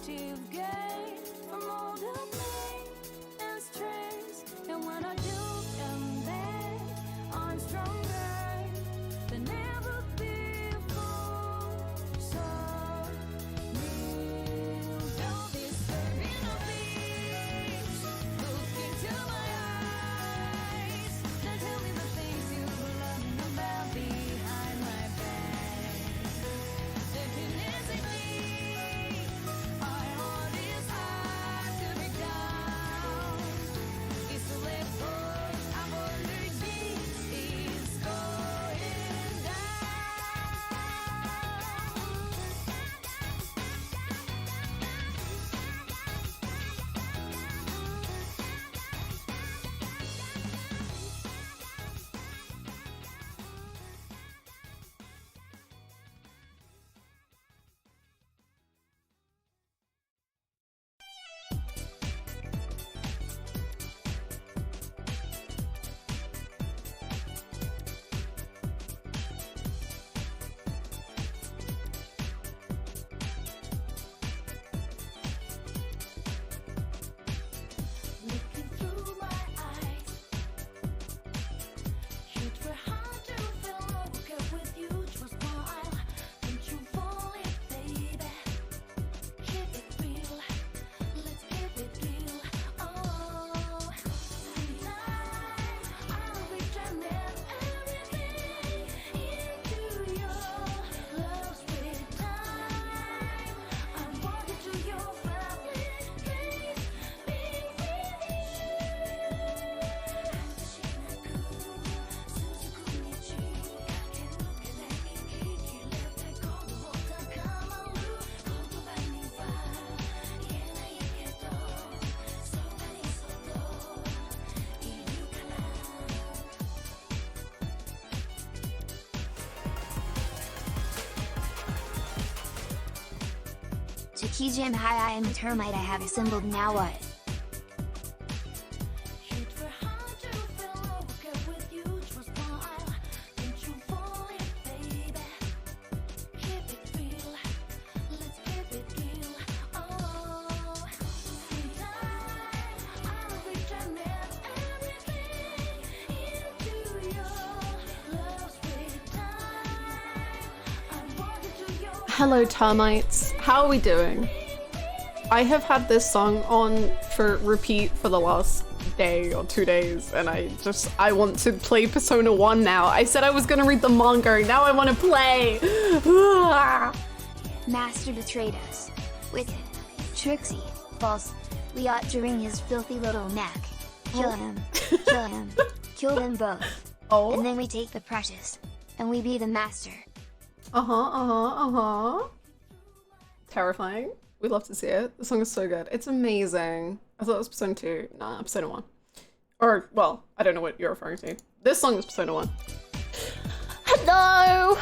you've gained from all the pain and stress. And when I do come back, I'm stronger than ever before. So kneel, don't be scared of peace. Look into my eyes. Now tell me the things you've learned about behind my back. Definitely, our heart is hard to break down. It's to let go. I'm under this is going down. Looking through my eyes, you try hard to look up with you, just smile. Don't you fall it, baby. Keep it real, let's keep it real. Oh, tonight I'll return everything into your love's with time. I'm walking to your family case, being with you. To Kijam, hi, I am a termite. I have assembled. Now what? You try hard to look up with you, just smile. Don't you fall it, baby. Keep it real, let's keep it real. Oh, tonight I'll return everything into your love's with time. I'm walking to your Hello termites, how are we doing? I have had this song on for repeat for the last day or 2 days and I want to play Persona 1 now. I said I was gonna read the manga, now I want to play! Master betrayed us. Wicked. Trixie. False. We ought to wring his filthy little neck. Kill him. Kill him. Kill them both. Oh. And then we take the precious. And we be the master. Terrifying. We'd love to see it. The song is so good. It's amazing. I thought it was Persona 2. Nah, Persona 1. Or, well, I don't know what you're referring to. This song is Persona 1. Hello!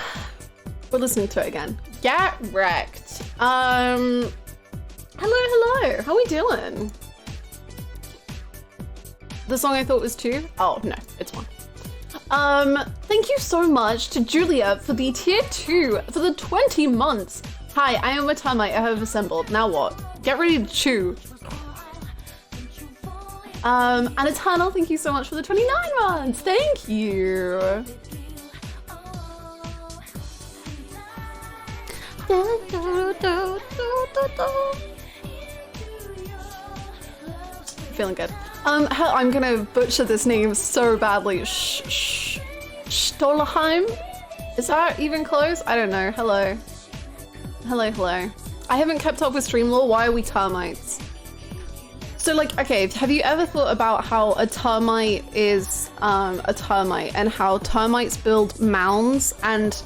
We're listening to it again. Get wrecked. Hello. How we doing? The song I thought was 2? Oh, no, it's 1. Thank you so much to Julia for the tier 2 for the 20 months. Hi, I am a termite. I have assembled. Now what? Get ready to chew. And Eternal, thank you so much for the 29 months. Thank you. Feeling good. I'm gonna butcher this name so badly. Stolheim? Is that even close? I don't know. Hello. Hello. I haven't kept up with stream lore. Why are we termites? So like, okay, have you ever thought about how a termite is a termite and how termites build mounds and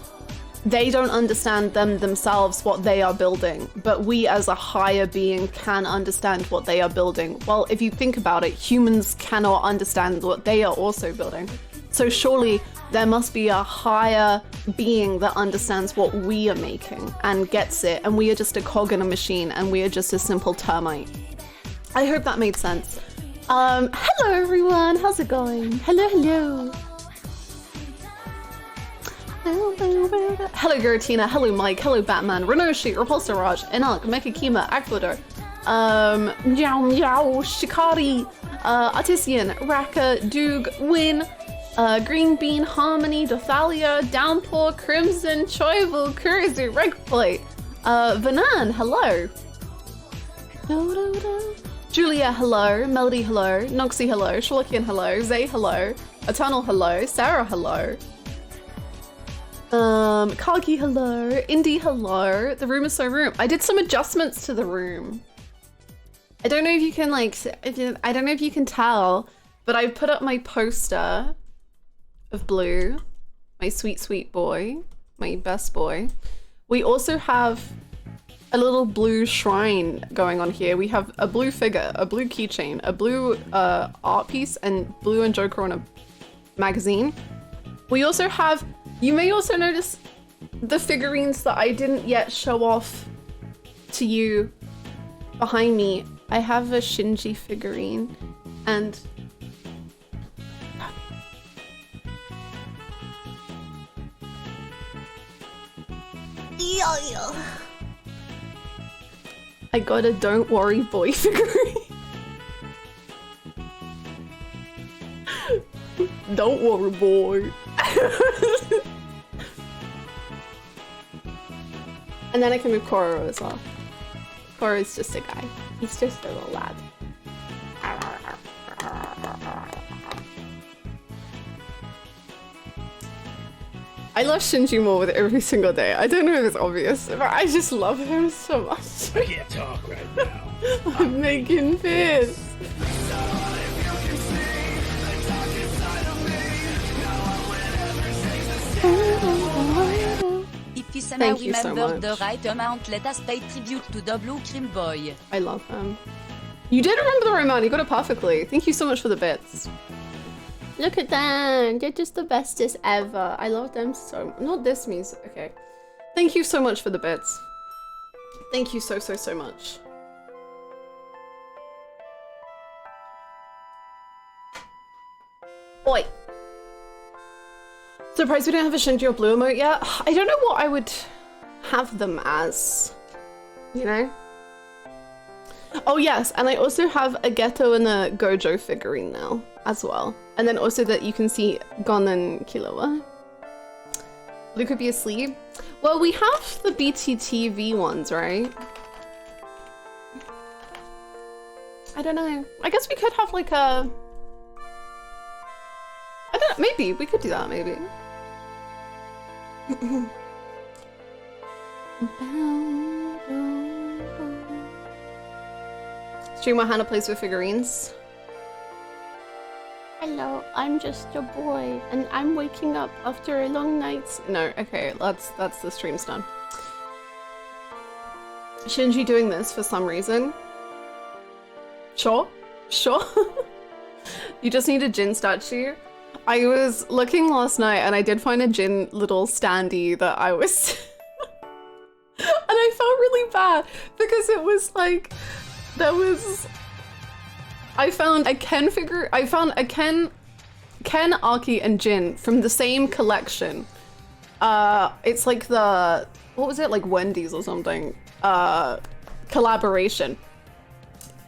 they don't understand themselves what they are building, but we as a higher being can understand what they are building. Well, if you think about it, humans cannot understand what they are also building. So surely there must be a higher being that understands what we are making and gets it, and we are just a cog in a machine and we are just a simple termite. I hope that made sense. Hello everyone, how's it going? Hello. Hello Giratina, hello Mike, hello Batman, Renoshi, Repulsor Raj, Enalk, Mekakima, Aquador, Meow Meow, Shikari, Artisian, Raka, Doog, Win, Green Bean, Harmony, Dothalia, Downpour, Crimson, Choival, Kurizu, Regplate, Vanan, hello. Julia, hello. Melody, hello. Noxie, hello. Shwalkian, hello. Zay, hello. Eternal, hello. Sarah, hello. Kagi, hello. Indy, hello. The room is so room. I did some adjustments to the room. I don't know if you can I don't know if you can tell, but I put up my poster of Blue, my sweet, sweet boy, my best boy. We also have a little blue shrine going on here. We have a blue figure, a blue keychain, a blue art piece, and Blue and Joker on a magazine. We also have, you may also notice the figurines that I didn't yet show off to you behind me. I have a Shinji figurine and I got a Don't Worry Boy figurine. Don't worry, boy. And then I can move Koro as well. Koro's just a guy. He's just a little lad. I love Shinji more with every single day. I don't know if it's obvious, but I just love him so much. I can't talk right now. I'm making this. Thank you so much. The right amount, let us pay tribute to the Blue Cream Boy. I love him. You did remember the right amount. You got it perfectly. Thank you so much for the bits. Look at them. They're just the bestest ever. I love them so much. Not this music. Okay. Thank you so much for the bits. Thank you so, so, so much. Oi. Surprised we don't have a Shinji or Blue emote yet. I don't know what I would have them as. You know? Oh yes, and I also have a Geto and a Gojo figurine now as well. And then also that you can see Gon and Killua. Luke could be asleep. Well, we have the BTTV ones, right? I don't know. I guess we could have like a... I don't know, maybe. We could do that, maybe. Stream where Hannah plays with figurines. Hello, I'm just a boy, and I'm waking up after a long night's... No, okay, that's the stream's done. Shinji doing this for some reason. Sure, sure. You just need a Jin statue. I was looking last night and I did find a Jin little standee that I was... and I felt really bad because it was like... There was... I found a Ken figure... I found a Ken, Aki, and Jin from the same collection. It's like the... What was it? Like Wendy's or something. Collaboration.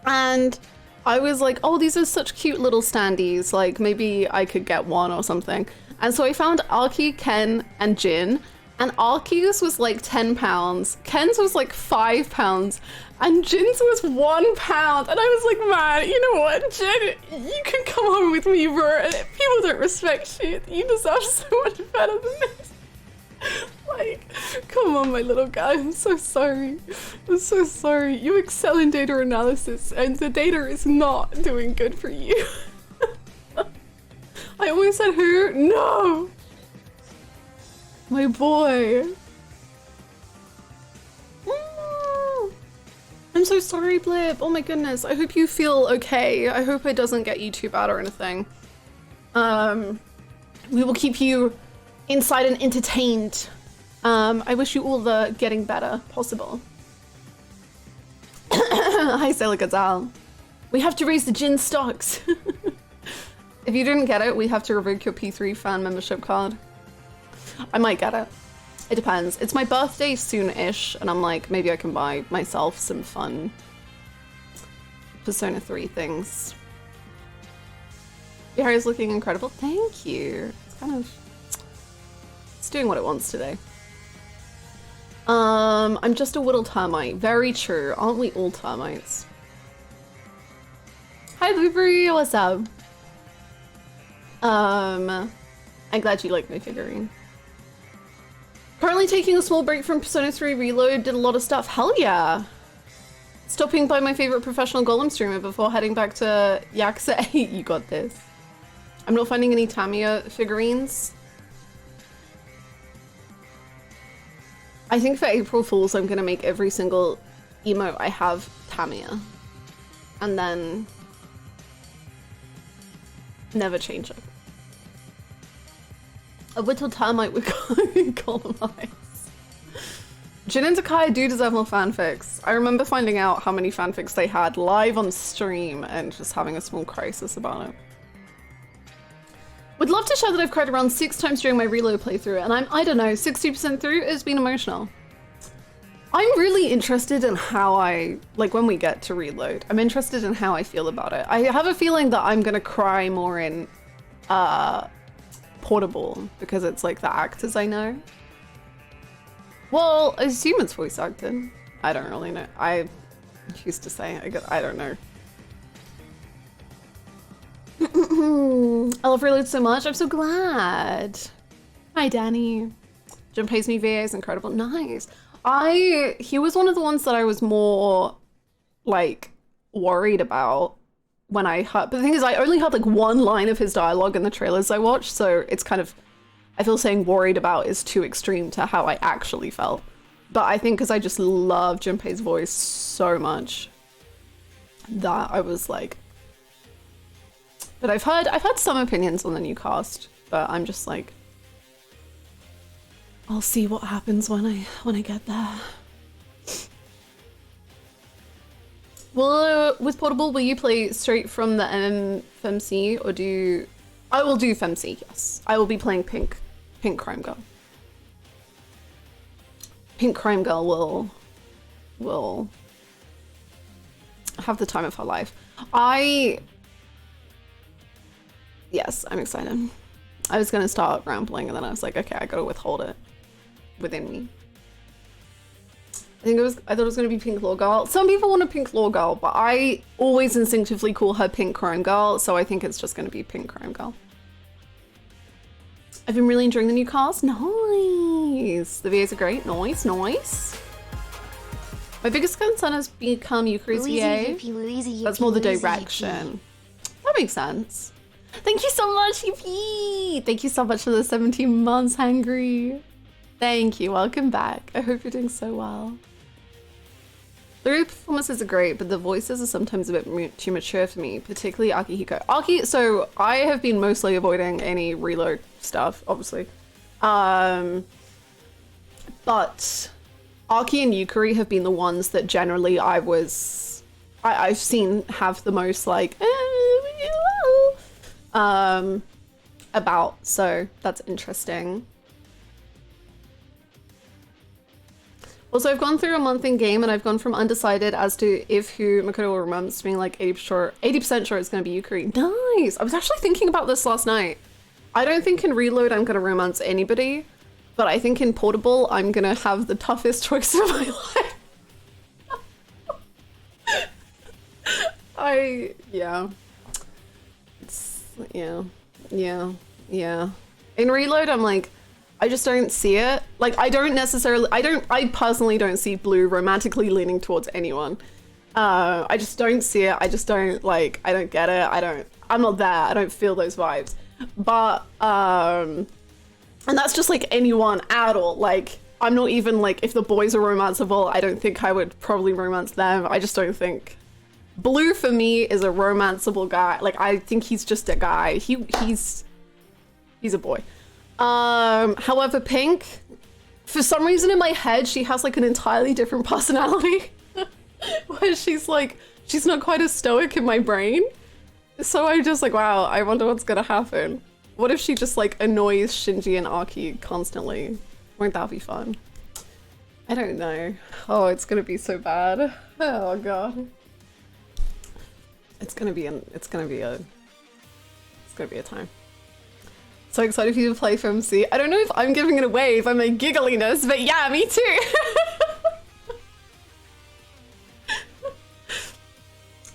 And I was like, oh, these are such cute little standees. Like, maybe I could get one or something. And so I found Aki, Ken, and Jin. And Aki's was like 10 pounds. Ken's was like 5 pounds. And Jin's was 1 pound. And I was like, man, you know what, Jin, you can come home with me, bro. People don't respect you. You deserve so much better than this. Like, come on, my little guy. I'm so sorry. I'm so sorry. You excel in data analysis, and the data is not doing good for you. I always said who? No! My boy. I'm so sorry, Blip. Oh my goodness. I hope you feel okay. I hope it doesn't get you too bad or anything. We will keep you inside and entertained. I wish you all the getting better possible. Hi, Sailor Gazal. We have to raise the Jin stocks. If you didn't get it, we have to revoke your P3 fan membership card. I might get it. It depends. It's my birthday soon-ish, and I'm like, maybe I can buy myself some fun Persona 3 things. Your hair is looking incredible. Thank you. It's doing what it wants today. I'm just a whittled termite. Very true. Aren't we all termites? Hi, Blueberry. What's up? I'm glad you like my figurine. Currently taking a small break from Persona 3 Reload. Did a lot of stuff. Hell yeah. Stopping by my favorite professional golem streamer before heading back to Yakuza 8. You got this. I'm not finding any Tamiya figurines. I think for April Fools, I'm gonna make every single emote I have Tamiya. And then never change it. A whittled termite with golem eyes. Jin and Takai do deserve more fanfics. I remember finding out how many fanfics they had live on stream and just having a small crisis about it. Would love to share that I've cried around 6 times during my reload playthrough, and I don't know, 60% through, it's been emotional. I'm really interested in how like when we get to reload, I'm interested in how I feel about it. I have a feeling that I'm gonna cry more in Portable, because it's like the actors I know. Well, I assume it's voice acted. I don't really know. I used to say, I don't know. I love Reload so much. I'm so glad. Hi, Danny. Junpei's new VA is incredible. Nice. He was one of the ones that I was more like worried about when I heard. But the thing is, I only heard like one line of his dialogue in the trailers I watched, so it's kind of, I feel saying worried about is too extreme to how I actually felt. But I think because I just love Junpei's voice so much that I was like. But I've heard some opinions on the new cast, but I'm just like, I'll see what happens when I get there. With Portable, will you play straight from the FMC or I will do FMC, yes. I will be playing Pink Crime Girl. Pink Crime Girl will have the time of her life. Yes, I'm excited. I was gonna start rambling and then I was like, okay, I gotta withhold it within me. I thought it was gonna be Pink Law Girl. Some people want a Pink Law Girl, but I always instinctively call her Pink Crime Girl, so I think it's just gonna be Pink Crime Girl. I've been really enjoying the new cast. Nice. The VAs are great. Nice, nice. My biggest concern has become Yukari's VA. That's more the direction. That makes sense. Thank you so much, EP! Thank you so much for the 17 months, Hangry. Thank you, welcome back. I hope you're doing so well. The real performances are great, but the voices are sometimes a bit too mature for me, particularly Akihiko. So I have been mostly avoiding any reload stuff, obviously. But Aki and Yukari have been the ones that generally I've seen have the most like, about, so that's interesting. Also, I've gone through a month in game and I've gone from undecided as to if who Makoto will romance to being like 80% sure it's going to be Yukari. Nice! I was actually thinking about this last night. I don't think in Reload I'm going to romance anybody, but I think in Portable I'm going to have the toughest choice of my life. Yeah. In Reload, I'm like, I just don't see it. Like, I personally don't see Blue romantically leaning towards anyone. I just don't see it. I just don't, like, I don't get it. I'm not there. I don't feel those vibes. But, and that's just like anyone at all. Like, I'm not even like, if the boys are romanceable, I don't think I would probably romance them. I just don't think. Blue for me is a romanceable guy. Like, I think he's just a guy. He's a boy. However, Pink, for some reason in my head, she has like an entirely different personality. Where she's not quite as stoic in my brain. So I'm just like, wow, I wonder what's gonna happen. What if she just like annoys Shinji and Aki constantly? Won't that be fun? I don't know. Oh, it's gonna be so bad. Oh god. It's gonna be a time. So excited for you to play for MC. I don't know if I'm giving it away by my giggliness, but yeah, me too.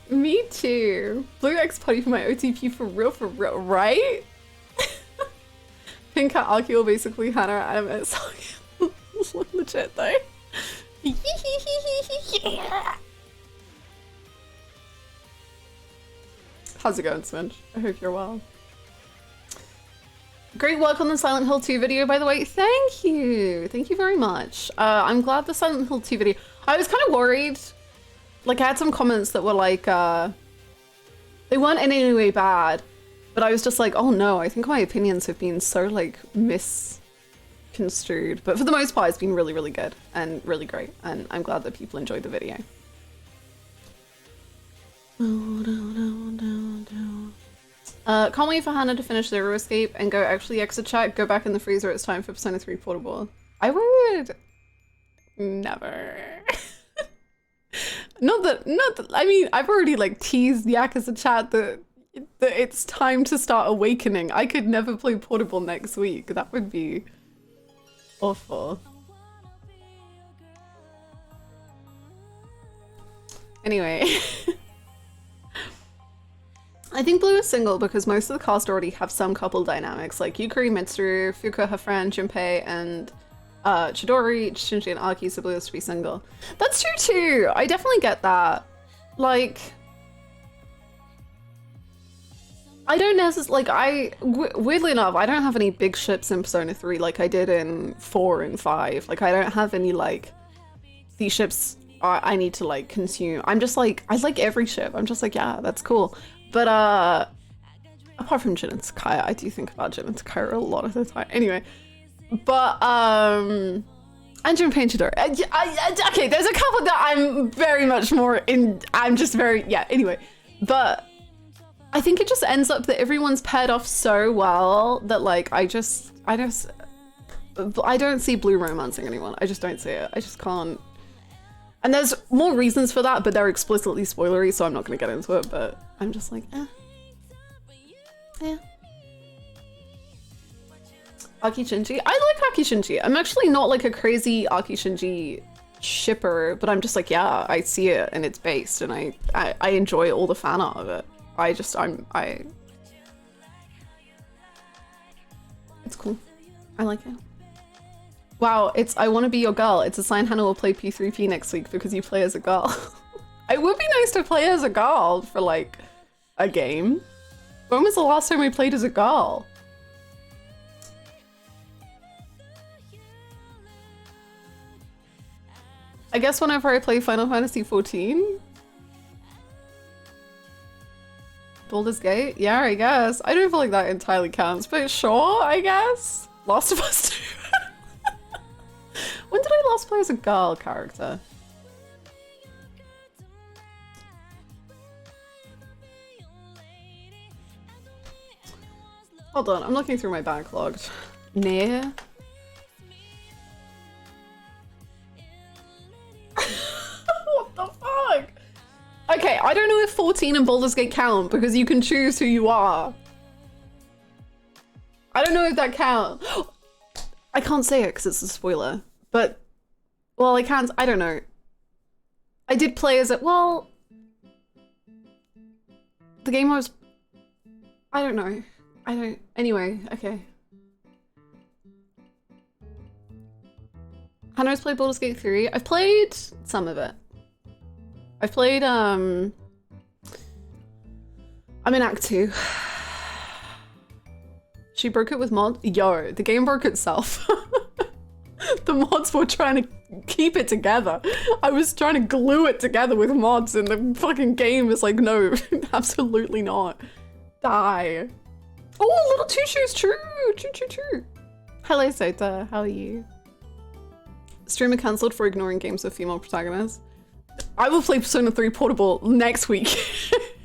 Me too. Blue X Putty for my OTP for real, right? Pink Cat Aki will basically Hannah anime song. Legit though. How's it going, Swinch? I hope you're well. Great work on the Silent Hill 2 video, by the way. Thank you. Thank you very much. I'm glad the Silent Hill 2 video... I was kind of worried. Like, I had some comments that were like, they weren't in any way bad, but I was just like, oh no, I think my opinions have been so, like, misconstrued. But for the most part, it's been really, really good and really great. And I'm glad that people enjoyed the video. Can't wait for Hannah to finish Zero Escape and go actually exit chat, go back in the freezer, it's time for Persona 3 Portable. I would never. Not that, I mean, I've already like teased Yakuza chat that it's time to start awakening. I could never play Portable next week. That would be awful. Anyway. I think Blue is single because most of the cast already have some couple dynamics, like Yukari, Mitsuru, Fuka, her friend, Junpei, and Chidori, Shinji, and Aki, so Blue has to be single. That's true too! I definitely get that. Like... I don't necessarily, weirdly enough, I don't have any big ships in Persona 3 like I did in 4 and 5. Like, I don't have any, like, these ships I need to, like, consume. I'm just like, I like every ship. I'm just like, yeah, that's cool. But, apart from Jin and Takaya, I do think about Jin and Takaya a lot of the time. Anyway, but, and Junpei and Chidori. Okay, there's a couple that I'm very much more in, I'm just very, yeah, anyway. But I think it just ends up that everyone's paired off so well that, like, I don't see Blue romancing anyone. I just don't see it. I just can't. And there's more reasons for that, but they're explicitly spoilery, so I'm not going to get into it, but I'm just like, eh. Aki Shinji? I like Aki Shinji. I'm actually not like a crazy Aki Shinji shipper, but I'm just like, yeah, I see it and it's based, and I enjoy all the fan art of it. It's cool. I like it. Wow, it's I Want to Be Your Girl. It's a sign Hannah will play P3P next week because you play as a girl. It would be nice to play as a girl for like a game. When was the last time we played as a girl? I guess whenever I play Final Fantasy 14. Baldur's Gate? Yeah, I guess. I don't feel like that entirely counts, but sure, I guess. Last of Us 2. When did I last play as a girl character? Hold on, I'm looking through my backlog. Nah. What the fuck? Okay, I don't know if 14 and Baldur's Gate count because you can choose who you are. I don't know if that counts. I can't say it because it's a spoiler, but, well, I can't, I don't know. I did play as it, well, the game I was, I don't know. Anyway, okay. Hannah's played Baldur's Gate 3. I've played some of it. I've played, I'm in Act 2. She broke it with mods? Yo, the game broke itself. The mods were trying to keep it together. I was trying to glue it together with mods and the fucking game is like, no, absolutely not. Die. Oh, Little Two Shoes, true. True. Hello, Sota, how are you? Streamer cancelled for ignoring games with female protagonists. I will play Persona 3 Portable next week.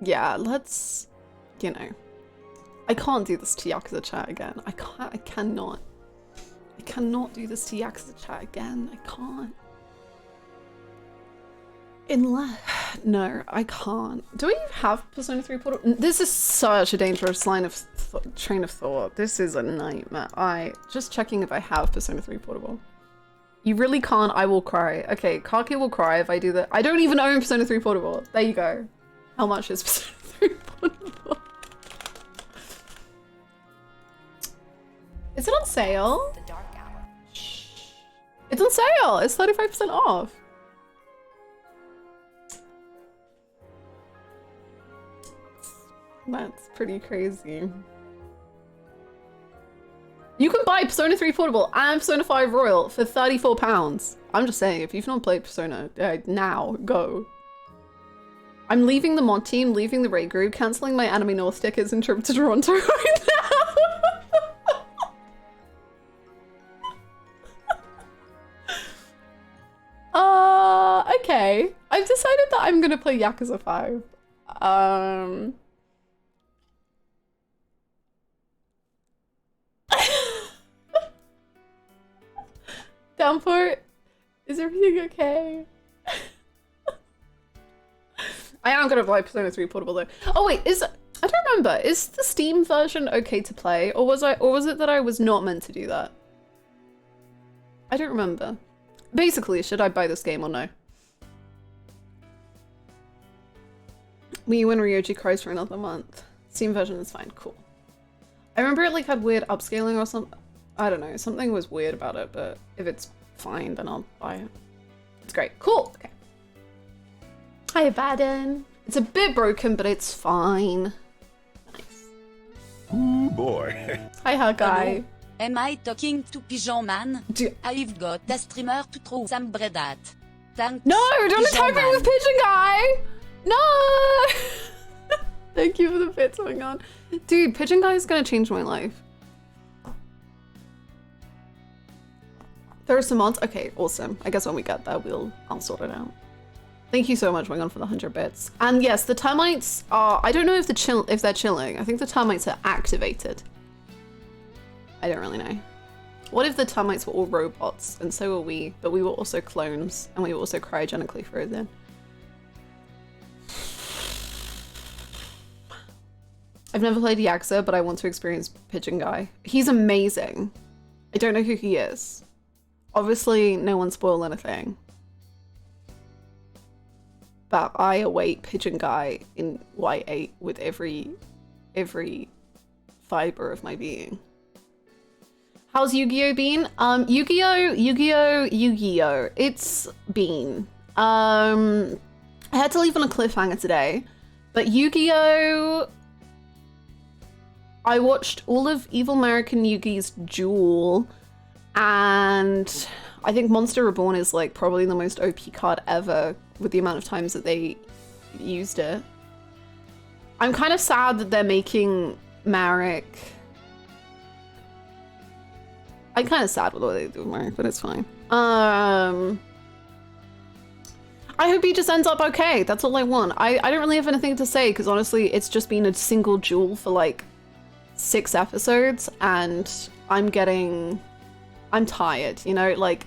Yeah, let's, you know, I can't do this to Yakuza chat again. I cannot do this to Yakuza chat again. I can't. No, I can't. Do we have Persona 3 Portable? This is such a dangerous line of train of thought. This is a nightmare. Just checking if I have Persona 3 Portable. You really can't. I will cry. Okay, Kaki will cry if I do that. I don't even own Persona 3 Portable. There you go. How much is Persona 3 Portable? Is it on sale? Shh. It's on sale. It's 35% off. That's pretty crazy. You can buy Persona 3 Portable and Persona 5 Royal for £34. I'm just saying, if you've not played Persona, now, go. I'm leaving the mod team, leaving the raid group, cancelling my Anime North tickets and trip to Toronto right now. Okay. I've decided that I'm gonna play Yakuza 5. Downport, is everything okay? I am gonna buy Persona 3 Portable though. Oh wait, I don't remember. Is the Steam version okay to play, or was it that I was not meant to do that? I don't remember. Basically, should I buy this game or no? Me when Ryoji cries for another month. Steam version is fine. Cool. I remember it like had weird upscaling or something. I don't know, something was weird about it, but if it's fine, then I'll buy it. It's great. Cool. Okay. Hi, Baden. It's a bit broken, but it's fine. Nice. Ooh, boy. Hi, Hawkeye. Am I talking to Pigeon Man? I've got a streamer to throw some bread at. Thanks, No, don't Pigeon attack me Man. with Pigeon Guy! No! Thank you for the bits going on. Dude, Pigeon Guy is gonna change my life. There are some mods? Okay, awesome. I guess when we get there, I'll sort it out. Thank you so much, Wingon, for the 100 bits. And yes, the termites are, I don't know if they're chilling. I think the termites are activated. I don't really know. What if the termites were all robots and so were we, but we were also clones and we were also cryogenically frozen? I've never played Yakuza, but I want to experience Pigeon Guy. He's amazing. I don't know who he is. Obviously, no one spoil anything. But I await Pigeon Guy in Y8 with every fiber of my being. How's Yu-Gi-Oh been? Yu-Gi-Oh! It's been. I had to leave on a cliffhanger today, but Yu-Gi-Oh! I watched all of Evil American Yu-Gi's Duel, and I think Monster Reborn is like probably the most OP card ever with the amount of times that they used it. I'm kind of sad that they're making Marek. I'm kind of sad with what they do with Marek, but it's fine. I hope he just ends up okay. That's all I want. I don't really have anything to say because honestly, it's just been a single duel for like 6 episodes and I'm tired, you know, like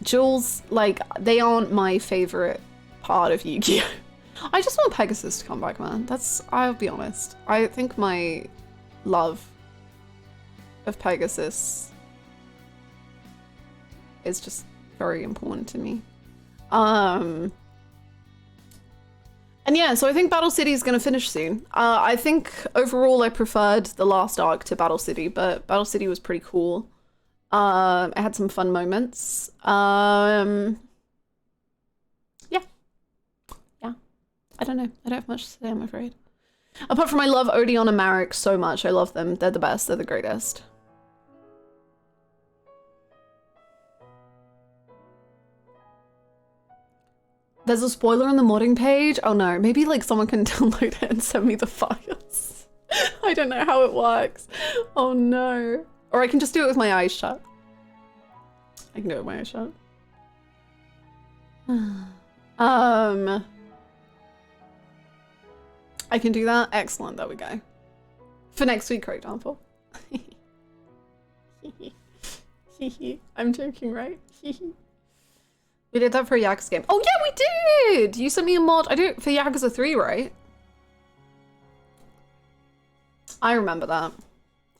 duels, like they aren't my favorite part of Yu-Gi-Oh! I just want Pegasus to come back, man. I'll be honest. I think my love of Pegasus is just very important to me. And yeah, so I think Battle City is going to finish soon. I think overall I preferred the last arc to Battle City, but Battle City was pretty cool. I had some fun moments. Yeah. I don't know. I don't have much to say, I'm afraid. Apart from I love Odeon and Marek so much. I love them. They're the best. They're the greatest. There's a spoiler on the modding page. Oh no, maybe like someone can download it and send me the files. I don't know how it works. Oh no. Or I can just do it with my eyes shut. I can do it with my eyes shut. I can do that. Excellent. There we go. For next week, for example. I'm joking, right? We did that for a Yakuza game. Oh yeah, we did! You sent me a mod. I do for Yakuza 3, right? I remember that.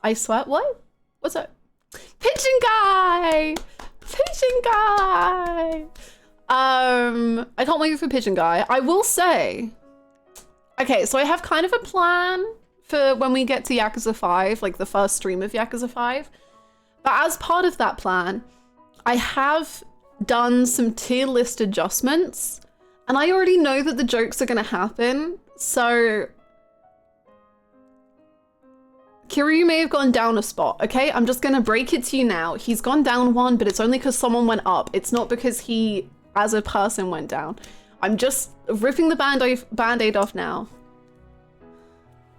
I swear, what? What's that? Pigeon Guy! Pigeon Guy! I can't wait for Pigeon Guy. I will say, okay, so I have kind of a plan for when we get to Yakuza 5, like the first stream of Yakuza 5. But as part of that plan, I have done some tier list adjustments, and I already know that the jokes are gonna happen, so Kiryu may have gone down a spot, okay? I'm just gonna break it to you now. He's gone down one, but it's only because someone went up. It's not because he, as a person, went down. I'm just ripping the band-aid off now.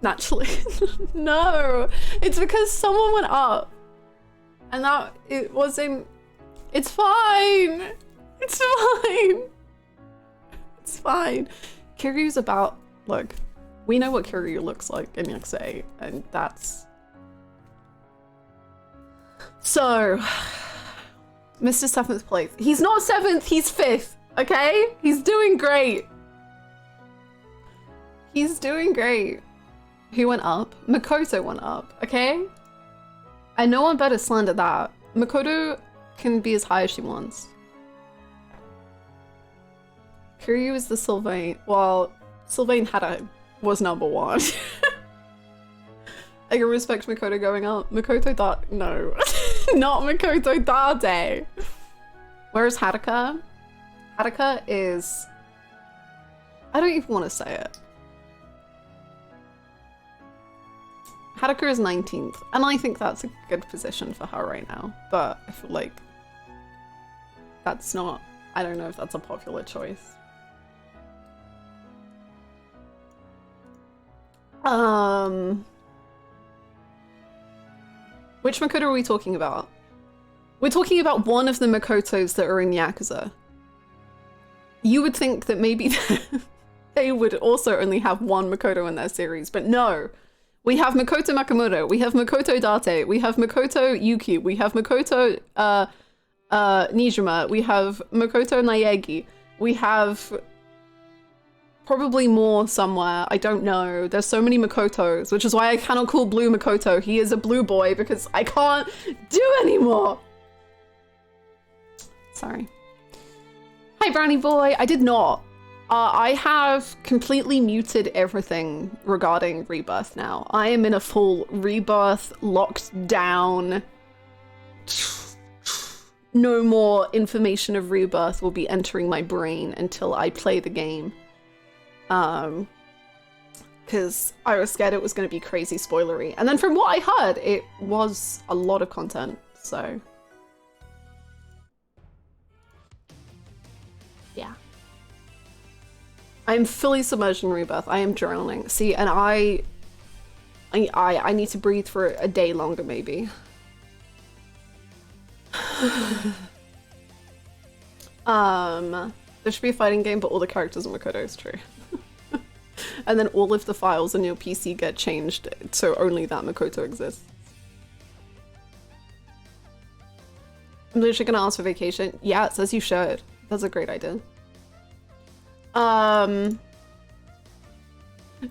Naturally. No, it's because someone went up. And that, it wasn't, it's fine. It's fine. It's fine. Kiryu's about, look, we know what Kiryu looks like in Yakuza 8, and that's... So, Mr. 7th place. He's not 7th, he's 5th, okay? He's doing great. He's doing great. Who went up? Makoto went up, okay? And no one better slander that. Makoto can be as high as she wants. Kiryu is the Sylvain. Well, Sylvain was number 1. I can respect Makoto going up. Makoto thought, no. Not Makoto Dade. Where's Haruka? Haruka is... I don't even want to say it. Haruka is 19th, and I think that's a good position for her right now, but I feel like that's not, I don't know if that's a popular choice. Which Makoto are we talking about? We're talking about one of the Makotos that are in Yakuza. You would think that maybe they would also only have one Makoto in their series, but no. We have Makoto Makamoto, we have Makoto Date, we have Makoto Yuki, we have Makoto Nijima, we have Makoto Naegi, we have probably more somewhere, I don't know. There's so many Makotos, which is why I cannot call Blue Makoto. He is a blue boy because I can't do anymore. Sorry. Hi, Brownie boy. I did not. I have completely muted everything regarding Rebirth now. I am in a full Rebirth, locked down. No more information of Rebirth will be entering my brain until I play the game. Because I was scared it was going to be crazy spoilery. And then from what I heard, it was a lot of content, so... yeah. I'm fully submerged in Rebirth. I am drowning. See, and I need to breathe for a day longer, maybe. There should be a fighting game, but all the characters are Makoto, is true. And then all of the files in your PC get changed, so only that Makoto exists. I'm literally gonna ask for vacation. Yeah, it says you should. That's a great idea.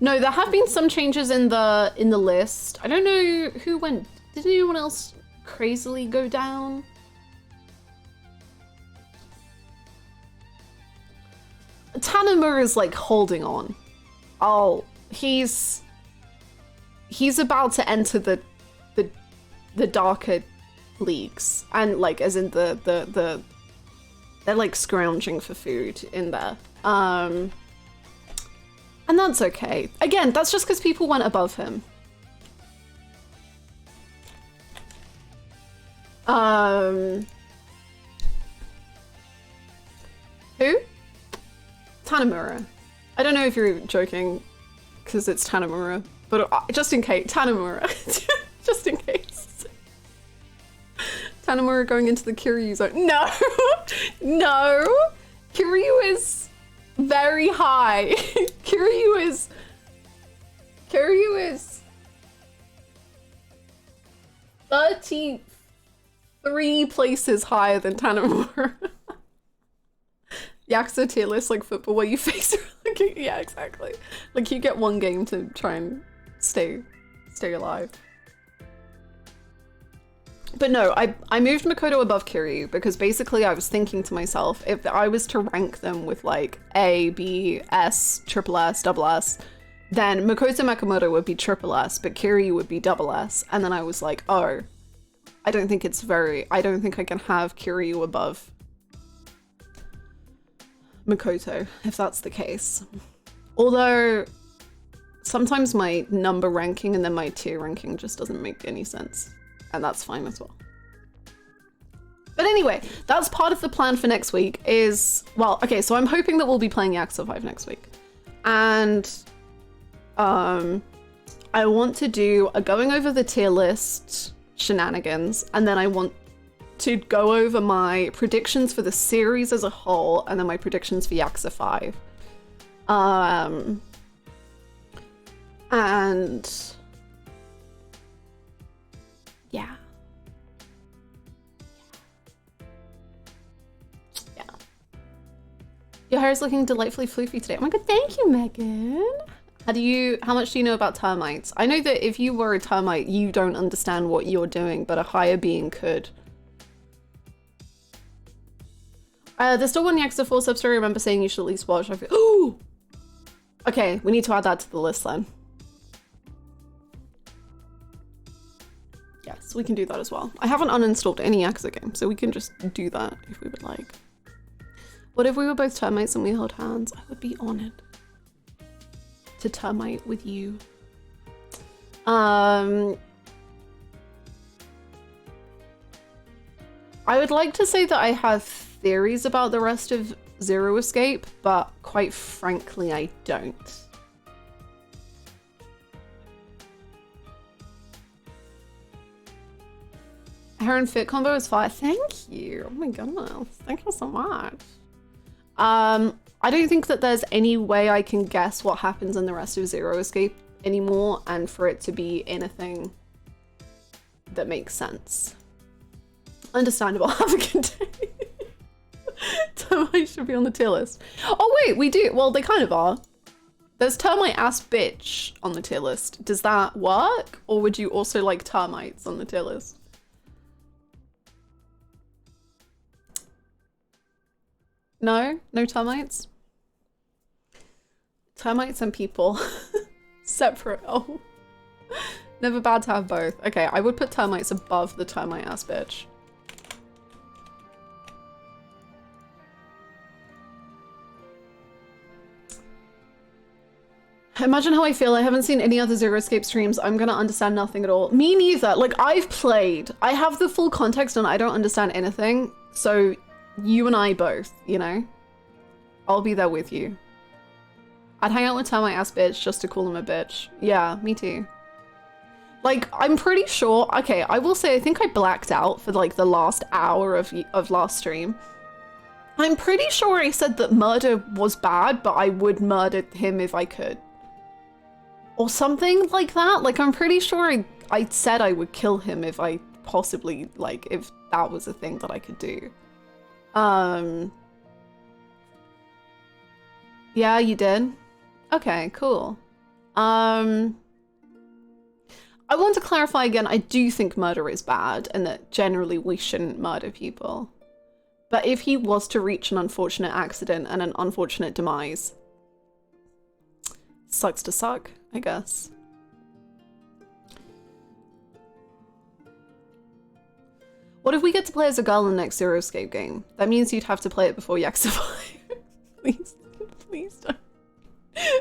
No, there have been some changes in the list. I don't know who went. Did anyone else crazily go down? Tanamura is like holding on. He's about to enter the darker leagues, and like as in they're like scrounging for food in there. And that's okay. Again, that's just because people went above him. Who? Tanamura. I don't know if you're joking, because it's Tanamura, but just in case, Tanamura. Just in case. Tanamura going into the Kiryu zone. No! No! Kiryu is very high. Kiryu is 33 places higher than Tanamura. Yakuza tier list like football where you face yeah, exactly. Like you get one game to try and stay alive. But no, I moved Makoto above Kiryu because basically I was thinking to myself, if I was to rank them with like A, B, S, triple S, double S, then Makoto Makamoto would be triple S, but Kiryu would be double S. And then I was like, oh, I don't think I can have Kiryu above Makoto, if that's the case. Although, sometimes my number ranking and then my tier ranking just doesn't make any sense. And that's fine as well. But anyway, that's part of the plan for next week is, well, okay, so I'm hoping that we'll be playing Yakuza 5 next week. And I want to do a going over the tier list shenanigans, and then I want to go over my predictions for the series as a whole, and then my predictions for Yakuza 5. And yeah. Your hair is looking delightfully floofy today. Oh my god, thank you, Megan. How much do you know about termites? I know that if you were a termite, you don't understand what you're doing, but a higher being could. There's still one Yakuza 4 sub story I remember saying you should at least watch. I feel, ooh! Okay, we need to add that to the list then. Yes, we can do that as well. I haven't uninstalled any Yakuza game, so we can just do that if we would like. What if we were both termites and we held hands? I would be honored to termite with you. I would like to say that I have theories about the rest of Zero Escape, but quite frankly, I don't. Hair and fit combo is fire. Thank you. Oh my goodness. Thank you so much. I don't think that there's any way I can guess what happens in the rest of Zero Escape anymore, and for it to be anything that makes sense. Understandable. Have a good day. Termite should be on the tier list. Oh wait, we do. Well, they kind of are. There's termite ass bitch on the tier list. Does that work? Or would you also like termites on the tier list? No? No termites? Termites and people. Separate. Oh. Never bad to have both. Okay, I would put termites above the termite ass bitch. Imagine how I feel. I haven't seen any other Zero Escape streams. I'm gonna understand nothing at all. Me neither. Like, I've played. I have the full context and I don't understand anything. So, you and I both, you know? I'll be there with you. I'd hang out with termite ass bitch just to call him a bitch. Yeah, me too. Like, I'm pretty sure... Okay, I will say I think I blacked out for like the last hour of last stream. I'm pretty sure I said that murder was bad, but I would murder him if I could. Or something like that. Like, I'm pretty sure I said I would kill him if I possibly, like, if that was a thing that I could do. Yeah, you did? Okay, cool. I want to clarify again, I do think murder is bad and that generally we shouldn't murder people. But if he was to reach an unfortunate accident and an unfortunate demise, sucks to suck, I guess. What if we get to play as a girl in the next Zero Escape game? That means you'd have to play it before Yakuza 5. Please, please don't.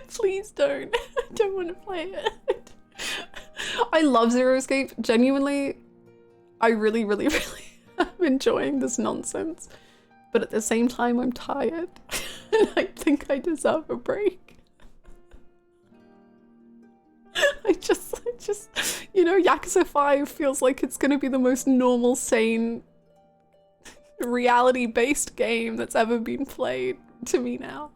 Please don't. I don't want to play it. I love Zero Escape. Genuinely, I really, really, really am enjoying this nonsense. But at the same time, I'm tired. And I think I deserve a break. I just, you know, Yakuza 5 feels like it's gonna be the most normal, sane reality-based game that's ever been played to me now.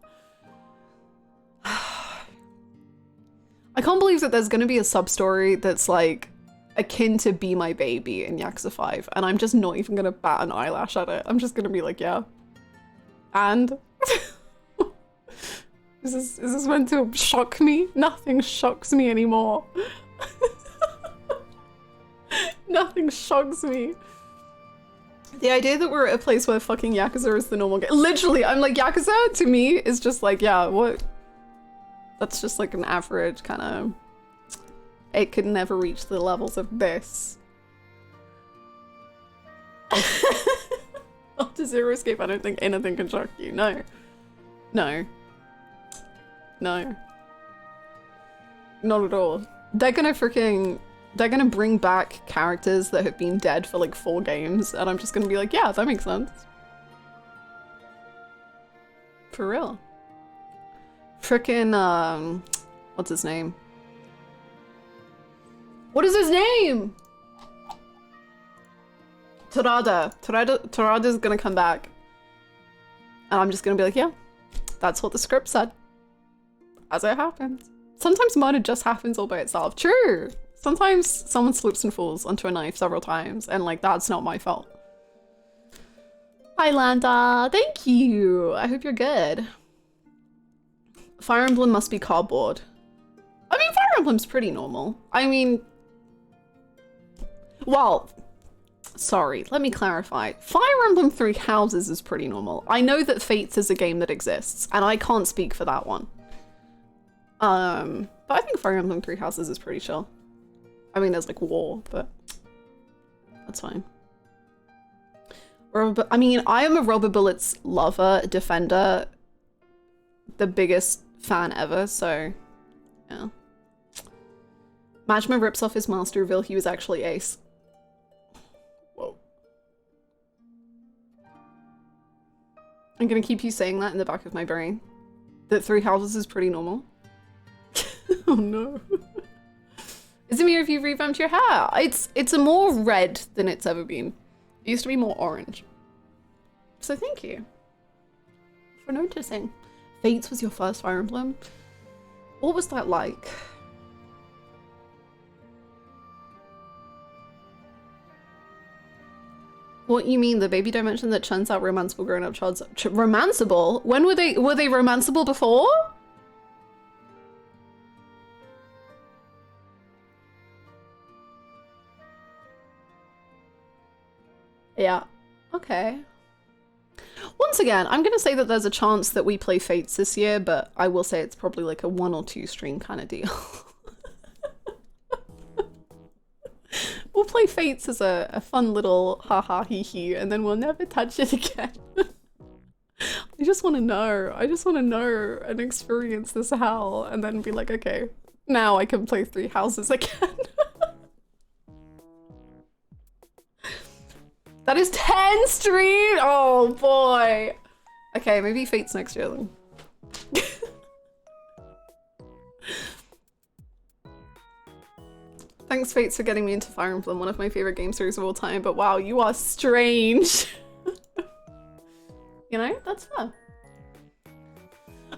I can't believe that there's gonna be a sub-story that's like akin to Be My Baby in Yakuza 5, and I'm just not even gonna bat an eyelash at it. I'm just gonna be like, yeah. And? Is this meant to shock me? Nothing shocks me anymore. Nothing shocks me. The idea that we're at a place where fucking Yakuza is the normal game. Literally, I'm like, Yakuza to me is just like, yeah, what? That's just like an average kind of... It could never reach the levels of this. After Zero Escape, I don't think anything can shock you. No. No. No. Not at all. They're gonna bring back characters that have been dead for like 4 games, and I'm just gonna be like, yeah, that makes sense. For real. Frickin', what's his name? What is his name? Torada's gonna come back. And I'm just gonna be like, yeah, that's what the script said. As it happens. Sometimes murder just happens all by itself. True. Sometimes someone slips and falls onto a knife several times, and like, that's not my fault. Hi, Landa. Thank you. I hope you're good. Fire Emblem must be cardboard. I mean, Fire Emblem's pretty normal. I mean... Well, sorry, let me clarify. Fire Emblem Three Houses is pretty normal. I know that Fates is a game that exists, and I can't speak for that one. But I think Fire Emblem Three Houses is pretty chill. I mean, there's like war, but that's fine. I mean, I am a Rubber Bullets lover, defender, the biggest fan ever, so yeah. Majima rips off his master reveal he was actually Ace. Whoa. I'm gonna keep you saying that in the back of my brain. That Three Houses is pretty normal. Oh no. Is it me if you've revamped your hair? It's a more red than it's ever been. It used to be more orange. So thank you for noticing. Fates was your first Fire Emblem? What was that like? What you mean, the baby dimension that churns out romanceable grown-up childs? Romanceable? When were they romanceable before? Yeah, okay. Once again, I'm gonna say that there's a chance that we play Fates this year, but I will say it's probably like a 1 or 2 stream kind of deal. We'll play Fates as a fun little haha hee hee, and then we'll never touch it again. I just want to know. I just want to know and experience this hell, and then be like, okay, now I can play Three Houses again. That is 10 stream! Oh boy! Okay, maybe Fate's next year then. Thanks, Fates, for getting me into Fire Emblem, one of my favorite game series of all time, but wow, you are strange. You know, that's fair.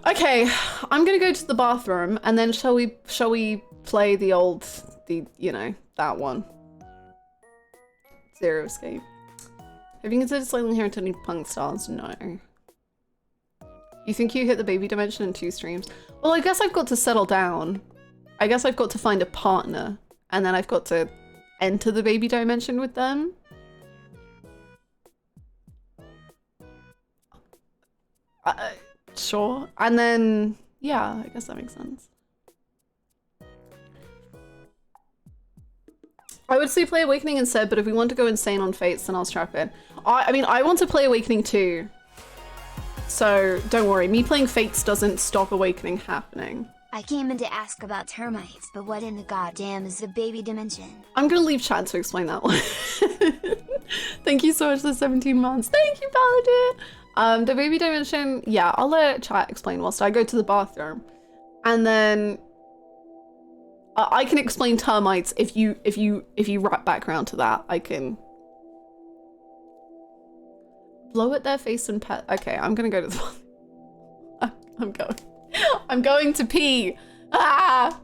Okay, I'm gonna go to the bathroom, and then shall we play you know, that one. Zero Escape. Have you considered slightly inherited any punk stars? No. You think you hit the baby dimension in 2 streams? Well, I guess I've got to settle down. I guess I've got to find a partner, and then I've got to enter the baby dimension with them. Sure. And then, yeah, I guess that makes sense. I would say play Awakening instead, but if we want to go insane on Fates, then I'll strap in. I mean, I want to play Awakening too. So don't worry, me playing Fates doesn't stop Awakening happening. I came in to ask about termites, but what in the goddamn is the baby dimension? I'm gonna leave chat to explain that one. Thank you so much for the 17 months. Thank you, Paladin. The baby dimension, yeah, I'll let chat explain whilst I go to the bathroom. And then I can explain termites if you wrap back around to that. I can. Blow at their face and pet. Okay, I'm gonna go to the I'm going. I'm going to pee. Ah!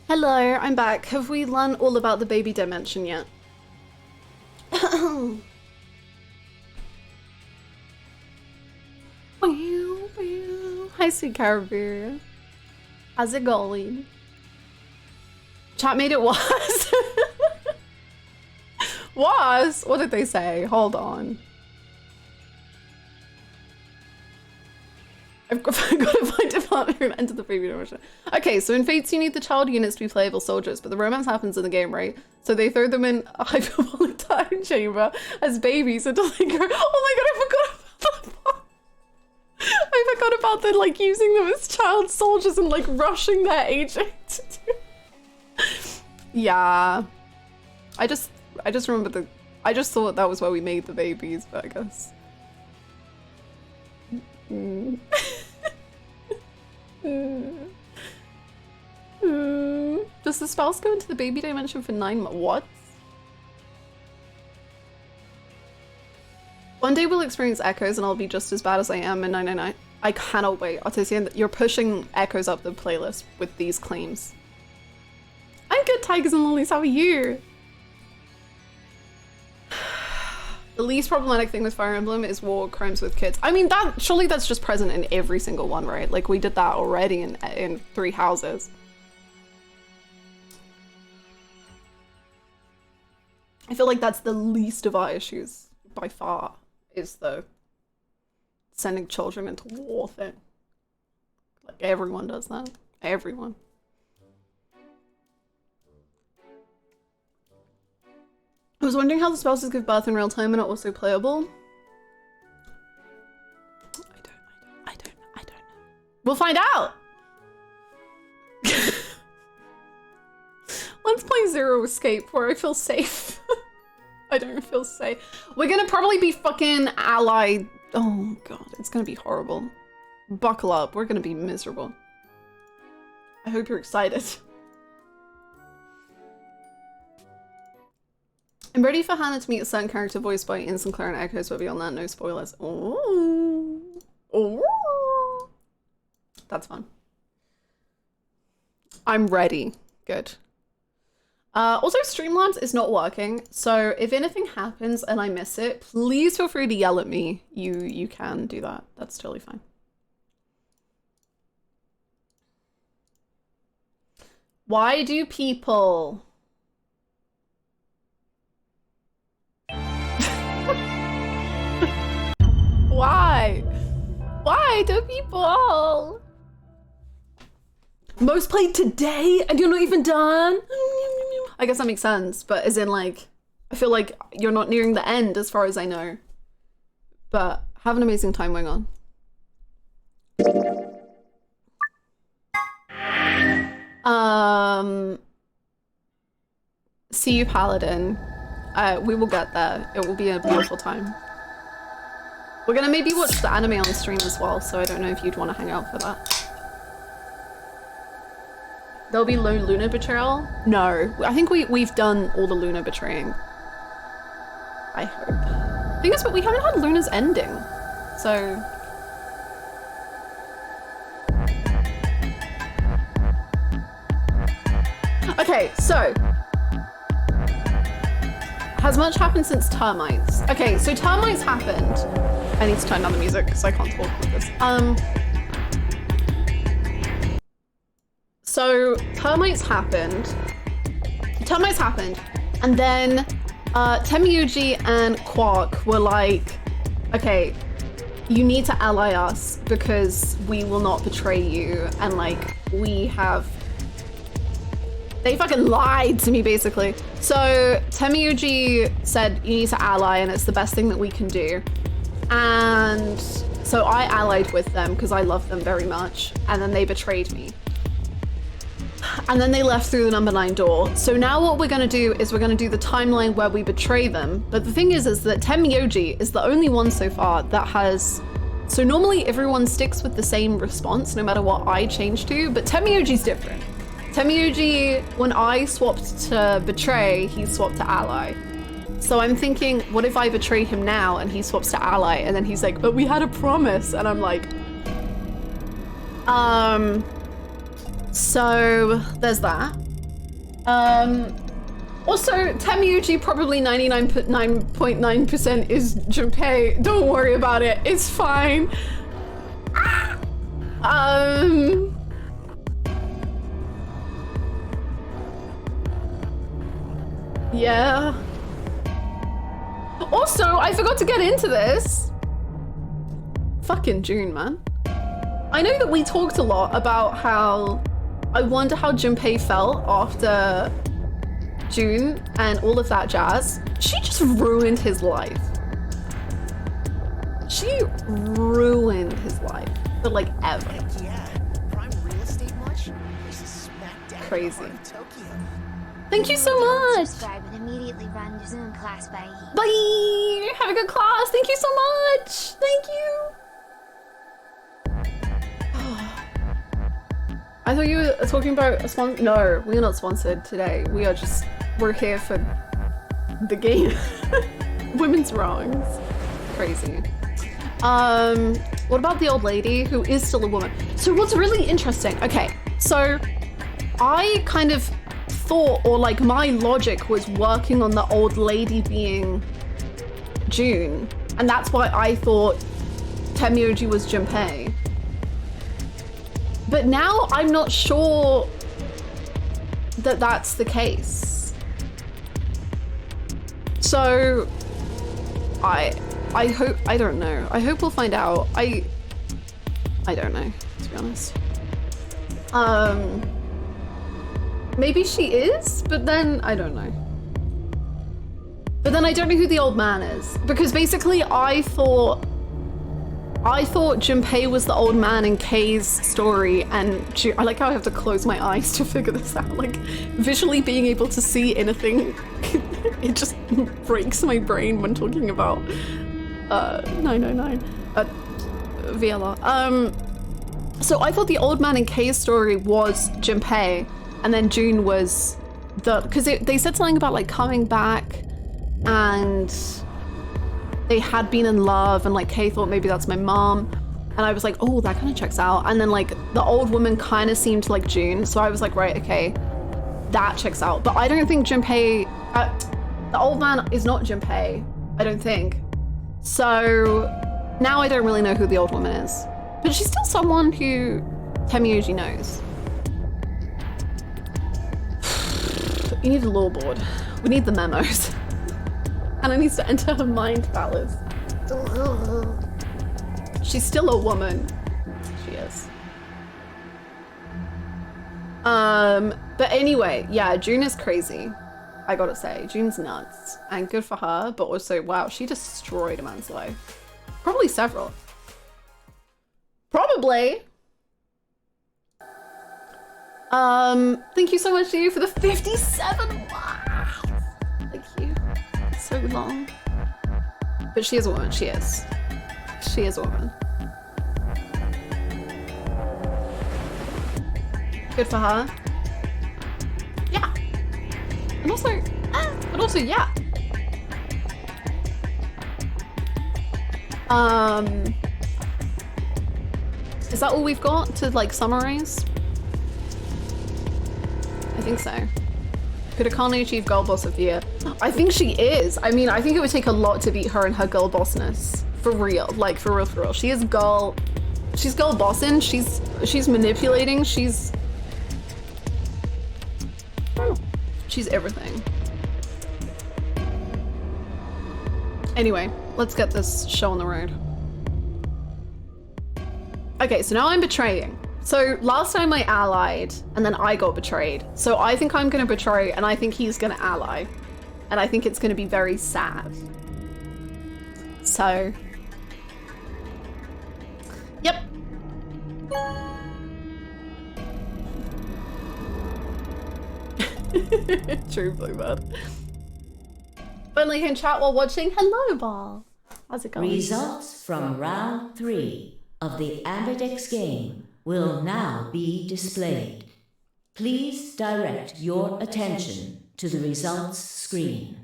Hello, I'm back. Have we learned all about the baby dimension yet? Hi, sweet Caribbean. How's it going? Chat made it was. Was? What did they say? Hold on. I've got to find a partner and enter the preview dimension. Okay, so in Fates you need the child units to be playable soldiers, but the romance happens in the game, right? So they throw them in a hyperbolic time chamber as babies until they grow. Oh my god, I forgot about that. I forgot about the like using them as child soldiers and like rushing their aging to do. Yeah. I just remember I just thought that was where we made the babies, but I guess. Does the spouse go into the baby dimension for 9 months? What? One day we'll experience echoes and I'll be just as bad as I am in 999. I cannot wait. Artisan, you're pushing echoes up the playlist with these claims. I'm good, Tigers and Lilies. How are you? The least problematic thing with Fire Emblem is war crimes with kids. I mean, surely that's just present in every single one, right? Like, we did that already in 3 houses. I feel like that's the least of our issues, by far, is the sending children into war thing. Like, everyone does that. Everyone. I was wondering how the spouses give birth in real time and are also playable. I don't know. We'll find out! Let's play Zero Escape where I feel safe. I don't feel safe. We're gonna probably be fucking allied. Oh god, it's gonna be horrible. Buckle up, we're gonna be miserable. I hope you're excited. I'm ready for Hannah to meet a certain character voiced by Instant Clear and Echoes, but beyond that, no spoilers. Oh. Oh. That's fun. I'm ready. Good. Also, Streamlabs is not working, so if anything happens and I miss it, please feel free to yell at me. You can do that. That's totally fine. Why do people... Why? Why do people? Most played today and you're not even done? I guess that makes sense, but as in like, I feel like you're not nearing the end as far as I know. But have an amazing time going on. See you, Paladin. We will get there. It will be a beautiful time. We're gonna maybe watch the anime on stream as well, so I don't know if you'd want to hang out for that. There'll be low Luna betrayal? No, I think we've done all the Luna betraying. I hope. Thing is, but we haven't had Luna's ending, so. Okay, so. Has much happened since Termites? Okay, so Termites happened. I need to turn down the music because I can't talk with this. So Termites happened, and then Temiyuji and Quark were like, okay, you need to ally us because we will not betray you, and like they fucking lied to me basically. So Temiyuji said you need to ally and it's the best thing that we can do. And so I allied with them because I love them very much, and then they betrayed me. And then they left through the number 9 door. So now what we're gonna do is we're gonna do the timeline where we betray them. But the thing is that Temiyuji is the only one so far that has... So normally everyone sticks with the same response no matter what I change to, but Temiyuji's different. Temiyuji, when I swapped to betray, he swapped to ally. So I'm thinking, what if I betray him now and he swaps to ally, and then he's like, but we had a promise, and I'm like, so there's that. Also, Temiyuji probably 99.9% is Junpei. Don't worry about it, it's fine. Yeah. Also, I forgot to get into this. Fucking June, man. I know that we talked a lot about how I wonder how Junpei felt after June and all of that jazz. She just ruined his life. She ruined his life, but like ever. Yeah, prime real estate much? This is smack dab Crazy. in Tokyo. Thank you so much. Subscribe and immediately run your Zoom class. Bye. Bye. Have a good class. Thank you so much. Thank you. I thought you were talking about a sponsor. No, we are not sponsored today. We're here for the game. Women's wrongs. Crazy. What about the old lady who is still a woman? So what's really interesting, okay, so I kind of thought, or like my logic was working on the old lady being June, and that's why I thought Temiyuji was Junpei. But now I'm not sure that that's the case. So I hope, I don't know. I hope we'll find out. I don't know, to be honest. Maybe she is, but then I don't know. But then I don't know who the old man is, because basically I thought I thought Junpei was the old man in Kay's story, and I like how I have to close my eyes to figure this out. Like, visually being able to see anything, it just breaks my brain when talking about 909 VLR. So I thought the old man in Kay's story was Junpei, and then June was because they said something about like coming back, and they had been in love, and like Kay thought maybe that's my mom, and I was like, oh, that kind of checks out. And then like the old woman kind of seemed like June, so I was like, right, okay, that checks out. But I don't think Junpei, the old man is not Junpei, I don't think. So now I don't really know who the old woman is, but she's still someone who Temioji knows. You need a law board. We need the memos. Anna needs to enter her mind palace. She's still a woman. She is. But anyway, yeah, June is crazy. I gotta say, June's nuts. And good for her, but also, wow, she destroyed a man's life. Probably several. Probably. Thank you so much to you for the 57. Wow. Thank you. So long. But she is a woman. She is. She is a woman. Good for her. Yeah. And also, yeah. Is that all we've got to like summarize? I think so. Could Akane achieve girl boss of the year? I think she is. I mean, I think it would take a lot to beat her in her girl bossness. For real. Like, for real, for real. She is girl... She's girl bossing. She's manipulating. She's everything. Anyway, let's get this show on the road. Okay, so now I'm betraying. So last time I allied, and then I got betrayed. So I think I'm gonna betray, and I think he's gonna ally. And I think it's gonna be very sad. So... Yep. True, Bluebird. Friendly in chat while watching. Hello, Ball. How's it going? Results from round 3 of the Ambidex game will now be displayed. Please direct your attention to the results screen.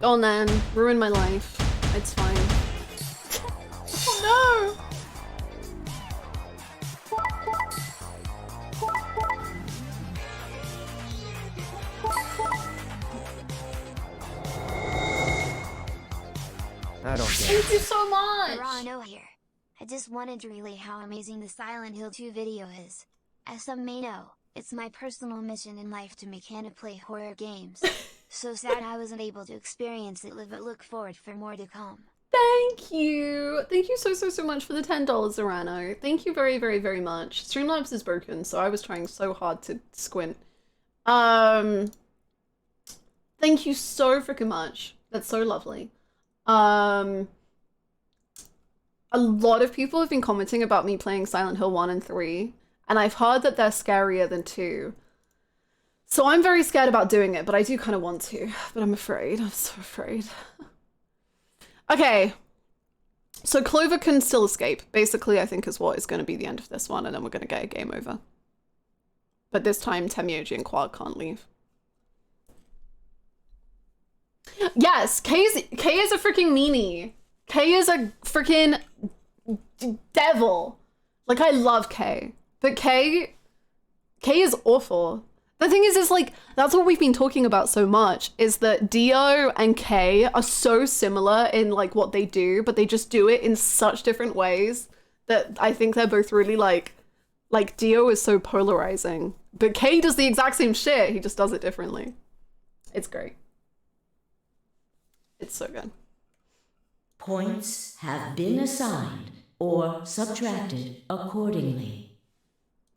Go on then, ruin my life. It's fine. Oh no! I don't get Thank you so much! Rano here. I just wanted to relay how amazing the Silent Hill 2 video is. As some may know, it's my personal mission in life to make Hannah play horror games. So sad I wasn't able to experience it live, but look forward for more to come. Thank you! Thank you so much for the $10, Zorano. Thank you very, very, very much. Streamlabs is broken, so I was trying so hard to squint. Thank you so freaking much. That's so lovely. A lot of people have been commenting about me playing Silent Hill 1 and 3, and I've heard that they're scarier than 2. So I'm very scared about doing it, but I do kind of want to, but I'm afraid. I'm so afraid. Okay. So Clover can still escape, basically, I think is what is going to be the end of this one, and then we're going to get a game over. But this time, Temioji and Quad can't leave. Yes, Kay is a freaking meanie. Kay is a freaking devil. Like, I love Kay, but Kay is awful. The thing is like, that's what we've been talking about so much, is that Dio and Kay are so similar in like what they do, but they just do it in such different ways that I think they're both really like Dio is so polarizing, but Kay does the exact same shit. He just does it differently. It's great. It's so good. Points have been assigned or subtracted accordingly.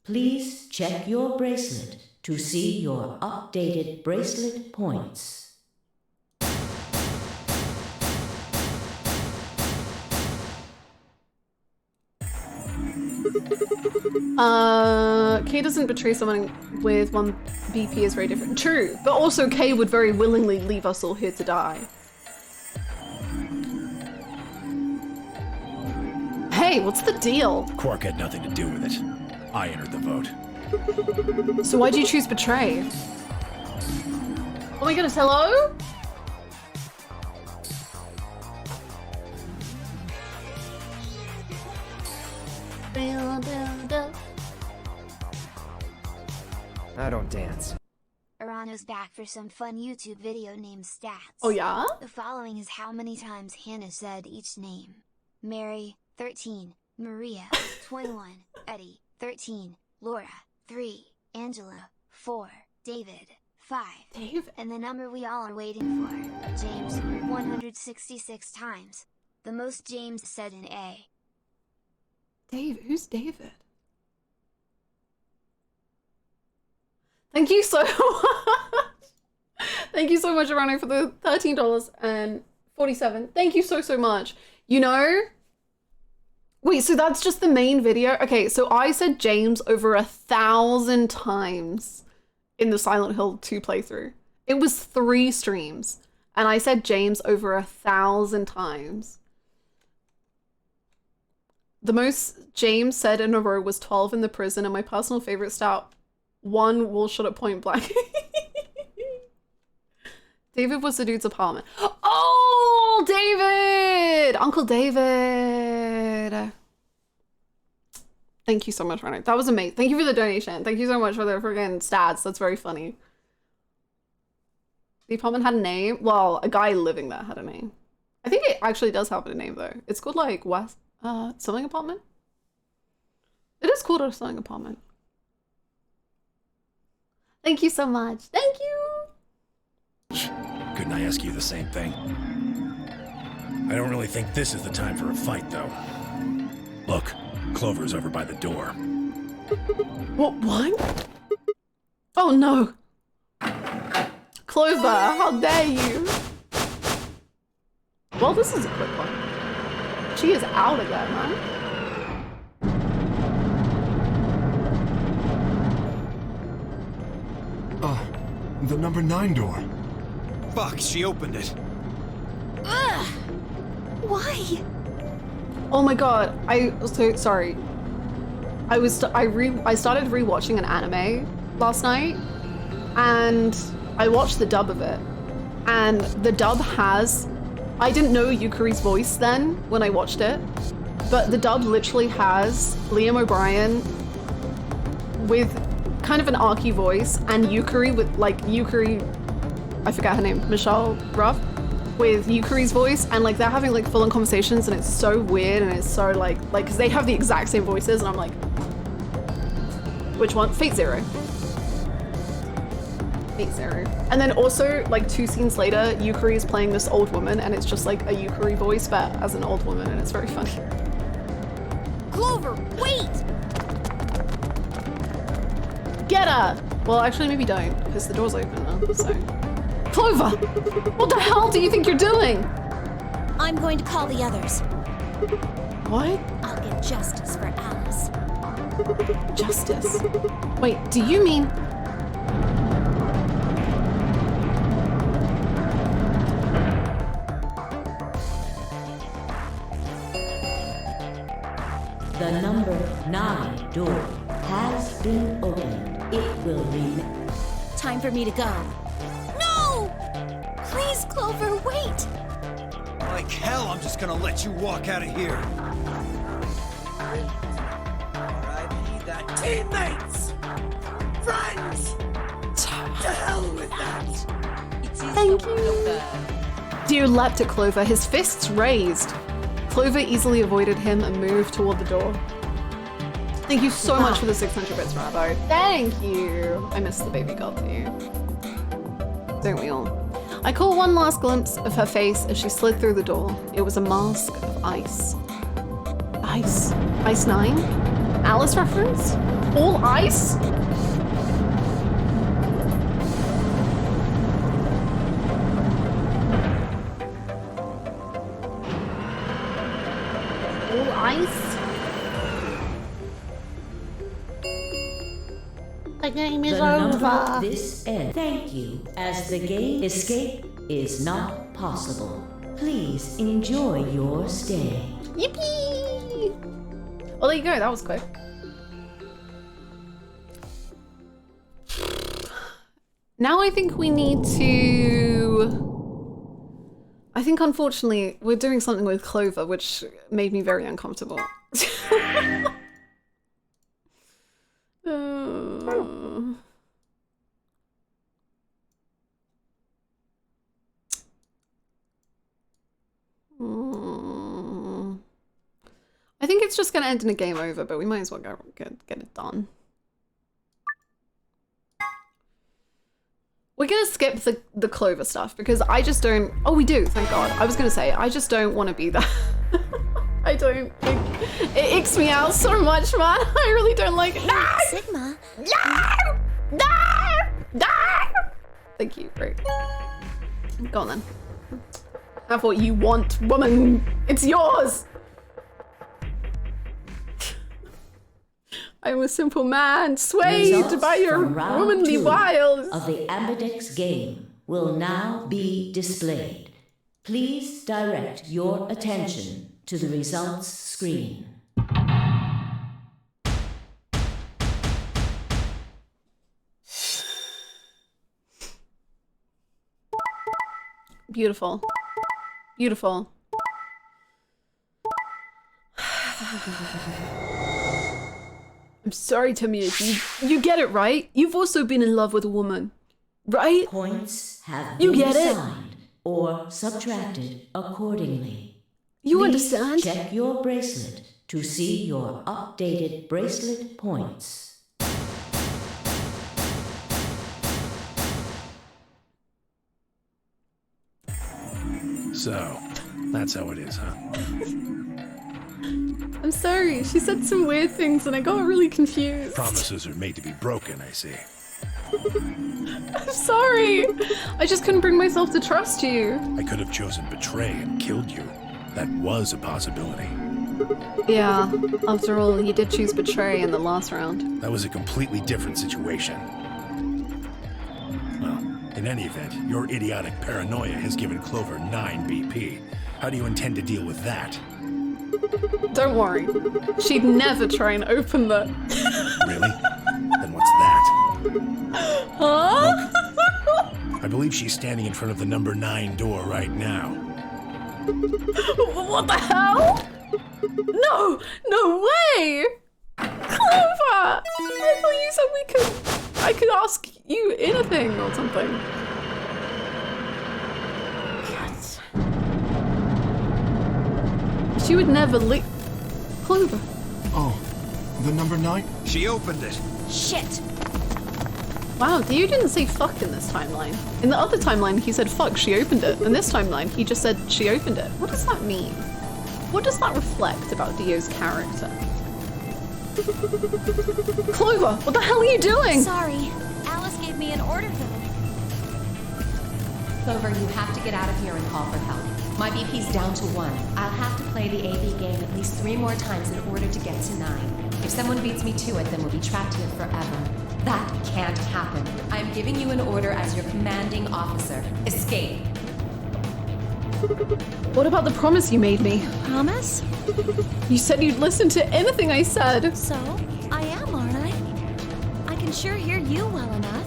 Please check your bracelet to see your updated bracelet points. Kay doesn't betray someone with 1 BP is very different. True, but also Kay would very willingly leave us all here to die. Hey, what's the deal? Quark had nothing to do with it. I entered the vote. So why'd you choose betray? Oh my goodness, hello? I don't dance. Arano's back for some fun YouTube video named Stats. Oh yeah? The following is how many times Hannah said each name. Mary, 13. Maria, 21. Eddie, 13. Laura, 3. Angela, 4. David, 5. Dave? And the number we all are waiting for, James, 166 times. The most James said in A. Dave, who's David? Thank you so much. Thank you so much, Arano, for the $13.47. Thank you so much. You know, wait, so that's just the main video? Okay, so I said James over 1,000 times in the Silent Hill 2 playthrough. It was 3 streams, and I said James over 1,000 times. The most James said in a row was 12 in the prison, and my personal favorite stat, 1 will shot at point blank. David was the dude's apartment. Oh, David! Uncle David! Thank you so much, Ronald. That was amazing. Thank you for the donation. Thank you so much for the friggin' stats. That's very funny. The apartment had a name. Well, a guy living there had a name. I think it actually does have a name, though. It's called, like, something apartment? It is called a something apartment. Thank you so much. Thank you! Couldn't I ask you the same thing? I don't really think this is the time for a fight, though. Look, Clover's over by the door. What? Oh no! Clover, how dare you! Well, this is a quick one. She is out again, man. The number 9 door. Fuck, she opened it. Ugh! Why? Oh my god, I so sorry. I started rewatching an anime last night, and I watched the dub of it. And the dub has, I didn't know Yukari's voice then when I watched it, but the dub literally has Liam O'Brien with kind of an archy voice, and Yukari with Yukari, I forgot her name, Michelle Ruff, with Yukari's voice, and like they're having like full-on conversations, and it's so weird, and it's so like because they have the exact same voices, and I'm like, which one? Fate Zero. Fate Zero. And then also like 2 scenes later, Yukari is playing this old woman, and it's just like a Yukari voice but as an old woman, and it's very funny. Clover, wait! Get her! Well, actually, maybe don't, because the door's open now, so. Clover! What the hell do you think you're doing? I'm going to call the others. What? I'll get justice for Alice. Justice? Wait, do you mean... The number 9 door has been opened. It will remain. Time for me to go. No! Please, Clover, wait! Like hell, I'm just gonna let you walk out of here. Alright, we need that. Teammates! Friends! To hell with that! Thank you! Deer leapt at Clover, his fists raised. Clover easily avoided him and moved toward the door. Thank you so much for the 600 bits, Rabo. Thank you! I miss the baby girl too. Don't we all? I caught one last glimpse of her face as she slid through the door. It was a mask of ice. Ice? Ice 9? Alice reference? All ice? All ice? game is The number over. this ends. Thank you, as the game escape is not possible. Please enjoy your stay. Yippee! Well, there you go. That was quick. Now I think we need to... I think, unfortunately, we're doing something with Clover, which made me very uncomfortable. I think it's just going to end in a game over, but we might as well get it done. We're going to skip the Clover stuff because I just don't... Oh, we do, thank God. I was going to say, I just don't want to be that. I don't... It icks me out so much, man. I really don't like it. No! Sigma. No! No! No! Thank you, great. Go on then. Have what you want, woman. It's yours! I'm a simple man, swayed Results by your from round womanly 2 wiles. of the Ambidex game will now be displayed. Please direct your attention to the results screen. Beautiful. Beautiful. I'm sorry, Tamiya. You get it, right? You've also been in love with a woman, right? Points have You been get it? assigned or subtracted accordingly. You Please understand? check your bracelet to see your updated bracelet points. So, that's how it is, huh? I'm sorry. She said some weird things and I got really confused. Promises are made to be broken, I see. I'm sorry. I just couldn't bring myself to trust you. I could have chosen betray and killed you. That was a possibility. Yeah, after all, you did choose betray in the last round. That was a completely different situation. Well, in any event, your idiotic paranoia has given Clover 9 BP. How do you intend to deal with that? Don't worry. She'd never try and open the... Really? Then what's that? Huh? Look, I believe she's standing in front of the number 9 door right now. What the hell? No! No way! Clover! I thought you said I could ask you anything or something. Yes. She would never leave. Clover. Oh, the number 9? She opened it. Shit. Wow, you didn't say fuck in this timeline. In the other timeline, he said fuck, she opened it. In this timeline, he just said she opened it. What does that mean? What does that reflect about Dio's character? Clover, what the hell are you doing? Sorry. Alice gave me an order though. Clover, you have to get out of here and call for help. My BP's down to 1. I'll have to play the AV game at least 3 more times in order to get to 9. If someone beats me to it, then we'll be trapped here forever. That can't happen. I'm giving you an order as your commanding officer. Escape. What about the promise you made me? Promise? You said you'd listen to anything I said. So, I am, aren't I? I can sure hear you well enough.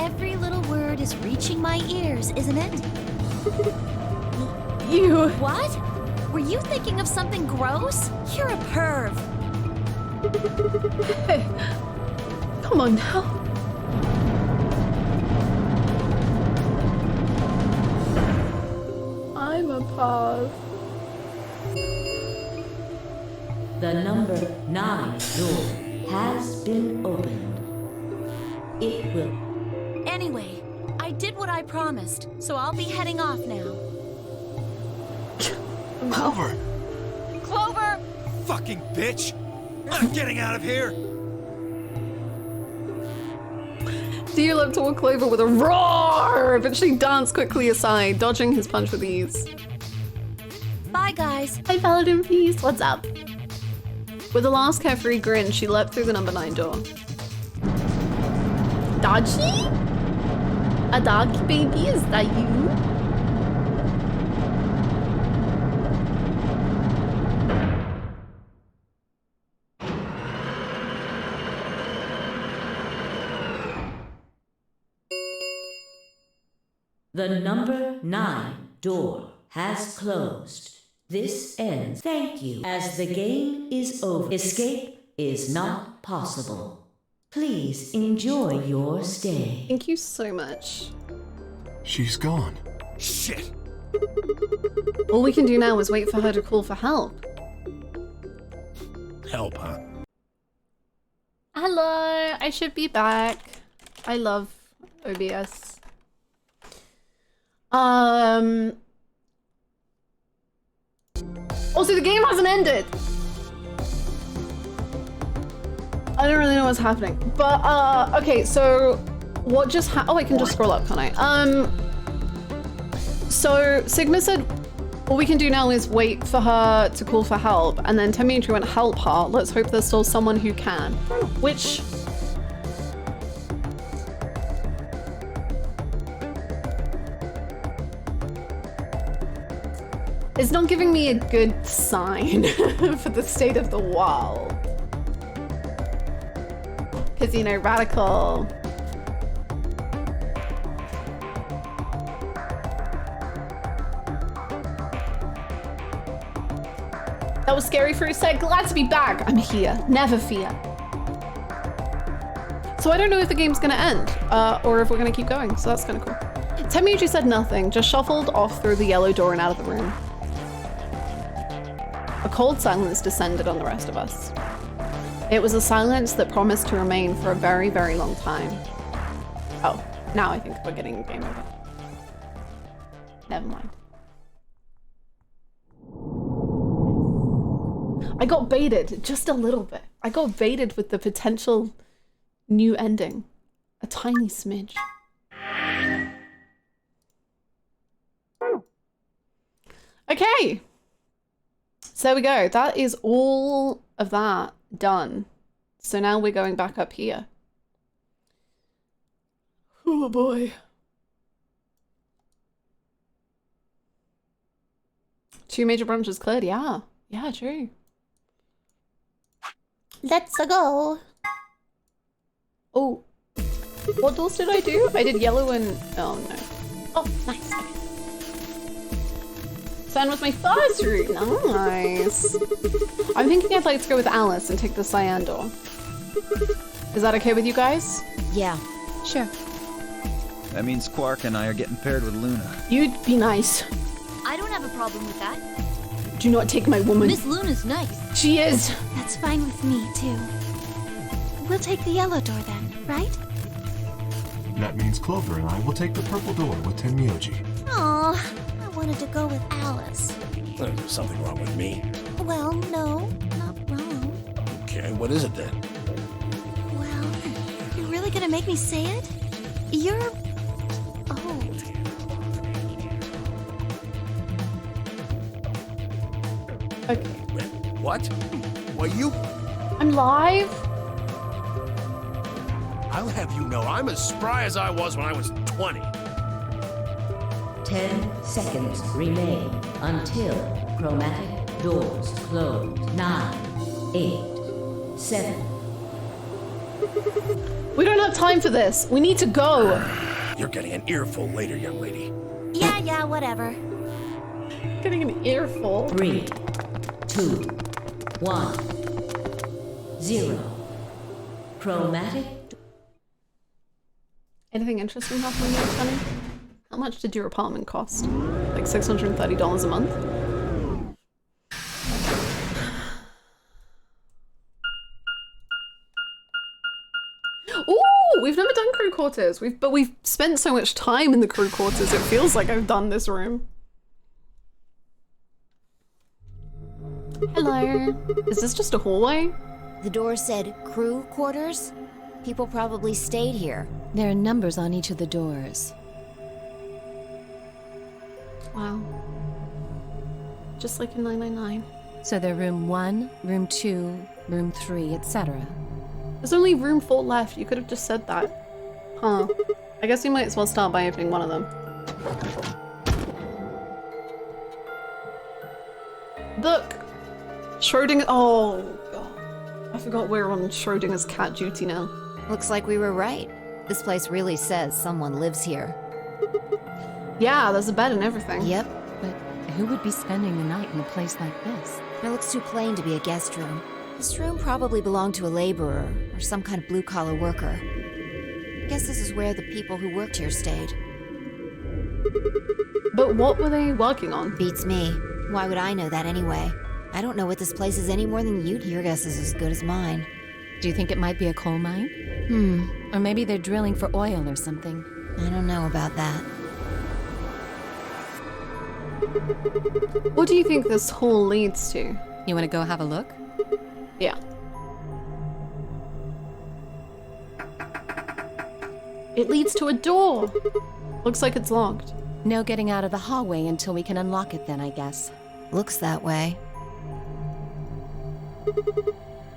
Every little word is reaching my ears, isn't it? You... What? Were you thinking of something gross? You're a perv. Hey, come on now. I'm a pause. The number 9 door has been opened. It will... Anyway, I did what I promised, so I'll be heading off now. Clover! Clover! Fucking bitch! I'm getting out of here! Dio leapt toward Clover with a roar, but she danced quickly aside, dodging his punch with ease. Bye, guys. Hi, Paladin Peace. What's up? With a last carefree grin, she leapt through the number 9 door. Dodgy? A doggy baby, is that you? The number 9 door has closed. This ends. Thank you. As the game is over, escape is not possible. Please enjoy your stay. Thank you so much. She's gone. Shit! All we can do now is wait for her to call for help. Help, huh? Hello, I should be back. I love OBS. Also, the game hasn't ended. I don't really know what's happening, but okay. So, what just oh, I can just scroll up, can't I? So Sigma said all we can do now is wait for her to call for help, and then Temichi went help her. Let's hope there's still someone who can. Which it's not giving me a good sign for the state of the world. Because, you know, radical. That was scary for a sec. Glad to be back. I'm here. Never fear. So I don't know if the game's gonna end or if we're gonna keep going. So that's kind of cool. Temichi said nothing, just shuffled off through the yellow door and out of the room. A cold silence descended on the rest of us. It was a silence that promised to remain for a very, very long time. Oh, now I think we're getting game over. Never mind. I got baited just a little bit. I got baited with the potential new ending. A tiny smidge. Okay. So there we go. That is all of that done. So now we're going back up here. Oh boy. Two major branches cleared. Yeah. Yeah, true. Let's go. Oh. What doors did I do? I did yellow and... Oh, no. Oh, nice. Okay. Cyan was my first route. Nice. I'm thinking I'd like to go with Alice and take the cyan door. Is that okay with you guys? Yeah, sure. That means Quark and I are getting paired with Luna. You'd be nice. I don't have a problem with that. Do not take my woman. Miss Luna's nice. She is. That's fine with me, too. We'll take the yellow door then, right? That means Clover and I will take the purple door with Tenmyoji. Aw, I wanted to go with Alice. There's something wrong with me. Well, no, not wrong. Okay, what is it then? Well, you're really gonna make me say it? You're old. Okay. What? Why you? I'm live? I'll have you know, I'm as spry as I was when I was 20. 10 seconds remain until chromatic doors close. 9, 8, 7. We don't have time for this. We need to go. You're getting an earful later, young lady. Yeah, whatever. Getting an earful. 3, 2, 1, 0. Chromatic. Anything interesting happening yet, Sunny? How much did your apartment cost? Like $630 a month? Ooh, we've never done crew quarters. But we've spent so much time in the crew quarters. It feels like I've done this room. Hello. Is this just a hallway? The door said crew quarters. People probably stayed here. There are numbers on each of the doors. Wow. Just like in 999. So they're room 1, room 2, room 3, etc. There's only room 4 left. You could have just said that. Huh. I guess we might as well start by opening one of them. Look! Schrödinger. Oh, God. I forgot we're on Schrödinger's cat duty now. Looks like we were right. This place really says someone lives here. Yeah, there's a bed and everything. Yep. But who would be spending the night in a place like this? It looks too plain to be a guest room. This room probably belonged to a laborer or some kind of blue-collar worker. I guess this is where the people who worked here stayed. But what were they working on? Beats me. Why would I know that anyway? I don't know what this place is any more than you'd. Your guess is as good as mine. Do you think it might be a coal mine? Or maybe they're drilling for oil or something. I don't know about that. What do you think this hall leads to? You want to go have a look? Yeah. It leads to a door! Looks like it's locked. No getting out of the hallway until we can unlock it then, I guess. Looks that way.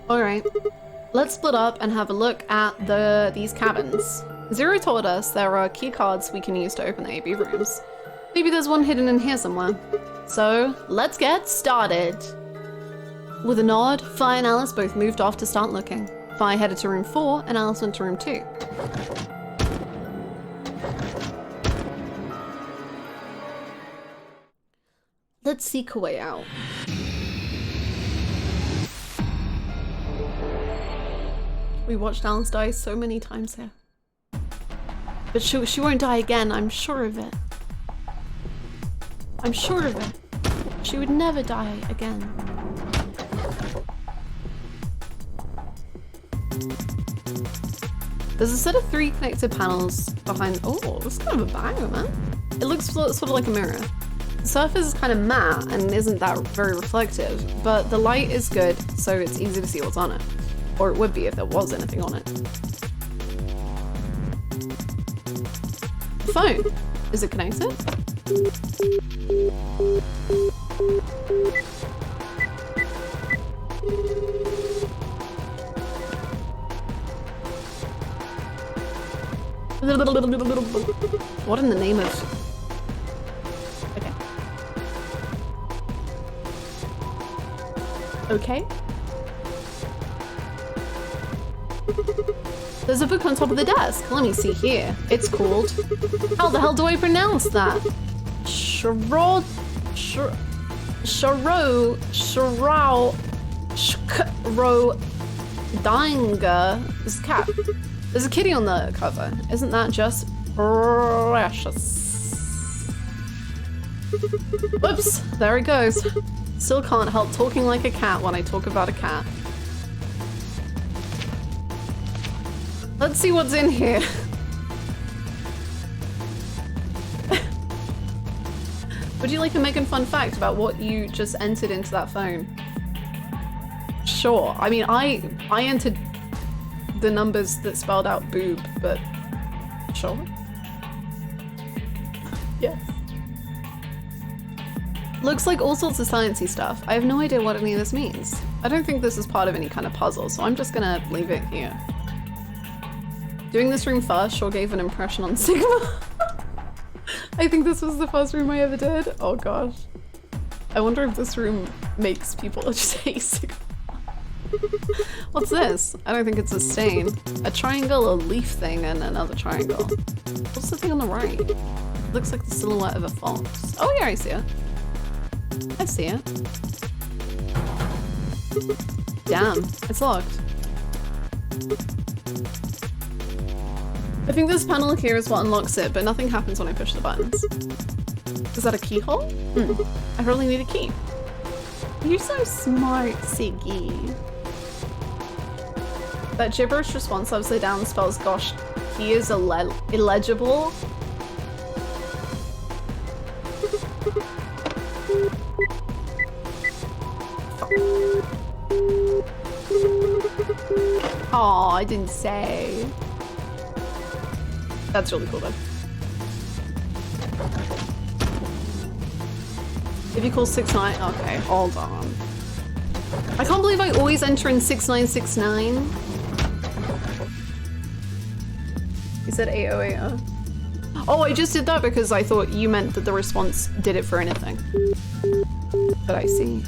Alright. Let's split up and have a look at these cabins. Zero told us there are key cards we can use to open the AB rooms. Maybe there's one hidden in here somewhere. So, let's get started! With a nod, Fi and Alice both moved off to start looking. Fi headed to room 4 and Alice went to room 2. Let's seek a way out. We watched Alice die so many times here. But she won't die again, I'm sure of it. I'm sure of it. She would never die again. There's a set of 3 connected panels behind. Oh, this is kind of a banger, man. It looks sort of like a mirror. The surface is kind of matte and isn't that very reflective, but the light is good, so it's easy to see what's on it. Or it would be if there was anything on it. The phone. Is it connected? What in the name of... Okay. There's a book on top of the desk. Let me see here. It's called... How the hell do I pronounce that? Sharo... Danga. This is a cat. There's a kitty on the cover. Isn't that just precious? Whoops, there it goes. Still can't help talking like a cat when I talk about a cat. Let's see what's in here. Would you like to make a fun fact about what you just entered into that phone? Sure. I mean, I entered the numbers that spelled out boob, but sure. Yes. Looks like all sorts of sciencey stuff. I have no idea what any of this means. I don't think this is part of any kind of puzzle, so I'm just gonna leave it here. Doing this room first sure gave an impression on Sigma. I think this was the first room I ever did. Oh gosh. I wonder if this room makes people just hate Sigma. What's this? I don't think it's a stain. A triangle, a leaf thing, and another triangle. What's the thing on the right? Looks like the silhouette of a fox. Oh yeah, I see it. I see it. Damn, it's locked. I think this panel here is what unlocks it, but nothing happens when I push the buttons. Is that a keyhole? I really need a key. You're so smart, Siggy. That gibberish response upside down spells gosh, he is illegible. Aw, I didn't say. That's really cool though. If you call 69, okay, hold on. I can't believe I always enter in 6969. said 8080. Oh, I just did that because I thought you meant that the response did it for anything. But I see.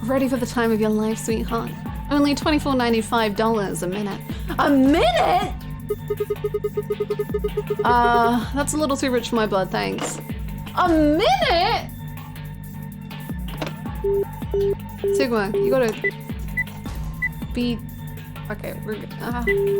Ready for the time of your life, sweetheart. Only $24.95 a minute. A minute?! That's a little too rich for my blood, thanks. A minute?! Sigma, you gotta be... Okay, we're... Okay.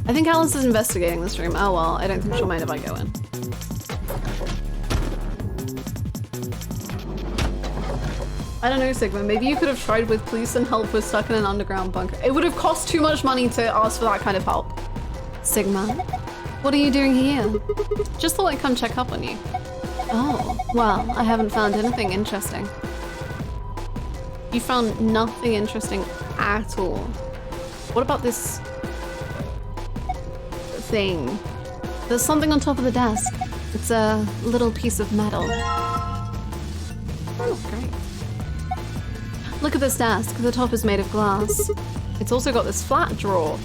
I think Alice is investigating this room. Oh well, I don't think she'll mind if I go in. I don't know, Sigma. Maybe you could have tried with police and help was stuck in an underground bunker. It would have cost too much money to ask for that kind of help. Sigma, what are you doing here? Just thought I'd come check up on you. Oh, well, I haven't found anything interesting. You found nothing interesting at all. What about this thing? There's something on top of the desk. It's a little piece of metal. Oh, great. Look at this desk. The top is made of glass. It's also got this flat drawer.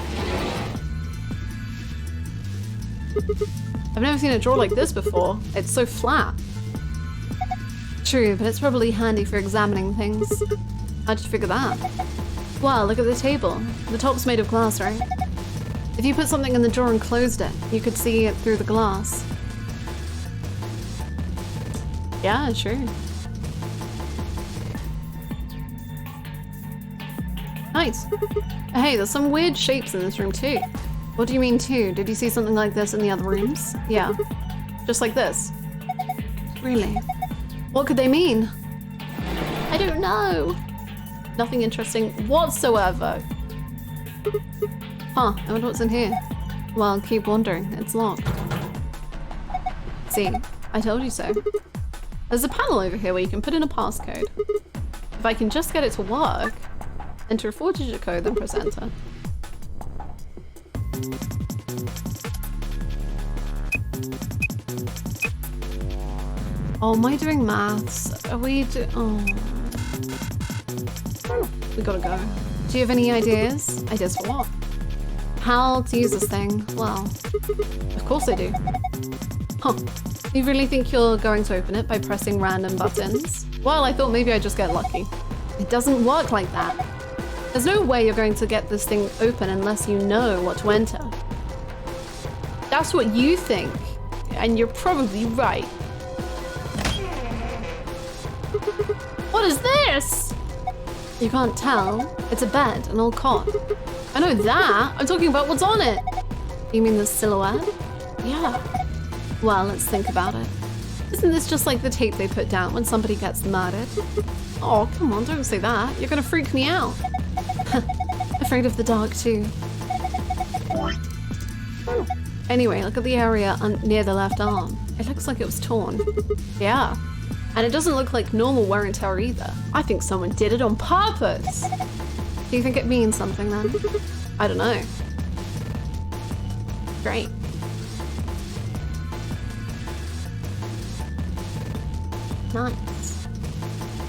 I've never seen a drawer like this before. It's so flat. True, but it's probably handy for examining things. How'd you figure that? Wow, look at the table. The top's made of glass, right? If you put something in the drawer and closed it, you could see it through the glass. Yeah, sure. Nice. Hey, there's some weird shapes in this room too. What do you mean too? Did you see something like this in the other rooms? Yeah. Just like this. Really? What could they mean? I don't know. Nothing interesting whatsoever. Huh, I wonder what's in here. Well, keep wondering. It's locked. See, I told you so. There's a panel over here where you can put in a passcode. If I can just get it to work, enter a 4-digit code, then press enter. Oh, am I doing maths? Are we oh. We gotta go. Do you have any ideas? Ideas for what? How to use this thing? Well, of course I do. Huh. You really think you're going to open it by pressing random buttons? Well, I thought maybe I'd just get lucky. It doesn't work like that. There's no way you're going to get this thing open unless you know what to enter. That's what you think, and you're probably right. What is this? You can't tell. It's a bed, an old cot. I know that. I'm talking about what's on it. You mean the silhouette? Yeah. Well, let's think about it. Isn't this just like the tape they put down when somebody gets murdered? Oh, come on, don't say that. You're gonna freak me out. Afraid of the dark too. Anyway, look at the area near the left arm. It looks like it was torn. Yeah. And it doesn't look like normal wear and tear either. I think someone did it on purpose. Do you think it means something then? I don't know. Great. Nice.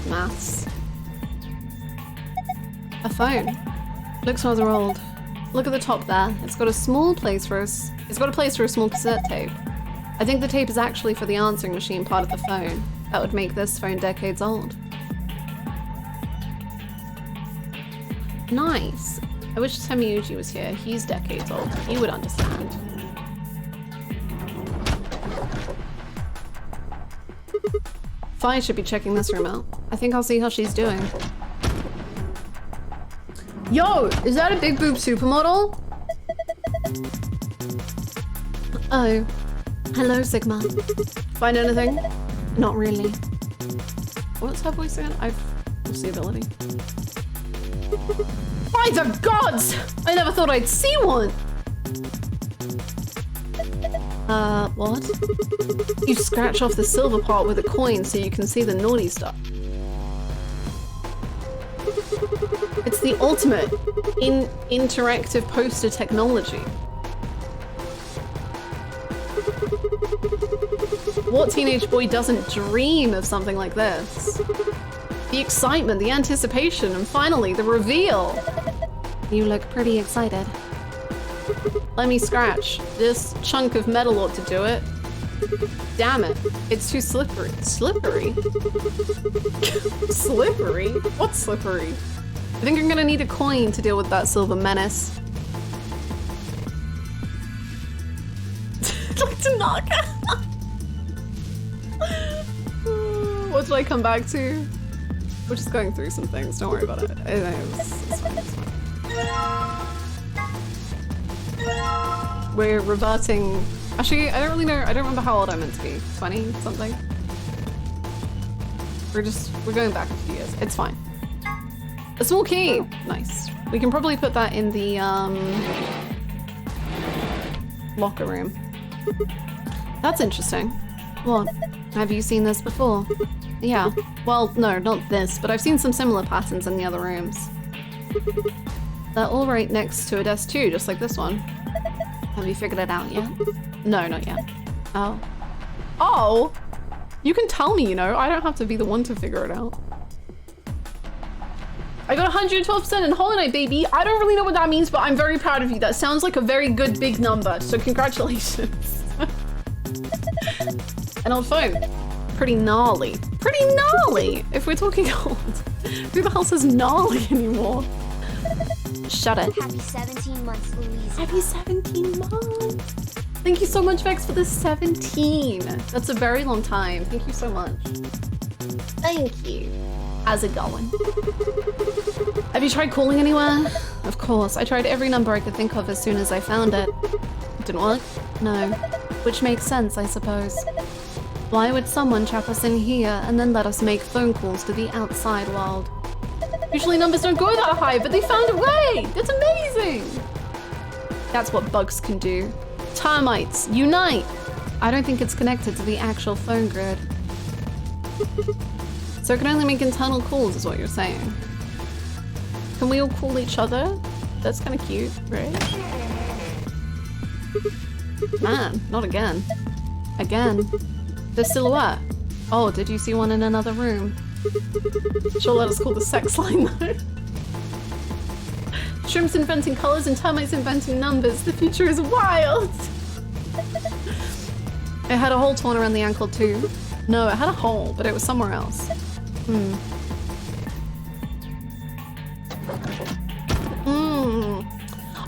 Maths. A phone. Looks rather old. Look at the top there. It's got a small place for us. It's got a place for a small cassette tape. I think the tape is actually for the answering machine part of the phone. That would make this phone decades old. Nice. I wish Temiuji was here. He's decades old. He would understand. Fi should be checking this room out. I think I'll see how she's doing. Yo, is that a big boob supermodel? Oh, Hello, Sigma. Find anything? Not really. What's her voice again? I've lost the ability. By the gods! I never thought I'd see one! What? You scratch off the silver part with a coin so you can see the naughty stuff. It's the ultimate in interactive poster technology. What teenage boy doesn't dream of something like this? The excitement, the anticipation, and finally the reveal. You look pretty excited. Let me scratch. This chunk of metal ought to do it. Damn it, it's too slippery. Slippery? Slippery? What's slippery? I think I'm gonna need a coin to deal with that silver menace. I'd like to knock. What did I come back to? We're just going through some things, don't worry about it. It's fine, it's fine. We're reverting. Actually, I don't really know. I don't remember how old I'm meant to be. 20 something? We're going back a few years. It's fine. A small key! Nice. We can probably put that in the locker room. That's interesting. What? Have you seen this before? Yeah. Well, no, not this, but I've seen some similar patterns in the other rooms. They're all right next to a desk too, just like this one. Have you figured it out yet? No, not yet. Oh. Oh! You can tell me, you know. I don't have to be the one to figure it out. I got 112% in Hollow Knight, baby. I don't really know what that means, but I'm very proud of you. That sounds like a very good big number, so congratulations. An old phone. Pretty gnarly. Pretty gnarly! If we're talking old. Who the hell says gnarly anymore? Shut it. Happy 17 months, Louise. Happy 17 months. Thank you so much, Vex, for the 17. That's a very long time. Thank you so much. Thank you. How's it going? Have you tried calling anywhere? Of course. I tried every number I could think of as soon as I found it. Didn't work? No. Which makes sense, I suppose. Why would someone trap us in here and then let us make phone calls to the outside world? Usually numbers don't go that high, but they found a way! That's amazing! That's what bugs can do. Termites, unite! I don't think it's connected to the actual phone grid. So it can only make internal calls, is what you're saying. Can we all call each other? That's kind of cute, right? Man, not again. Again. The silhouette. Oh, did you see one in another room? She'll let us call the sex line though. Shrimps inventing colors and termites inventing numbers. The future is wild. It had a hole torn around the ankle too. No, it had a hole, but it was somewhere else.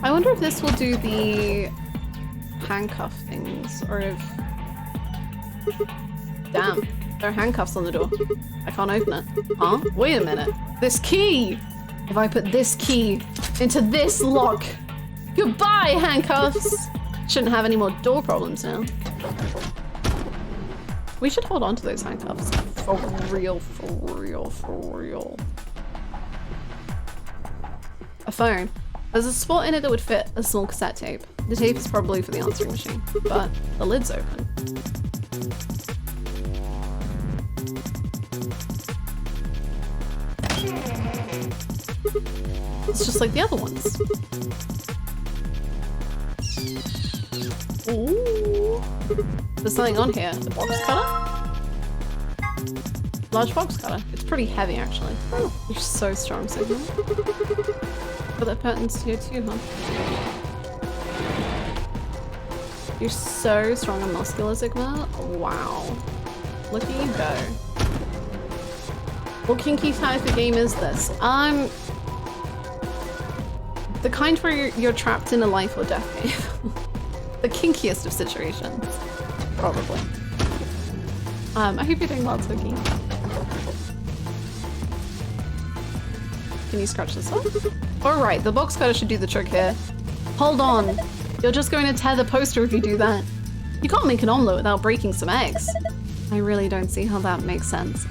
I wonder if this will do the handcuff things, or if... Damn, there are handcuffs on the door. I can't open it. Huh? Wait a minute. This key! If I put this key into this lock... Goodbye, handcuffs! Shouldn't have any more door problems now. We should hold on to those handcuffs. For real, for real, for real. A phone. There's a spot in it that would fit a small cassette tape. The tape is probably for the answering machine, but the lid's open. It's just like the other ones. Ooh. There's something on here. The box cutter? Large box cutter. It's pretty heavy, actually. Oh, you're so strong, Sigma. But that patterns here too, huh? You're so strong and muscular, Sigma. Wow. Look at you go. What kinky type of game is this? The kind where you're trapped in a life or death game. The kinkiest of situations. Probably. I hope you're doing well, Toki. Can you scratch this off? Alright, the box cutter should do the trick here. Hold on. You're just going to tear the poster if you do that. You can't make an omelette without breaking some eggs. I really don't see how that makes sense.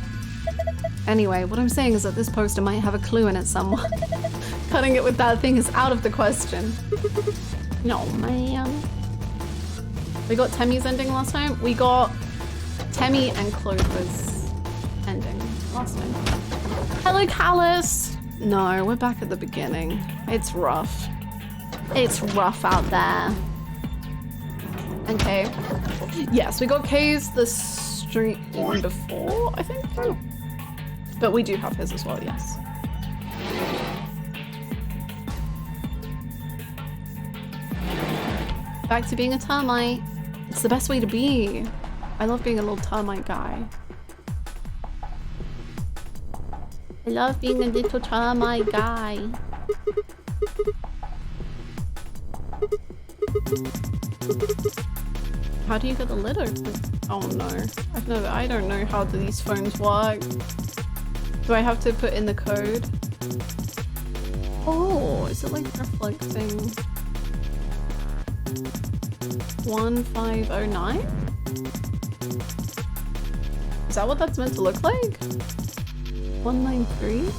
Anyway, what I'm saying is that this poster might have a clue in it somewhere. Cutting it with that thing is out of the question. No, man. We got Temmie's ending last time. We got Temmie and Clover's ending last time. Hello, Callus! No, we're back at the beginning. It's rough. It's rough out there. Okay. Yes, we got Kay's the stream before, I think. But we do have his as well, yes. Back to being a termite. It's the best way to be. I love being a little termite guy. I love being a little termite guy. How do you get the lid open? Oh no. I don't know how these phones work. Do I have to put in the code? Oh, is it like reflecting? 1509? Is that what that's meant to look like? 193?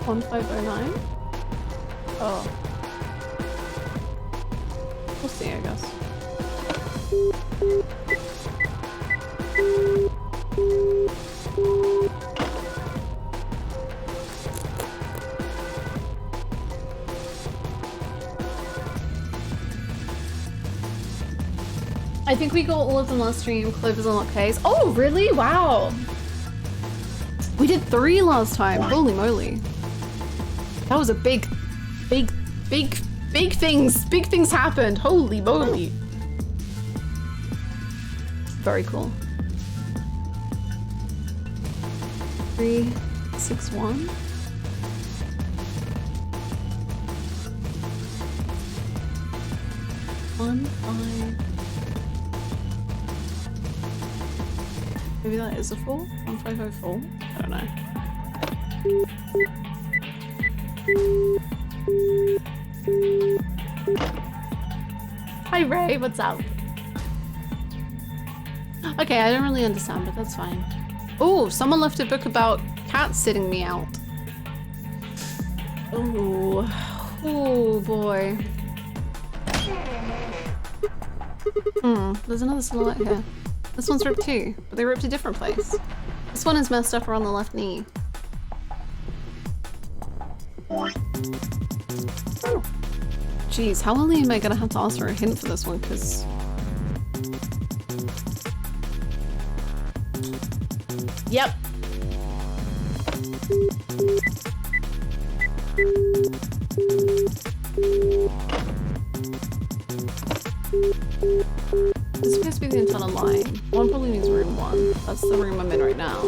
$1509? Oh. We'll see, I guess. I think we got all of them last stream. Clover's unlocked K's. Oh, really? Wow. We did 3 last time. Holy moly. That was a big things. Big things happened. Holy moly. Very cool. 361. One, 5. Maybe that is a 4? 1504? I don't know. Hi Ray, what's up? Okay, I don't really understand, but that's fine. Oh, someone left a book about cats sitting me out. Oh boy. There's another silhouette here. This one's ripped too, but they ripped a different place. This one is messed up around the left knee. Jeez, how early am I gonna have to ask for a hint for this one? Because yep. This appears to be the internal line. One probably means room 1. That's the room I'm in right now.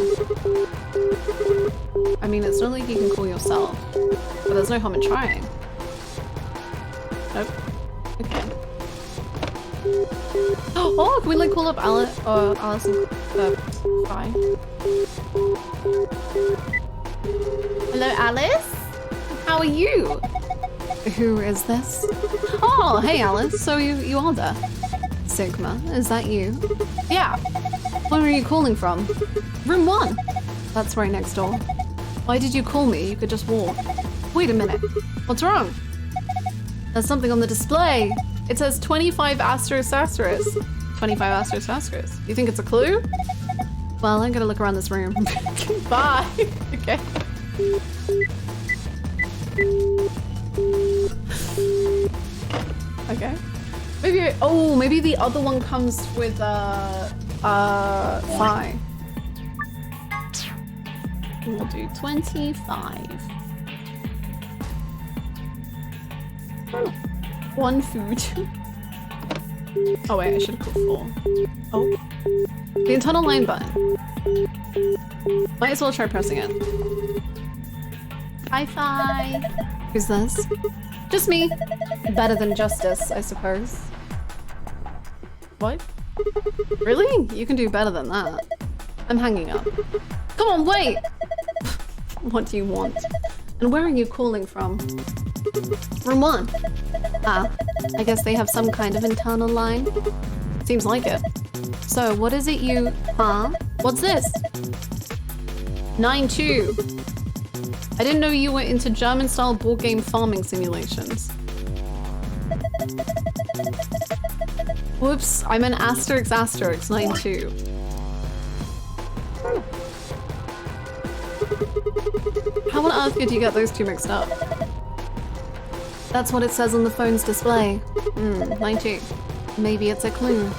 I mean, it's not like you can call yourself, but there's no harm in trying. Nope. Okay. Oh, can we like call up Alice and Fi? Hello, Alice? How are you? Who is this? Oh, hey Alice. So you are there. Sigma, is that you? Yeah. Where are you calling from? Room 1. That's right next door. Why did you call me? You could just walk. Wait a minute. What's wrong? There's something on the display. It says 25 asterisk asterisk. 25 asterisk asterisk. You think it's a clue? Well, I'm gonna look around this room. Bye. Okay. Okay. Maybe, oh, maybe the other one comes with, 5. We'll do 25. One food. Oh wait, I should have put 4. Oh. The internal line button. Might as well try pressing it. Hi-fi. Who's this? Just me. Better than Justice, I suppose. What? Really? You can do better than that. I'm hanging up. Come on, wait! What do you want? And where are you calling from? Room 1. Ah, I guess they have some kind of internal line. Seems like it. So, what is it you... Huh? What's this? 9-2. I didn't know you were into German-style board game farming simulations. Whoops, I meant asterisk asterisk 9-2. How on earth could you get those two mixed up? That's what it says on the phone's display. 9-2. Maybe it's a clue.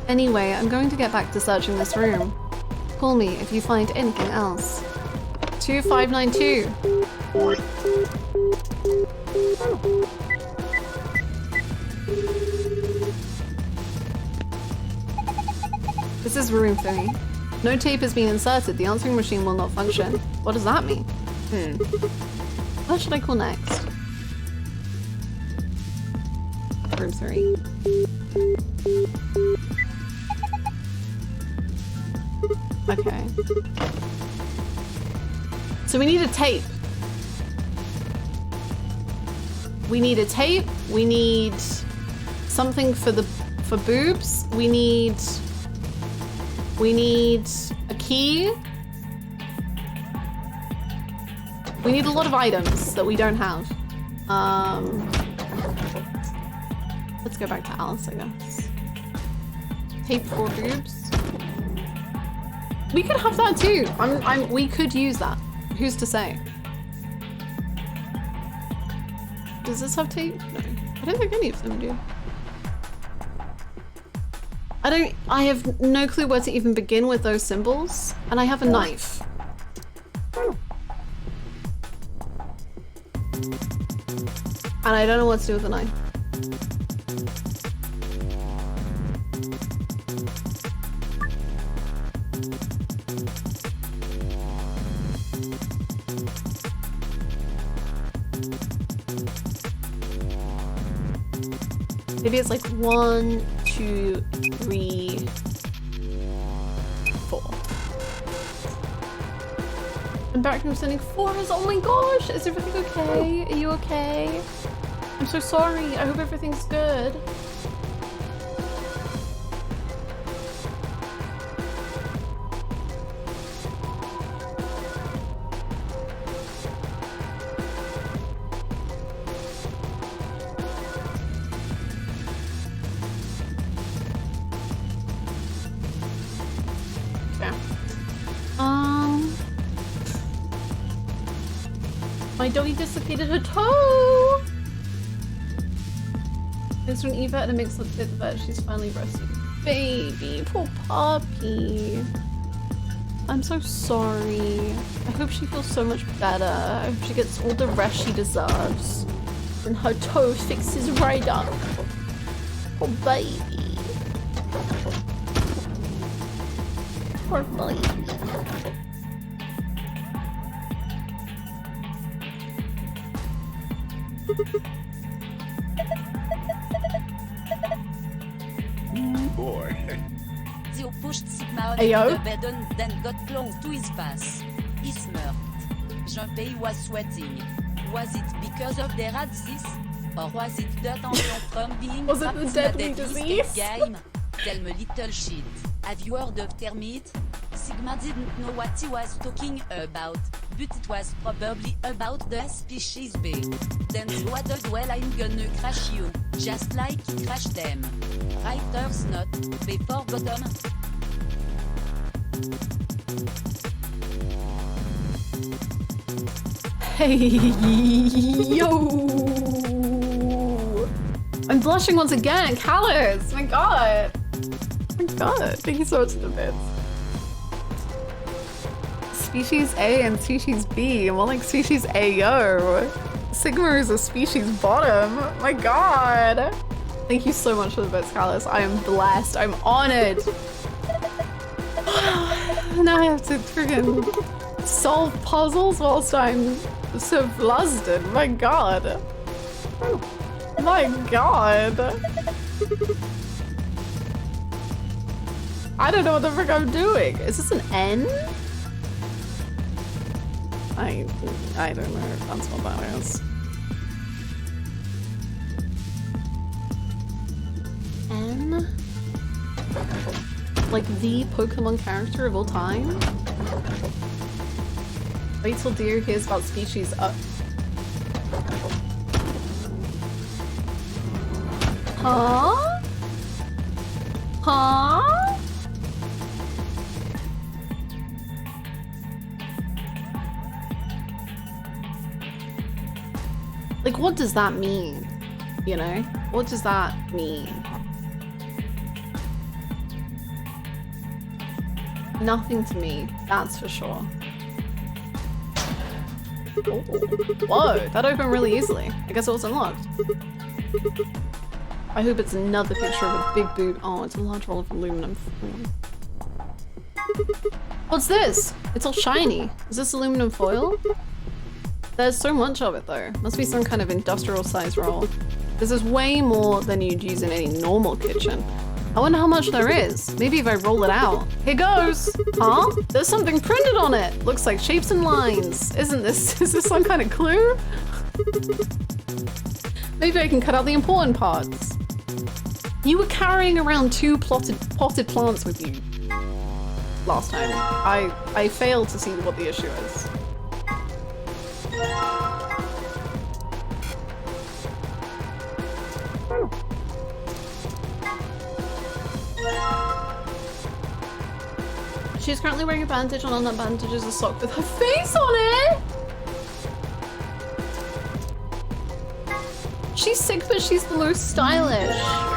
Anyway, I'm going to get back to searching this room. Call me if you find anything else. 2592. This is room 3. No tape has been inserted. The answering machine will not function. What does that mean? What should I call next? Room 3. Okay. So we need a tape. We need a tape. We need something for boobs. We need a key. We need a lot of items that we don't have. Let's go back to Alice, I guess. Tape for boobs. We could have that too. We could use that. Who's to say? Does this have tape? No. I don't think any of them do. I have no clue where to even begin with those symbols. And I have a knife. And I don't know what to do with the knife. Maybe it's like 1, 2, 3, 4. I'm back from sending 4s. Oh my gosh, is everything okay? Are you okay? I'm so sorry. I hope everything's good. My doggy dislocated her toe! It's from Eva and it makes it fit that she's finally rested. Baby, poor puppy. I'm so sorry. I hope she feels so much better. I hope she gets all the rest she deserves. And her toe fixes right up. Poor baby. Poor baby. Boy. Dio pushed Sigma Ayo. the bed and then got close to his face. He smirked. Junpei was sweating. Was it because of the radis? Or was it the tension from being Was it trapped the in deadly a deadly disease? escape game? Tell me little shit. Have you heard of termite? Sigma didn't know what he was talking about, but it was probably about the species B. Then he waddled, well, I'm gonna crash you, just like he crashed them. Writer's note, before bottom. Hey, yo! I'm blushing once again, Callus! My god! My god, thank you so much for the bits. Species A and species B, more like species AO. Sigma is a species bottom. My god! Thank you so much for the bits, Callus. I am blessed. I'm honored. Now I have to friggin' solve puzzles whilst I'm so flustered. My god. My god. I don't know what the frick I'm doing. Is this an N? I don't know if that's what that is. Pokemon? Like the Pokemon character of all time? Wait till Dio hears about species up. Huh? Huh? Like, what does that mean? You know? What does that mean? Nothing to me, that's for sure. Oh. Whoa, that opened really easily. I guess it was unlocked. I hope it's another picture of a big boot. Oh, it's a large roll of aluminum foil. What's this? It's all shiny. Is this aluminum foil? There's so much of it though. Must be some kind of industrial size roll. This is way more than you'd use in any normal kitchen. I wonder how much there is. Maybe if I roll it out. Here goes! Huh? There's something printed on it! Looks like shapes and lines. Is this some kind of clue? Maybe I can cut out the important parts. You were carrying around 2 potted plants with you last time. I failed to see what the issue is. She's currently wearing a bandage, and on that bandage is a sock with her face on it! She's sick, but she's the most stylish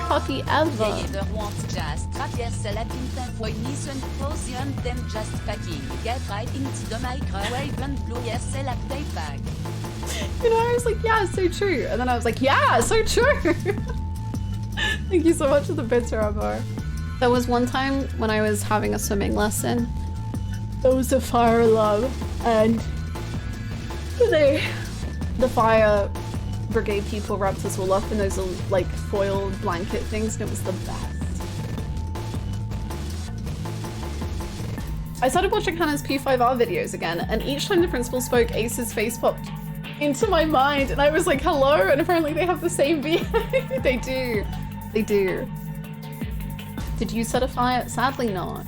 puppy ever. You know, I was like, yeah, so true. And then I was like, yeah, so true. Thank you so much for the bits, Rambo. There was one time when I was having a swimming lesson. There was a fire alarm, and the fire brigade people wrapped us all up in those like foil blanket things, and it was the best. I started watching Hannah's P5R videos again, and each time the principal spoke, Ace's face popped into my mind, and I was like, hello, and apparently they have the same beard. They do. They do. Did you set a fire? Sadly not.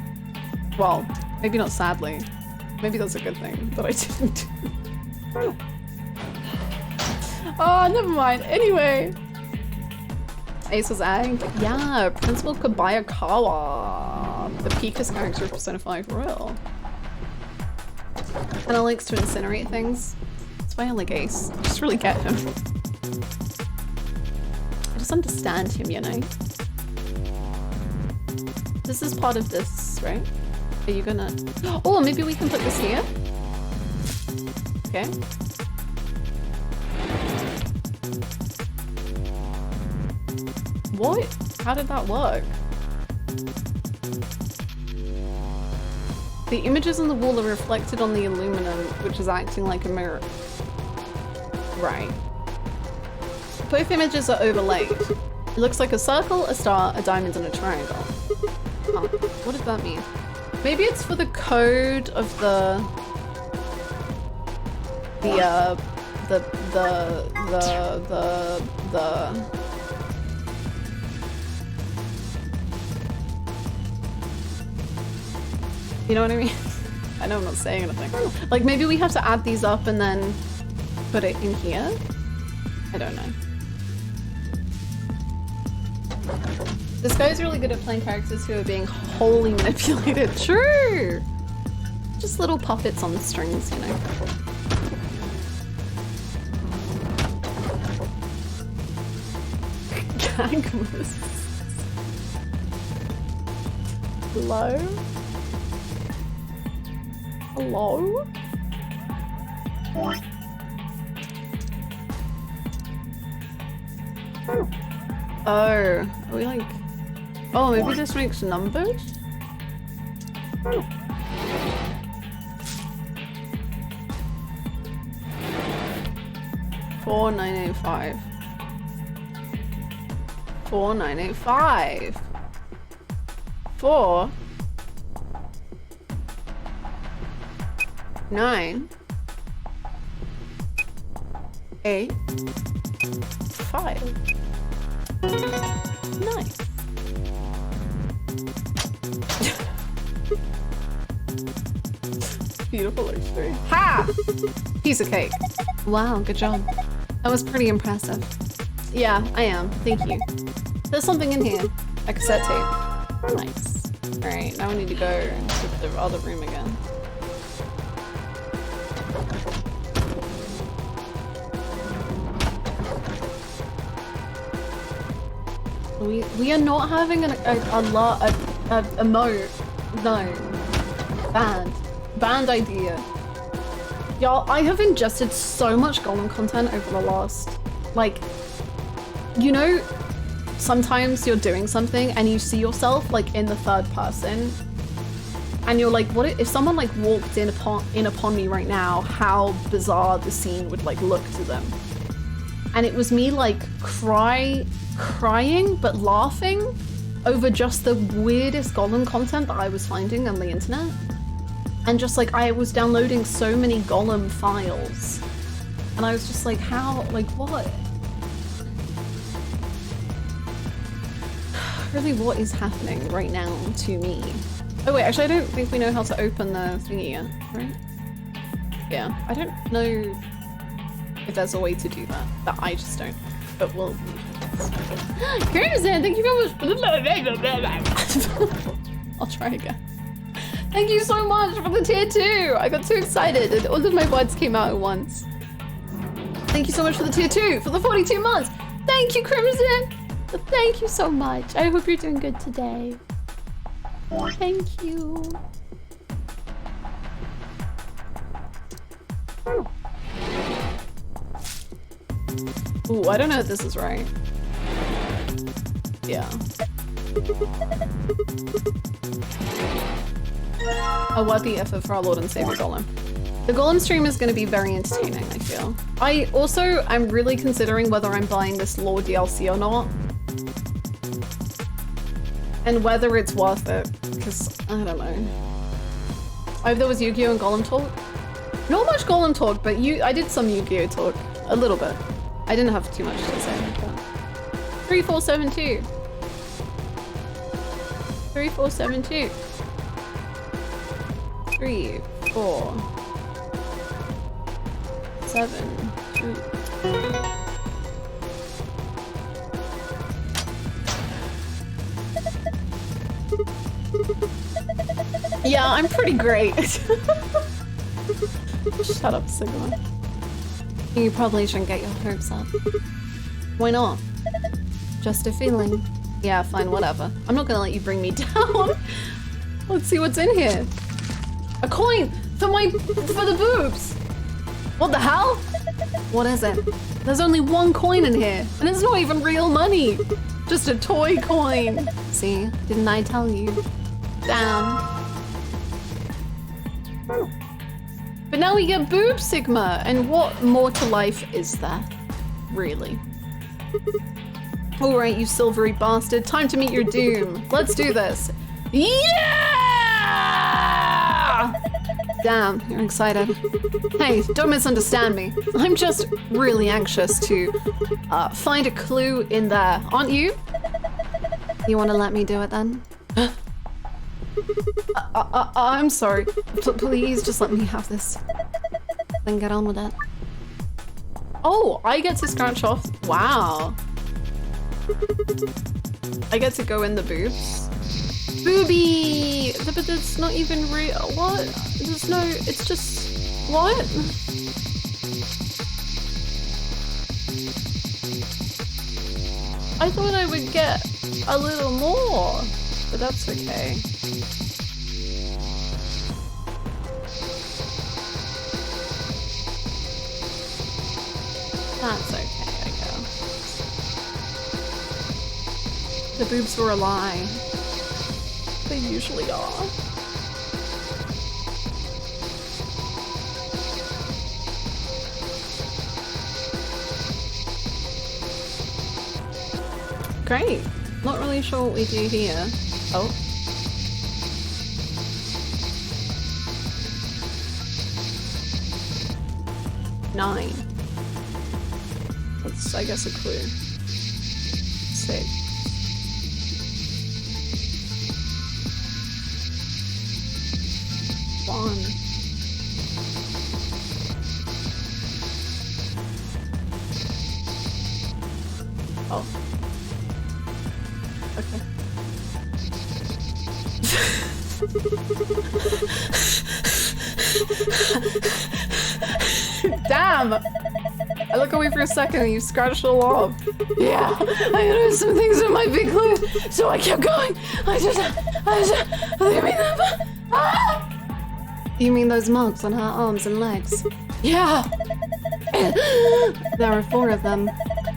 Well, maybe not sadly. Maybe that's a good thing that I didn't. Oh, never mind. Anyway. Ace was adding, yeah, Principal Kobayakawa. The Pika's character of Persona 5 Royal. Hannah likes to incinerate things. That's why I like Ace. I just really get him. I just understand him, you know? This is part of this, right? Are you gonna... Oh, maybe we can put this here? Okay. What? How did that work? The images on the wall are reflected on the aluminum, which is acting like a mirror. Right. Both images are overlaid. It looks like a circle, a star, a diamond, and a triangle. Huh. What does that mean? Maybe it's for the code of the you know what I mean? I know I'm not saying anything. Like maybe we have to add these up and then put it in here? I don't know. This guy's really good at playing characters who are being wholly manipulated. True! Just little puppets on the strings, you know. Gangless. Hello? Hello? Oh, are we like... Oh, maybe this makes numbers? 4985. 4985. 4 9 8 5. Nice. Beautiful X3. Ha! Piece of cake. Wow, good job. That was pretty impressive. Yeah, I am. Thank you. There's something in here. A cassette tape. Nice. Alright, now we need to go to the other room again. We are not having a mode. No. Banned idea. Y'all, I have ingested so much Golem content over the last, like, you know, sometimes you're doing something and you see yourself like in the third person and you're like, what if someone like walked in upon me right now, how bizarre the scene would like look to them. And it was me like crying but laughing over just the weirdest Golem content that I was finding on the internet. And just like, I was downloading so many Golem files. And I was just like, how, like what? Really, what is happening right now to me? Oh wait, actually I don't think we know how to open the thingy yet, right? Yeah, I don't know if there's a way to do that, but I just don't. But we'll... Crimson, thank you very much. I'll try again. Thank you so much for the tier 2. I got too excited and all of my words came out at once. Thank you so much for the tier 2 for the 42 months. Thank you, Crimson. Thank you so much. I hope you're doing good today. Thank you. Ooh, I don't know if this is right. Yeah. A worthy effort for our Lord and Savior Golem. The Golem stream is going to be very entertaining, I feel. I'm really considering whether I'm buying this lore DLC or not. And whether it's worth it, because I don't know. I hope there was Yu-Gi-Oh! And Golem talk. Not much Golem talk, but I did some Yu-Gi-Oh! Talk. A little bit. I didn't have too much to say. But... 3472. 3472. 3, 4, 7, 2. Yeah, I'm pretty great. Shut up, Sigma. You probably shouldn't get your hopes up. Why not? Just a feeling. Yeah, fine, whatever. I'm not gonna let you bring me down. Let's see what's in here. A coin for the boobs. What the hell? What is it? There's only one coin in here, and it's not even real money. Just a toy coin. See, didn't I tell you? Damn. But now we get boob Sigma, and what more to life is there? Really? Alright, you silvery bastard, time to meet your doom. Let's do this. Yeah! Damn, you're excited. Hey, don't misunderstand me. I'm just really anxious to find a clue in there, aren't you? You want to let me do it then? I'm sorry. Please just let me have this. Then get on with it. Oh, I get to scratch off. Wow. I get to go in the boobs. Booby! But that's not even real. What? There's no, it's just, what? I thought I would get a little more, but that's okay. That's okay, I guess. The boobs were a lie. They usually are. Great. Not really sure what we do here. Oh. Nine. That's, I guess, a clue. 6. Damn! I look away for a second and you scratched it all off. Yeah, I noticed some things that might be clues, so I kept going. Look at me. Ah! You mean those marks on her arms and legs? Yeah! There are 4 of them.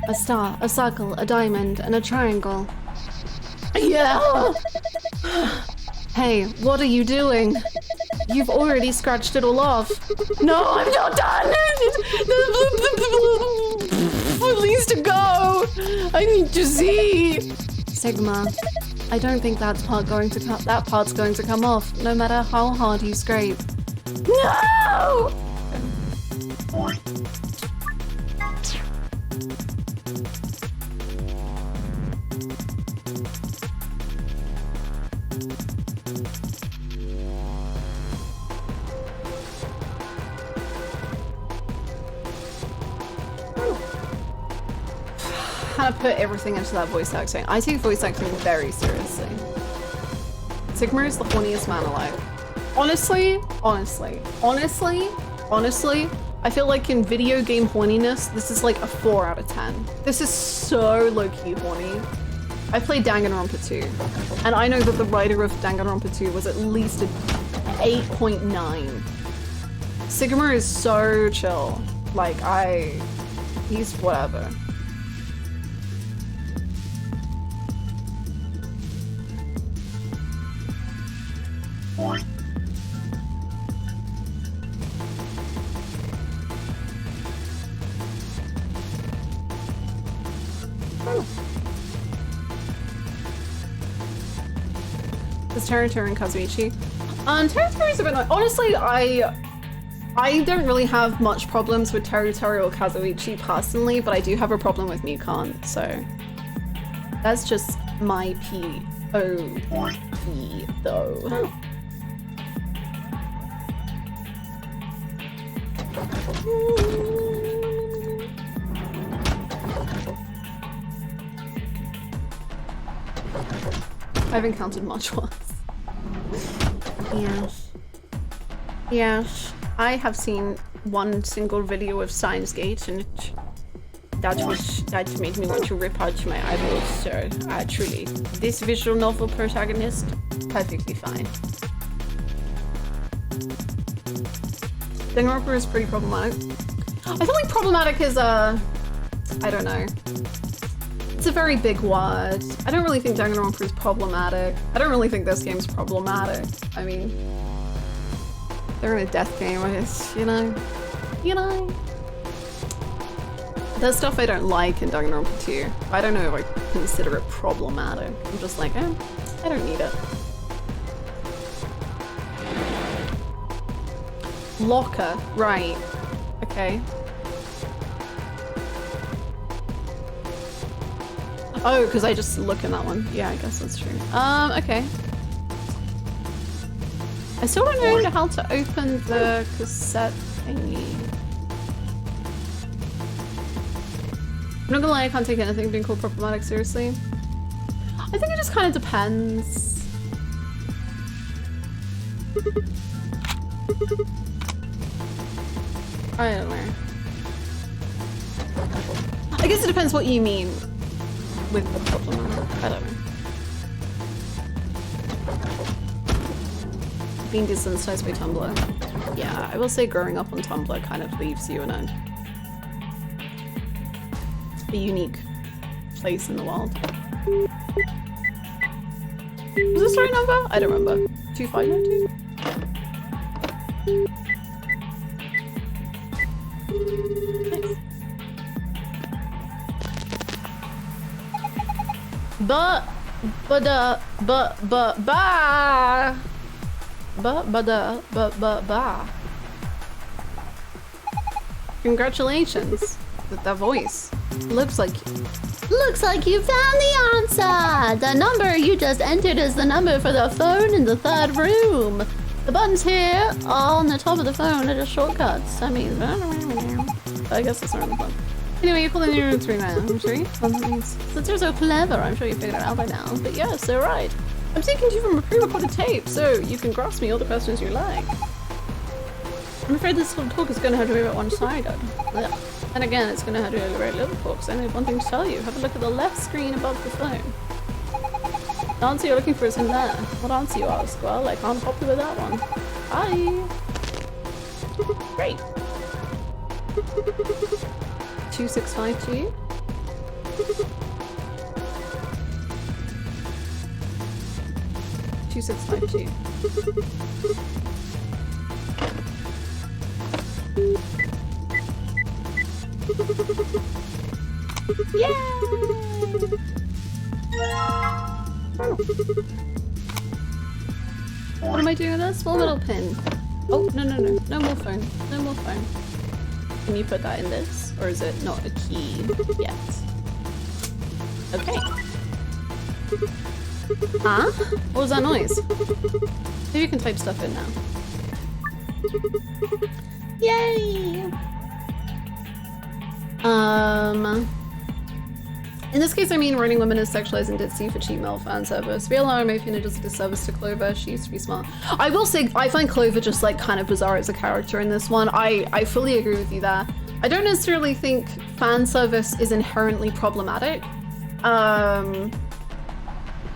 A star, a circle, a diamond, and a triangle. Yeah! Hey, what are you doing? You've already scratched it all off. No, I'm not done! Please to go! I need to see! Sigma, I don't think that part's going to come off, no matter how hard you scrape. No! Hannah put everything into that voice acting. I take voice acting very seriously. Sigma is the horniest man alive. Honestly, I feel like in video game horniness, this is like a 4 out of 10. This is so low-key horny. I played Danganronpa 2, and I know that the writer of Danganronpa 2 was at least an 8.9. Sigma is so chill. Like, he's whatever. This Terutoru and Kazuichi. Terutoru's a bit annoying. Honestly, I don't really have much problems with Terutoru or Kazuichi personally, but I do have a problem with Mukon, so that's just my POV though. I've encountered much worse. Yes. I have seen one single video of Steins Gate, and that made me want to rip out my eyeballs. So, truly, this visual novel protagonist, perfectly fine. Danganronpa is pretty problematic. I feel like problematic is I don't know. It's a very big word. I don't really think Danganronpa is problematic. I don't really think this game's problematic. I mean, they're in a death game, it's, you know. There's stuff I don't like in Danganronpa 2. I don't know if I consider it problematic. I'm just like, I don't need it. Locker, right. Okay. Oh, because I just look in that one. Yeah, I guess that's true. Okay. I still don't know how to open the cassette thingy. I'm not gonna lie, I can't take anything being called problematic seriously. I think it just kind of depends. I don't know. I guess it depends what you mean with the problematic. I don't know. Being desensitized by Tumblr. Yeah, I will say growing up on Tumblr kind of leaves you in a unique place in the world. Was this the right number? I don't remember. 2592? Congratulations with that voice. Looks like you found the answer. The number you just entered is the number for the phone in the 3rd room. The buttons here on the top of the phone are just shortcuts. I mean, I guess that's not really fun. Anyway, you pulled in your room 3 now. I'm sure you found that means. Since you're so clever, I'm sure you figured it out by now. But yes, they're right. I'm speaking to you from a pre-recorded tape, so you can grasp me all the questions you like. I'm afraid this whole talk is going to have to be about one-sided. And again, it's going to have to be a very little talk, so I have one thing to tell you. Have a look at the left screen above the phone. The answer you're looking for is in there. What answer, you ask? Well, I can't help you with that one. Bye! Great. 2652. Yay! What am I doing with this? Small little pin. Oh, no. No more phone. No more phone. Can you put that in this? Or is it not a key yet? Okay. Huh? What was that noise? Maybe you can type stuff in now. Yay! In this case, I mean writing women as sexualized and ditzy for cheap male fan service. VLR may feel it does a disservice to Clover. She used to be smart. I will say, I find Clover just like kind of bizarre as a character in this one. I fully agree with you there. I don't necessarily think fan service is inherently problematic.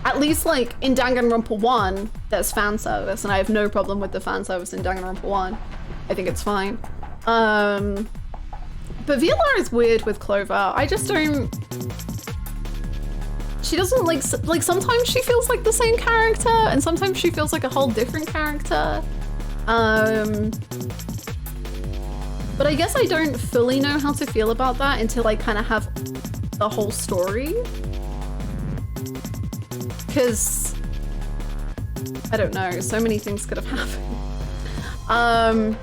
At least like in Danganronpa 1, there's fan service, and I have no problem with the fan service in Danganronpa 1. I think it's fine. But VLR is weird with Clover. I just don't... She doesn't like sometimes she feels like the same character, and sometimes she feels like a whole different character. But I guess I don't fully know how to feel about that until I kind of have the whole story. Because I don't know, so many things could have happened.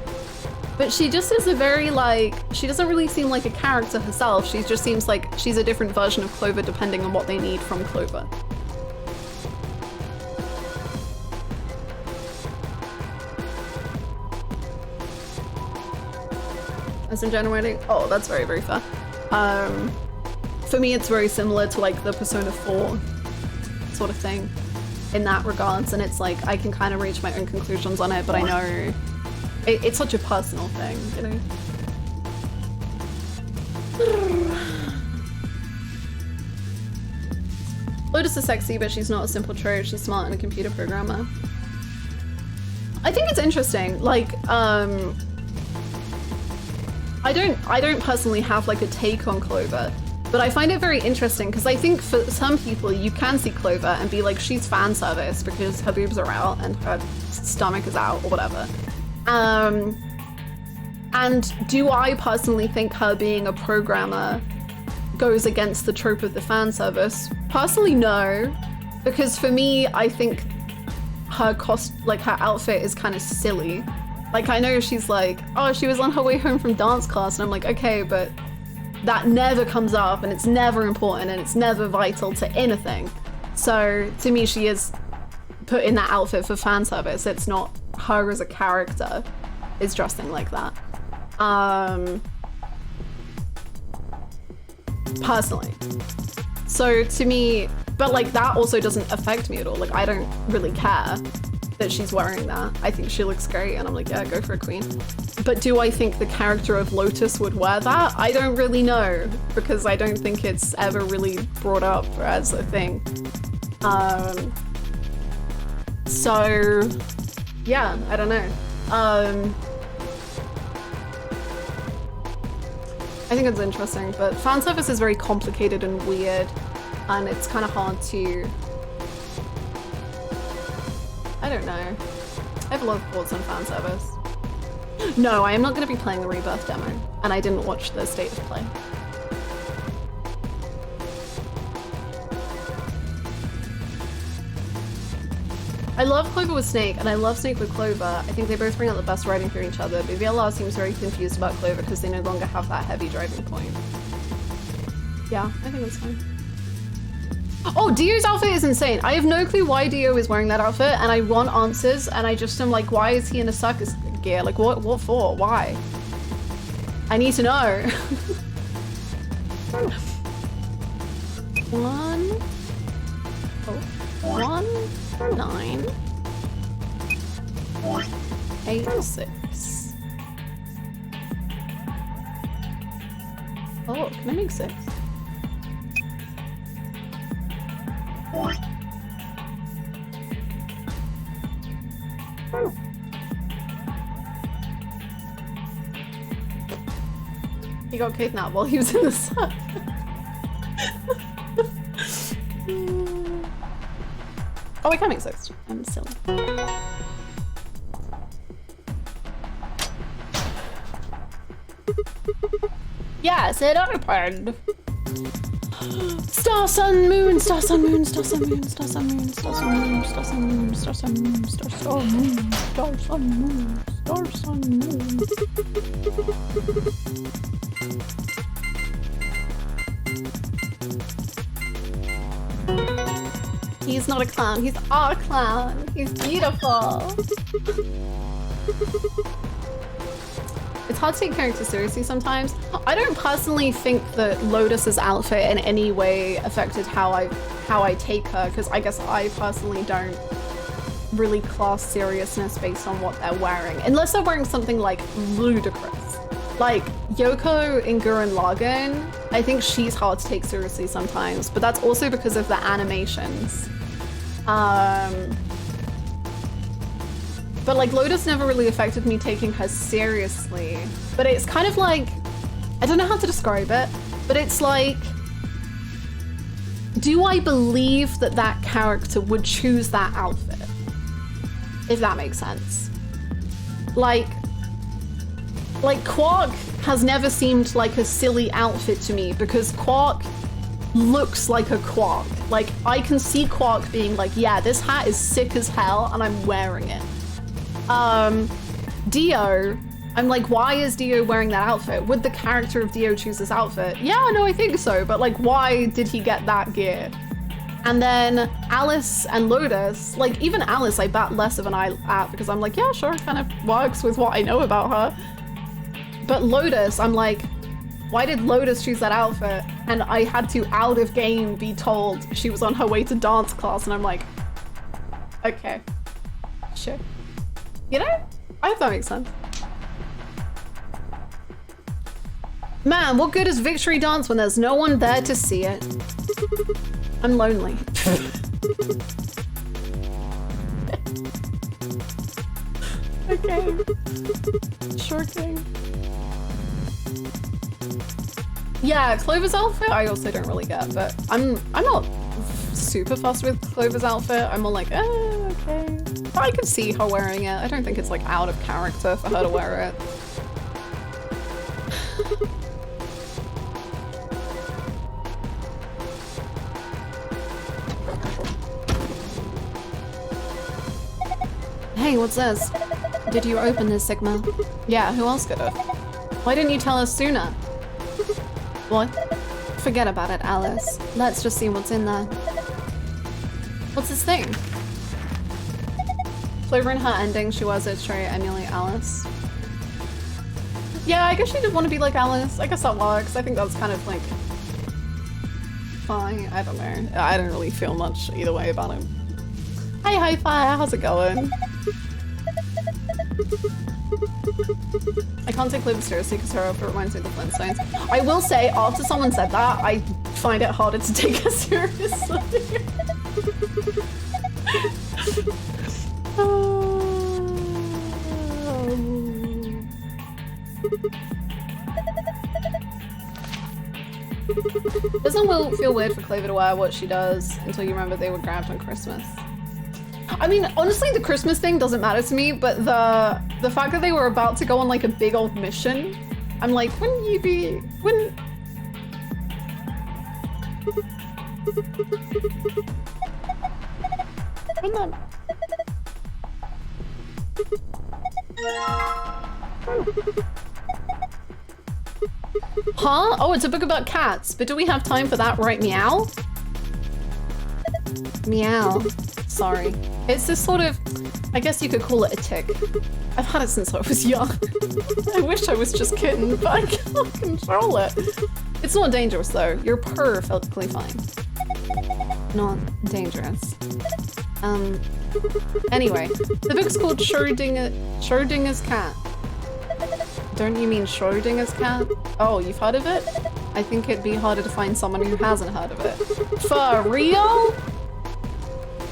But she just is a very like, she doesn't really seem like a character herself. She just seems like she's a different version of Clover depending on what they need from Clover. As in generating, oh, that's very, very fair. For me, it's very similar to like the Persona 4 sort of thing in that regards, and it's like I can kind of reach my own conclusions on it, but I know it's such a personal thing, you know? Lotus is sexy, but she's not a simple trade. She's smart and a computer programmer. I think it's interesting. Like, I don't personally have like a take on Clover, but I find it very interesting because I think for some people you can see Clover and be like, she's fan service because her boobs are out and her stomach is out or whatever. And do I personally think her being a programmer goes against the trope of the fan service? Personally, no, because for me, I think her her outfit is kind of silly. Like, I know she's like, oh, she was on her way home from dance class, and I'm like, okay, but that never comes up, and it's never important, and it's never vital to anything. So to me, she is put in that outfit for fan service. It's not her as a character is dressing like that. Personally. So to me, but like that also doesn't affect me at all. Like I don't really care that she's wearing that. I think she looks great and I'm like, yeah, go for it, queen. But do I think the character of Lotus would wear that? I don't really know, because I don't think it's ever really brought up as a thing. So yeah, I don't know. I think it's interesting, but fan service is very complicated and weird, and it's kind of hard to... I don't know. I have a lot of thoughts on fan service. No, I am not going to be playing the Rebirth demo, and I didn't watch the State of Play. I love Clover with Snake, and I love Snake with Clover. I think they both bring out the best writing for each other, but VLR seems very confused about Clover because they no longer have that heavy driving point. Yeah, I think that's fine. Oh, Dio's outfit is insane. I have no clue why Dio is wearing that outfit, and I want answers, and I just am like, why is he in a circus gear? Like, what for? Why? I need to know. One. 9. 8, 6. Oh, can I make 6? He got kidnapped while he was in the sun. Oh, I can make 6. I'm silly. Yes, it opened. Star, sun, moon, star, sun, moon, star, sun, moon, star, sun, moon, star, sun, moon, star, sun, moon, star, sun, moon, star, sun, moon, star, sun, moon, star, sun, moon. He's not a clown, he's our clown. He's beautiful. It's hard to take characters seriously sometimes. I don't personally think that Lotus's outfit in any way affected how I take her, because I guess I personally don't really class seriousness based on what they're wearing, unless they're wearing something like ludicrous. Like Yoko in Gurren Lagann, I think she's hard to take seriously sometimes, but that's also because of the animations. But like Lotus never really affected me taking her seriously. But it's kind of like, I don't know how to describe it, but it's like, do I believe that that character would choose that outfit? If that makes sense. Like Quark has never seemed like a silly outfit to me because Quark looks like a Quark. Like I can see Quark being like, yeah, this hat is sick as hell and I'm wearing it. Dio, I'm like, why is Dio wearing that outfit? Would the character of Dio choose this outfit? Yeah, no, I think so, but like, why did he get that gear? And then Alice and Lotus, like even Alice I bat less of an eye at because I'm like, yeah, sure, it kind of works with what I know about her. But Lotus, I'm like, why did Lotus choose that outfit? And I had to out of game be told she was on her way to dance class and I'm like, okay, sure. You know? I hope that makes sense. Man, what good is victory dance when there's no one there to see it? I'm lonely. Okay. Sure thing. Yeah, Clover's outfit I also don't really get, but I'm not super fussed with Clover's outfit. I'm more like, oh, okay. But I can see her wearing it. I don't think it's like out of character for her to wear it. Hey, what's this? Did you open this, Sigma? Yeah, who else could have? Why didn't you tell us sooner? What? Forget about it, Alice. Let's just see what's in there. What's this thing? Clover in her ending, she was a try to emulate Alice. Yeah, I guess she did want to be like Alice. I guess that works. I think that's kind of like fine. I don't know. I don't really feel much either way about him. Hey, Hi-Fi, how's it going? I can't take Clover seriously because her outfit reminds me of the Flintstones. I will say, after someone said that, I find it harder to take her seriously. Doesn't it feel weird for Clover to wear what she does until you remember they were grabbed on Christmas? I mean, honestly, the Christmas thing doesn't matter to me, but the fact that they were about to go on like a big old mission, I'm like, wouldn't you be, wouldn't that... Huh? Oh, it's a book about cats, but do we have time for that right meow? Meow. Sorry. It's this sort of, I guess you could call it a tick. I've had it since I was young. I wish I was just kitten, but I can't control it. It's not dangerous though. You're perfectly fine. Not dangerous. Anyway, the book's called Schrodinger's Cat. Don't you mean Schrodinger's cat? Oh, you've heard of it? I think it'd be harder to find someone who hasn't heard of it. For real?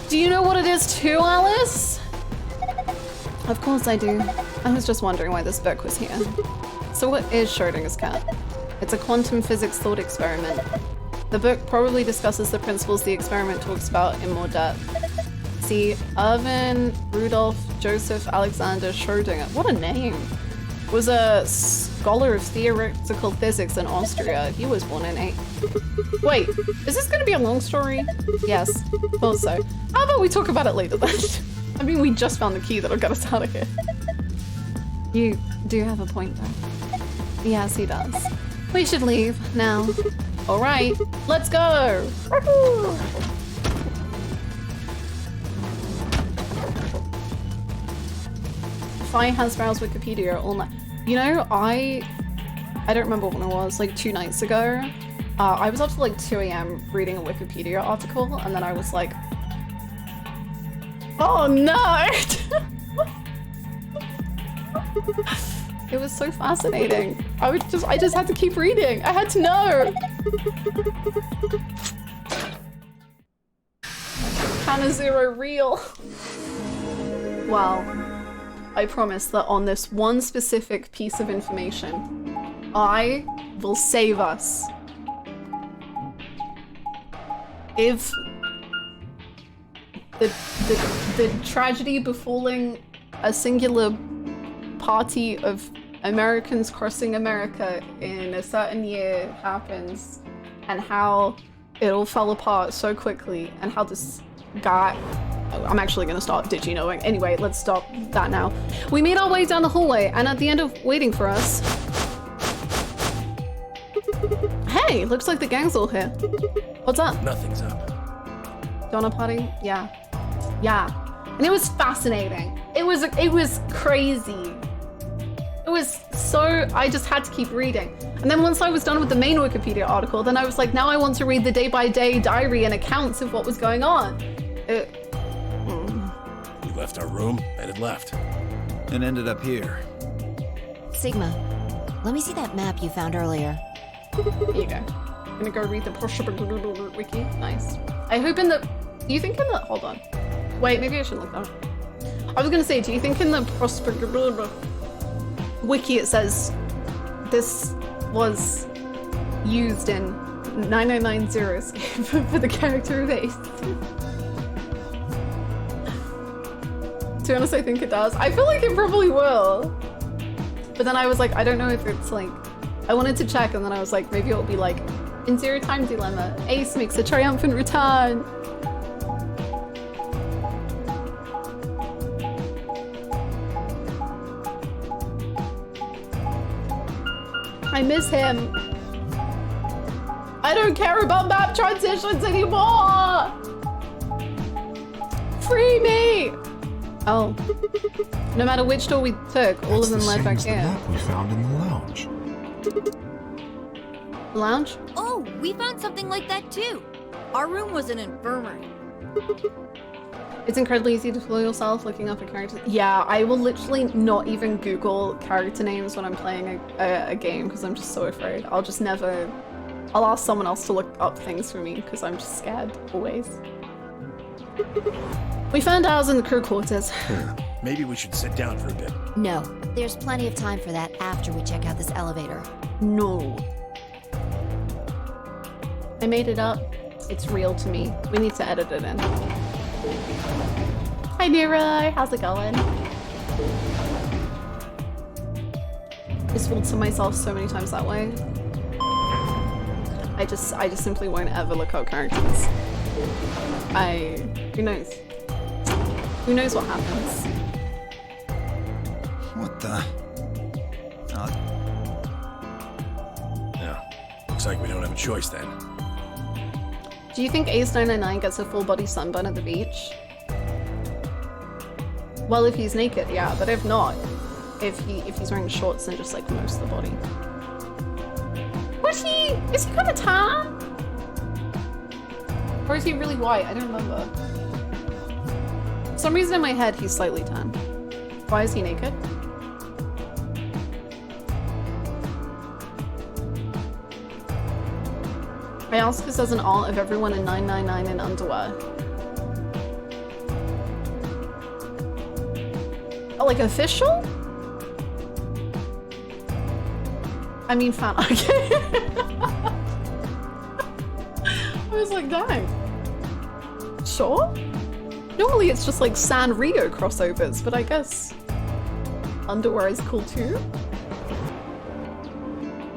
Do you know what it is too, Alice? Of course I do. I was just wondering why this book was here. So what is Schrodinger's cat? It's a quantum physics thought experiment. The book probably discusses the principles the experiment talks about in more depth. See, Erwin Rudolf Joseph Alexander Schrödinger, what a name, was a scholar of theoretical physics in Austria. He was born in 8. Wait, is this gonna be a long story? Yes, thought so. How about we talk about it later then? I mean, we just found the key that'll get us out of here. You do have a point though. Yes, he does. We should leave now. All right, let's go. Fi has browsed Wikipedia all night. You know, I don't remember when it was, like 2 nights ago. I was up to like 2 AM reading a Wikipedia article, and then I was like, oh no! It was so fascinating. I just had to keep reading. I had to know. Hannah Zero real. Well, I promise that on this one specific piece of information, I will save us. If the tragedy befalling a singular party of Americans crossing America in a certain year happens, and how it all fell apart so quickly, and how this guy... I'm actually gonna start digi knowing. Anyway, let's stop that now. We made our way down the hallway, and at the end of waiting for us... Hey, looks like the gang's all here. What's up? Nothing's up. Donut party? Yeah. Yeah. And it was fascinating. It was crazy. It was so... I just had to keep reading. And then once I was done with the main Wikipedia article, then I was like, now I want to read the day-by-day diary and accounts of what was going on. We left our room and it left. And ended up here. Sigma, let me see that map you found earlier. Here you go. I'm gonna go read the wiki. Nice. I hope in the... Do you think in the... Hold on. Wait, maybe I should look that up. I was gonna say, do you think in the wiki it says this was used in 9990 Escape for the character base? To be honest, I think it does. I feel like it probably will. But then I was like, I don't know if it's like... I wanted to check, and then I was like, maybe it'll be like, in Zero Time Dilemma, Ace makes a triumphant return. I miss him. I don't care about map transitions anymore. Free me. Oh. No matter which door we took, all of them led back here. Map we found in the lounge. The lounge? Oh, we found something like that too. Our room was an infirmary. It's incredibly easy to fool yourself looking up a character. Yeah, I will literally not even Google character names when I'm playing a game because I'm just so afraid. I'll just never... I'll ask someone else to look up things for me because I'm just scared, always. We found ours in the crew quarters. Maybe we should sit down for a bit. No, there's plenty of time for that after we check out this elevator. No. I made it up. It's real to me. We need to edit it in. Hi Nero, how's it going? I swore to myself so many times that way. I just simply won't ever look up characters. Who knows? Who knows what happens? What the? Yeah. Looks like we don't have a choice then. Do you think Ace 999 gets a full body sunburn at the beach? Well, if he's naked, yeah, but if not, if he's wearing shorts and just like most of the body. Is he kind of tan? Or is he really white? I don't remember. some reason in my head he's slightly tan. Why is he naked? I asked this as an alt of everyone in 999 in underwear. Oh, like official? I mean fan. Okay. I was like, dang. Sure? Normally it's just like Sanrio crossovers, but I guess underwear is cool too.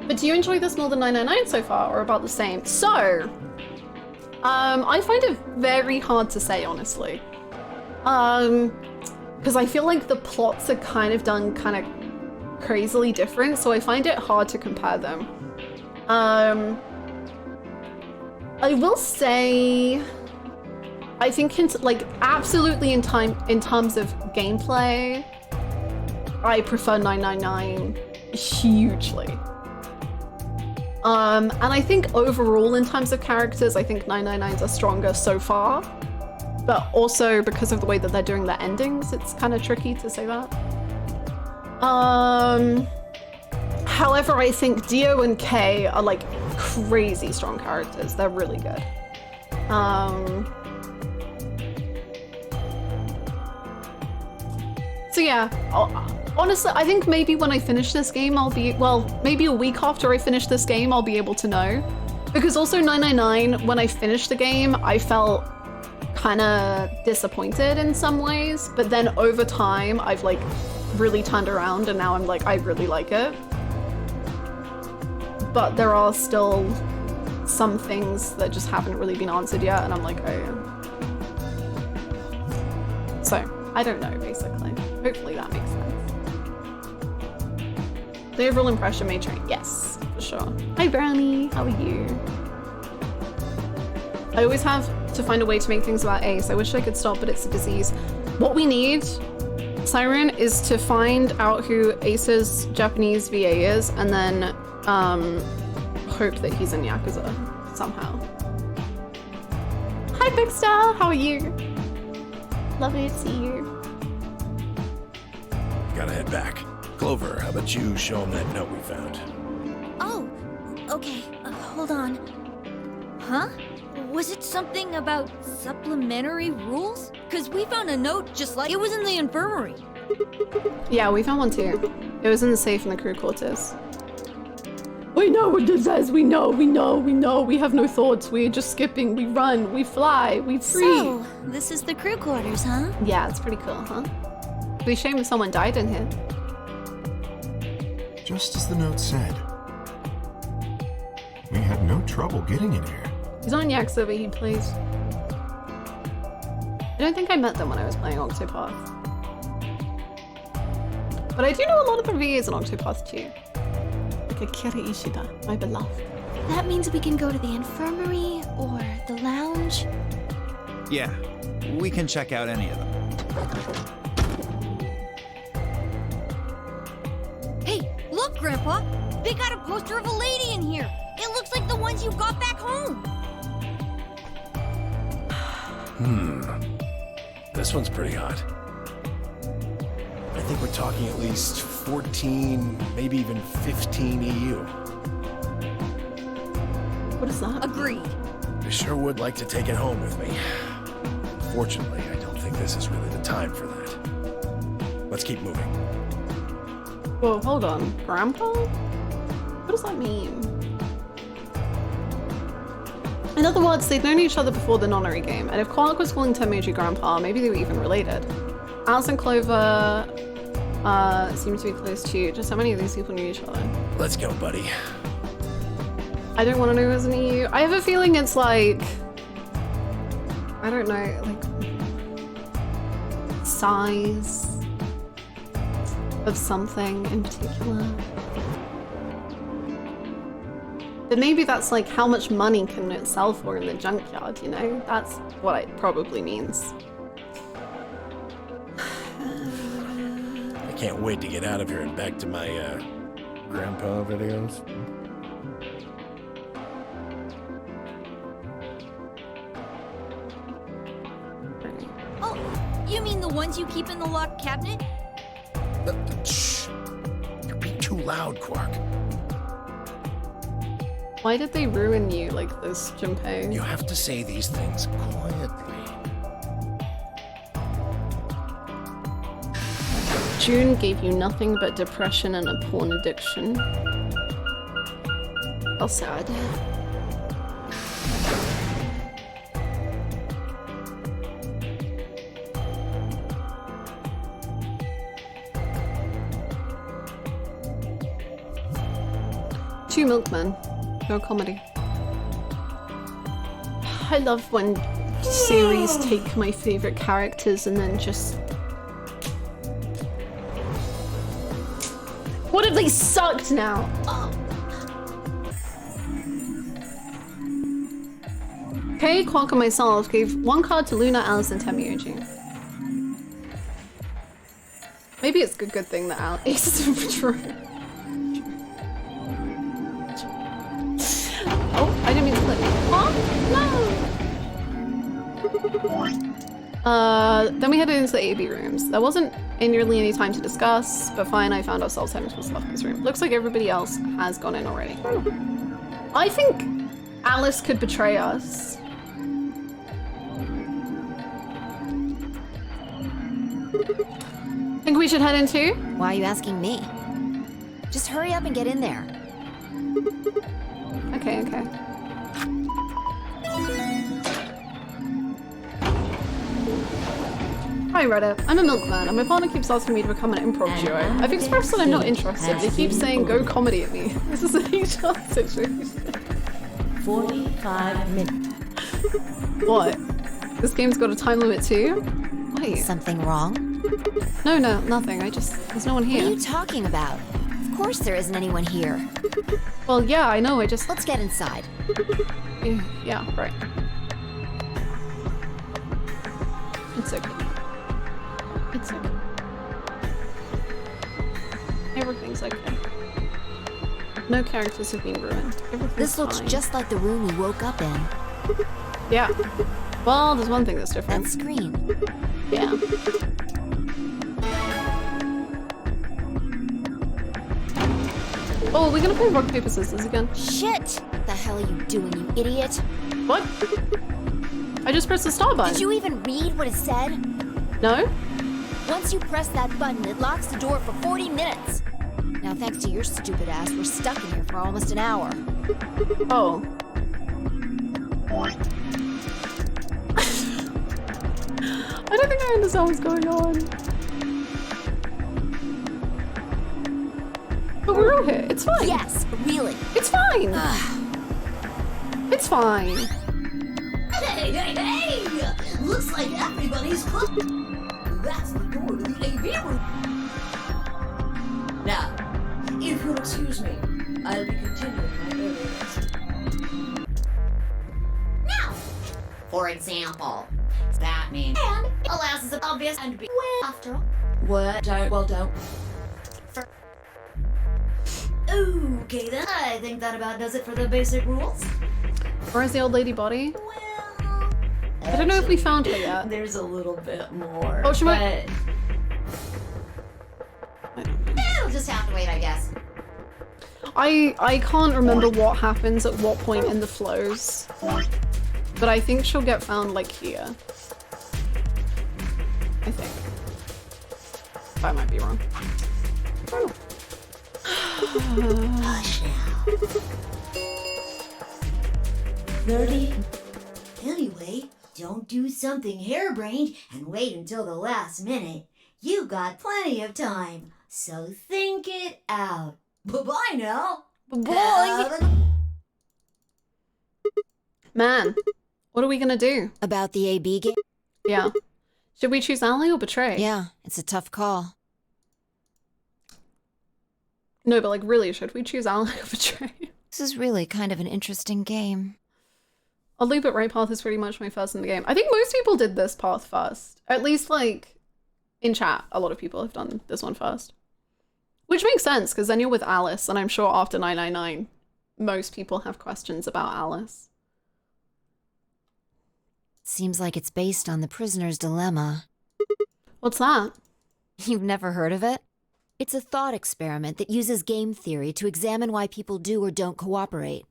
But do you enjoy this more than 999 so far, or about the same? So, I find it very hard to say, honestly. Because I feel like the plots are kind of done kind of crazily different, so I find it hard to compare them. I will say, I think absolutely in terms of gameplay, I prefer 999 hugely. And I think overall in terms of characters, I think 999s are stronger so far. But also because of the way that they're doing their endings, it's kind of tricky to say that. However, I think Dio and Kay are like crazy strong characters. They're really good. So yeah, honestly, I think maybe when I finish this game, maybe a week after I finish this game, I'll be able to know. Because also 999, when I finished the game, I felt kind of disappointed in some ways, but then over time, I've like really turned around and now I'm like, I really like it. But there are still some things that just haven't really been answered yet, and I'm like, oh yeah. So, I don't know, basically. Hopefully that makes sense. The overall impression may change. Yes, for sure. Hi Brownie, how are you? I always have to find a way to make things about Ace. I wish I could stop, but it's a disease. What we need, Siren, is to find out who Ace's Japanese VA is, and then hope that he's in Yakuza somehow. Hi Big Star, how are you? Lovely to see you. Gotta head back. Clover, how about you show him that note we found? Oh, okay. Hold on. Huh? Was it something about supplementary rules? Because we found a note just like it was in the infirmary. Yeah, we found one too. It was in the safe in the crew quarters. We know what it says. We know. We have no thoughts. We're just skipping. We run. We fly. We free. So, this is the crew quarters, huh? Yeah, it's pretty cool, huh? It'd be a shame if someone died in here. Just as the note said. We had no trouble getting in here. He's on Yakuza, but he plays... I don't think I met them when I was playing Octopath. But I do know a lot of the VAs in Octopath too. Like Akira Ishida, my beloved. That means we can go to the infirmary or the lounge? Yeah, we can check out any of them. Hey, look, Grandpa! They got a poster of a lady in here! It looks like the ones you got back home! This one's pretty hot. I think we're talking at least 14, maybe even 15 EU. What is that? Agreed. I sure would like to take it home with me. Fortunately, I don't think this is really the time for that. Let's keep moving. Whoa, hold on. Grandpa? What does that mean? In other words, they'd known each other before the nonary game, and if Quark was calling Tenmeiji Grandpa, maybe they were even related. Alice and Clover seem to be close too. Just how many of these people knew each other? Let's go, buddy. I don't want to know who's in the EU. I have a feeling it's like... I don't know, like... size of something in particular. But maybe that's like how much money can it sell for in the junkyard, you know? That's what it probably means. I can't wait to get out of here and back to my, grandpa videos. Oh, you mean ones you keep in the locked cabinet? Shh. You're being too loud, Quark. Why did they ruin you like this, Junpei? You have to say these things quietly. June gave you nothing but depression and a porn addiction. How sad. Two milkmen. No comedy. I love when series take my favorite characters and then just... What if they sucked now? Oh. Okay, Quark and myself gave one card to Luna, Alice, and Temioji. Maybe it's a good thing that Alice is true. Oh, I didn't mean to click. Huh? No! Then we headed into the AB rooms. There wasn't nearly any time to discuss, but fine, I found ourselves heading to the Slothman's room. Looks like everybody else has gone in already. I think Alice could betray us. Think we should head in too? Why are you asking me? Just hurry up and get in there. Okay, okay. Hi Reddit, I'm a milkman and my partner keeps asking me to become an improv duo. I've expressed that I'm not interested. They keep saying go comedy at me. This is an HR situation. 45 minutes. What? This game's got a time limit too? Wait. Something wrong? No, nothing. There's no one here. What are you talking about? Of course there isn't anyone here. Well, yeah, I know, Let's get inside. Yeah, right. It's okay. It's okay. Everything's okay. No characters have been ruined. This looks just like the room we woke up in. Yeah. Well, there's one thing that's different. That screen. Yeah. Oh, are we gonna play rock, paper, scissors again? Shit! What the hell are you doing, you idiot? What? I just pressed the start button. Did you even read what it said? No? Once you press that button, it locks the door for 40 minutes. Now, thanks to your stupid ass, we're stuck in here for almost an hour. Oh. I don't think I understand what's going on. But we're all here. It's fine. Yes, really. It's fine. It's fine. Hey! Looks like everybody's close. That's the door to the AV room. Now, if you'll excuse me, I'll be continuing my earlier. Now, for example, that means and alas is obvious and be well after all. What? Don't. Okay then, I think that about does it for the basic rules. Where's the old lady body? Well, I don't know if we found her yet. There's a little bit more. Oh, she might. It'll just have to wait, I guess. I can't remember what happens at what point in the flows, but I think she'll get found like here. I think. I might be wrong. Oh. Hush now. 30. Anyway, don't do something harebrained and wait until the last minute. You got plenty of time, so think it out. Bye-bye now. Bye. Man, what are we gonna do? About the AB game? Yeah. Should we choose ally or betray? Yeah, it's a tough call. No, but like really, should we choose ally or betray? This is really kind of an interesting game. I'll leave it right path is pretty much my first in the game. I think most people did this path first. At least like in chat, a lot of people have done this one first. Which makes sense, because then you're with Alice, and I'm sure after 999, most people have questions about Alice. Seems like it's based on the prisoner's dilemma. What's that? You've never heard of it? It's a thought experiment that uses game theory to examine why people do or don't cooperate.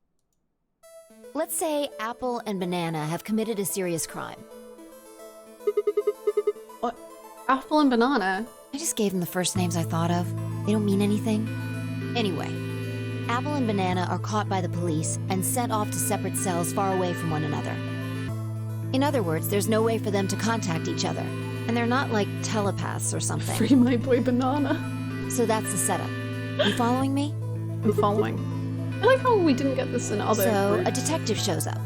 Let's say Apple and Banana have committed a serious crime. What? Apple and Banana? I just gave them the first names I thought of. They don't mean anything. Anyway, Apple and Banana are caught by the police and sent off to separate cells far away from one another. In other words, there's no way for them to contact each other. And they're not like telepaths or something. Free my boy Banana. So that's the setup. You following me? I'm following. I like how we didn't get this in other So, groups. a detective shows up.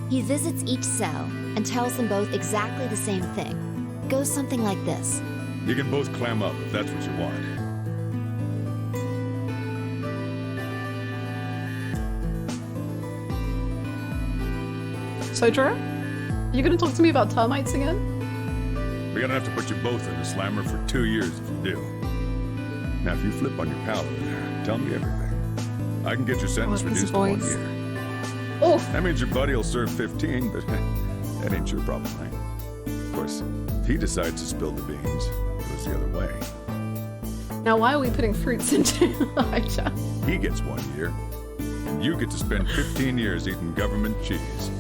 He visits each cell and tells them both exactly the same thing. It goes something like this. You can both clam up if that's what you want. So, Drew? You gonna talk to me about termites again? We're gonna have to put you both in the slammer for 2 years if you do. Now, if you flip on your pal over there, tell me everything. I can get your sentence reduced to 1 year. Oh! That means your buddy will serve 15, but that ain't your problem, right? Of course, if he decides to spill the beans, it goes the other way. Now, why are we putting fruits into Elijah? He gets 1 year, and you get to spend 15 years eating government cheese.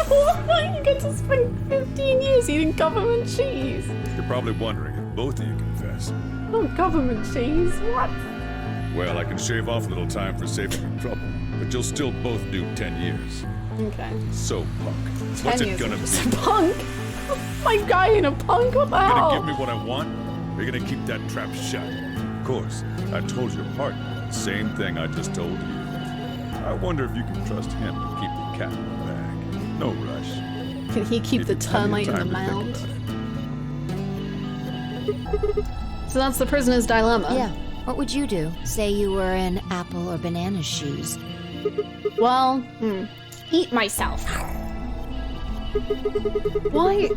What? You get to spend 15 years eating government cheese? You're probably wondering if both of you confess. Not government cheese, what? Well, I can shave off a little time for saving you trouble, but you'll still both do 10 years. Okay. So, punk, 10 what's it years gonna of be? just punk? My guy in a punk? What the You hell? gonna give me what I want? Or you gonna keep that trap shut? Of course, I told your partner the same thing I just told you. I wonder if you can trust him to keep the cat in the bag. No rush. Can he keep the termite in the time to think mound? about it. So that's the prisoner's dilemma. Yeah. What would you do? Say you were in Apple or Banana's shoes. Well, eat myself. Why?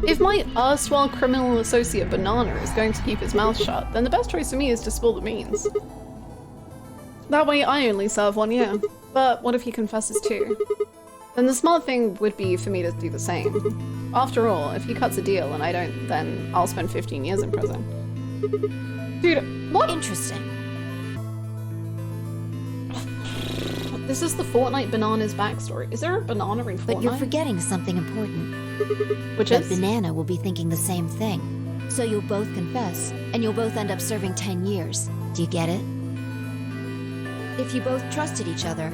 If my erstwhile criminal associate Banana is going to keep his mouth shut, then the best choice for me is to spill the beans. That way I only serve 1 year. But what if he confesses too? Then the smart thing would be for me to do the same. After all, if he cuts a deal and I don't, then I'll spend 15 years in prison. Dude, what? Interesting. This is the Fortnite Banana's backstory. Is there a banana in Fortnite? But you're forgetting something important. Which that is? Banana will be thinking the same thing. So you'll both confess, and you'll both end up serving 10 years. Do you get it? If you both trusted each other,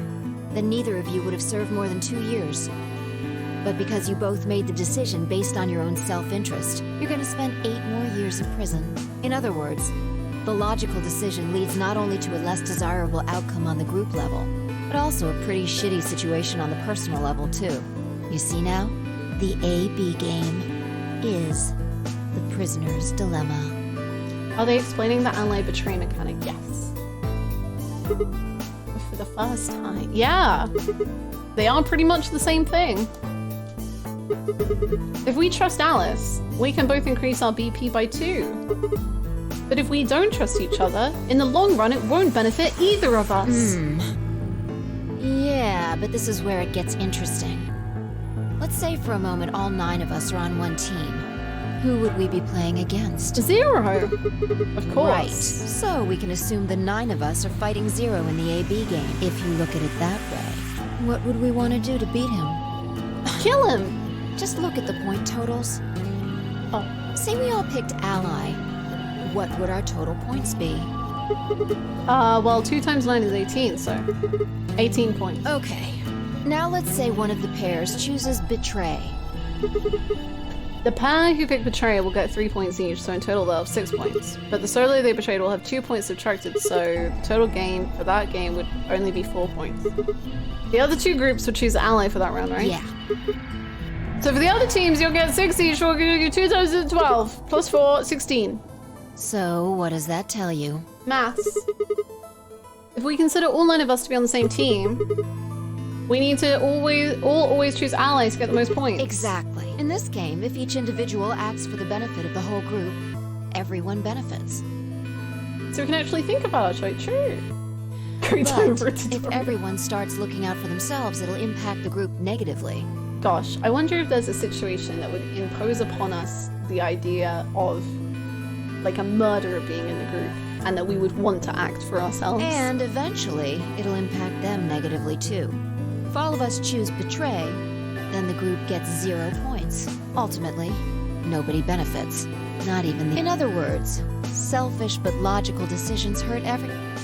then neither of you would have served more than 2 years. But because you both made the decision based on your own self-interest, you're going to spend 8 more years in prison. In other words, the logical decision leads not only to a less desirable outcome on the group level, but also a pretty shitty situation on the personal level too. You see now? The A-B game is the prisoner's dilemma. Are they explaining the ally betray mechanic? Yes. For the first time. Yeah. They are pretty much the same thing. If we trust Alice, we can both increase our BP by 2. But if we don't trust each other, in the long run it won't benefit either of us. Yeah, but this is where it gets interesting. Let's say for a moment all 9 of us are on one team. Who would we be playing against? 0. Of course. Right. So we can assume the 9 of us are fighting 0 in the AB game. If you look at it that way, what would we want to do to beat him? Kill him! Just look at the point totals. Oh. Say we all picked Ally. What would our total points be? Well, 2 times 9 is 18, so 18 points. Okay. Now let's say one of the pairs chooses Betray. The pair who pick Betray will get 3 points each, so in total they'll have 6 points. But the solo they betrayed will have 2 points subtracted, so the total gain for that game would only be 4 points. The other 2 groups would choose Ally for that round, right? Yeah. So for the other teams, you'll get 6 each, so we're gonna do 2 times 12, plus 4, 16. So what does that tell you? Maths. If we consider all 9 of us to be on the same team, we need to always choose Ally to get the most points. Exactly. In this game, if each individual acts for the benefit of the whole group, everyone benefits. So we can actually think about it, right? True. But if everyone starts looking out for themselves, it'll impact the group negatively. Gosh, I wonder if there's a situation that would impose upon us the idea of like a murderer being in the group and that we would want to act for ourselves. And eventually, it'll impact them negatively too. If all of us choose betray, then the group gets 0 points. Ultimately, nobody benefits. Not even the— In other words, selfish but logical decisions hurt everyone.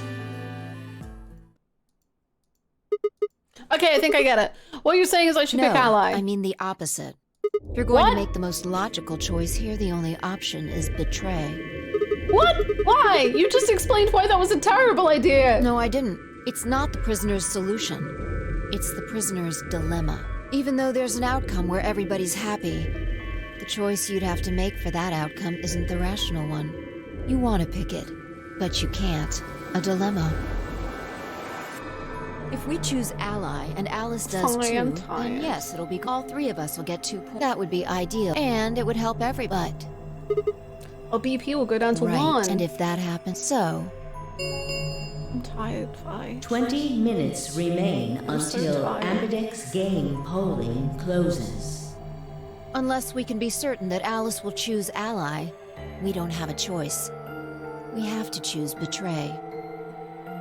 Okay, I think I get it. What you're saying is I should pick ally. I mean the opposite. If you're going to make the most logical choice here, the only option is betray. What? Why? You just explained why that was a terrible idea. No, I didn't. It's not the prisoner's solution. It's the prisoner's dilemma. Even though there's an outcome where everybody's happy, the choice you'd have to make for that outcome isn't the rational one. You want to pick it, but you can't. A dilemma. If we choose ally and Alice does too, then yes, it'll be all 3 of us will get 2 points. That would be ideal, and it would help everybody. Our BP will go down to 1. And if that happens, so... I'm tired, bye. 20 minutes remain until Ambidex game polling closes. Unless we can be certain that Alice will choose ally, we don't have a choice. We have to choose betray.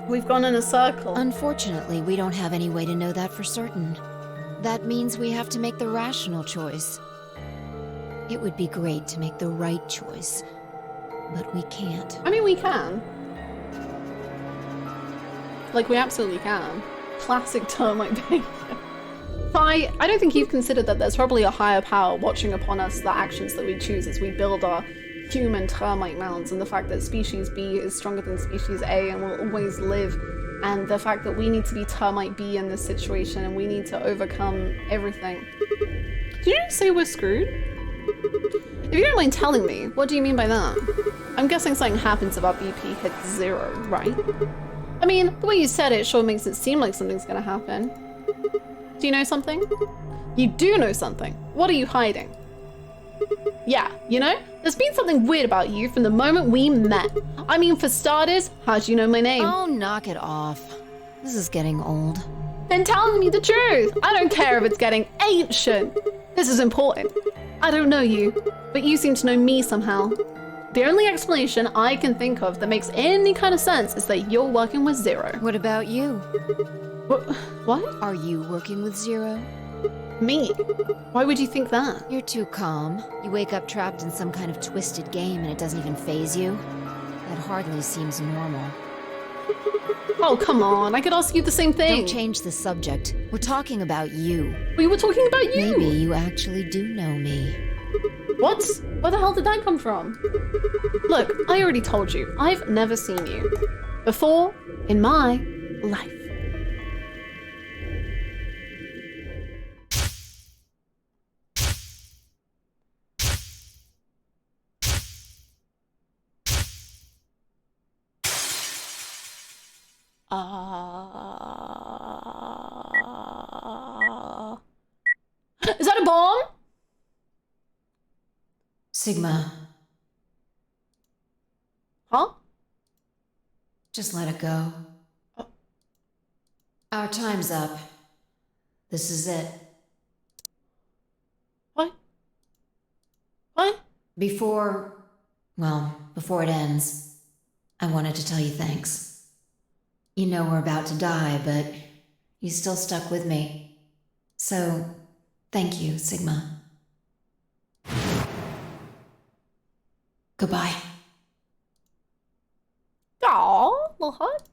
We've gone in a circle. Unfortunately, we don't have any way to know that for certain. That means we have to make the rational choice. It would be great to make the right choice, but we can't. I mean, we can. Like, we absolutely can. Classic termite behavior. I don't think you've considered that there's probably a higher power watching upon us the actions that we choose as we build our human termite mounds, and the fact that species B is stronger than species A and will always live, and the fact that we need to be termite B in this situation and we need to overcome everything. Did you just say we're screwed? If you don't mind telling me, what do you mean by that? I'm guessing something happens if our BP hits 0, right? I mean, the way you said it sure makes it seem like something's gonna happen. Do you know something? You do know something. What are you hiding? Yeah, you know, there's been something weird about you from the moment we met. I mean, for starters, how'd you know my name? Oh, knock it off. This is getting old. Then tell me the truth. I don't care if it's getting ancient. This is important. I don't know you, but you seem to know me somehow. The only explanation I can think of that makes any kind of sense is that you're working with 0. What about you? What? Are you working with 0? Me? Why would you think that? You're too calm. You wake up trapped in some kind of twisted game and it doesn't even faze you. That hardly seems normal. Oh, come on. I could ask you the same thing. Don't change the subject. We're talking about you. We were talking about you. Maybe you actually do know me. What? Where the hell did that come from? Look, I already told you. I've never seen you before in my life. Is that a bomb? Sigma. Huh? Just let it go. Our time's up. This is it. What? What? Before it ends, I wanted to tell you thanks. You know we're about to die, but you still stuck with me. So, thank you, Sigma. Goodbye. Aww, little hut.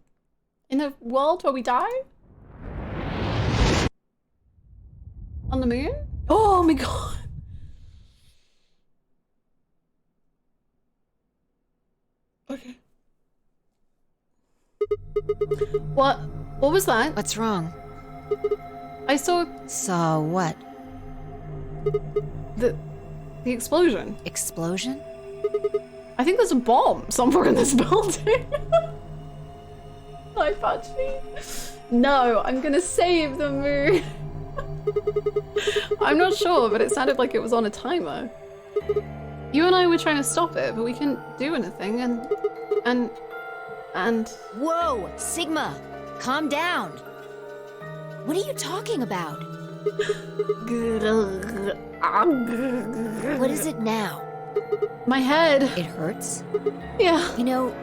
In a world where we die? On the moon? Oh my god. Okay. What was that? What's wrong? I saw what? The explosion. Explosion? I think there's a bomb somewhere in this building. Hi, Pachi. No, I'm gonna save the moon. I'm not sure, but it sounded like it was on a timer. You and I were trying to stop it, but we couldn't do anything, and... Whoa, Sigma! Calm down! What are you talking about? What is it now? My head. It hurts? Yeah. You know,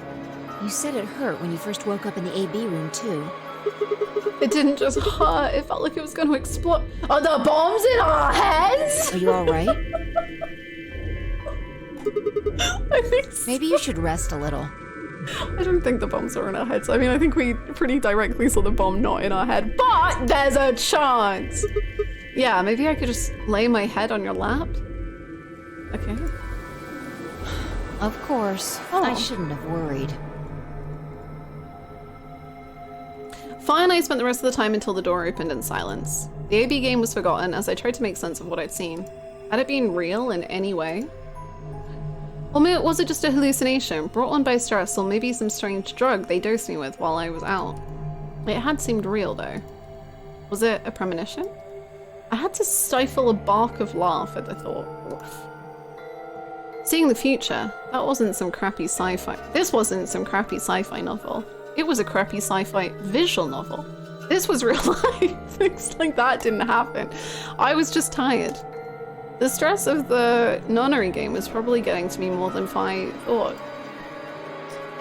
you said it hurt when you first woke up in the AB room, too. It didn't just hurt, it felt like it was going to explode. Are the bombs in our heads? Are you alright? I think so. Maybe you should rest a little. I don't think the bombs are in our heads. I mean, I think we pretty directly saw the bomb not in our head, but there's a chance. Yeah, maybe I could just lay my head on your lap. Okay. Of course. Oh. I shouldn't have worried. Fine, I spent the rest of the time until the door opened in silence. The AB game was forgotten as I tried to make sense of what I'd seen. Had it been real in any way? Or was it just a hallucination, brought on by stress or maybe some strange drug they dosed me with while I was out? It had seemed real though. Was it a premonition? I had to stifle a bark of laugh at the thought. Oof. Seeing the future, that wasn't some crappy sci-fi. This wasn't some crappy sci-fi novel. It was a crappy sci-fi visual novel. This was real life. Things like that didn't happen. I was just tired. The stress of the nunnery game was probably getting to me more than I thought.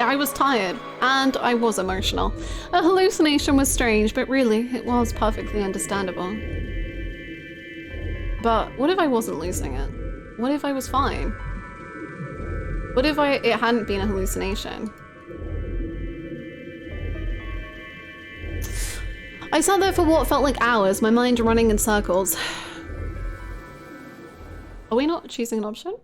I was tired, and I was emotional. A hallucination was strange, but really, it was perfectly understandable. But what if I wasn't losing it? What if I was fine? What if it hadn't been a hallucination? I sat there for what felt like hours, my mind running in circles. Are we not choosing an option?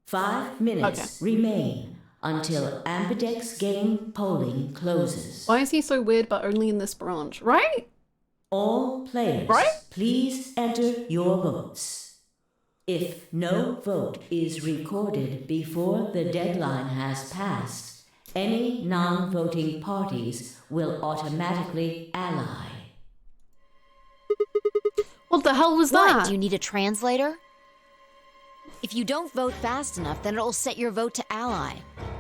5 minutes remain until Ambidex game polling closes. Why is he so weird but only in this branch? Right? All players, please enter your votes. If no vote is recorded before the deadline has passed, any non-voting parties will automatically ally. What the hell was that? What? Do you need a translator? If you don't vote fast enough, then it'll set your vote to ally.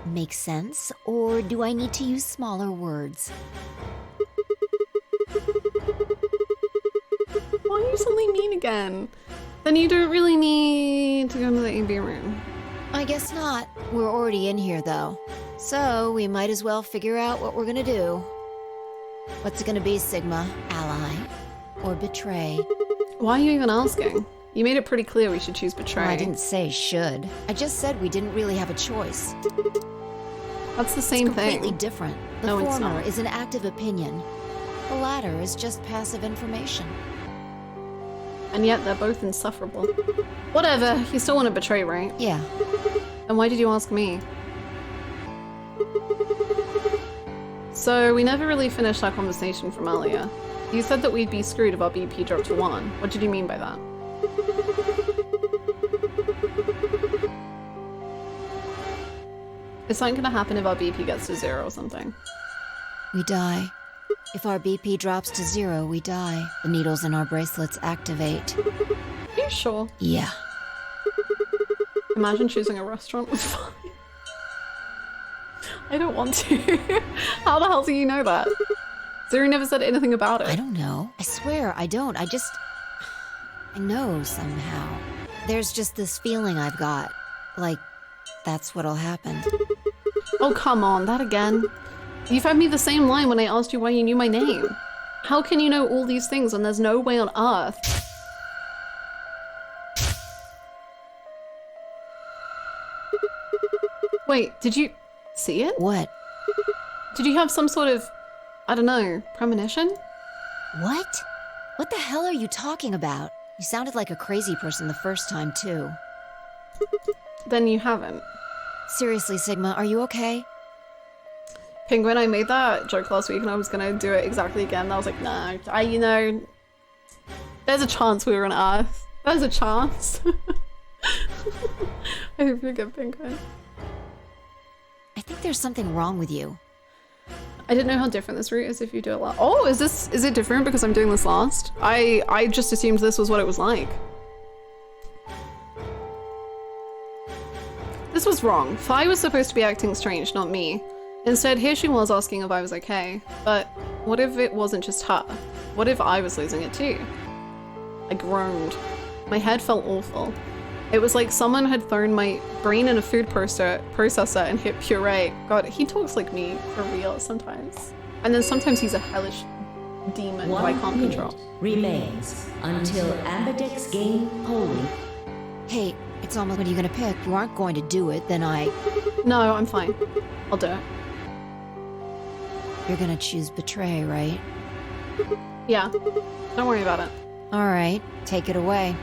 Makes sense? Or do I need to use smaller words? Why are you suddenly mean again? Then you don't really need to go into the AB room. I guess not. We're already in here, though. So we might as well figure out what we're gonna do. What's it gonna be, Sigma? Ally? Or betray? Why are you even asking? You made it pretty clear we should choose betray. Well, I didn't say should. I just said we didn't really have a choice. That's the same thing. It's completely different. The No, it's former not. is an active opinion. The latter is just passive information. And yet they're both insufferable. Whatever, you still want to betray, right? Yeah. And why did you ask me? So, we never really finished our conversation from earlier. You said that we'd be screwed if our BP dropped to 1. What did you mean by that? Is something gonna happen if our BP gets to 0 or something? We die. If our BP drops to 0, we die. The needles in our bracelets activate. Are you sure? Yeah. Imagine choosing a restaurant with fine. I don't want to. How the hell do you know that? Zuri never said anything about it. I don't know. I swear, I don't. I know somehow. There's just this feeling I've got. Like, that's what'll happen. Oh, come on, that again. You fed me the same line when I asked you why you knew my name. How can you know all these things when there's no way on Earth? Wait, did you see it? What? Did you have some sort of, I don't know, premonition? What? What the hell are you talking about? You sounded like a crazy person the first time, too. Then you haven't. Seriously, Sigma, are you okay? Penguin, I made that joke last week and I was gonna do it exactly again. And I was like, no, there's a chance we were on Earth. There's a chance. I hope you're good, Penguin. I think there's something wrong with you. I didn't know how different this route is if you do it last. Oh, is it different because I'm doing this last? I just assumed this was what it was like. This was wrong. Fi was supposed to be acting strange, not me. Instead, here she was asking if I was okay. But What if it wasn't just her? What if I was losing it too? I groaned. My head felt awful. It was like someone had thrown my brain in a food processor and hit puree. God, he talks like me for real sometimes. And then sometimes he's a hellish demon who I can't control. Remains until Amberdex game polling. Hey, it's almost what are you gonna pick? You aren't going to do it, then No, I'm fine. I'll do it. You're gonna choose betray, right? Yeah. Don't worry about it. Alright, take it away.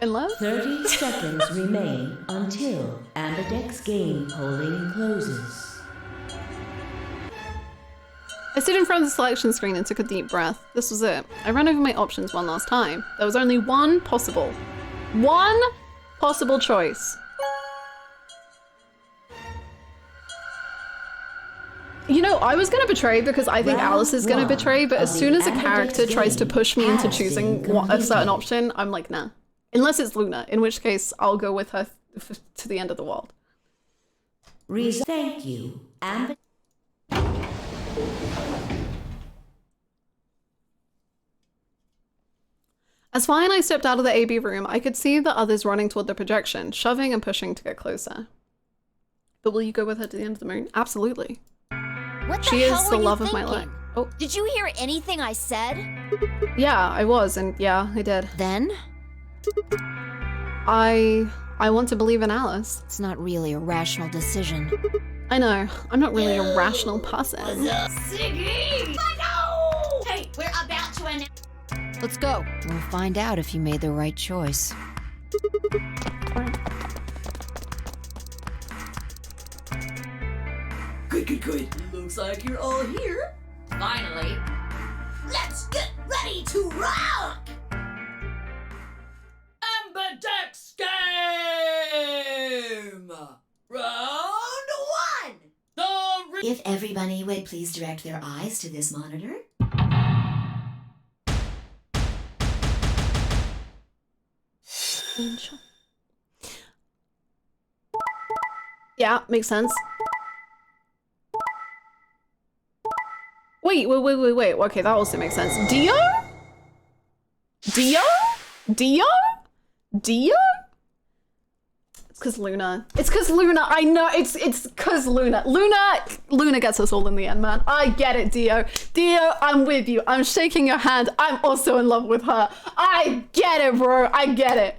Unless 30 seconds remain until Amberdex game polling closes. I stood in front of the selection screen and took a deep breath. This was it. I ran over my options one last time. There was only one possible choice. You know, I was gonna betray because I think Alice is gonna betray, but as soon as a character tries to push me into choosing a certain option, I'm like, nah. Unless it's Luna, in which case I'll go with her to the end of the world. Thank you, Amber. As Vi and I stepped out of the AB room, I could see the others running toward the projection, shoving and pushing to get closer. But will you go with her to the end of the moon? Absolutely. What the She hell is were the you love of my thinking? life. Oh. Did you hear anything I said? Yeah, I was, and yeah, I did. Then? I want to believe in Alice. It's not really a rational decision. I know, I'm not really a rational person. Siggy! No! Hey, we're about to announce. Let's go. We'll find out if you made the right choice. Good. Looks like you're all here. Finally. Let's get ready to rock! Amberdex game! Round 1! If everybody would please direct their eyes to this monitor. Yeah, makes sense. Wait. Okay, that also makes sense. Dio? It's cause Luna. I know, it's cause Luna. Luna gets us all in the end, man. I get it, Dio. Dio, I'm with you. I'm shaking your hand. I'm also in love with her. I get it, bro. I get it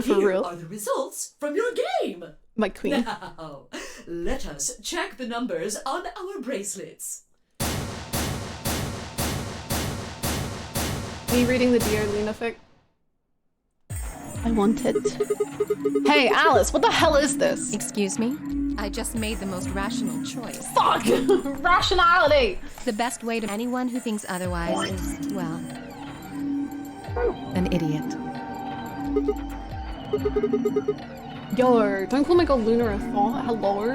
for real. Here are the results from your game. My queen. Now, let us check the numbers on our bracelets. Are you reading the Dio Luna fic? I want it. Hey, Alice, what the hell is this? Excuse me? I just made the most rational choice. Fuck! Rationality! The best way to anyone who thinks otherwise is, well, an idiot. Yo, don't call my girl Luna a thought. Hello?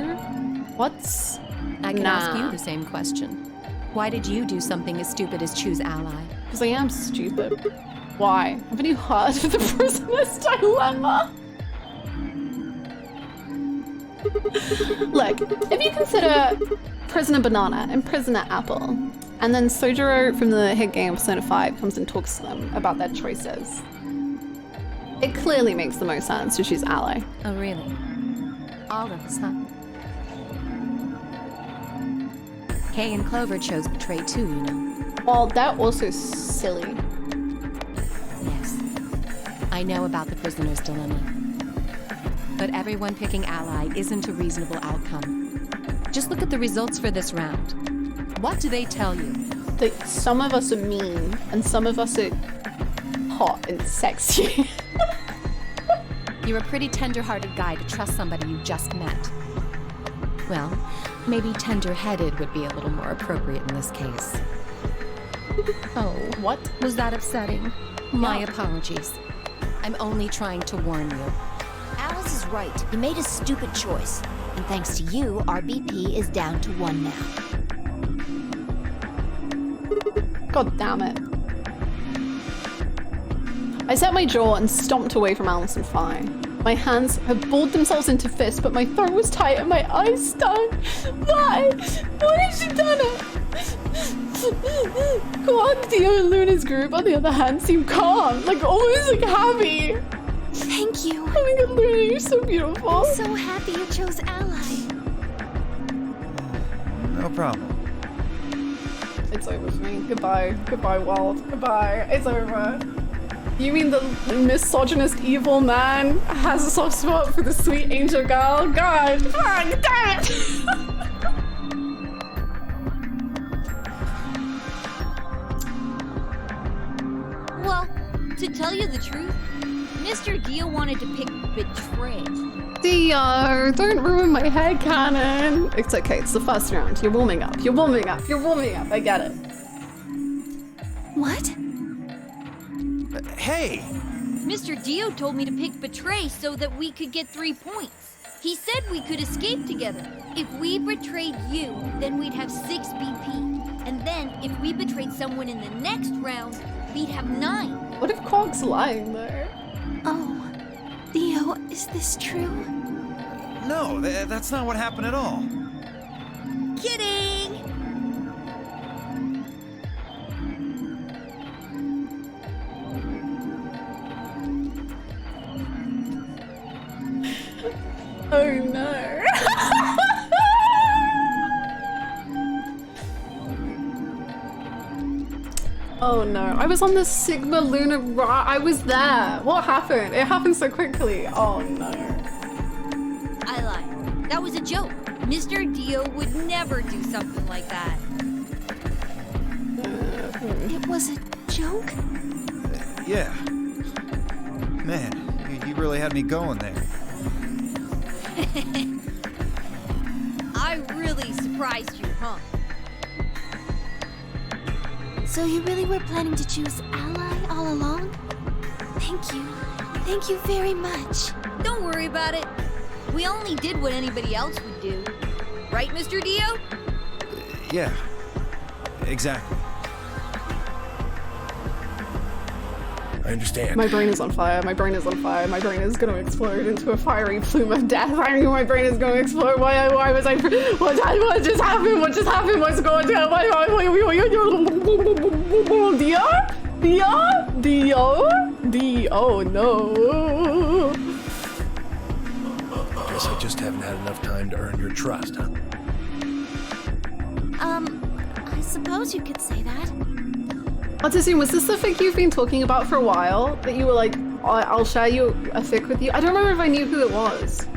What's... I can ask you the same question. Why did you do something as stupid as choose ally? Because I am stupid. Why? Haven't you heard of the prisoner's dilemma? Look, if you consider Prisoner Banana and Prisoner Apple, and then Sojiro from the hit game Persona 5 comes and talks to them about their choices, it clearly makes the most sense to choose ally. Oh, really? All of us, huh? Kay and Clover chose betray too, you know. Well, they're also silly. Yes. I know about the prisoner's dilemma. But everyone picking ally isn't a reasonable outcome. Just look at the results for this round. What do they tell you? That some of us are mean, and some of us are hot and sexy. You're a pretty tender-hearted guy to trust somebody you just met. Well, maybe tender-headed would be a little more appropriate in this case. Oh, what? Was that upsetting? My apologies. I'm only trying to warn you. Alice is right. You made a stupid choice. And thanks to you, our BP is down to 1 now. God damn it. I set my jaw and stomped away from Alice and Fi. My hands had balled themselves into fists, but my throat was tight and my eyes stung. Why? Why did she done it? Quark, Dio, and Luna's group, on the other hand, seem calm, like almost like happy. Thank you. Oh my god, Luna, you're so beautiful. I'm so happy you chose Ally. No problem. It's over for me. Goodbye. Goodbye, world. Goodbye. It's over. You mean the misogynist evil man has a soft spot for the sweet angel girl? God, fuck, damn it! Well, to tell you the truth, Mr. Dio wanted to pick Betray. Dio, don't ruin my headcanon. It's okay, it's the first round. You're warming up. You're warming up. You're warming up. I get it. What? Hey! Mr. Dio told me to pick Betray so that we could get 3 points. He said we could escape together. If we betrayed you, then we'd have 6 BP. And then, if we betrayed someone in the next round, we'd have 9. What if Quark's lying there? Oh, Dio, is this true? No, that's not what happened at all. Kidding! Oh no. Oh no, I was on the Sigma Luna I was there. What happened? It happened so quickly. Oh no. I lied. That was a joke. Mr. Dio would never do something like that. It was a joke? Yeah. Man, you really had me going there. I really surprised you, huh? So you really were planning to choose Ally all along? Thank you. Thank you very much. Don't worry about it. We only did what anybody else would do. Right, Mr. Dio? Yeah. Exactly. I understand. My brain is on fire. My brain is on fire. My brain is going to explode into a fiery plume of death. I knew my brain is going to explode. Why was I? What just happened? What just happened? What's going on? Dio? Oh no. Guess I just haven't had enough time to earn your trust, huh? I suppose you could say that. I'll just assume, was this the fic you've been talking about for a while? That you were like, I'll share you a fic with you? I don't remember if I knew who it was.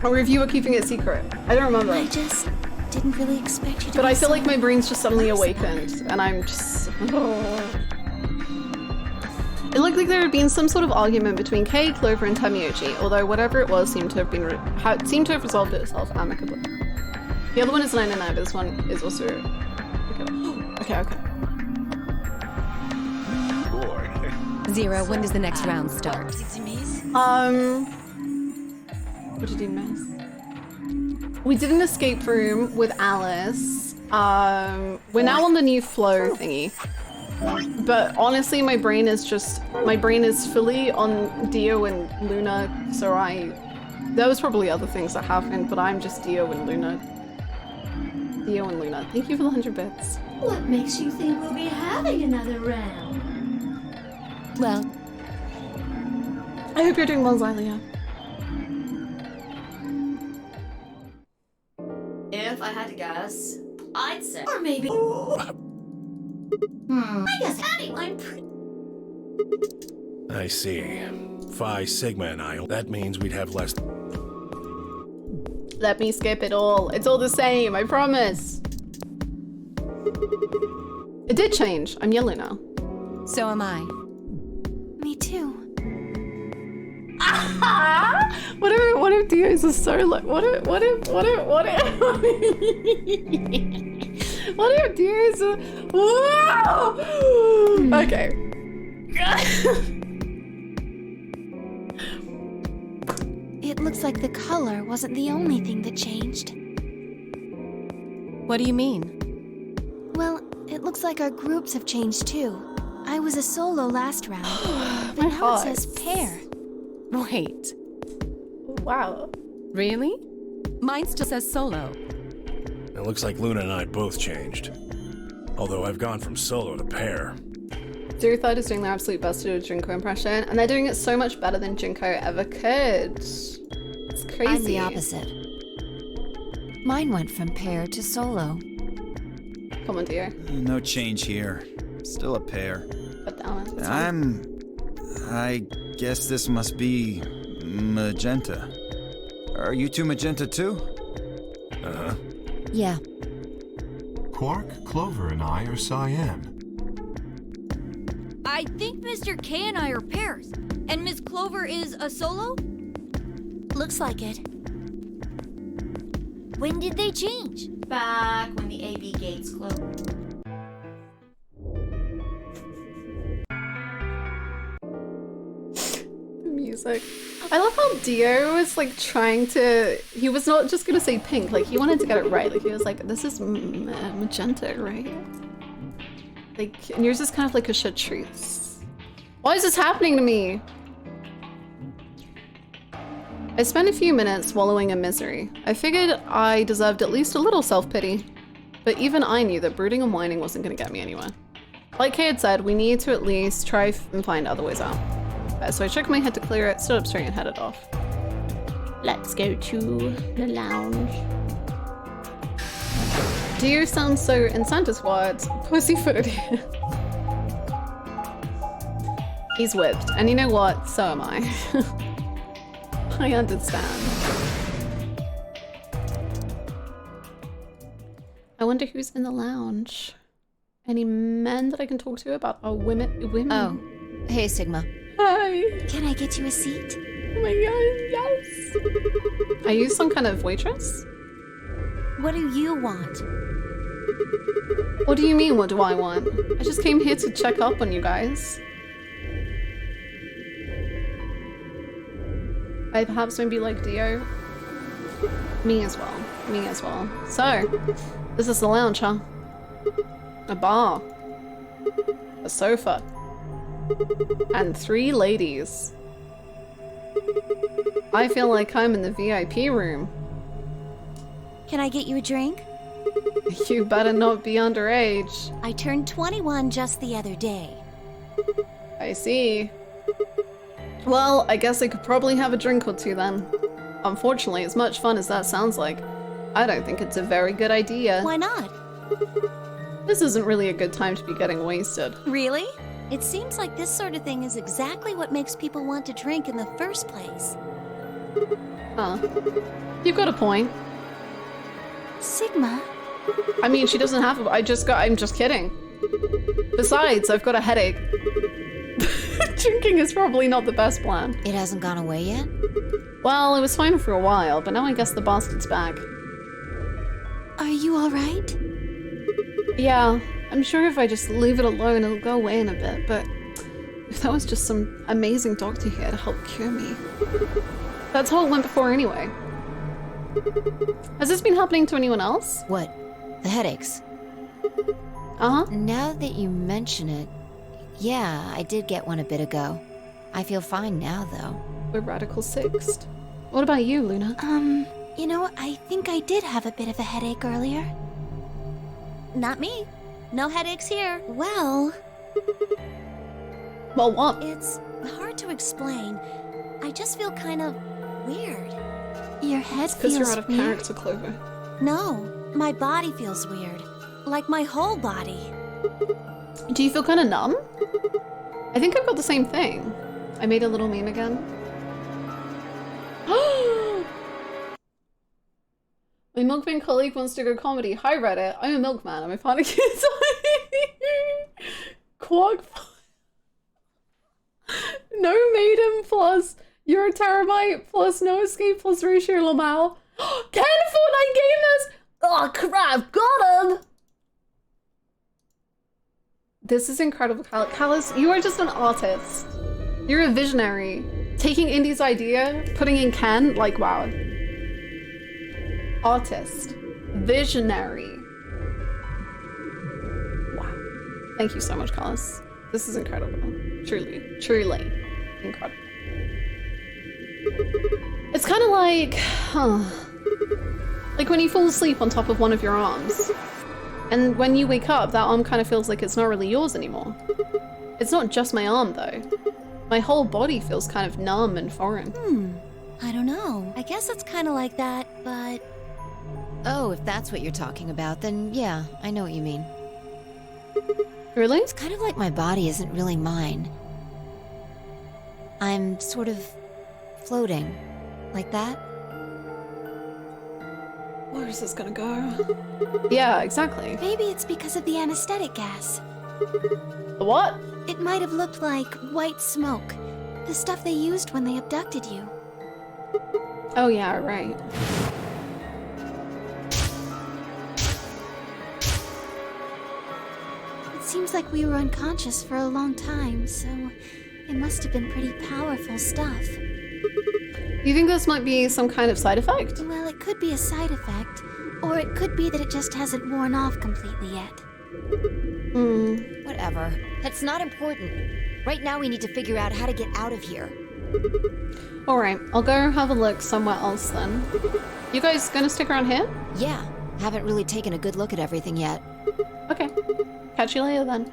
Or if you were keeping it secret. I don't remember. I just didn't really expect you to. But I feel like my brain's just suddenly awakened, and I'm just... Oh. It looked like there had been some sort of argument between Kay, Clover, and Tamiochi, although whatever it was seemed to have been seemed to have resolved itself amicably. The other one is 999, but this one is also... Okay. Boy. Zero, when does the next round start? What did you miss? We did an escape room with Alice. We're now on the new flow thingy. But honestly, my brain is fully on Dio and Luna, so there was probably other things that happened, but I'm just Dio and Luna. Dio and Luna. Thank you for the 100 bits. What makes you think we'll be having another round? Well, I hope you're doing well, Xylia. If I had to guess, I'd say, or maybe. I guess anyone. I see. Phi Sigma and I. That means we'd have less. Let me skip it all. It's all the same, I promise. It did change. I'm yellow now. So am I. Me too. What if Dio's a solo? What if Dio's a... Whoa! Okay. It looks like the color wasn't the only thing that changed. What do you mean? Well, it looks like our groups have changed too. I was a solo last round, but now it says pair. Wait. Wow. Really? Mine still says solo. It looks like Luna and I both changed. Although I've gone from solo to pair. Zero Third is doing their absolute best to do a Junko impression, and they're doing it so much better than Junko ever could. It's crazy. I'm the opposite. Mine went from pair to solo. Come on, dear. No change here. Still a pair. Put down. I guess this must be magenta. Are you two magenta too? Uh-huh. Yeah. Quark, Clover, and I are cyan. I think Mr. K and I are pairs. And Miss Clover is a solo? Looks like it. When did they change? Back when the AB gates closed. The music. I love how Dio was like trying to. He was not just gonna say pink, like he wanted to get it right. Like he was like, this is magenta, right? Like, and yours is kind of like a chartreuse. Why is this happening to me? I spent a few minutes wallowing in misery. I figured I deserved at least a little self-pity. But even I knew that brooding and whining wasn't gonna get me anywhere. Like Kay had said, we need to at least try and find other ways out. So I shook my head to clear it, stood up straight and headed off. Let's go to the lounge. Dio sounds so, in Santa's words, pussyfooted. He's whipped, and you know what? So am I. I understand. I wonder who's in the lounge. Any men that I can talk to about our women? Oh, hey Sigma. Hi. Can I get you a seat? Oh my god, yes. Are you some kind of waitress? What do you want? What do you mean, what do I want? I just came here to check up on you guys. I perhaps don't be like Dio. Me as well. Me as well. So, this is the lounge, huh? A bar. A sofa. And 3 ladies. I feel like I'm in the VIP room. Can I get you a drink? You better not be underage. I turned 21 just the other day. I see. Well, I guess I could probably have a drink or two then. Unfortunately, as much fun as that sounds like, I don't think it's a very good idea. Why not? This isn't really a good time to be getting wasted. Really? It seems like this sort of thing is exactly what makes people want to drink in the first place. Huh. You've got a point. Sigma? I mean, she doesn't have a... I'm just kidding. Besides, I've got a headache. Drinking is probably not the best plan. It hasn't gone away yet? Well, it was fine for a while, but now I guess the bastard's back. Are you alright? Yeah, I'm sure if I just leave it alone, it'll go away in a bit, but if that was just some amazing doctor here to help cure me. That's how it went before anyway. Has this been happening to anyone else? What? The headaches? Uh-huh. Now that you mention it, yeah, I did get one a bit ago. I feel fine now, though. We're radical sixed. What about you, Luna? You know, I think I did have a bit of a headache earlier. Not me. No headaches here. Well, what? It's hard to explain. I just feel kind of weird. Your head feels because you're out of weird? character, Clover. No, my body feels weird. Like my whole body. Do you feel kind of numb? I think I've got the same thing. I made a little meme again. My milkman colleague wants to go comedy. Hi Reddit, I'm a milkman. I'm a panic Quark. No maiden plus you're a terabyte plus no escape plus ratio Lamau. Can Fortnite gamers? Oh crap, got him! This is incredible, Callus. You are just an artist. You're a visionary. Taking Indy's idea, putting in Ken, like wow. Artist. Visionary. Wow. Thank you so much, Callus. This is incredible. Truly. Truly. Incredible. It's kind of like, Like when you fall asleep on top of one of your arms, and when you wake up, that arm kind of feels like it's not really yours anymore. It's not just my arm though. My whole body feels kind of numb and foreign. I don't know. I guess it's kind of like that, but... Oh, if that's what you're talking about, then yeah, I know what you mean. Really? It's kind of like my body isn't really mine. I'm sort of floating. Like that? Where is this gonna go? Yeah, exactly. Maybe it's because of the anesthetic gas. The what? It might have looked like white smoke. The stuff they used when they abducted you. Oh yeah, right. It seems like we were unconscious for a long time, so it must have been pretty powerful stuff. You think this might be some kind of side effect? Well, it could be a side effect, or it could be that it just hasn't worn off completely yet. Whatever. That's not important. Right now we need to figure out how to get out of here. Alright, I'll go have a look somewhere else then. You guys gonna stick around here? Yeah, haven't really taken a good look at everything yet. Okay. Catch you later then.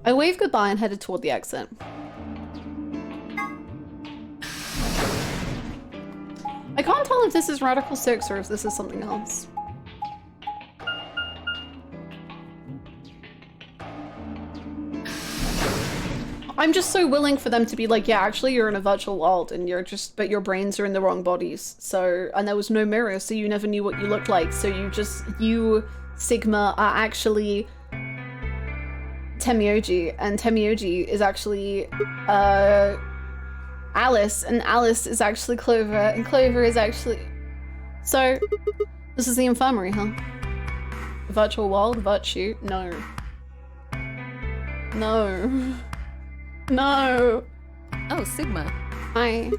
I waved goodbye and headed toward the exit. I can't tell if this is Radical 6 or if this is something else. I'm just so willing for them to be like, yeah, actually you're in a virtual world and you're just, but your brains are in the wrong bodies. So, and there was no mirror, so you never knew what you looked like. So you, Sigma, are actually Temioji, and Temioji is actually, Alice, and Alice is actually Clover, and Clover is actually... So, this is the infirmary, huh? Virtual world? Virtue? No. No. No. Oh, Sigma. Hi.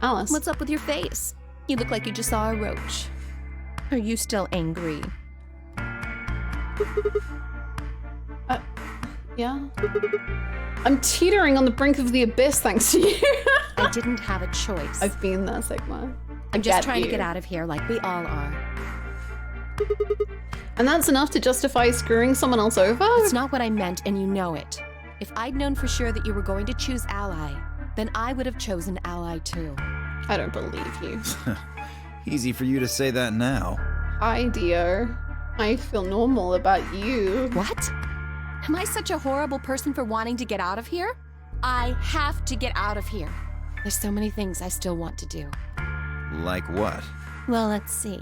Alice. What's up with your face? You look like you just saw a roach. Are you still angry? Yeah. I'm teetering on the brink of the abyss thanks to you. I didn't have a choice. I've been there, Sigma. I'm just trying to get out of here like we all are. And that's enough to justify screwing someone else over? It's not what I meant, and you know it. If I'd known for sure that you were going to choose Ally, then I would have chosen Ally too. I don't believe you. Easy for you to say that now. Hi, dear. I feel normal about you. What? Am I such a horrible person for wanting to get out of here? I have to get out of here. There's so many things I still want to do. Like what? Well, let's see.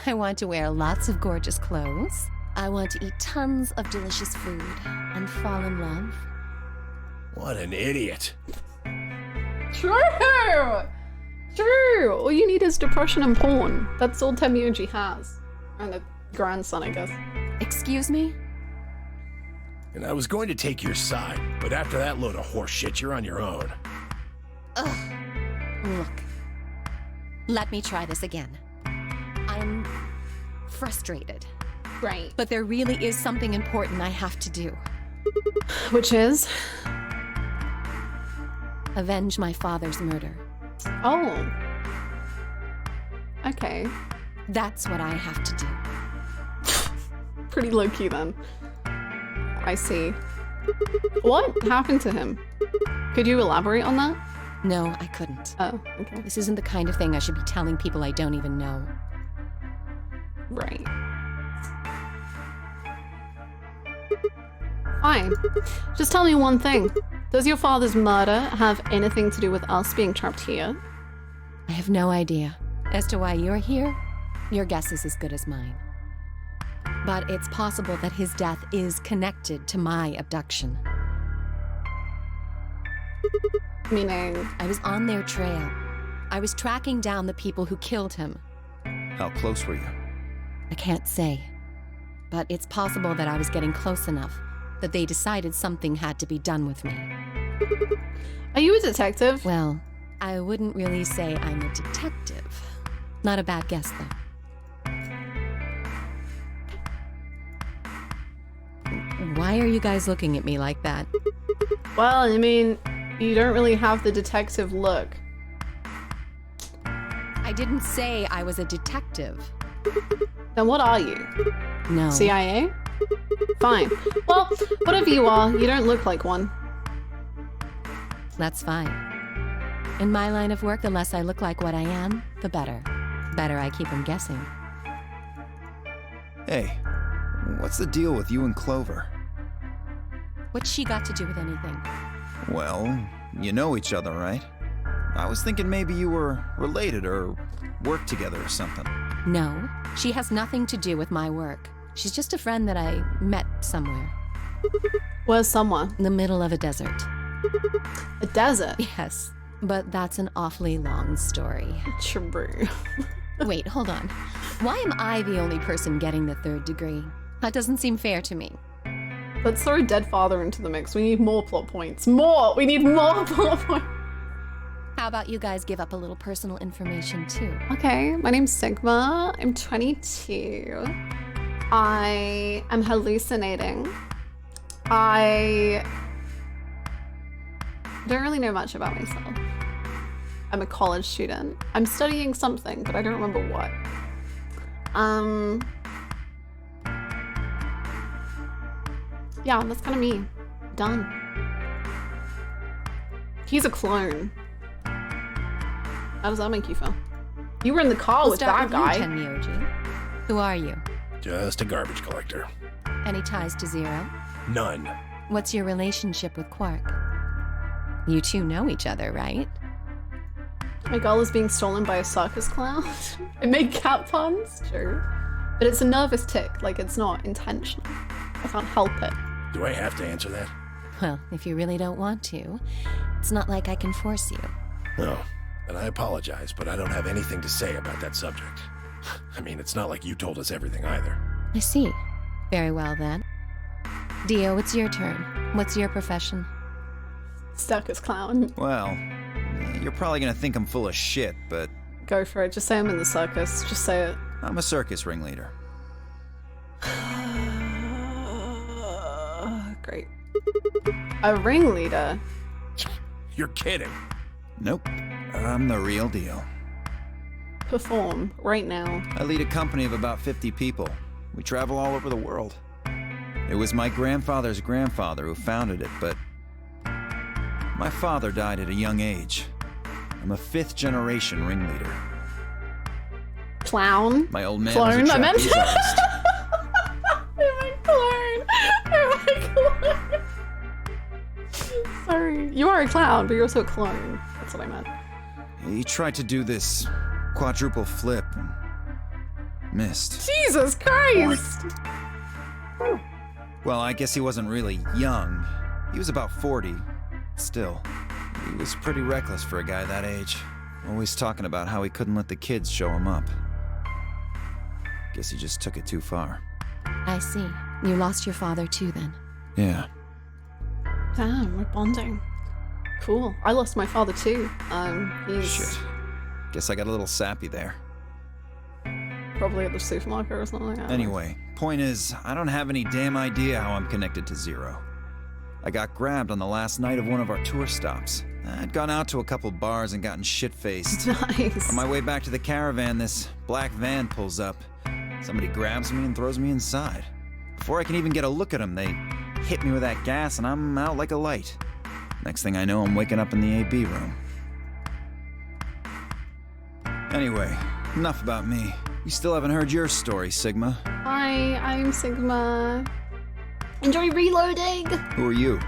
I want to wear lots of gorgeous clothes. I want to eat tons of delicious food and fall in love. What an idiot. True! True! All you need is depression and porn. That's all Temioji has. And a grandson, I guess. Excuse me? And I was going to take your side, but after that load of horse shit, you're on your own. Ugh. Look. Let me try this again. I'm frustrated. Right. But there really is something important I have to do. Which is? Avenge my father's murder. Oh. Okay. That's what I have to do. Pretty low-key then. I see. What happened to him? Could you elaborate on that? No, I couldn't. Oh, okay. This isn't the kind of thing I should be telling people I don't even know. Right. Fine. Just tell me one thing. Does your father's murder have anything to do with us being trapped here? I have no idea. As to why you're here, your guess is as good as mine. But it's possible that his death is connected to my abduction. Meaning? I was on their trail. I was tracking down the people who killed him. How close were you? I can't say. But it's possible that I was getting close enough that they decided something had to be done with me. Are you a detective? Well, I wouldn't really say I'm a detective. Not a bad guess, though. Why are you guys looking at me like that? Well, I mean, you don't really have the detective look. I I didn't say I was a detective. Then what are you? No. CIA? Fine. Well, whatever you are, you don't look like one. That's fine. In my line of work, the less I look like what I am, the better. Better I keep them guessing. Hey, what's the deal with you and Clover? What's she got to do with anything? Well, you know each other, right? I was thinking maybe you were related or worked together or something. No, she has nothing to do with my work. She's just a friend that I met somewhere. Where's somewhere? In the middle of a desert. A desert? Yes, but that's an awfully long story. True. Wait, hold on. Why am I the only person getting the 3rd degree? That doesn't seem fair to me. Let's throw a dead father into the mix. We need more plot points. More! We need more plot points. How about you guys give up a little personal information too? Okay, my name's Sigma. I'm 22. I am hallucinating. I don't really know much about myself. I'm a college student. I'm studying something, but I don't remember what. Yeah, that's kind of me. Done. He's a clone. How does that make you feel? You were in the car with that guy. Tenmyoji. Who are you? Just a garbage collector. Any ties to Zero? None. What's your relationship with Quark? You two know each other, right? My girl is being stolen by a circus clown. I make cat puns, true. But it's a nervous tick, like it's not intentional. I can't help it. Do I have to answer that? Well, if you really don't want to, it's not like I can force you. No. And I apologize, but I don't have anything to say about that subject. I mean, it's not like you told us everything either. I see. Very well then. Dio, it's your turn. What's your profession? Circus clown. Well, you're probably gonna think I'm full of shit, but... Go for it. Just say I'm in the circus. Just say it. I'm a circus ringleader. Great. A ringleader? You're kidding. Nope. I'm the real deal. Perform right now. I lead a company of about 50 people. We travel all over the world. It was my grandfather's grandfather who founded it, but my father died at a young age. I'm a 5th generation ringleader. Clown? My old man Clone? was a I meant trapeze artist. Sorry. You are a clown, but you're also a clone. That's what I meant. He tried to do this quadruple flip and missed. Jesus Christ! Well, I guess he wasn't really young. He was about 40. Still, he was pretty reckless for a guy that age. Always talking about how he couldn't let the kids show him up. Guess he just took it too far. I see. You lost your father too then. Yeah. Damn, we're bonding. Cool. I lost my father too. He's Shit. Guess I got a little sappy there. probably at the supermarket or something like that. Anyway, point is, I don't have any damn idea how I'm connected to Zero. I got grabbed on the last night of one of our tour stops. I'd gone out to a couple bars and gotten shit-faced. Nice. On my way back to the caravan, this black van pulls up. Somebody grabs me and throws me inside. Before I can even get a look at them, they hit me with that gas and I'm out like a light. Next thing I know, I'm waking up in the AB room. Anyway, enough about me. You still haven't heard your story, Sigma. Hi, I'm Sigma. Enjoy reloading! Who are you?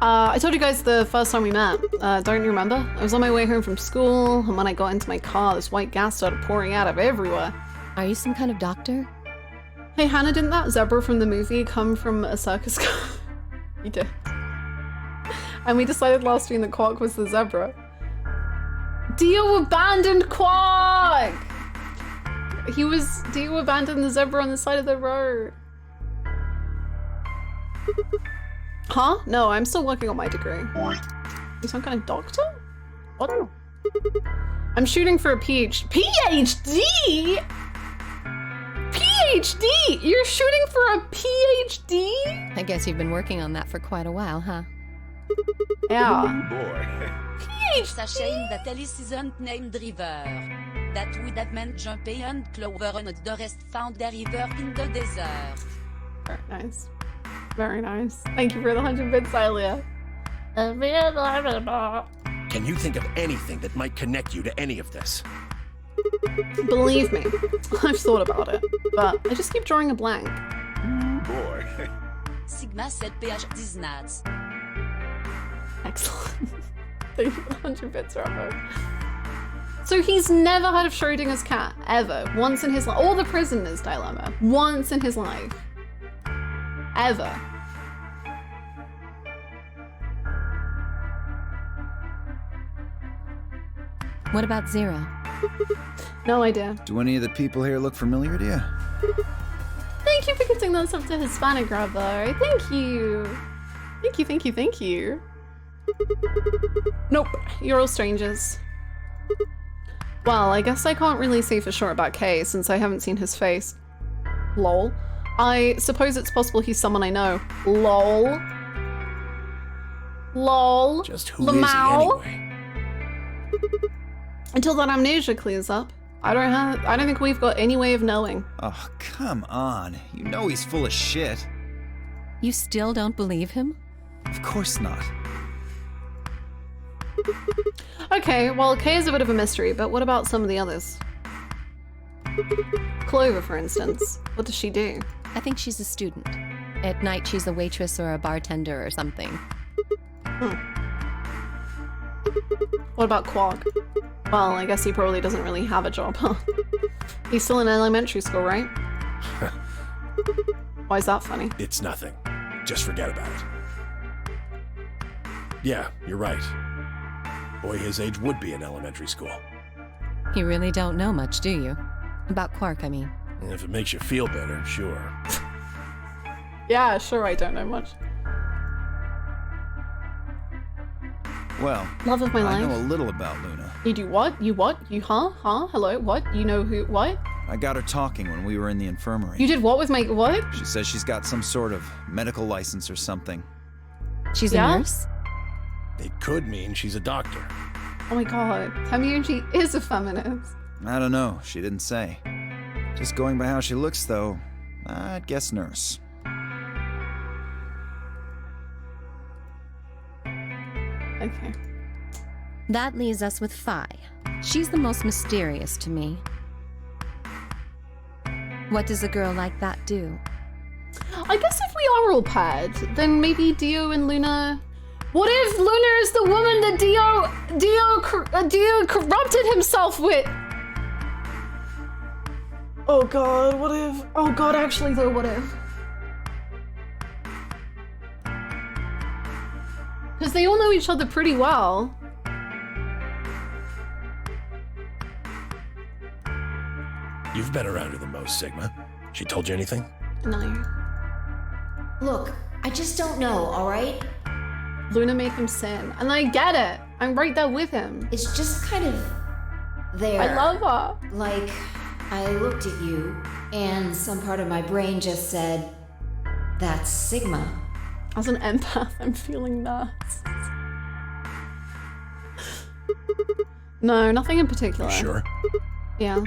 I told you guys the first time we met. Don't you remember? I was on my way home from school, and when I got into my car, this white gas started pouring out of everywhere. Are you some kind of doctor? Hey, Hannah, didn't that zebra from the movie come from a circus car? You did. And we decided last week that Quark was the zebra. Dio abandoned Quark! Dio abandoned the zebra on the side of the road. Huh? No, I'm still working on my degree. You some kind of doctor? What? I'm shooting for a PhD? PhD? You're shooting for a PhD? I guess you've been working on that for quite a while, huh? Yeah. Boy. Sa chaîne Natalie Season Name Driver. That would have meant jumping on Clover and the rest found their river in the desert. Very nice. Very nice. Thank you for the 100 bits, Silia. Can you think of anything that might connect you to any of this? Believe me, I've thought about it, but I just keep drawing a blank. Boy. Sigma said PH 19. Excellent. Thank you for the 100 bits, Rambo. So he's never heard of Schrodinger's cat, ever. Once in his life. Or the prisoner's dilemma. Once in his life. Ever. What about Zero? No idea. Do any of the people here look familiar to you? Thank you for gifting that sub to Hispanic Grabber. Thank you. Thank you, thank you, thank you. Nope, you're all strangers. Well, I guess I can't really say for sure about Kay since I haven't seen his face. Lol. I suppose it's possible he's someone I know. Lol. Lol. Just who is he anyway? Until that amnesia clears up, I don't think we've got any way of knowing. Oh, come on. You know he's full of shit. You still don't believe him? Of course not. Okay, well, Kay is a bit of a mystery, but what about some of the others? Clover, for instance. What does she do? I think she's a student. At night, she's a waitress or a bartender or something. What about Quark? Well, I guess he probably doesn't really have a job, huh? He's still in elementary school, right? Why is that funny? It's nothing. Just forget about it. Yeah, you're right. Boy his age would be in elementary school. You really don't know much, do you? About Quark, I mean. If it makes you feel better, sure. Yeah, sure, I don't know much. Well, Love of my life. I know a little about Luna. You do what? You what? You huh? Huh? Hello? What? You know who? What? I got her talking when we were in the infirmary. You did what with my what? She says she's got some sort of medical license or something. She's a nurse? It could mean she's a doctor. Oh my god. Tamiyoji is a feminist. I don't know. She didn't say. Just going by how she looks, though, I'd guess nurse. Okay. That leaves us with Phi. She's the most mysterious to me. What does a girl like that do? I guess if we are all paired, then maybe Dio and Luna... What if Luna is the woman that Dio corrupted himself with? Oh god, what if... Oh god, actually though, what if? Because they all know each other pretty well. You've been around her the most, Sigma. She told you anything? No. Look, I just don't know, alright? Luna made him sin, and I get it. I'm right there with him. It's just kind of there. I love her. Like, I looked at you, and some part of my brain just said, that's Sigma. As an empath, I'm feeling nuts. No, nothing in particular. Sure? Yeah.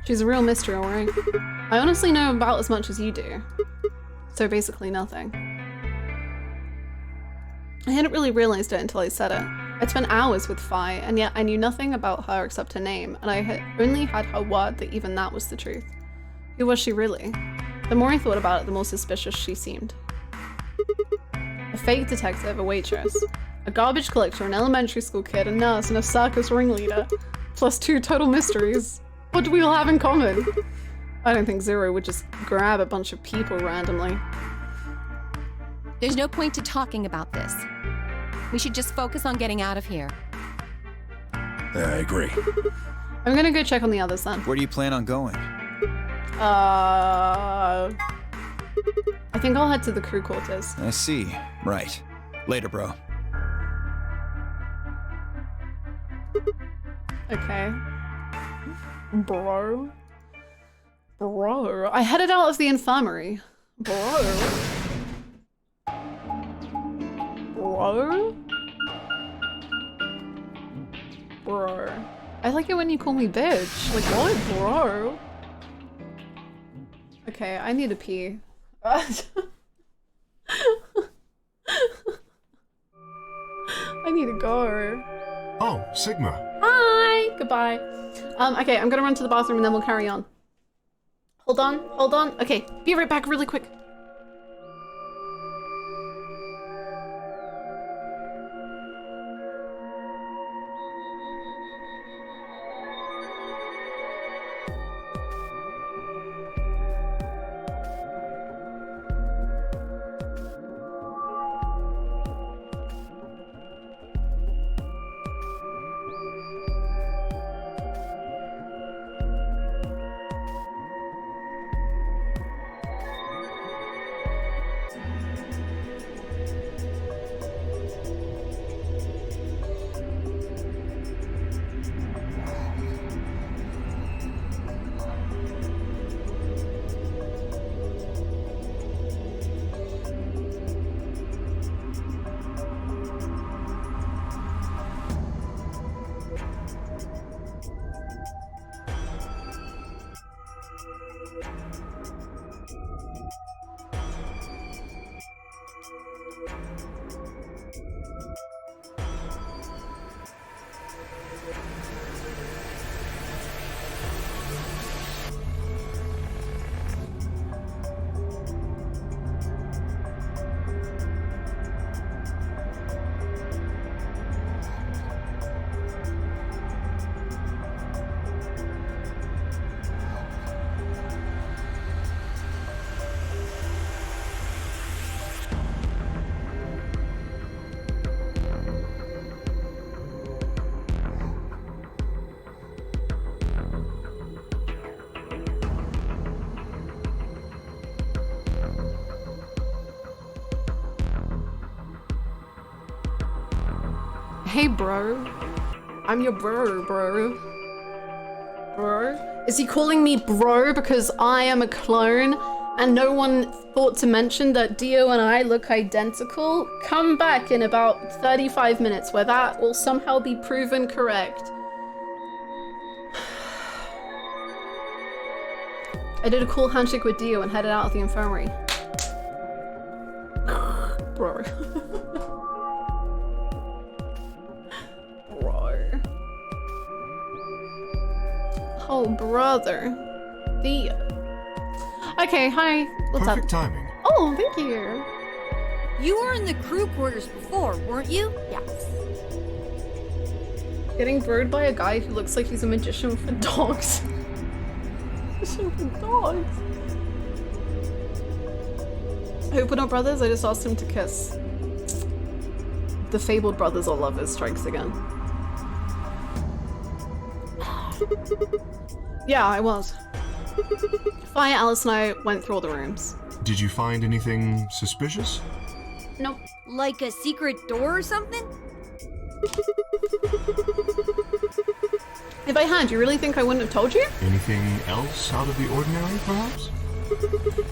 She's a real mystery, alright? I honestly know about as much as you do. So basically nothing. I hadn't really realized it until I said it. I'd spent hours with Phi, and yet I knew nothing about her except her name, and I had only had her word that even that was the truth. Who was she really? The more I thought about it, the more suspicious she seemed. A fake detective, a waitress, a garbage collector, an elementary school kid, a nurse, and a circus ringleader. Plus 2 total mysteries. What do we all have in common? I don't think Zero would just grab a bunch of people randomly. There's no point to talking about this. We should just focus on getting out of here. I agree. I'm gonna go check on the others then. Where do you plan on going? I think I'll head to the crew quarters. I see. Right. Later, bro. Okay. Bro. Bro. I headed out of the infirmary. Bro. Bro? Bro. I like it when you call me bitch. Like, what, bro? Okay, I need to pee. I need to go. Oh, Sigma. Hi! Goodbye. Okay, I'm gonna run to the bathroom and then we'll carry on. Hold on, hold on. Okay, be right back really quick. Hey, bro. I'm your bro. Bro? Is he calling me bro because I am a clone and no one thought to mention that Dio and I look identical? Come back in about 35 minutes where that will somehow be proven correct. I did a cool handshake with Dio and headed out of the infirmary. Bro. Oh, brother. Dio. Okay, hi. What's Perfect up? timing. Oh, thank you. You were in the crew quarters before, weren't you? Yes. Getting broed by a guy who looks like he's a magician for dogs. Magician for dogs. I hope we're not brothers. I just asked him to kiss. The fabled brothers or lovers strikes again. Yeah, I was. Fire, Alice and I went through all the rooms. Did you find anything suspicious? Nope. Like a secret door or something? If I had, you really think I wouldn't have told you? Anything else out of the ordinary, perhaps?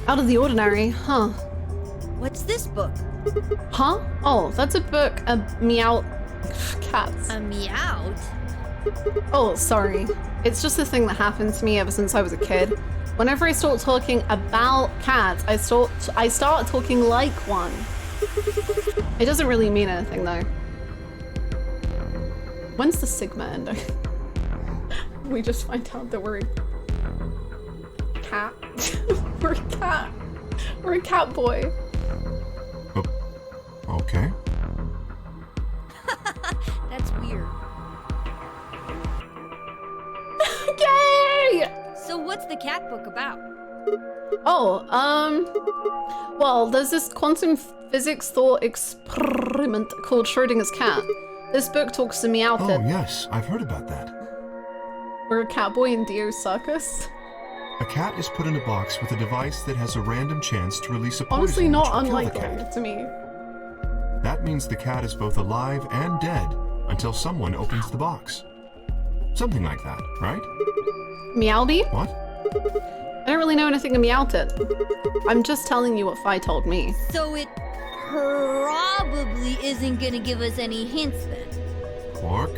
Out of the ordinary, huh? What's this book? Huh? Oh, that's a book of meow cats. A meowed? Oh, sorry. It's just a thing that happened to me ever since I was a kid. Whenever I start talking about cats, I start talking like one. It doesn't really mean anything though. When's the Sigma ending? We just find out that we're a cat. We're a cat. We're a cat boy. Okay. That's weird. Yay! So what's the cat book about? Oh, well, there's this quantum physics thought experiment called Schrodinger's cat. This book talks to me out Oh, that yes, I've heard about that. we're a catboy in Dio's circus. A cat is put in a box with a device that has a random chance to release a poison Honestly, not which will kill the unlikely cat. to me. That means the cat is both alive and dead until someone opens the box. Something like that, right? Meowby? What? I don't really know anything about it. I'm just telling you what Fi told me. So it probably isn't gonna give us any hints then. Quark,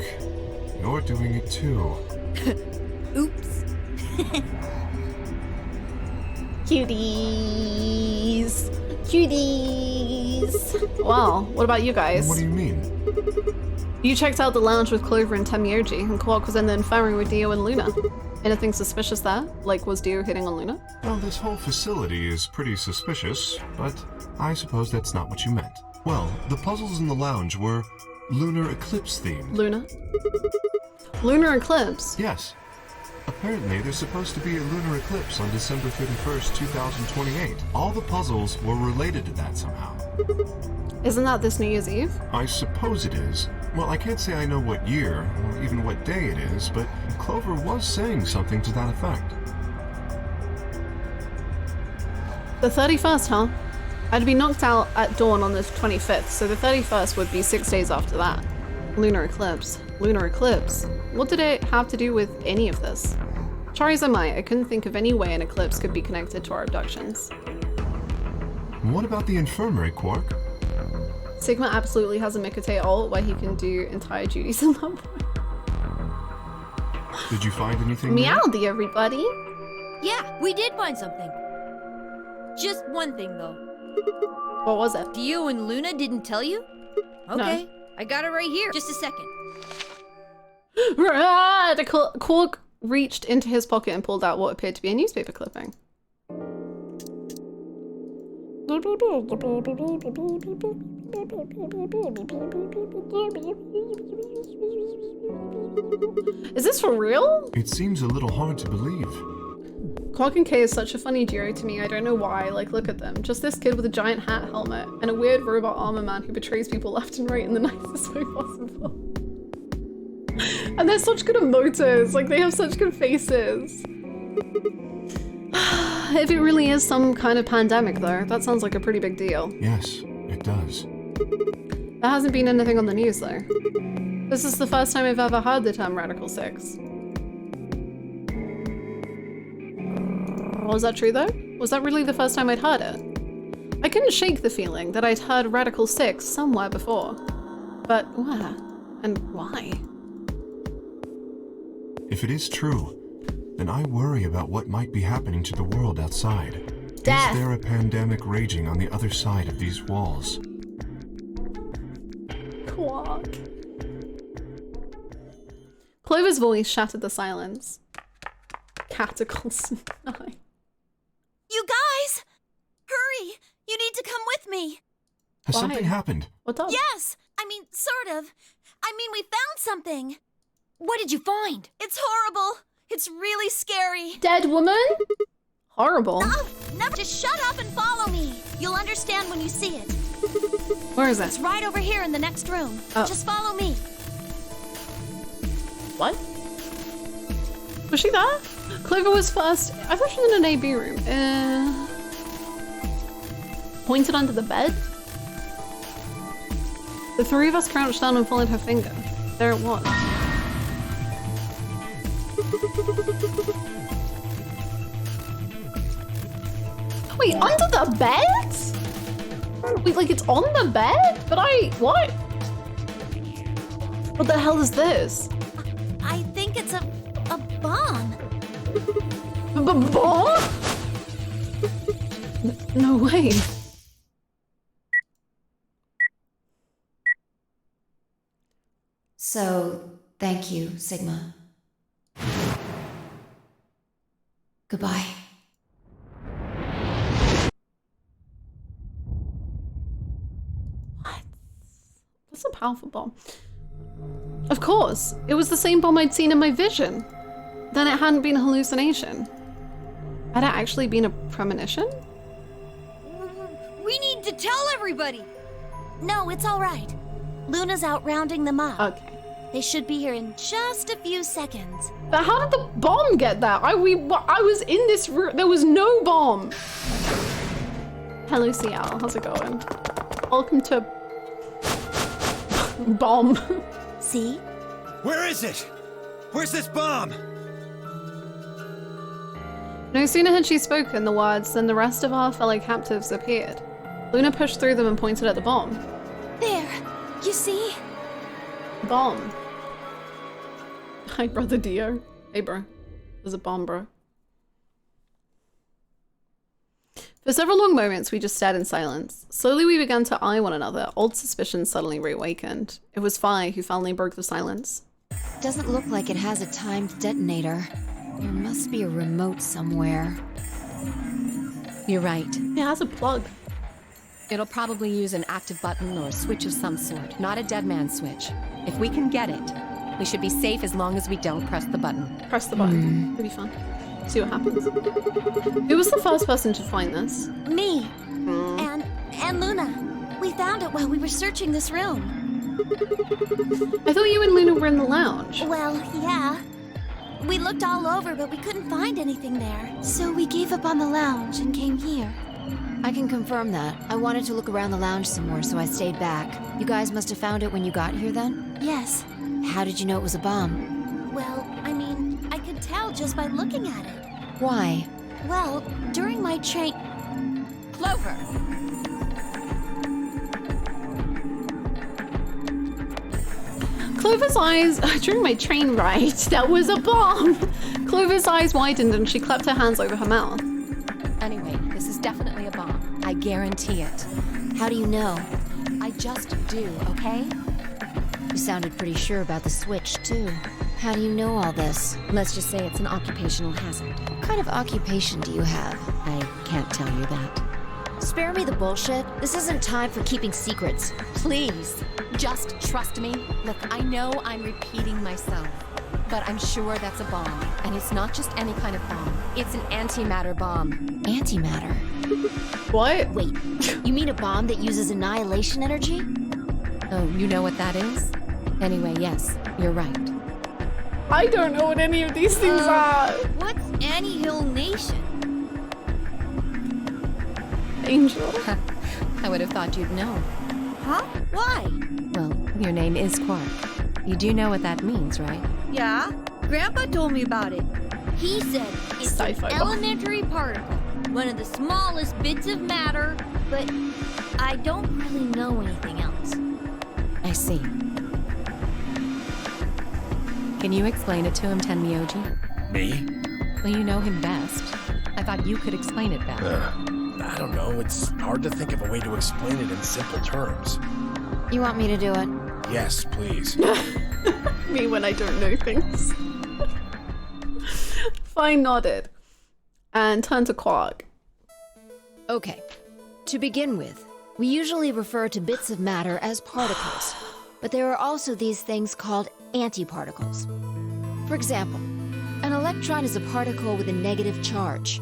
you're doing it too. Oops. Cuties. Cuties. Wow, what about you guys? What do you mean? You checked out the lounge with Clover and Temyoji, and Quark was in the infirmary with Dio and Luna. Anything suspicious there? Like, was Dio hitting on Luna? Well, this whole facility is pretty suspicious, but I suppose that's not what you meant. Well, the puzzles in the lounge were lunar eclipse themed. Luna? Lunar eclipse? Yes. Apparently, there's supposed to be a lunar eclipse on December 31st, 2028. All the puzzles were related to that somehow. Isn't that this New Year's Eve? I suppose it is. Well, I can't say I know what year, or even what day it is, but Clover was saying something to that effect. The 31st, huh? I'd be knocked out at dawn on the 25th, so the 31st would be 6 days after that. Lunar eclipse. Lunar eclipse. What did it have to do with any of this? Try as I might, I couldn't think of any way an eclipse could be connected to our abductions. What about the infirmary, Quark? Sigma absolutely has a Mikate ult where he can do entire duties in that point. Did you find anything there? Meowdy, everybody! Yeah, we did find something. Just one thing, though. What was it? Dio and Luna didn't tell you? Okay, no. I got it right here. Just a second. Quark reached into his pocket and pulled out what appeared to be a newspaper clipping. Is this for real? It seems a little hard to believe. Quark and Kay is such a funny duo to me, I don't know why. Like, look at them. Just this kid with a giant hat helmet and a weird robot armor man who betrays people left and right in the nicest way possible. And they're such good emotors, like they have such good faces. If it really is some kind of pandemic though, that sounds like a pretty big deal. Yes, it does. There hasn't been anything on the news though. This is the first time I've ever heard the term Radical 6. Was that true though? Was that really the first time I'd heard it? I couldn't shake the feeling that I'd heard Radical 6 somewhere before. But where? And why? If it is true, then I worry about what might be happening to the world outside. Death. Is there a pandemic raging on the other side of these walls? Quark. Clover's voice shattered the silence. Cataclysm 9. You guys! Hurry! You need to come with me! Has Why? something happened? What's up? Yes! I mean, sort of. I mean, we found something. What did you find? It's horrible. It's really scary. Dead woman? Horrible. Oh, never. Just shut up and follow me. You'll understand when you see it. Where is it? It's right over here in the next room. Oh. Just follow me. What? Was she there? Clover was first. I thought she was in an AB room. Pointed under the bed? The three of us crouched down and followed her finger. There it was. Wait, under the bed? Wait, like it's on the bed? But what? What the hell is this? I think it's a bomb. Bomb? No way. So, thank you, Sigma. Goodbye. What? That's a powerful bomb. Of course, it was the same bomb I'd seen in my vision. Then it hadn't been a hallucination. Had it actually been a premonition? We need to tell everybody. No, it's all right. Luna's out rounding them up. Okay. They should be here in just a few seconds. But how did the bomb get there? I was in this room. There was no bomb. Hello, Seattle. How's it going? Welcome to bomb. See? Where is it? Where's this bomb? No sooner had she spoken the words than the rest of our fellow captives appeared. Luna pushed through them and pointed at the bomb. There. You see? Bomb. Hi, brother Dio. Hey, bro. There's a bomb, bro. For several long moments, we just stared in silence. Slowly, we began to eye one another. Old suspicions suddenly reawakened. It was Fi who finally broke the silence. Doesn't look like it has a timed detonator. There must be a remote somewhere. You're right. It has a plug. It'll probably use an active button or switch of some sort, not a dead man switch. If we can get it, we should be safe as long as we don't press the button. Press the button. It'll be fun. See what happens. Who was the first person to find this? Me. And Luna. We found it while we were searching this room. I thought you and Luna were in the lounge. Well, yeah. We looked all over, but we couldn't find anything there. So we gave up on the lounge and came here. I can confirm that. I wanted to look around the lounge some more, so I stayed back. You guys must have found it when you got here then? Yes. How did you know it was a bomb? Well, I mean, I could tell just by looking at it. Why? Well, during my train... Clover! Clover's eyes, during my train ride, that was a bomb! Clover's eyes widened and she clapped her hands over her mouth. Anyway, this is definitely a bomb. I guarantee it. How do you know? I just do, okay? You sounded pretty sure about the switch, too. How do you know all this? Let's just say it's an occupational hazard. What kind of occupation do you have? I can't tell you that. Spare me the bullshit. This isn't time for keeping secrets. Please, just trust me. Look, I know I'm repeating myself, but I'm sure that's a bomb. And it's not just any kind of bomb. It's an antimatter bomb. Antimatter? What? Wait, you mean a bomb that uses annihilation energy? Oh, you know what that is? Anyway, yes, you're right. I don't know what any of these things are. What's annihilation? Angel. I would have thought you'd know. Huh? Why? Well, your name is Quark. You do know what that means, right? Yeah, Grandpa told me about it. He said it's an elementary particle, one of the smallest bits of matter, but I don't really know anything else. I see. Can you explain it to him, Tenmyoji? Me? Well, you know him best. I thought you could explain it better. I don't know. It's hard to think of a way to explain it in simple terms. You want me to do it? Yes, please. Me when I don't know things. Fine nodded and turned to Quark. Okay. To begin with, we usually refer to bits of matter as particles, but there are also these things called antiparticles. For example, an electron is a particle with a negative charge.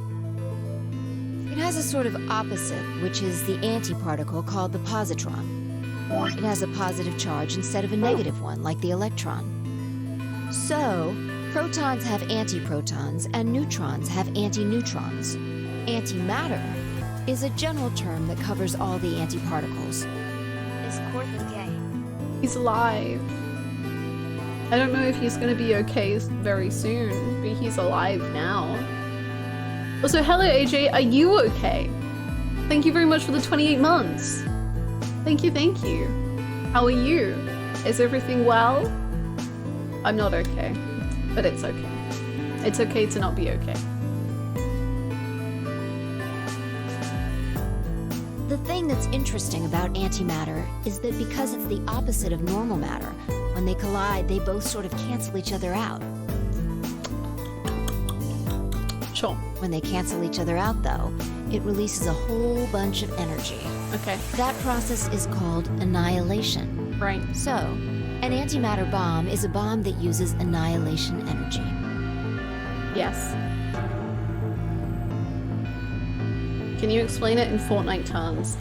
It has a sort of opposite, which is the antiparticle called the positron. It has a positive charge instead of a negative one, like the electron. So, protons have antiprotons and neutrons have antineutrons. Antimatter is a general term that covers all the antiparticles. Is Corbin gay? He's alive. I don't know if he's gonna be okay very soon, but he's alive now. Also, hello AJ, are you okay? Thank you very much for the 28 months. Thank you, thank you. How are you? Is everything well? I'm not okay, but it's okay. It's okay to not be okay. The thing that's interesting about antimatter is that because it's the opposite of normal matter, when they collide, they both sort of cancel each other out. Sure. When they cancel each other out, though, it releases a whole bunch of energy. Okay. That process is called annihilation. Right. So, an antimatter bomb is a bomb that uses annihilation energy. Yes. Can you explain it in Fortnite terms?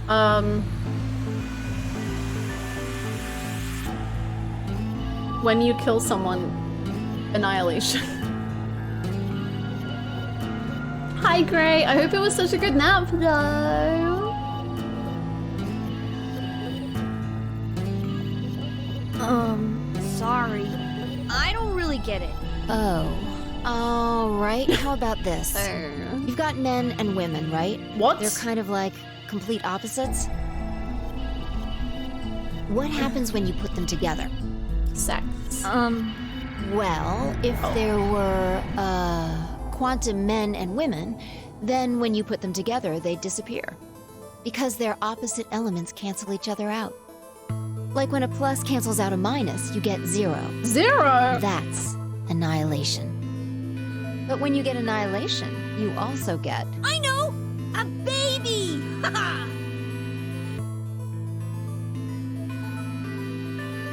When you kill someone, annihilation. Hi Gray, I hope it was such a good nap though. Sorry. I don't really get it. Oh. Alright, how about this? You've got men and women, right? What? They're kind of like complete opposites. What happens when you put them together? Sex. Well, if there were, quantum men and women, then when you put them together, they'd disappear. Because their opposite elements cancel each other out. Like when a plus cancels out a minus, you get 0. 0? That's annihilation. But when you get annihilation, you also get... I know! A baby!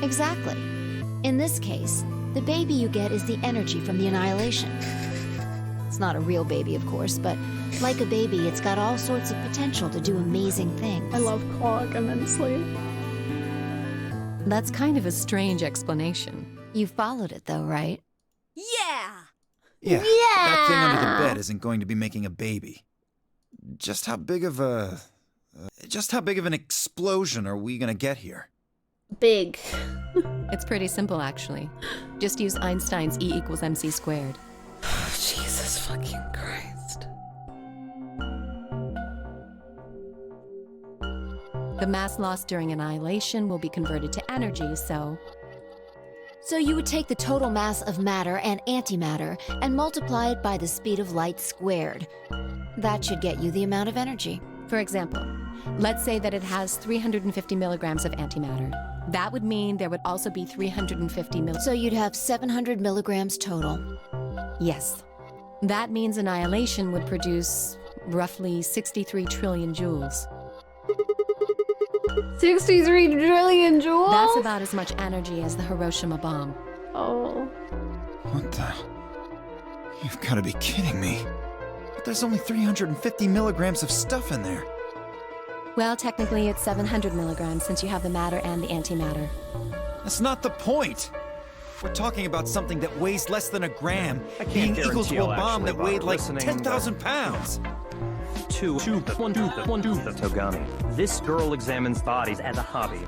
Exactly. In this case, the baby you get is the energy from the annihilation. It's not a real baby, of course, but like a baby, it's got all sorts of potential to do amazing things. I love Quark immensely. That's kind of a strange explanation. You followed it though, right? Yeah! Yeah, that thing under the bed isn't going to be making a baby. Just how big of an explosion are we gonna get here? Big. It's pretty simple, actually. Just use Einstein's E equals mc squared. Jesus fucking Christ. The mass lost during annihilation will be converted to energy, so... So you would take the total mass of matter and antimatter and multiply it by the speed of light squared. That should get you the amount of energy. For example, let's say that it has 350 milligrams of antimatter. That would mean there would also be 350 milligrams. So you'd have 700 milligrams total. Yes. That means annihilation would produce roughly 63 trillion joules. 63 trillion joules? That's about as much energy as the Hiroshima bomb. Oh. What the? You've got to be kidding me. But there's only 350 milligrams of stuff in there. Well, technically it's 700 milligrams since you have the matter and the antimatter. That's not the point. We're talking about something that weighs less than a gram, being equal to a bomb that weighed like 10,000 pounds. Togami. This girl examines bodies as a hobby.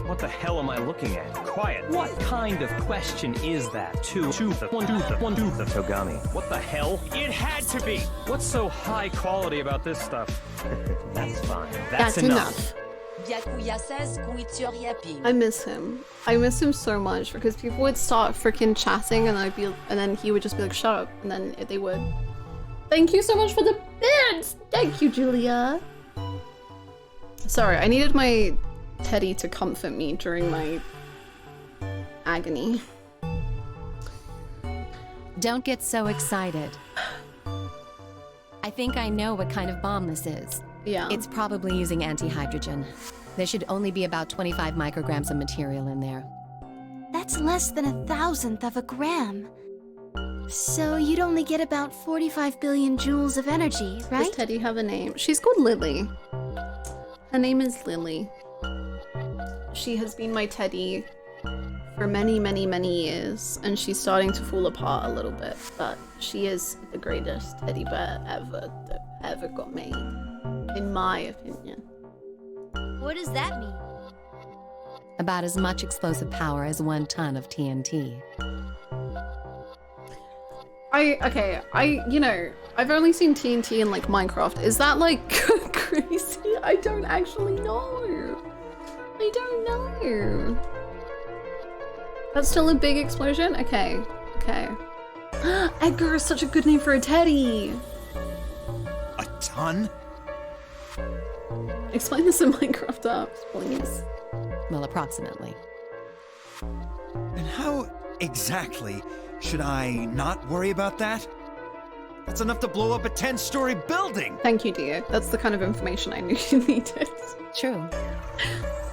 What the hell am I looking at? Quiet. What kind of question is that? Togami. What the hell? It had to be. What's so high quality about this stuff? That's fine. That's enough. I miss him. I miss him so much because people would start freaking chatting and then he would just be like, shut up, and then they would. Thank you so much for the bits! Thank you, Julia! Sorry, I needed my teddy to comfort me during my agony. Don't get so excited. I think I know what kind of bomb this is. Yeah. It's probably using antihydrogen. There should only be about 25 micrograms of material in there. That's less than 1,000th of a gram. So you'd only get about 45 billion joules of energy, right? Does Teddy have a name? She's called Lily. Her name is Lily. She has been my teddy for many, many, many years, and she's starting to fall apart a little bit, but she is the greatest teddy bear that ever got made, in my opinion. What does that mean? About as much explosive power as 1 ton of TNT. You know, I've only seen TNT in like Minecraft. Is that like crazy? I don't actually know. I don't know. That's still a big explosion? Okay. Edgar is such a good name for a teddy. A ton? Explain this in Minecraft apps, please. Well, approximately. And how exactly should I not worry about that? That's enough to blow up a 10-story building! Thank you, Dio. That's the kind of information I knew you needed. True.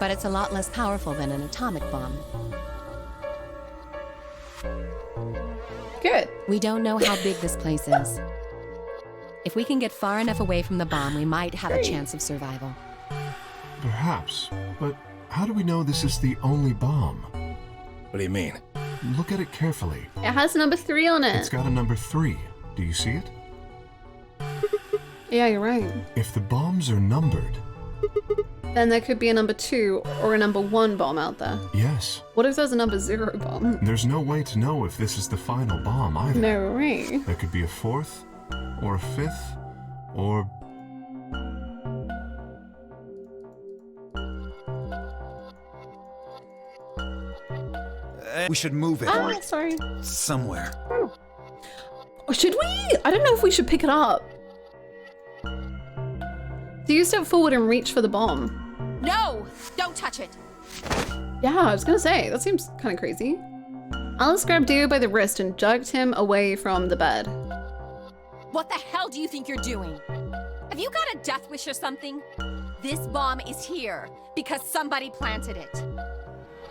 But it's a lot less powerful than an atomic bomb. Good. We don't know how big this place is. If we can get far enough away from the bomb, we might have a chance of survival. Perhaps, but how do we know this is the only bomb? What do you mean? Look at it carefully. It has number 3 on it. It's got a number 3. Do you see it? Yeah, you're right. If the bombs are numbered... then there could be a number 2 or a number 1 bomb out there. Yes. What if there's a number 0 bomb? There's no way to know if this is the final bomb either. No way. There could be a 4th, or a 5th, or... We should move it. Ah, sorry. Somewhere. Or should we? I don't know if we should pick it up. Do you step forward and reach for the bomb? No! Don't touch it! Yeah, I was gonna say, that seems kind of crazy. Alice grabbed Dio by the wrist and jerked him away from the bed. What the hell do you think you're doing? Have you got a death wish or something? This bomb is here because somebody planted it.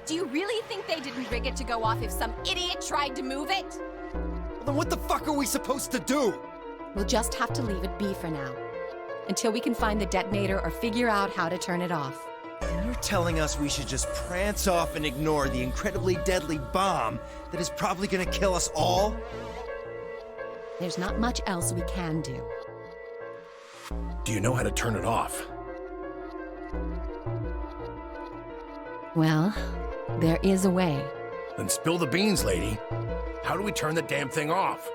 Do you really think they didn't rig it to go off if some idiot tried to move it? Then what the fuck are we supposed to do? We'll just have to leave it be for now. Until we can find the detonator or figure out how to turn it off. And you're telling us we should just prance off and ignore the incredibly deadly bomb that is probably gonna kill us all? There's not much else we can do. Do you know how to turn it off? Well, there is a way. Then spill the beans, lady. How do we turn the damn thing off?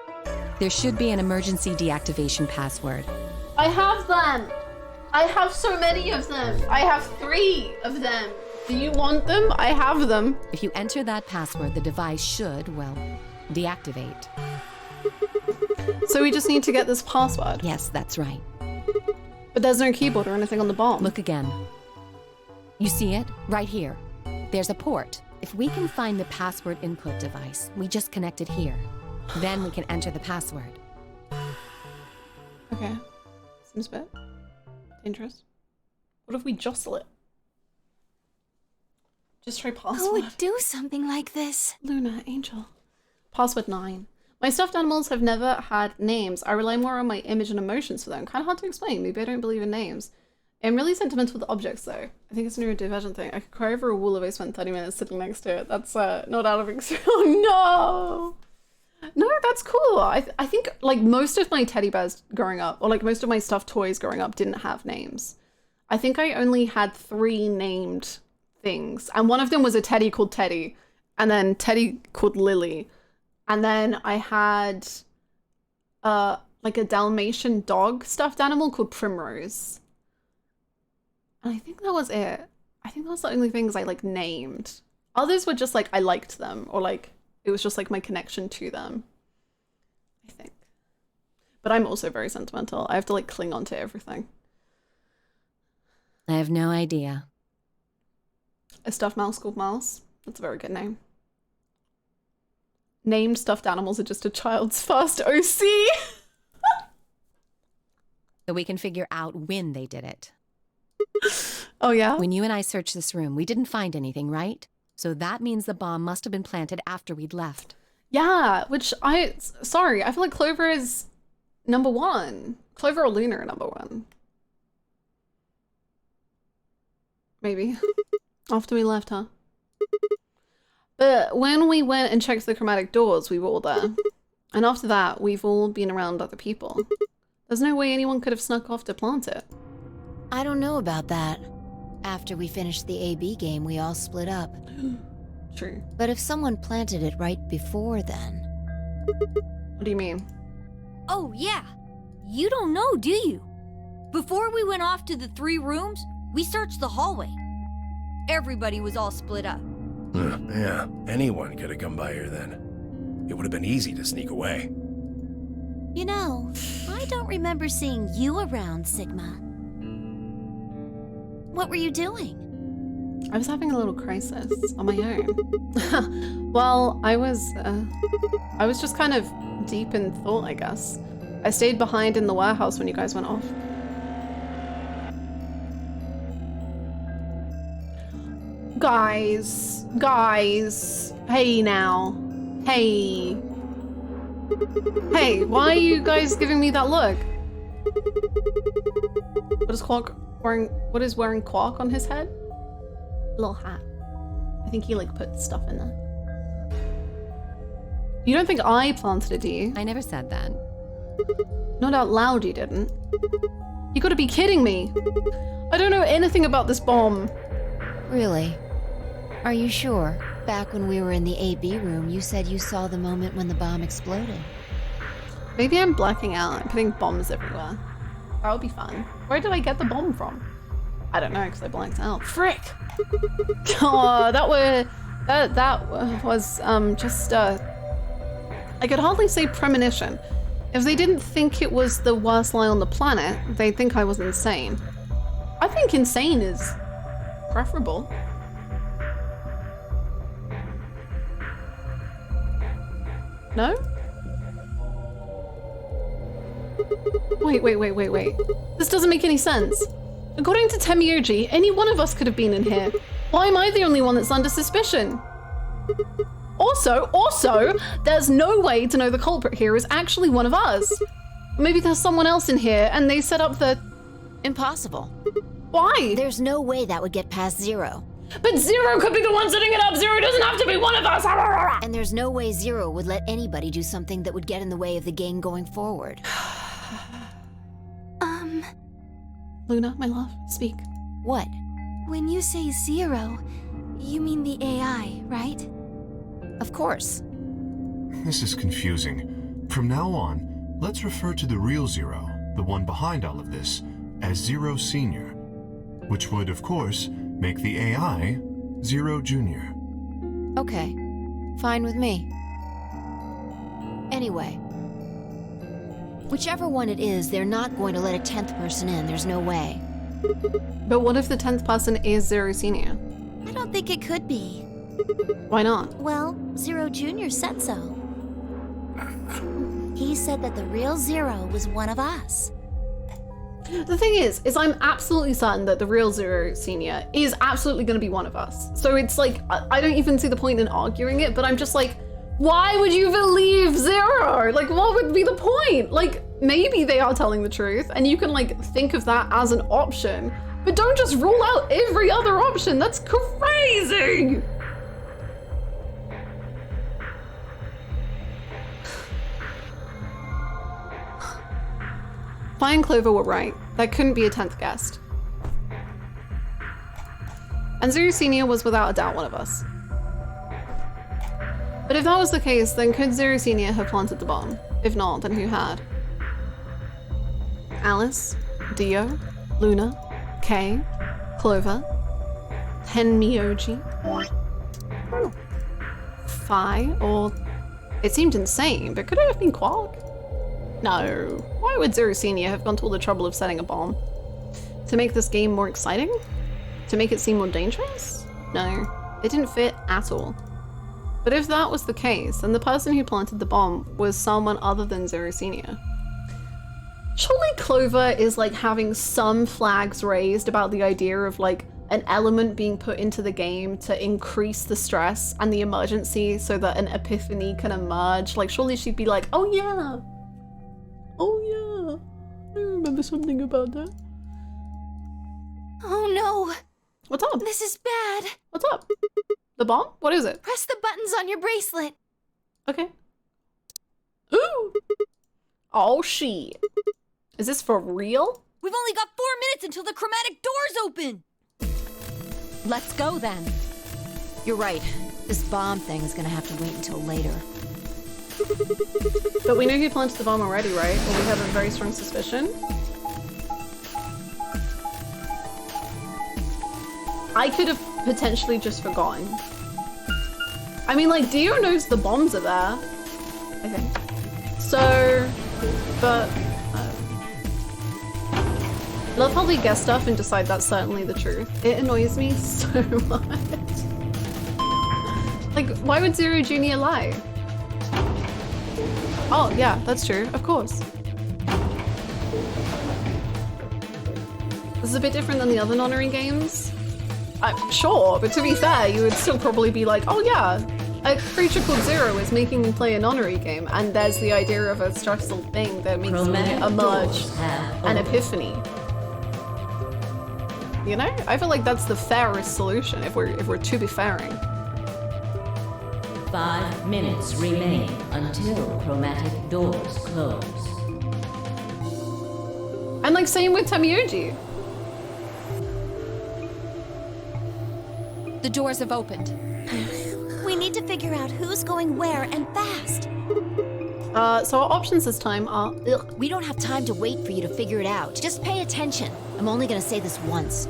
There should be an emergency deactivation password. I have them! I have so many of them! I have 3 of them! Do you want them? I have them. If you enter that password, the device should, well, deactivate. So we just need to get this password? Yes, that's right. But there's no keyboard or anything on the bomb. Look again. You see it? Right here. There's a port. If we can find the password input device, we just connect it here. Then we can enter the password. Okay. Seems a bit dangerous. What if we jostle it? Just try password. Who would do something like this? Luna, Angel. Password 9. My stuffed animals have never had names. I rely more on my image and emotions for them. Kind of hard to explain. Maybe I don't believe in names. I'm really sentimental with objects, though. I think it's a neurodivergent thing. I could cry over a wool if I spent 30 minutes sitting next to it. That's not out of experience. Oh, no! No, that's cool. I think, like, most of my teddy bears growing up, or, like, most of my stuffed toys growing up didn't have names. I think I only had 3 named things. And one of them was a teddy called Teddy. And then Teddy called Lily. And then I had, like, a Dalmatian dog stuffed animal called Primrose. And I think that was it. I think that was the only things I, like, named. Others were just, like, I liked them. Or, like, it was just, like, my connection to them. I think. But I'm also very sentimental. I have to, like, cling on to everything. I have no idea. A stuffed mouse called Mouse. That's a very good name. Named stuffed animals are just a child's first OC. So we can figure out when they did it. Oh, yeah? When you and I searched this room, we didn't find anything, right? So that means the bomb must have been planted after we'd left. Yeah, which sorry, I feel like Clover is number 1. Clover or Luna are number 1. Maybe. After we left, huh? But when we went and checked the chromatic doors, we were all there. And after that, we've all been around other people. There's no way anyone could have snuck off to plant it. I don't know about that. After we finished the AB game, we all split up. True. But if someone planted it right before then... What do you mean? Oh, yeah. You don't know, do you? Before we went off to the 3 rooms, we searched the hallway. Everybody was all split up. Yeah, anyone could have come by here then. It would have been easy to sneak away. You know, I don't remember seeing you around, Sigma. What were you doing? I was having a little crisis on my own. Well, I was just kind of deep in thought, I guess. I stayed behind in the warehouse when you guys went off. Guys, hey now, hey, why are you guys giving me that look? What is wearing Quark on his head? Little hat. I think he like put stuff in there. You don't think I planted it, do you? I never said that. Not out loud, you didn't. You gotta be kidding me. I don't know anything about this bomb. Really? Are you sure? Back when we were in the AB room, you said you saw the moment when the bomb exploded. Maybe I'm blacking out. I'm putting bombs everywhere. That would be fun. Where did I get the bomb from? I don't know, because I blanked out. Frick! Oh, that That was just I could hardly say premonition. If they didn't think it was the worst lie on the planet, they'd think I was insane. I think insane is preferable. No? Wait. This doesn't make any sense. According to Temioji, any one of us could have been in here. Why am I the only one that's under suspicion? Also, there's no way to know the culprit here is actually one of us. Maybe there's someone else in here and they set up the... Impossible. Why? There's no way that would get past Zero. But Zero could be the one setting it up. Zero doesn't have to be one of us. And there's no way Zero would let anybody do something that would get in the way of the game going forward. Luna, my love, speak. What? When you say Zero, you mean the AI, right? Of course. This is confusing. From now on, let's refer to the real Zero, the one behind all of this, as Zero Senior, which would, of course, make the AI Zero Junior. Okay, fine with me. Anyway, whichever one it is, they're not going to let a 10th person in. There's no way. But what if the 10th person is Zero Senior? I don't think it could be. Why not? Well, Zero Junior said so. He said that the real Zero was one of us. The thing is I'm absolutely certain that the real Zero Senior is absolutely going to be one of us. So it's like, I don't even see the point in arguing it, but I'm just like, why would you believe Zero? Like, what would be the point? Like, maybe they are telling the truth and you can like think of that as an option, but don't just rule out every other option. That's crazy. Fire and Clover were right. That couldn't be a 10th guest. And Zero Senior was without a doubt one of us. But if that was the case, then could Zero Senior have planted the bomb? If not, then who had? Alice, Dio, Luna, Kay, Clover, Tenmyoji, Phi, or it seemed insane, but could it have been Quark? No. Why would Zero Senior have gone to all the trouble of setting a bomb? To make this game more exciting? To make it seem more dangerous? No, it didn't fit at all. But if that was the case, then the person who planted the bomb was someone other than Zero Senior. Surely Clover is like having some flags raised about the idea of like an element being put into the game to increase the stress and the emergency so that an epiphany can emerge. Like surely she'd be like, oh yeah, I remember something about that. Oh no. What's up? This is bad. What's up? The bomb? What is it? Press the buttons on your bracelet. Okay. Ooh! Oh shit. Is this for real? We've only got 4 minutes until the chromatic doors open! Let's go then. You're right. This bomb thing is gonna have to wait until later. But we know who planted the bomb already, right? Or we have a very strong suspicion. I could have potentially just forgotten. I mean, like, Dio knows the bombs are there. Okay. So, but... love how they guess stuff and decide that's certainly the truth. It annoys me so much. Like, why would Zero Junior lie? Oh, yeah, that's true. Of course. This is a bit different than the other non-Nonary games. Sure, but to be fair, you would still probably be like, oh yeah, a creature called Zero is making me play a non-Nonary game, and there's the idea of a stressful thing that makes me emerge an epiphany. You know? I feel like that's the fairest solution if we're to be fairing. 5 minutes remain until chromatic doors close. And like same with Temioji. The doors have opened. We need to figure out who's going where and fast. So our options this time are... We don't have time to wait for you to figure it out. Just pay attention. I'm only gonna say this once.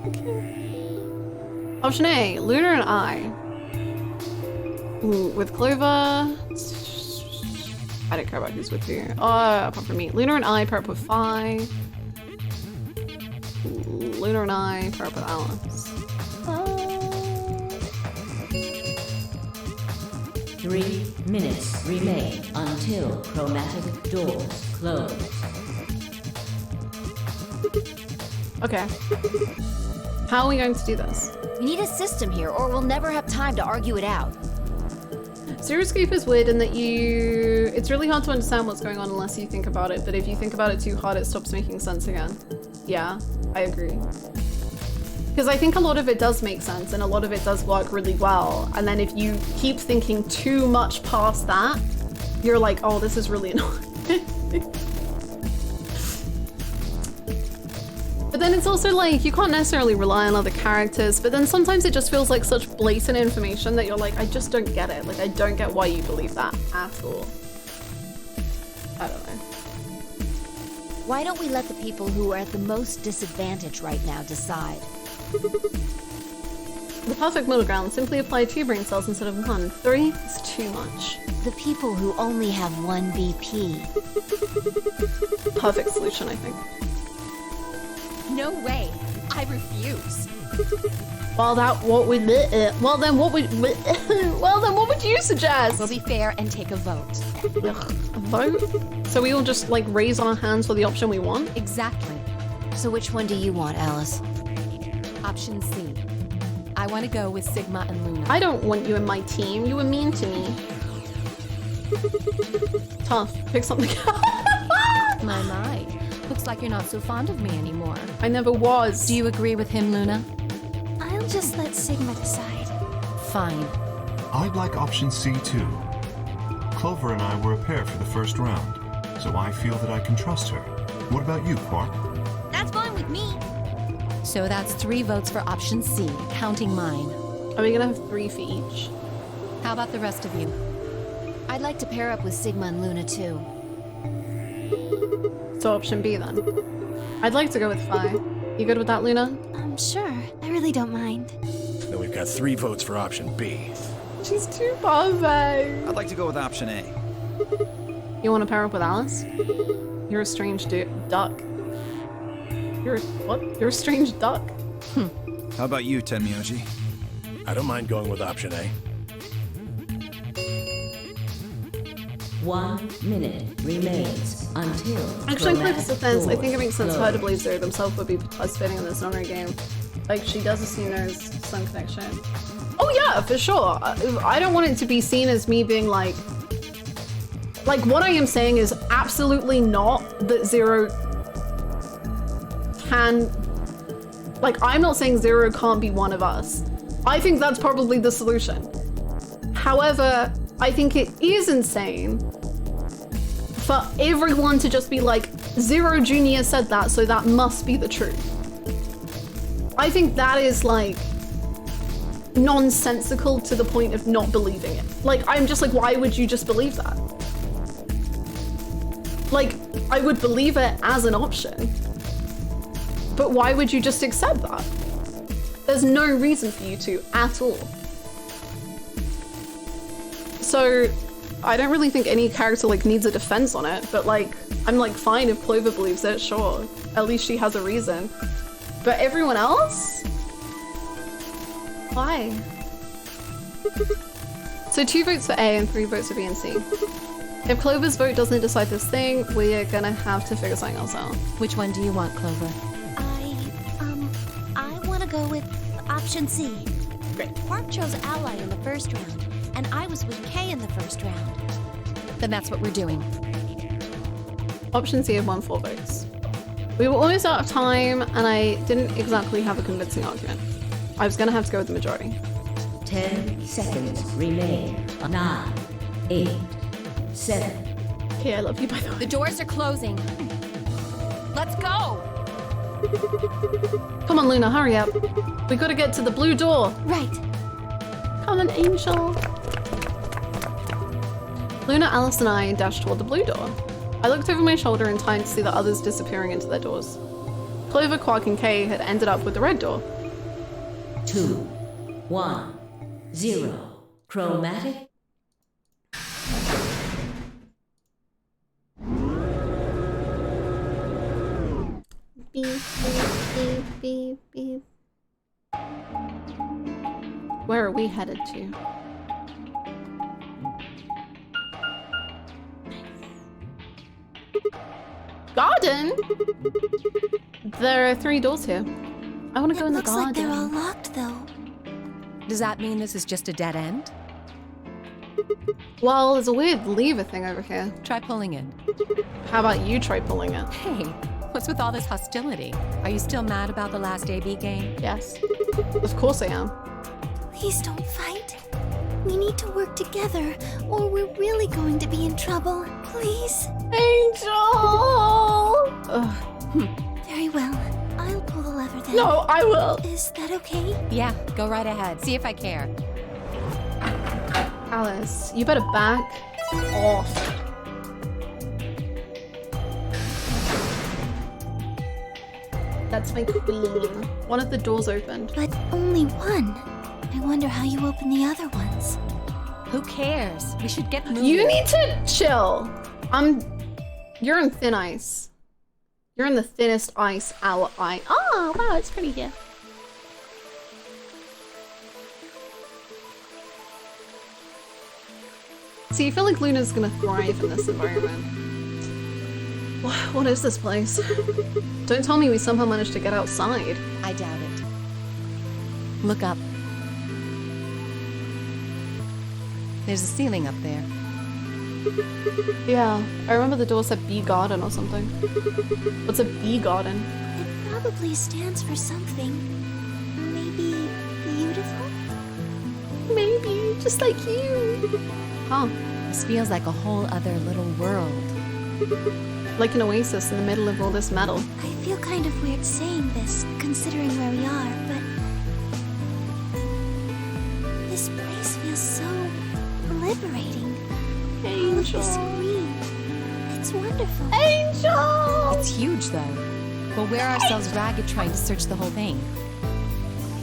Okay. Option A, Luna and I. Ooh, with Clover... I don't care about who's with you. Apart from me. Luna and I pair up with Phi. Luna and I pair up with Alice. 3 minutes remain until chromatic doors close. Okay. How are we going to do this? We need a system here, or we'll never have time to argue it out. Xeroscape is weird in that it's really hard to understand what's going on unless you think about it, but if you think about it too hard, it stops making sense again. Yeah, I agree. Because I think a lot of it does make sense and a lot of it does work really well. And then if you keep thinking too much past that, you're like, oh, this is really annoying. But then it's also like, you can't necessarily rely on other characters, but then sometimes it just feels like such blatant information that you're like, I just don't get it. Like, I don't get why you believe that at all. I don't know. Why don't we let the people who are at the most disadvantage right now decide? The perfect middle ground, simply apply 2 brain cells instead of 1. 3 is too much. The people who only have 1 BP. Perfect solution, I think. No way. I refuse. Well, what would you suggest? We'll be fair and take a vote. A vote? So we all just like raise our hands for the option we want? Exactly. So which one do you want, Alice? Option C. I want to go with Sigma and Luna. I don't want you in my team. You were mean to me. Tough. Pick something. My. Looks like you're not so fond of me anymore. I never was. Do you agree with him, Luna? I'll just let Sigma decide. Fine. I'd like option C too. Clover and I were a pair for the first round, so I feel that I can trust her. What about you, Quark? That's fine with me. So that's 3 votes for option C, counting mine. Are we gonna have 3 for each? How about the rest of you? I'd like to pair up with Sigma and Luna too. So option B then. I'd like to go with Phi. You good with that, Luna? Sure. I really don't mind. Then we've got 3 votes for option B. She's too perfect. I'd like to go with option A. You want to pair up with Alice? You're a strange duck. You're what? You're a strange duck. How about you, Tenmyoji? I don't mind going with option A. 1 minute remains until. Actually, in Clover's defense, I think it makes sense for her to close. believe Zero himself would be participating in this non-raid game. Like, she does assume there's some connection. Oh yeah, for sure. I don't want it to be seen as me being like what I am saying is absolutely not that Zero can, like, I'm not saying Zero can't be one of us. I think that's probably the solution. However, I think it is insane for everyone to just be like, Zero Jr. said that, so that must be the truth. I think that is like nonsensical to the point of not believing it. Like, I'm just like, why would you just believe that? Like, I would believe it as an option, but why would you just accept that? There's no reason for you to at all. So I don't really think any character like needs a defense on it, but like, I'm like, fine if Clover believes it, sure. At least she has a reason. But everyone else? Why? So 2 votes for A and 3 votes for B and C. If Clover's vote doesn't decide this thing, we're gonna have to figure something else out. Which one do you want, Clover? I want to go with option C. Great. Quark chose Ally in the first round, and I was with Kay in the first round. Then that's what we're doing. Option C have won 4 votes. We were almost out of time, and I didn't exactly have a convincing argument. I was gonna have to go with the majority. 10 seconds remain. 9, 8, 7. Okay, I love you, by the way. The doors are closing. Let's go! Come on, Luna, hurry up. We gotta get to the blue door. Right. Come on, Angel. Luna, Alice, and I dashed toward the blue door. I looked over my shoulder in time to see the others disappearing into their doors. Clover, Quark, and Kay had ended up with the red door. 2, 1, 0. Chromatic. Beep, beep, beep, beep, beep. Where are we headed to? Garden? There are 3 doors here. I want to go in the Looks garden. like they're all locked, though. Does that mean this is just a dead end? Well, there's a weird lever thing over here. Try pulling it. How about you try pulling it? Hey, what's with all this hostility? Are you still mad about the last AB game? Yes. Of course I am. Please don't fight. We need to work together, or we're really going to be in trouble. Please. Angel! Ugh. Very well. I'll pull the lever then. No, I will. Is that okay? Yeah, go right ahead. See if I care. Alice, you better back off. That's my queen. One of the doors opened. But only one. I wonder how you open the other ones. Who cares? We should get moving. You need to chill. You're in thin ice. You're in the thinnest ice our eye. Oh, wow, it's pretty here. See, I feel like Luna's gonna thrive in this environment. What is this place? Don't tell me we somehow managed to get outside. I doubt it. Look up. There's a ceiling up there. Yeah, I remember the door said bee garden or something. What's a bee garden? It probably stands for something. Maybe beautiful? Maybe, just like you. Huh. This feels like a whole other little world. Like an oasis in the middle of all this metal. I feel kind of weird saying this, considering where we are, but this place feels so liberating. All of this green. It's wonderful. Angel! It's huge, though. We'll wear ourselves ragged trying to search the whole thing.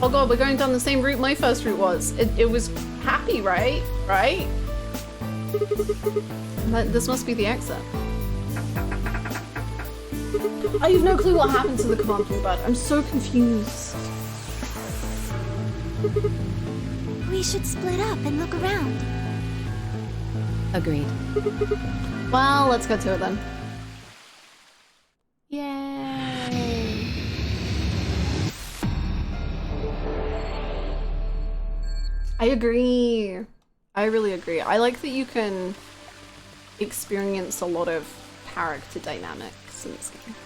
Oh god, we're going down the same route my first route was. It was happy, right? Right? But this must be the exit. I have no clue what happened to the command bluebird. I'm so confused. We should split up and look around. Agreed. Well, let's get to it then. Yay! I agree. I really agree. I like that you can experience a lot of character dynamics in this game.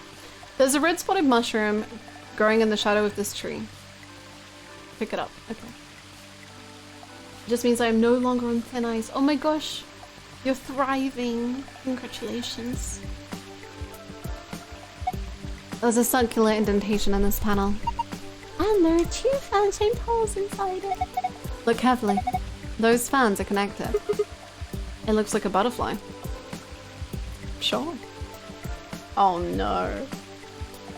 There's a red spotted mushroom growing in the shadow of this tree. Pick it up. Okay. It just means I am no longer on thin ice. Oh my gosh. You're thriving. Congratulations. There's a circular indentation in this panel. And there are 2 fan-shaped holes inside it. Look carefully. Those fans are connected. It looks like a butterfly. Sure. Oh no.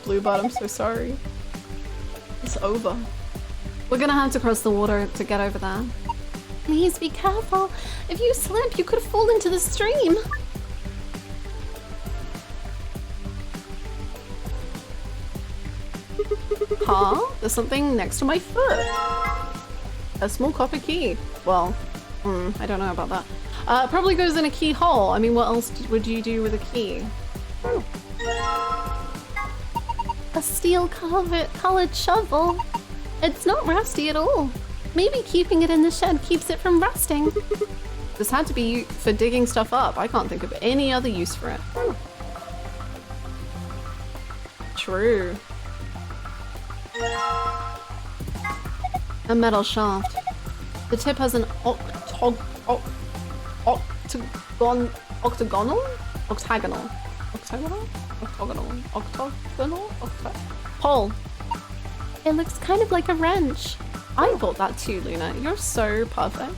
Bluebird, I'm so sorry. It's over. We're gonna have to cross the water to get over there. Please be careful. If you slip, you could fall into the stream. Huh? There's something next to my foot. A small copper key. Well, I don't know about that. Probably goes in a keyhole. I mean, what else would you do with a key? Oh. A steel-colored shovel. It's not rusty at all. Maybe keeping it in the shed keeps it from rusting. This had to be for digging stuff up. I can't think of any other use for it. True. A metal shaft. The tip has an octagonal hole. It looks kind of like a wrench. I thought that too, Luna. You're so perfect.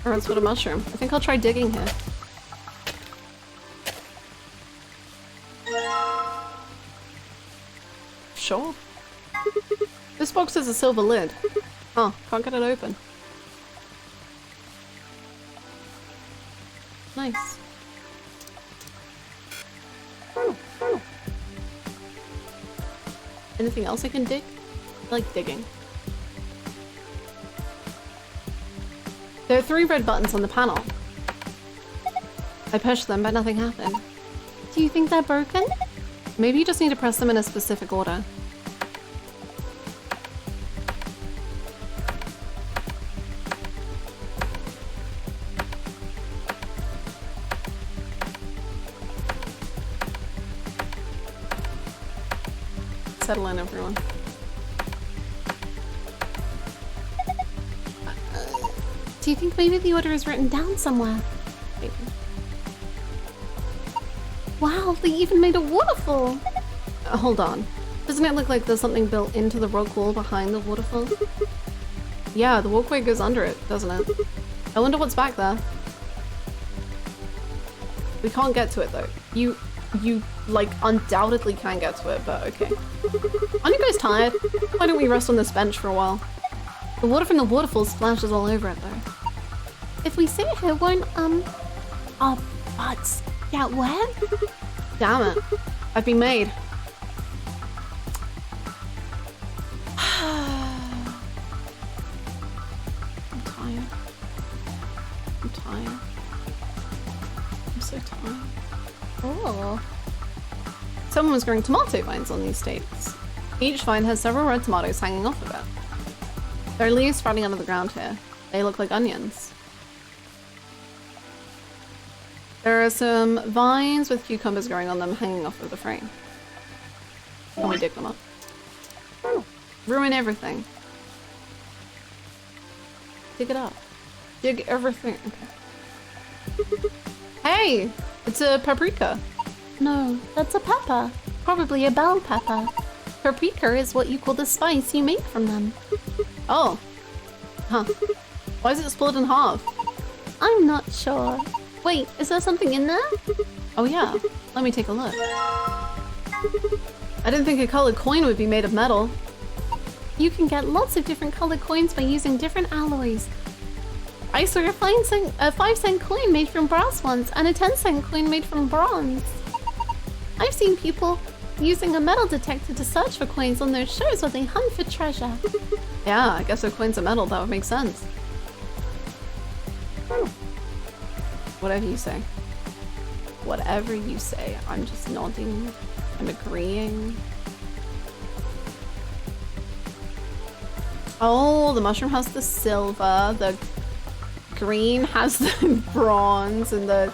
Or else with a mushroom. I think I'll try digging here. Sure. This box has a silver lid. Huh, can't get it open. Nice. Anything else I can dig? I like digging. There are 3 red buttons on the panel. I pushed them, but nothing happened. Do you think they're broken? Maybe you just need to press them in a specific order. Settle in, everyone. Do you think maybe the order is written down somewhere? Maybe. Wow, they even made a waterfall! Hold on. Doesn't it look like there's something built into the rock wall behind the waterfall? Yeah, the walkway goes under it, doesn't it? I wonder what's back there. We can't get to it though. You like undoubtedly can get to it, but okay. Aren't you guys tired? Why don't we rest on this bench for a while? The water from the waterfall splashes all over it though. If we sit here, won't, our butts get wet? Damn it. I've been made. I'm tired. I'm tired. I'm so tired. Oh. Someone was growing tomato vines on these stakes. Each vine has several red tomatoes hanging off of it. There are leaves sprouting out of the ground here. They look like onions. There are some vines with cucumbers growing on them hanging off of the frame. Can we dig them up? Ruin everything. Dig it up. Dig everything. Okay. Hey! It's a paprika. No, that's a pepper. Probably a bell pepper. Paprika is what you call the spice you make from them. Oh. Huh. Why is it split in half? I'm not sure. Wait, is there something in there? Oh yeah. Let me take a look. I didn't think a colored coin would be made of metal. You can get lots of different colored coins by using different alloys. I saw a 5-cent coin made from brass once and a 10-cent coin made from bronze. I've seen people using a metal detector to search for coins on those shows where they hunt for treasure. Yeah, I guess if coins are metal, that would make sense. Whatever you say. Whatever you say. I'm just nodding. I'm agreeing. Oh, the mushroom has the silver, the green has the bronze, and the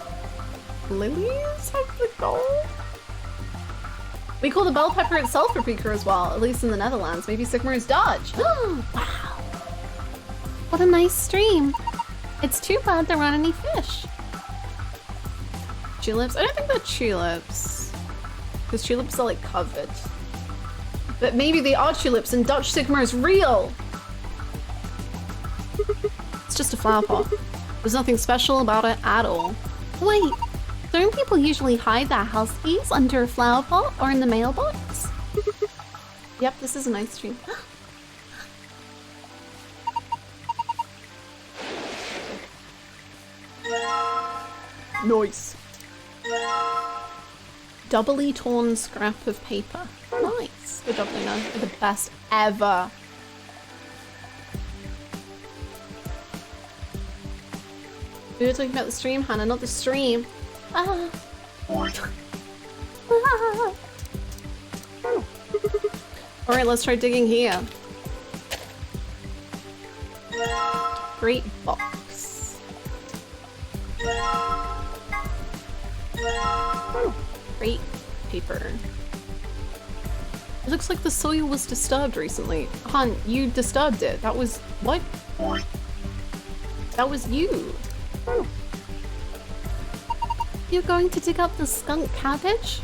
lilies have the gold. We call the bell pepper itself paprika as well, at least in the Netherlands. Maybe Sigmar's Dutch. Wow! What a nice stream. It's too bad there aren't any fish. Tulips? I don't think they're tulips. Because tulips are like covered. But maybe they are tulips and Dutch Sigmar is real! It's just a flower pot. There's nothing special about it at all. Wait, don't people usually hide their house keys under a flower pot or in the mailbox? Yep, this is a nice stream. Nice. Doubly torn scrap of paper. Nice. Good job, Luna. You're the best ever. We were talking about the stream, Hannah, not the stream. Ah. Ah. Alright, let's try digging here. Great box. Great paper. It looks like the soil was disturbed recently. Han, you disturbed it. That was... what? That was you. You're going to dig up the skunk cabbage?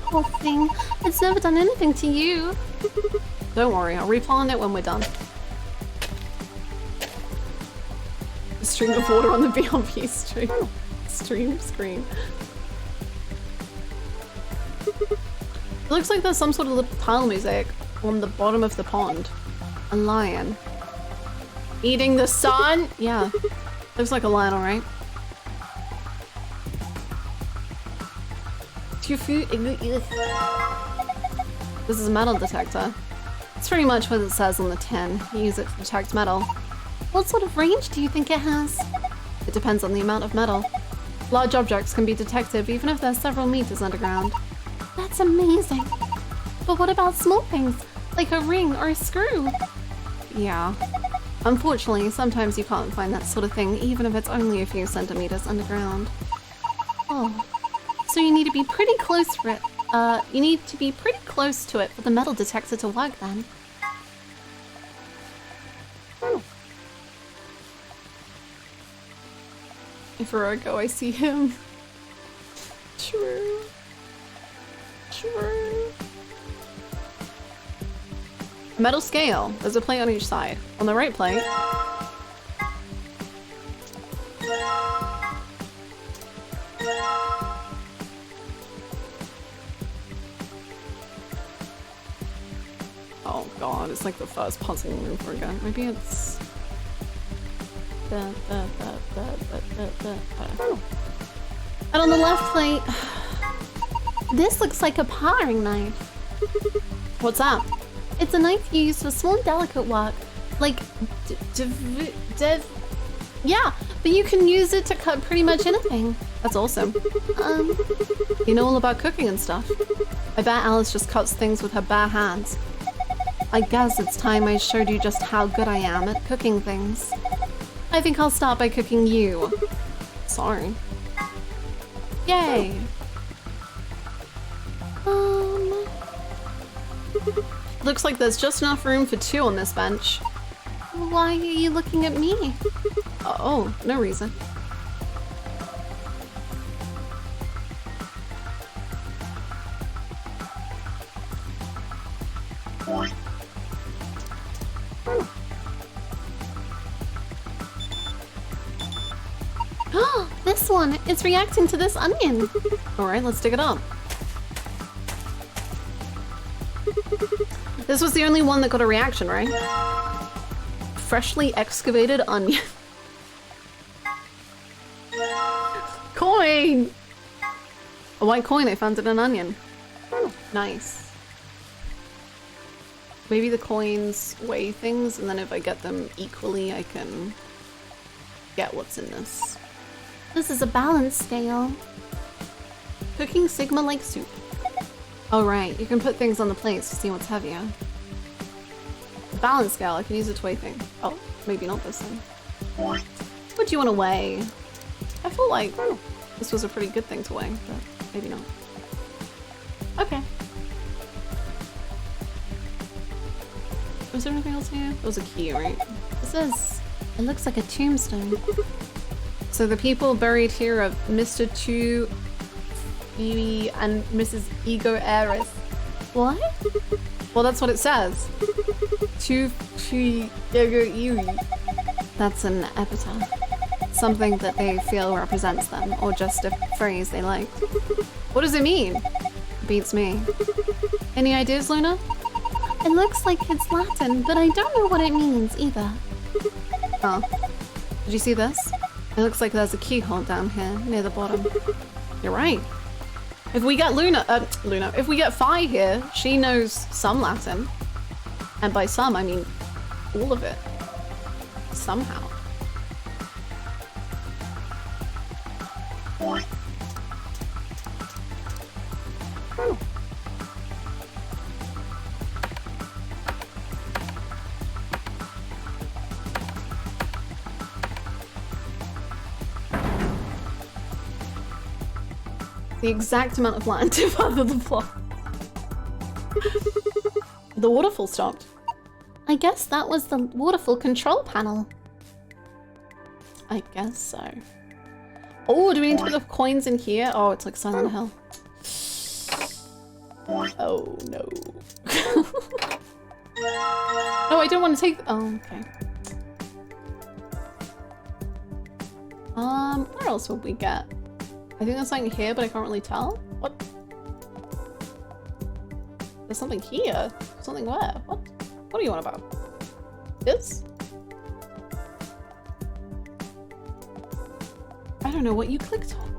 Poor thing. It's never done anything to you. Don't worry, I'll replant it when we're done. A stream of water on the BLP stream screen. looks like there's some sort of little tile mosaic on the bottom of the pond. A lion. Eating the sun? Yeah. Looks like a lion, alright. Tofu. This is a metal detector. It's pretty much what it says on the tin. You use it to detect metal. What sort of range do you think it has? It depends on the amount of metal. Large objects can be detected even if they're several meters underground. That's amazing. But what about small things, like a ring or a screw? Yeah. Unfortunately, sometimes you can't find that sort of thing even if it's only a few centimeters underground. Oh. So you need to be pretty close for it. You need to be pretty close to it for the metal detector to work then. Everywhere I go, I see him. True. True. Metal scale. There's a plate on each side. On the right plate, oh god, it's like the first puzzle over again. Maybe it's... And on the left plate, this looks like a paring knife. What's that? It's a knife you use for small delicate work, like yeah, but you can use it to cut pretty much anything. That's awesome. You know all about cooking and stuff. I bet Alice just cuts things with her bare hands. I guess it's time I showed you just how good I am at cooking things. I think I'll start by cooking you. Sorry. Yay! Looks like there's just enough room for 2 on this bench. Why are you looking at me? Oh, no reason. This one, it's reacting to this onion. Alright, let's dig it up. This was the only one that got a reaction, right? Freshly excavated onion. Coin! A white coin, I found in an onion. Nice. Maybe the coins weigh things, and then if I get them equally, I can get what's in this. This is a balance scale. Cooking Sigma like soup. Oh right, you can put things on the plates to see what's heavier. The balance scale, I can use it to weigh things. Oh, maybe not this thing. What do you want to weigh? I feel like this was a pretty good thing to weigh, but maybe not. Okay. Was there anything else here? There was a key, right? It looks like a tombstone. So the people buried here are Mr. Tu, Phoebe, and Mrs. Ego Aris. What? Well, that's what it says. Tu, Phoebe, Ego Iri. That's an epitaph. Something that they feel represents them, or just a phrase they like. What does it mean? Beats me. Any ideas, Luna? It looks like it's Latin, but I don't know what it means either. Oh. Did you see this? It looks like there's a keyhole down here, near the bottom. You're right. If we get if we get Fi here, she knows some Latin. And by some, I mean all of it. Somehow. The exact amount of land to further the plot. The waterfall stopped. I guess that was the waterfall control panel. I guess so. Oh, do we need to put the coins in here? Oh, it's like Silent Hill. Oh no. Oh, I don't want to take. Oh, okay. Where else would we get? I think there's something here, but I can't really tell. What? There's something here. Something where? What? What are you on about? This? I don't know what you clicked on.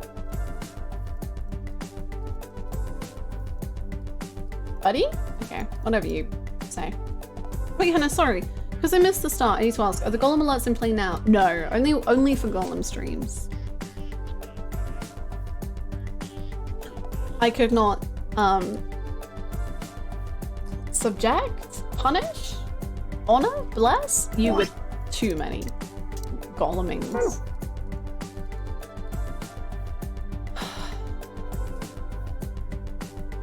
Buddy? Okay, whatever you say. Wait, Hannah, sorry. Because I missed the start, I need to ask, are the Golem alerts in play now? No, only for Golem streams. I could not, subject, punish, honor, bless you with too many Golemings.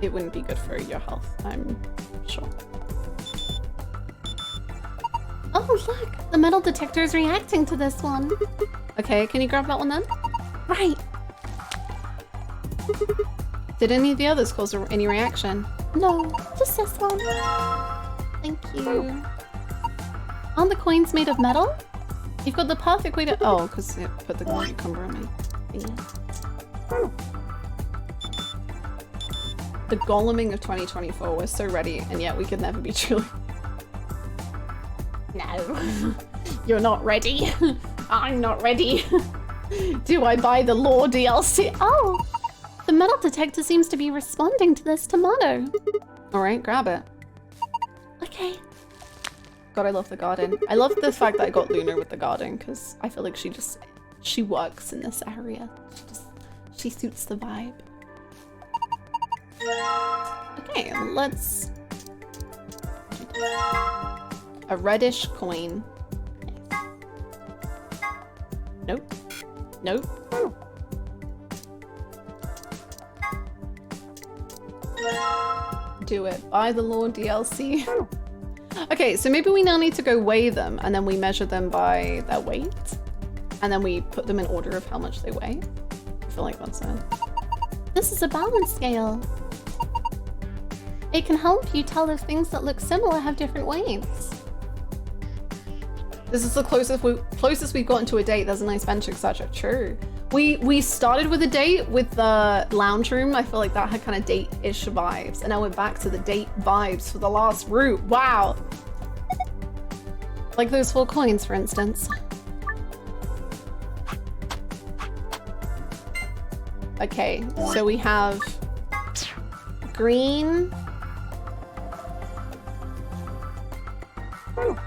It wouldn't be good for your health, I'm sure. Oh, look! The metal detector is reacting to this one. Okay, can you grab that one then? Right. Did any of the others cause any reaction? No, just this one. Thank you. Aren't the coins made of metal? You've got the perfect way to— oh, because it put the cucumber in me. Yeah. The Goleming of 2024 was so ready, and yet we could never be truly— No. You're not ready. I'm not ready. Do I buy the lore DLC? Oh! The metal detector seems to be responding to this tomato. Alright, grab it. Okay. God, I love the garden. I love the fact that I got Luna with the garden, because I feel like she works in this area. She suits the vibe. Okay, let's... a reddish coin. Nope. Nope. Do it. Buy the lore DLC. Okay, so maybe we now need to go weigh them, and then we measure them by their weight, and then we put them in order of how much they weigh. I feel like that's it. This is a balance scale. It can help you tell if things that look similar have different weights. This is the closest we've gotten to a date. There's a nice bench, etc. True. We started with a date with the lounge room. I feel like that had kind of date-ish vibes, and now we're back to the date vibes for the last route. Wow. Like those 4 coins, for instance. Okay, so we have green. Okay.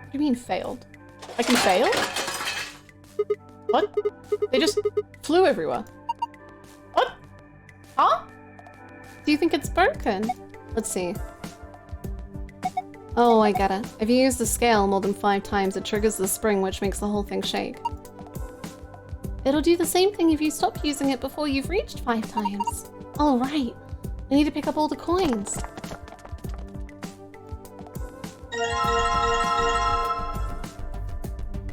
What do you mean failed? I can fail? What? They just flew everywhere. What? Huh? Do you think it's broken? Let's see. Oh, I get it. If you use the scale more than 5 times, it triggers the spring, which makes the whole thing shake. It'll do the same thing if you stop using it before you've reached 5 times. Oh, right. I need to pick up all the coins.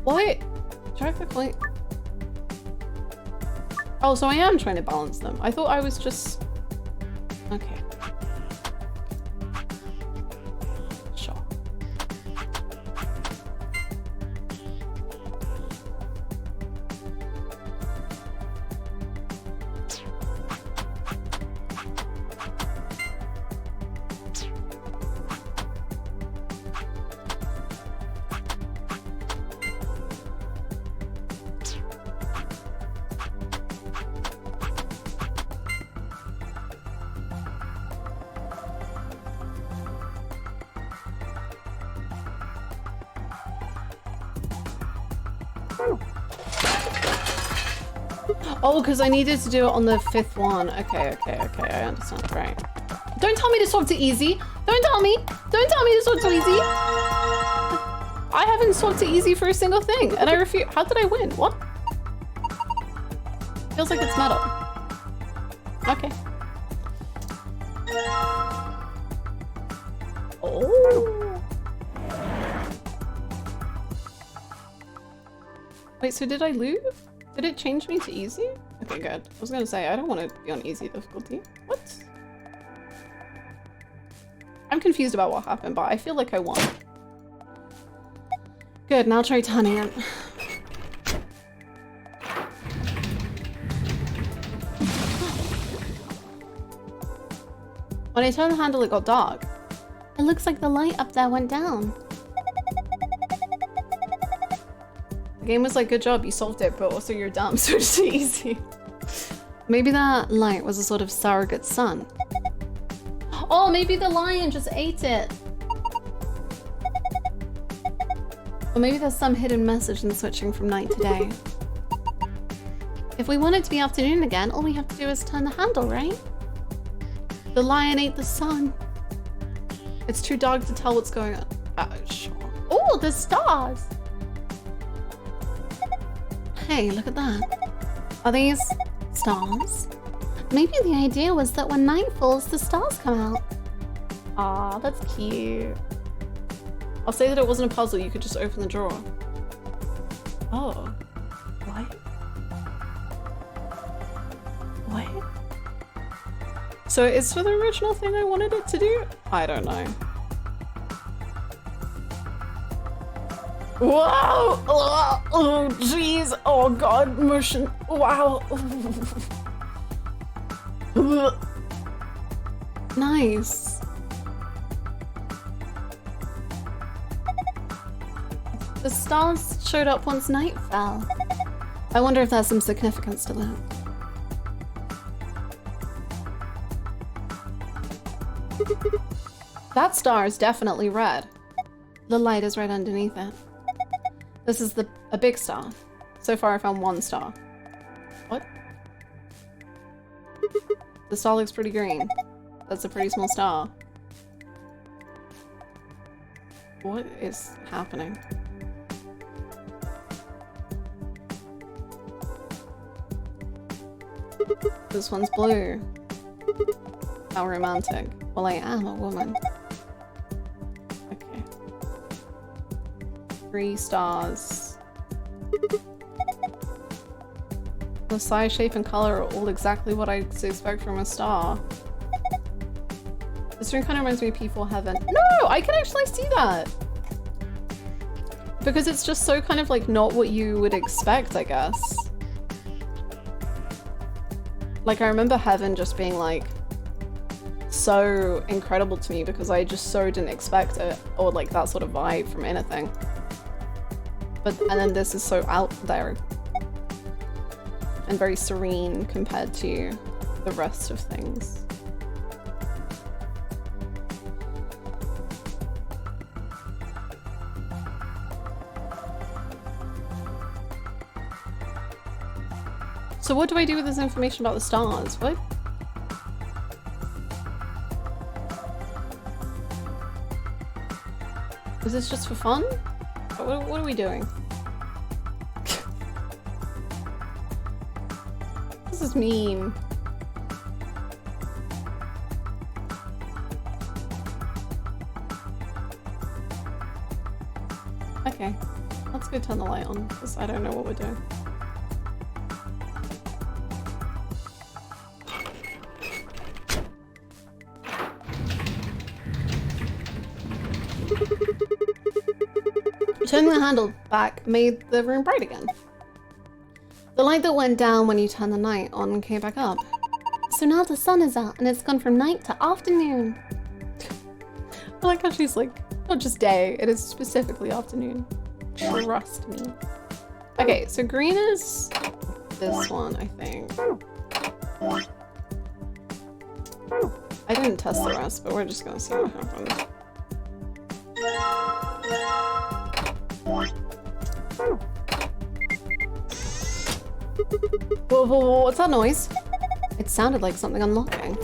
What? Track the coin. Oh, so I am trying to balance them. I thought I was just... Okay. Sure. Oh, because I needed to do it on the 5th one. Okay, I understand. Right. Don't tell me to swap to easy. Don't tell me to swap to easy. I haven't swapped to easy for a single thing, and I refuse. How did I win? What? Feels like it's metal. Okay. Oh. Wait, so did I lose? Did it change me to easy? Okay, good. I was gonna say, I don't want to be on easy difficulty. What? I'm confused about what happened, but I feel like I won. Good, now try turning it. When I turned the handle, it got dark. It looks like the light up there went down. The game was like, good job, you solved it, but also you're dumb, so it's easy. Maybe that light was a sort of surrogate sun. Oh, maybe the lion just ate it. Or maybe there's some hidden message in switching from night to day. If we want it to be afternoon again, all we have to do is turn the handle, right? The lion ate the sun. It's too dark to tell what's going on. Sure. Oh, the stars! Hey, look at that. Are these stars? Maybe the idea was that when night falls, the stars come out. Aw, that's cute. I'll say that it wasn't a puzzle, you could just open the drawer. Oh. What? What? So it's for the original thing I wanted it to do? I don't know. Wow! Oh, jeez! Oh god, motion! Wow! Nice. The stars showed up once night fell. I wonder if there's some significance to that. That star is definitely red. The light is right underneath it. This is a big star. So far I found one star. What? The star looks pretty green. That's a pretty small star. What is happening? This one's blue. How romantic. Well, I am a woman. Okay. 3 stars. The size, shape, and color are all exactly what I expect from a star. This room kind of reminds me of P4 Heaven. No! I can actually see that! Because it's just so kind of like not what you would expect, I guess. Like, I remember Heaven just being like so incredible to me because I just so didn't expect it, or like that sort of vibe from anything. And then this is so out there and very serene compared to the rest of things. So what do I do with this information about the stars? What? Is this just for fun? What are we doing? This is mean. Okay, let's go turn the light on because I don't know what we're doing. Turning the handle back made the room bright again. The light that went down when you turned the night on came back up. So now the sun is out and it's gone from night to afternoon. I like how she's like, not just day, it is specifically afternoon. Trust me. Okay, so green is this one, I think. I didn't test the rest, but we're just gonna see what happens. Whoa, what's that noise? It sounded like something unlocking.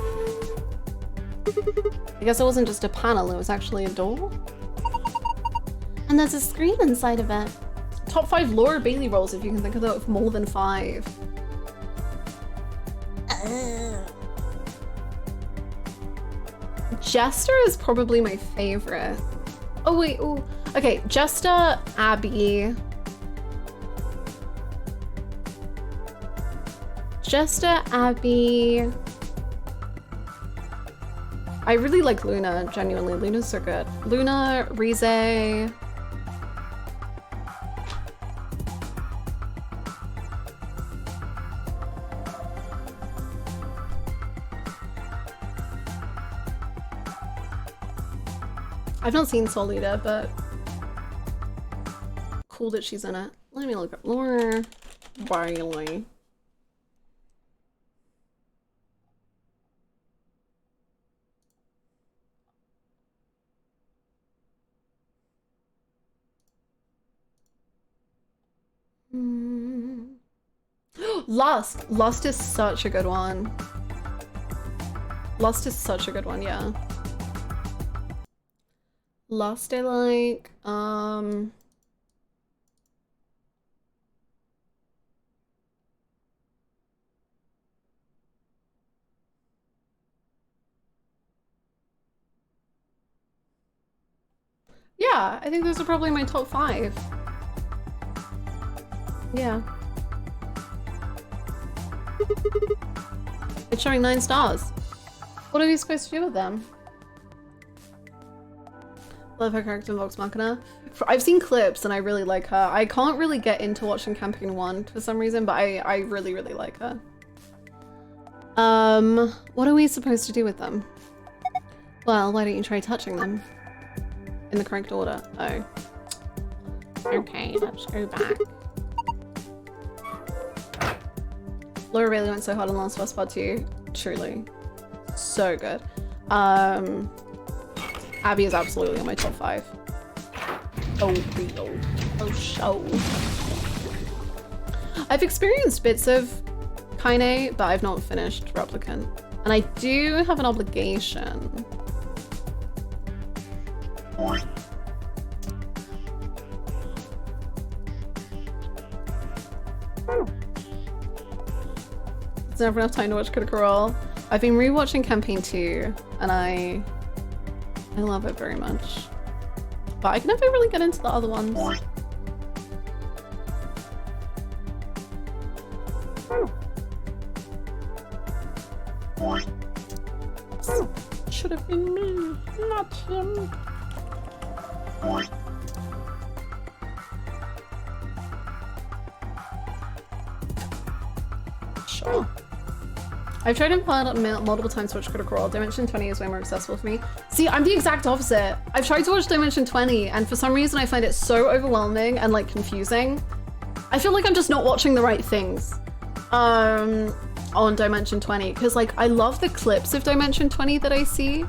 I guess it wasn't just a panel, it was actually a door? And there's a screen inside of it. Top 5 Laura Bailey roles, if you can think of more than 5. Jester is probably my favorite. Oh wait, oh, okay, Jester, Abby. Jester, Abby. I really like Luna, genuinely. Luna's so good. Luna, Rize. I've not seen Soul Eater, but cool that she's in it. Let me look up Laura Bailey. Lust! Lust is such a good one. Lust is such a good one, yeah. Lust I like, yeah, I think those are probably my top 5. Yeah. It's showing 9 stars. What are we supposed to do with them? Love her character in Vox Machina. I've seen clips and I really like her. I can't really get into watching Campaign 1 for some reason, but I really, really like her. What are we supposed to do with them? Well, why don't you try touching them? In the correct order. Oh. Okay, let's go back. Laura really went so hard on Last of Us Part 2. Truly. So good. Abby is absolutely on my top 5. Oh, show. I've experienced bits of Kaine, but I've not finished Replicant. And I do have an obligation. There's never enough time to watch Critical Role. I've been rewatching Campaign 2, and I love it very much. But I can never really get into the other ones. Should have been me, not him. Sure. I've tried and played multiple times to watch Critical Role. Dimension 20 is way more accessible for me. See, I'm the exact opposite. I've tried to watch Dimension 20 and for some reason I find it so overwhelming and like confusing. I feel like I'm just not watching the right things on Dimension 20 because like I love the clips of Dimension 20 that I see,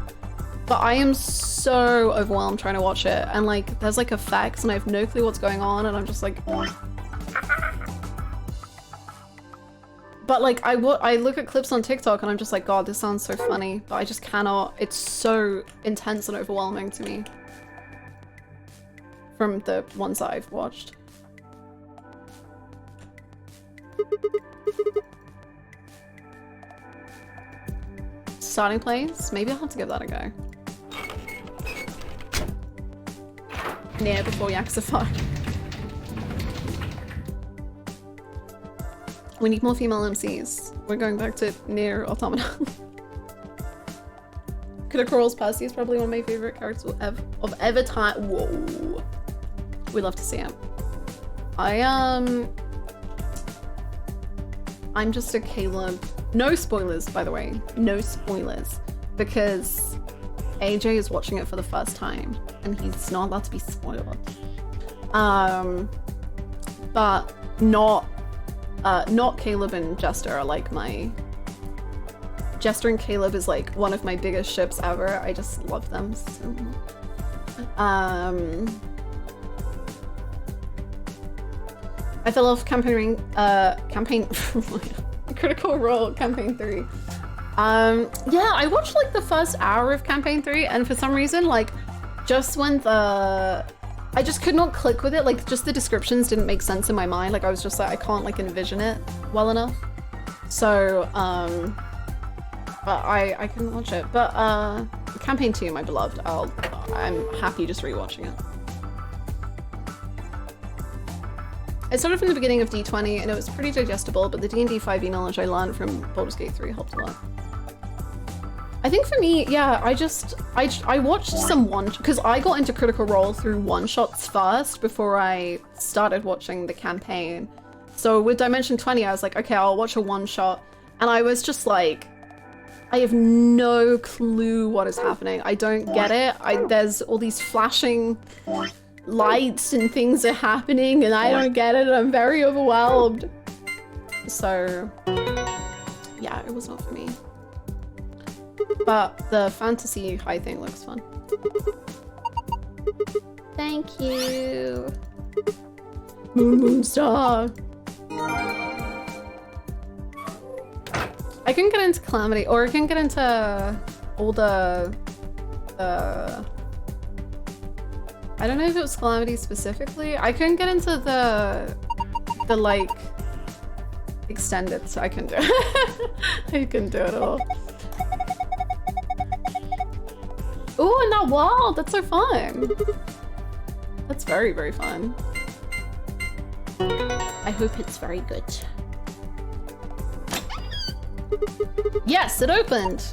but I am so overwhelmed trying to watch it and like there's like effects and I have no clue what's going on and I'm just like... But like I look at clips on TikTok and I'm just like, God, this sounds so funny, but I just cannot. It's so intense and overwhelming to me from the ones that I've watched. Starting place? Maybe I'll have to give that a go. Near before Yakuza 5. We need more female MCs. We're going back to Nier Automata. Critical Role's Percy is probably one of my favorite characters of ever time. Whoa. We love to see him. I'm just a Caleb. No spoilers, by the way. No spoilers. Because AJ is watching it for the first time and he's not allowed to be spoiled. But not Caleb and Jester are like my... Jester and Caleb is like one of my biggest ships ever. I just love them so much. I fell off campaign Critical Role Campaign 3. Yeah, I watched like the first hour of Campaign 3 and for some reason like just when the I just could not click with it. Like, just the descriptions didn't make sense in my mind. Like, I was just like, I can't like envision it well enough. So, but I couldn't watch it. But Campaign 2, my beloved. I'm happy just rewatching it. It started from the beginning of D20 and it was pretty digestible, but the D&D 5e knowledge I learned from Baldur's Gate 3 helped a lot. I think for me, yeah, I watched some because I got into Critical Role through one-shots first before I started watching the campaign. So with Dimension 20, I was like, okay, I'll watch a one-shot. And I was just like, I have no clue what is happening. I don't get it. There's all these flashing lights and things are happening and I don't get it. I'm very overwhelmed. So yeah, it was not for me. But the fantasy high thing looks fun. Thank you. Moonstar. I can get into Calamity, or I can get into all the I don't know if it was Calamity specifically. I couldn't get into the like extended, so I couldn't do it. I couldn't do it at all. Ooh, and that wall! That's so fun! That's very, very fun. I hope it's very good. Yes, it opened!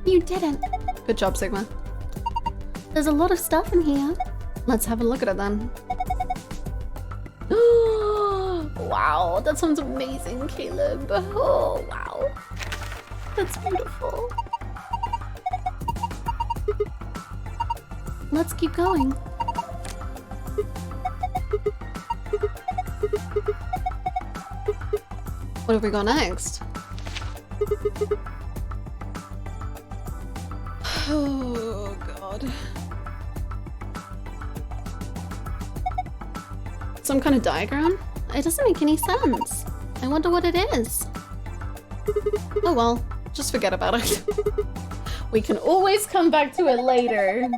You didn't. Good job, Sigma. There's a lot of stuff in here. Let's have a look at it then. Wow, that sounds amazing, Caleb. Oh, wow. That's beautiful. Let's keep going. What have we got next? Oh, God. Some kind of diagram? It doesn't make any sense. I wonder what it is. Oh well, just forget about it. We can always come back to it later.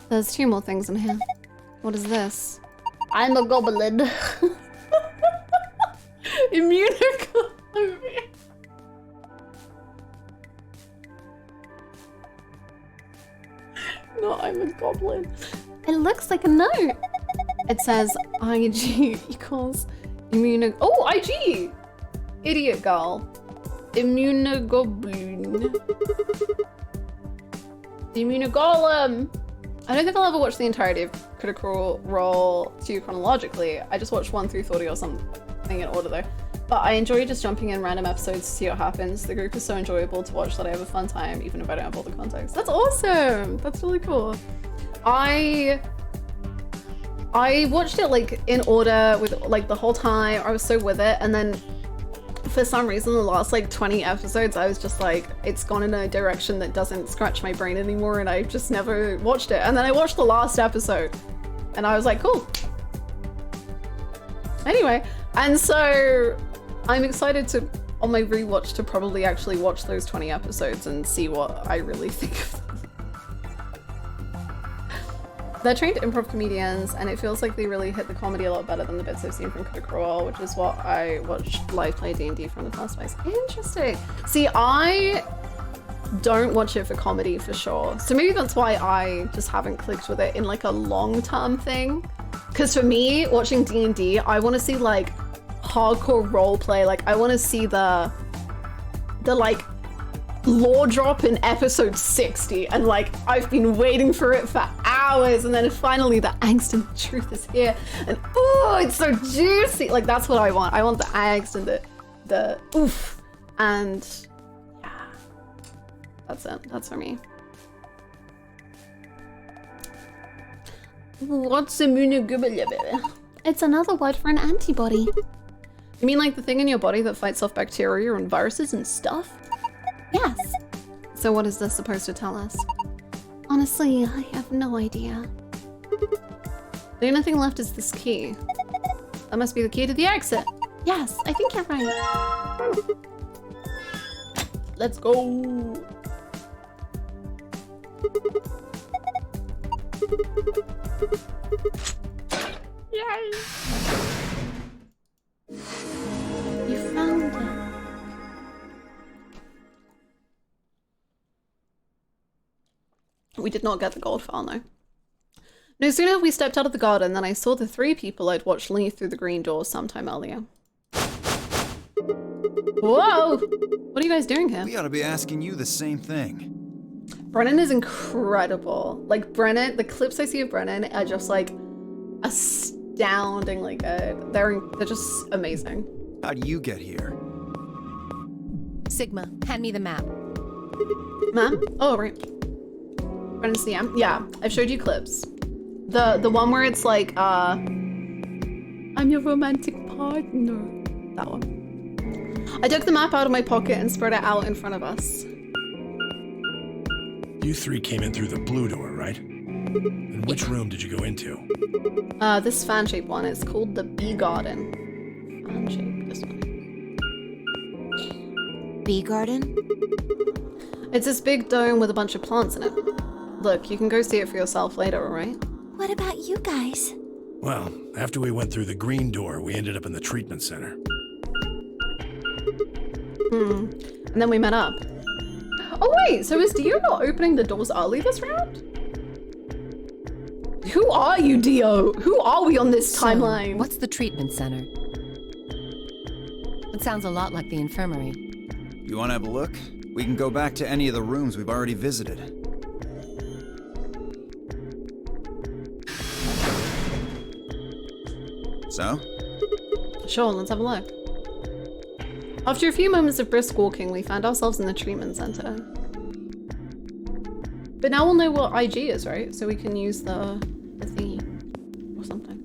There's 2 more things in here. What is this? I'm a goblin. Immunoglobulin. No, I'm a goblin. It looks like a note. It says IG equals Oh, IG! Idiot girl. Immunoglobulin. The Immunogolem! I don't think I'll ever watch the entirety of Critical Role 2 chronologically. I just watched 1 through 30 or something in order though. But I enjoy just jumping in random episodes to see what happens. The group is so enjoyable to watch that I have a fun time even if I don't have all the context. That's awesome! That's really cool. I watched it like in order with like the whole time. I was so with it, and then for some reason the last like 20 episodes I was just like, it's gone in a direction that doesn't scratch my brain anymore, and I just never watched it. And then I watched the last episode and I was like, cool. Anyway, and so I'm excited to on my rewatch to probably actually watch those 20 episodes and see what I really think of them. They're trained improv comedians, and it feels like they really hit the comedy a lot better than the bits I've seen from Critical Role, which is what I watched live play D&D from in the first place. Interesting. See, I don't watch it for comedy for sure. So maybe that's why I just haven't clicked with it in like a long-term thing. Because for me, watching D&D, I want to see like hardcore roleplay. Like I want to see the like lore drop in episode 60, and like I've been waiting for it for hours, and then finally the angst and the truth is here, and oh, it's so juicy. Like that's what I want. I want the angst and the oof, and yeah, that's it. That's for me. What's immunoglobulin? It's another word for an antibody. You mean like the thing in your body that fights off bacteria and viruses and stuff? Yes. So what is this supposed to tell us? Honestly, I have no idea. The only thing left is this key. That must be the key to the exit. Yes, I think you're right. Let's go. Yay! You found it. We did not get the gold file, no. No sooner have we stepped out of the garden than I saw the 3 people I'd watched leave through the green door sometime earlier. Whoa! What are you guys doing here? We ought to be asking you the same thing. Brennan is incredible. Like, Brennan, the clips I see of Brennan are just, like, astoundingly good. They're just amazing. How'd you get here? Sigma, hand me the map. Ma'am? Oh, right. Brennan's the M? Yeah, I've showed you clips. The one where it's like, I'm your romantic partner. That one. I took the map out of my pocket and spread it out in front of us. You 3 came in through the blue door, right? And which room did you go into? This fan-shaped one. It's called the Bee Garden. Fan-shaped, this one. Bee garden? It's this big dome with a bunch of plants in it. Look, you can go see it for yourself later, alright? What about you guys? Well, after we went through the green door, we ended up in the treatment center. And then we met up. Oh wait, so is Dio not opening the doors early this round? Who are you, Dio? Who are we on this timeline? What's the treatment center? It sounds a lot like the infirmary. You want to have a look? We can go back to any of the rooms we've already visited. So? Sure, let's have a look. After a few moments of brisk walking, we found ourselves in the treatment center. But now we'll know what IG is, right? So we can use the thingy or something.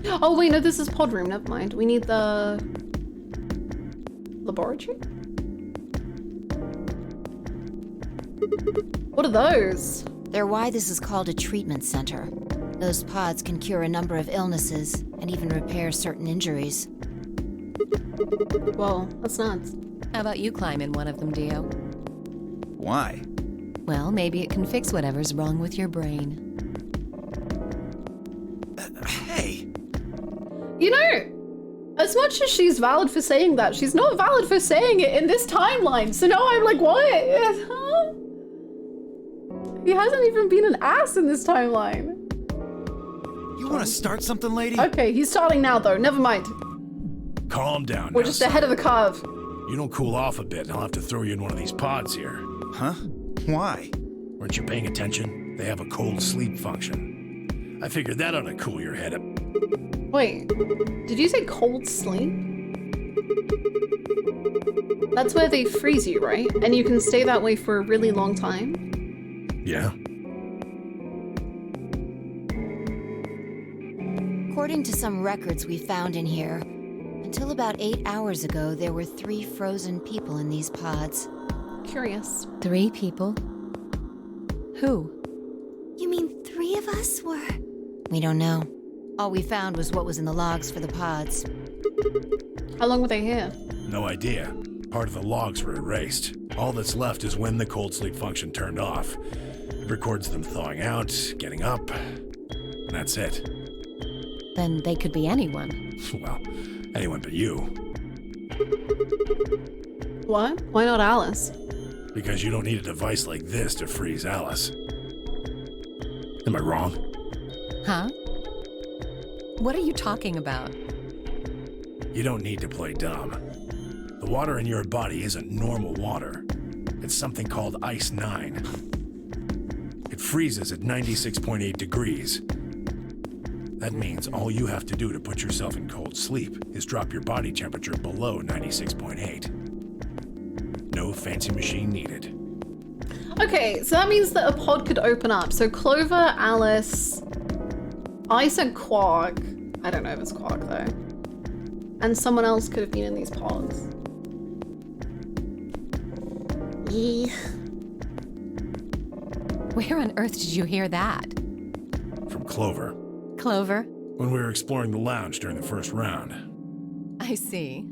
Oh wait, no, this is pod room, never mind. We need the laboratory? What are those? They're why this is called a treatment center. Those pods can cure a number of illnesses and even repair certain injuries. Whoa, that's nuts. How about you climb in one of them, Dio? Why? Well, maybe it can fix whatever's wrong with your brain. Hey! You know, as much as she's valid for saying that, she's not valid for saying it in this timeline. So now I'm like, what? Huh? He hasn't even been an ass in this timeline. You want to start something, lady? Okay, he's starting now though. Never mind. Calm down. We're now, just son. ahead of the curve. You don't cool off a bit, and I'll have to throw you in one of these pods here. Huh? Why? Weren't you paying attention? They have a cold sleep function. I figured that ought to cool your head up. Wait, did you say cold sleep? That's where they freeze you, right? And you can stay that way for a really long time? Yeah. According to some records we found in here, until about 8 hours ago, there were 3 frozen people in these pods. Curious. 3 people? Who? You mean 3 of us were? We don't know. All we found was what was in the logs for the pods. How long were they here? No idea. Part of the logs were erased. All that's left is when the cold sleep function turned off. It records them thawing out, getting up, and that's it. Then they could be anyone. Well, anyone but you. What? Why not Alice? Because you don't need a device like this to freeze Alice. Am I wrong? Huh? What are you talking about? You don't need to play dumb. The water in your body isn't normal water. It's something called Ice 9. It freezes at 96.8 degrees. That means all you have to do to put yourself in cold sleep is drop your body temperature below 96.8. No fancy machine needed. Okay, so that means that a pod could open up. So Clover, Alice, I said Quark. I don't know if it's Quark though. And someone else could have been in these pods. Yeah. Where on earth did you hear that? From Clover. Clover? When we were exploring the lounge during the first round. I see.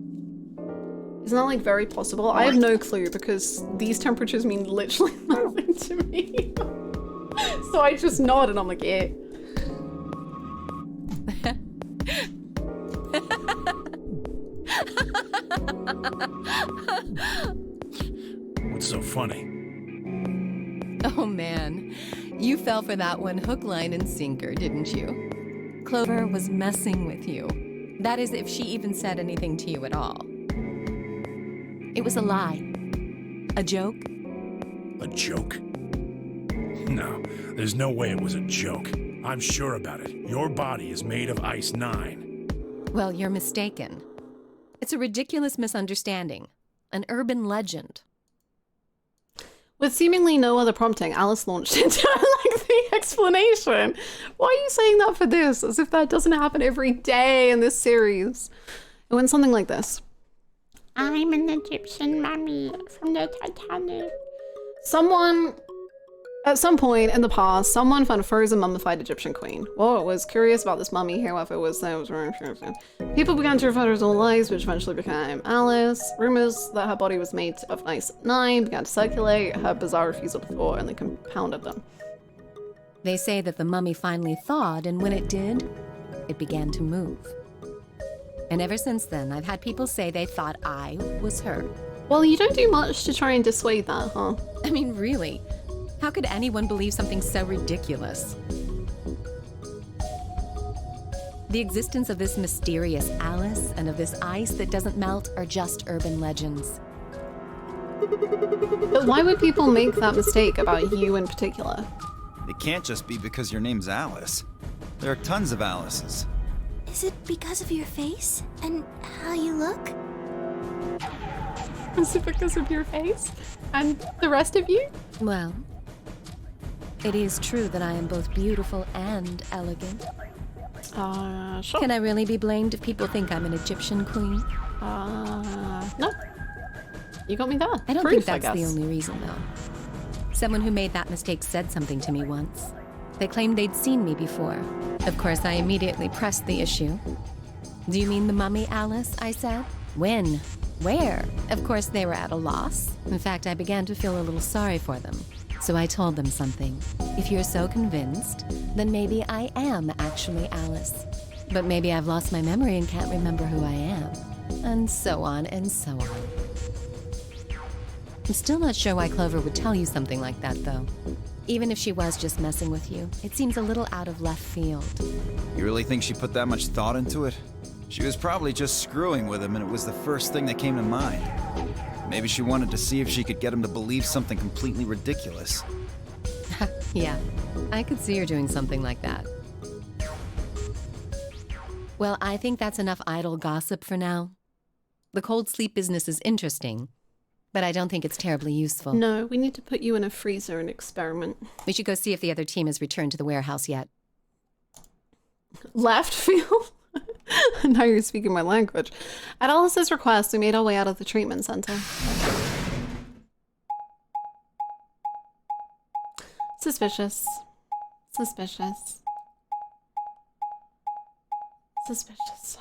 Isn't that like very possible? I have no clue because these temperatures mean literally nothing to me. So I just nod and I'm like, yeah. What's so funny? Oh man, you fell for that one hook, line, and sinker, didn't you? Clover was messing with you. That is, if she even said anything to you at all. It was a lie. A joke. A joke? No, there's no way it was a joke. I'm sure about it. Your body is made of Ice 9. Well, you're mistaken. It's a ridiculous misunderstanding. An urban legend. With seemingly no other prompting, Alice launched into a lengthy explanation. Why are you saying that for this? As if that doesn't happen every day in this series. It went something like this. I'm an Egyptian mummy from the Titanic. At some point in the past, someone found a frozen mummified Egyptian queen. Whoa, was curious about this mummy, however, people began to refer to her as all lies, which eventually became Alice. Rumors that her body was made of Ice 9 began to circulate. Her bizarre refusal to thaw only compounded them. They say that the mummy finally thawed, and when it did, it began to move. And ever since then, I've had people say they thought I was her. Well, you don't do much to try and dissuade that, huh? I mean, really? How could anyone believe something so ridiculous? The existence of this mysterious Alice and of this ice that doesn't melt are just urban legends. But why would people make that mistake about you in particular? It can't just be because your name's Alice. There are tons of Alices. Is it because of your face and how you look? Is it because of your face and the rest of you? Well, it is true that I am both beautiful and elegant. Sure. Can I really be blamed if people think I'm an Egyptian queen? No. You got me there. I don't Proof, think that's I the guess. only reason, though. Someone who made that mistake said something to me once. They claimed they'd seen me before. Of course, I immediately pressed the issue. Do you mean the mummy, Alice? I said. When? Where? Of course, they were at a loss. In fact, I began to feel a little sorry for them. So I told them something. If you're so convinced, then maybe I am actually Alice. But maybe I've lost my memory and can't remember who I am. And so on and so on. I'm still not sure why Clover would tell you something like that, though. Even if she was just messing with you, it seems a little out of left field. You really think she put that much thought into it? She was probably just screwing with him and it was the first thing that came to mind. Maybe she wanted to see if she could get him to believe something completely ridiculous. Yeah, I could see her doing something like that. Well, I think that's enough idle gossip for now. The cold sleep business is interesting, but I don't think it's terribly useful. No, we need to put you in a freezer and experiment. We should go see if the other team has returned to the warehouse yet. Left field? Now you're speaking my language. At Alice's request, we made our way out of the treatment center. Suspicious. Suspicious. Suspicious.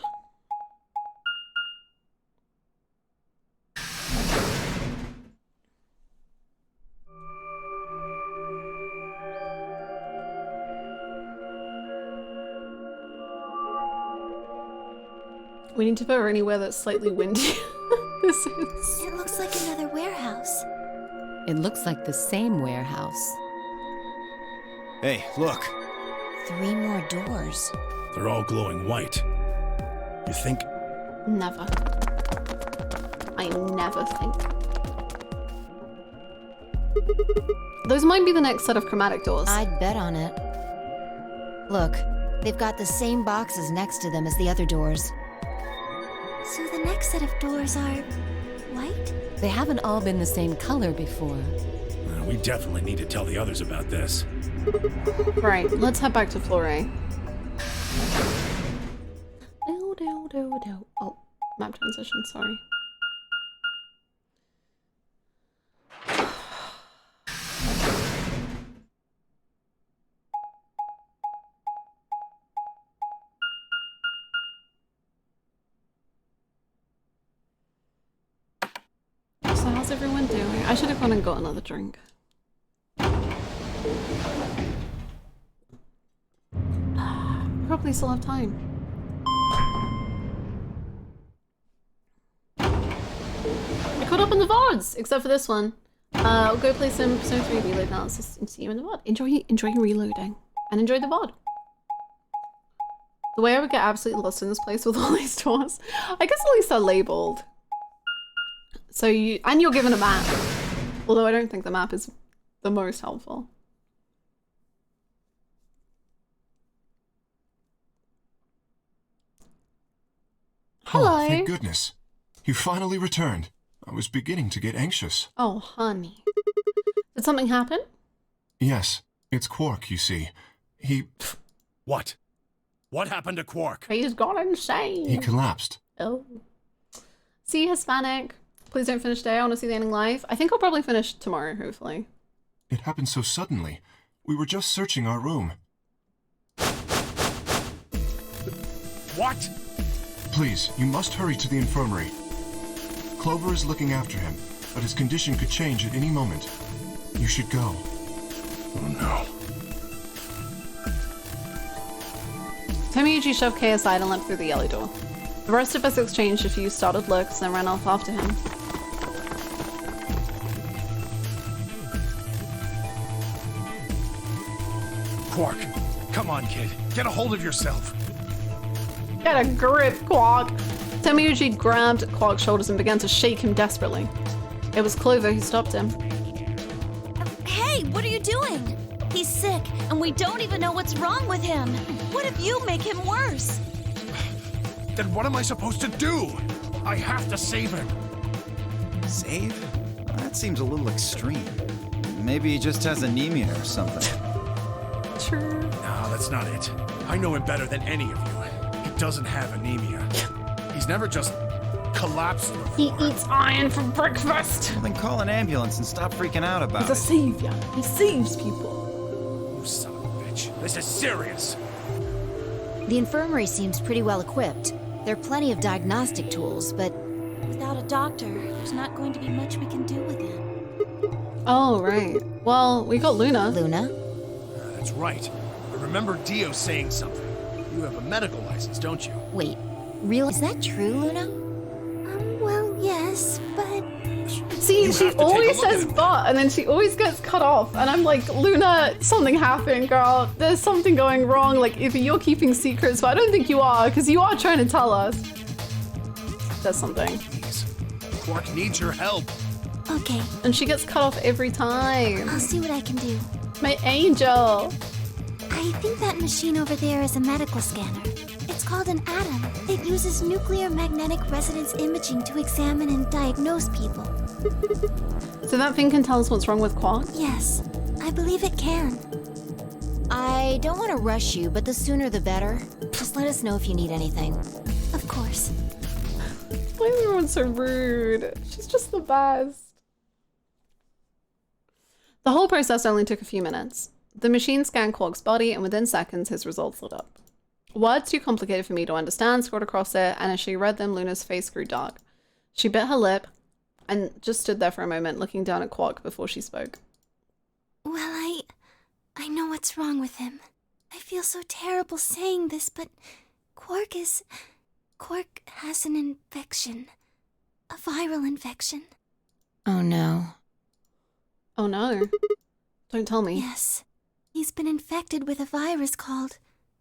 We need to put her anywhere that's slightly windy. This is... It looks like another warehouse. It looks like the same warehouse. Hey, look. 3 more doors. They're all glowing white. You think? Never. I never think. Those might be the next set of chromatic doors. I'd bet on it. Look, they've got the same boxes next to them as the other doors. So the next set of doors are white? They haven't all been the same color before. We definitely need to tell the others about this. Right, let's head back to floor A. Oh, map transition, sorry. So how's everyone doing? I should have gone and got another drink. probably still have time. I caught up on the VODs, except for this one. I'll go play some Persona 3 reload analysis and see you in the VOD. Enjoy reloading. And enjoy the VOD. The way I would get absolutely lost in this place with all these doors. I guess at least they're labeled. So and you're given a map. Although I don't think the map is the most helpful. Hello. Oh, thank goodness. You finally returned. I was beginning to get anxious. Oh, honey. Did something happen? Yes, it's Quark, you see. He... What? What happened to Quark? He's gone insane. He collapsed. Oh. See, Hispanic. Please don't finish today. I want to see the ending live. I think I'll probably finish tomorrow, hopefully. It happened so suddenly. We were just searching our room. What? Please, you must hurry to the infirmary. Clover is looking after him, but his condition could change at any moment. You should go. Oh no. Tomoyuji shoved Kei aside and leapt through the yellow door. The rest of us exchanged a few startled looks and ran off after him. Quark, come on, kid. Get a hold of yourself. Get a grip, Quark! Tomoyuji grabbed Quark's shoulders and began to shake him desperately. It was Clover who stopped him. Hey, what are you doing? He's sick, and we don't even know what's wrong with him. What if you make him worse? Then what am I supposed to do? I have to save him. Save? That seems a little extreme. Maybe he just has anemia or something. True. No, that's not it. I know him better than any of you. He doesn't have anemia. He's never just collapsed before. He eats iron for breakfast. Well, then call an ambulance and stop freaking out about He's a it. savior. He saves people. You son of a bitch. This is serious. The infirmary seems pretty well equipped. There are plenty of diagnostic tools, but... Without a doctor, there's not going to be much we can do with him. Oh, right. Well, we got Luna. Luna? That's right. I remember Dio saying something. You have a medical license, don't you? Wait, really? Is that true, Luna? Well, yes, but... See, she always says but, and then she always gets cut off. And I'm like, Luna, something happened, girl. There's something going wrong. Like, if you're keeping secrets, but I don't think you are, because you are trying to tell us. There's something. Please. Quark needs your help. Okay. And she gets cut off every time. I'll see what I can do. My angel. I think that machine over there is a medical scanner. It's called an atom. It uses nuclear magnetic resonance imaging to examine and diagnose people. So that thing can tell us what's wrong with Quark? Yes, I believe it can. I don't want to rush you, but the sooner the better. Just let us know if you need anything. Of course. Why is everyone so rude? She's just the best. The whole process only took a few minutes. The machine scanned Quark's body, and within seconds, his results lit up. Words too complicated for me to understand scrolled across it, and as she read them, Luna's face grew dark. She bit her lip, and just stood there for a moment, looking down at Quark before she spoke. Well, I know what's wrong with him. I feel so terrible saying this, but Quark has an infection. A viral infection. Oh no. Oh no. Don't tell me. Yes. He's been infected with a virus called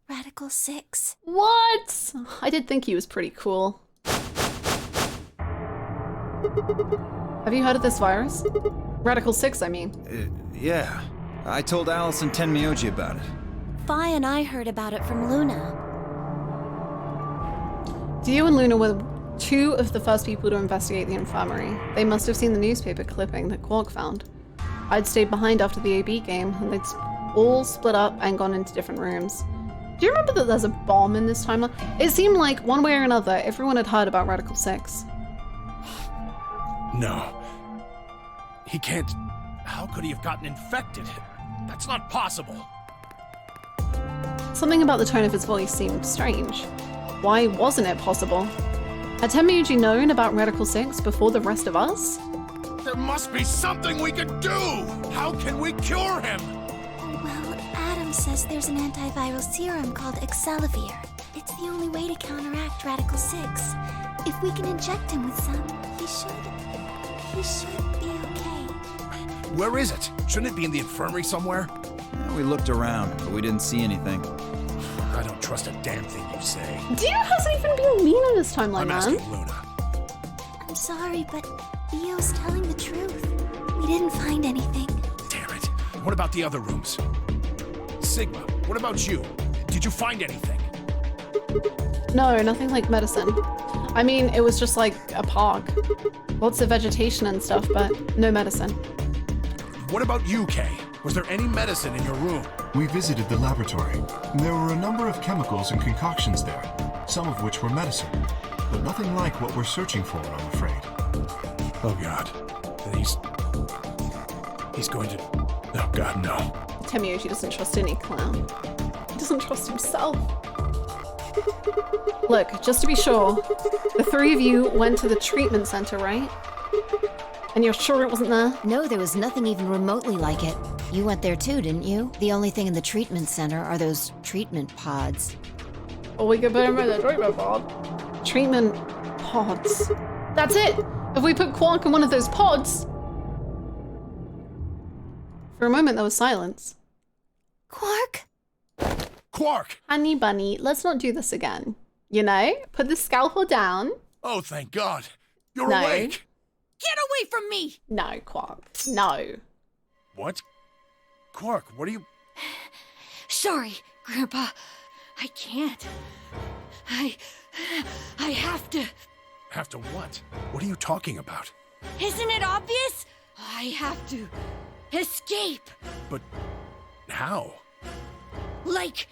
Radical 6. What? I did think he was pretty cool. Have you heard of this virus? Radical 6, I mean. Yeah. I told Alice and Tenmyoji about it. Fi and I heard about it from Luna. Dio and Luna were two of the first people to investigate the infirmary. They must have seen the newspaper clipping that Quark found. I'd stayed behind after the AB game, and they'd all split up and gone into different rooms. Do you remember that there's a bomb in this timeline? It seemed like, one way or another, everyone had heard about Radical 6. No. He can't... How could he have gotten infected? That's not possible. Something about the tone of his voice seemed strange. Why wasn't it possible? Had Tenmyoji known about Radical 6 before the rest of us? There must be something we could do! How can we cure him? Well, Adam mom says there's an antiviral serum called Excelivir. It's the only way to counteract Radical 6. If we can inject him with some, he should be okay. Where is it? Shouldn't it be in the infirmary somewhere? We looked around, but we didn't see anything. I don't trust a damn thing you say. Dio hasn't even been mean in this timeline, I'm man. asking Luna. I'm sorry, but Theo's telling the truth. We didn't find anything. Damn it. What about the other rooms? Sigma, what about you? Did you find anything? No, nothing like medicine. I mean, it was just like a park. Lots of vegetation and stuff, but no medicine. What about you, Kay? Was there any medicine in your room? We visited the laboratory. There were a number of chemicals and concoctions there, some of which were medicine, but nothing like what we're searching for, I'm afraid. Oh God. Then he's going to... Oh God, no. Temioji doesn't trust any clown. He doesn't trust himself. Look, just to be sure, the three of you went to the treatment center, right? And you're sure it wasn't there? No, there was nothing even remotely like it. You went there too, didn't you? The only thing in the treatment center are those treatment pods. Oh, we could put him in the treatment pod. Treatment pods. That's it! If we put Quark in one of those pods... For a moment, there was silence. Quark? Quark! Honey bunny, let's not do this again. You know? Put the scalpel down. Oh, thank God. You're No. awake. Get away from me! No, Quark. No. What? Quark, what are you... Sorry, Grandpa. I can't. I have to. Have to what? What are you talking about? Isn't it obvious? I have to escape. But how? Like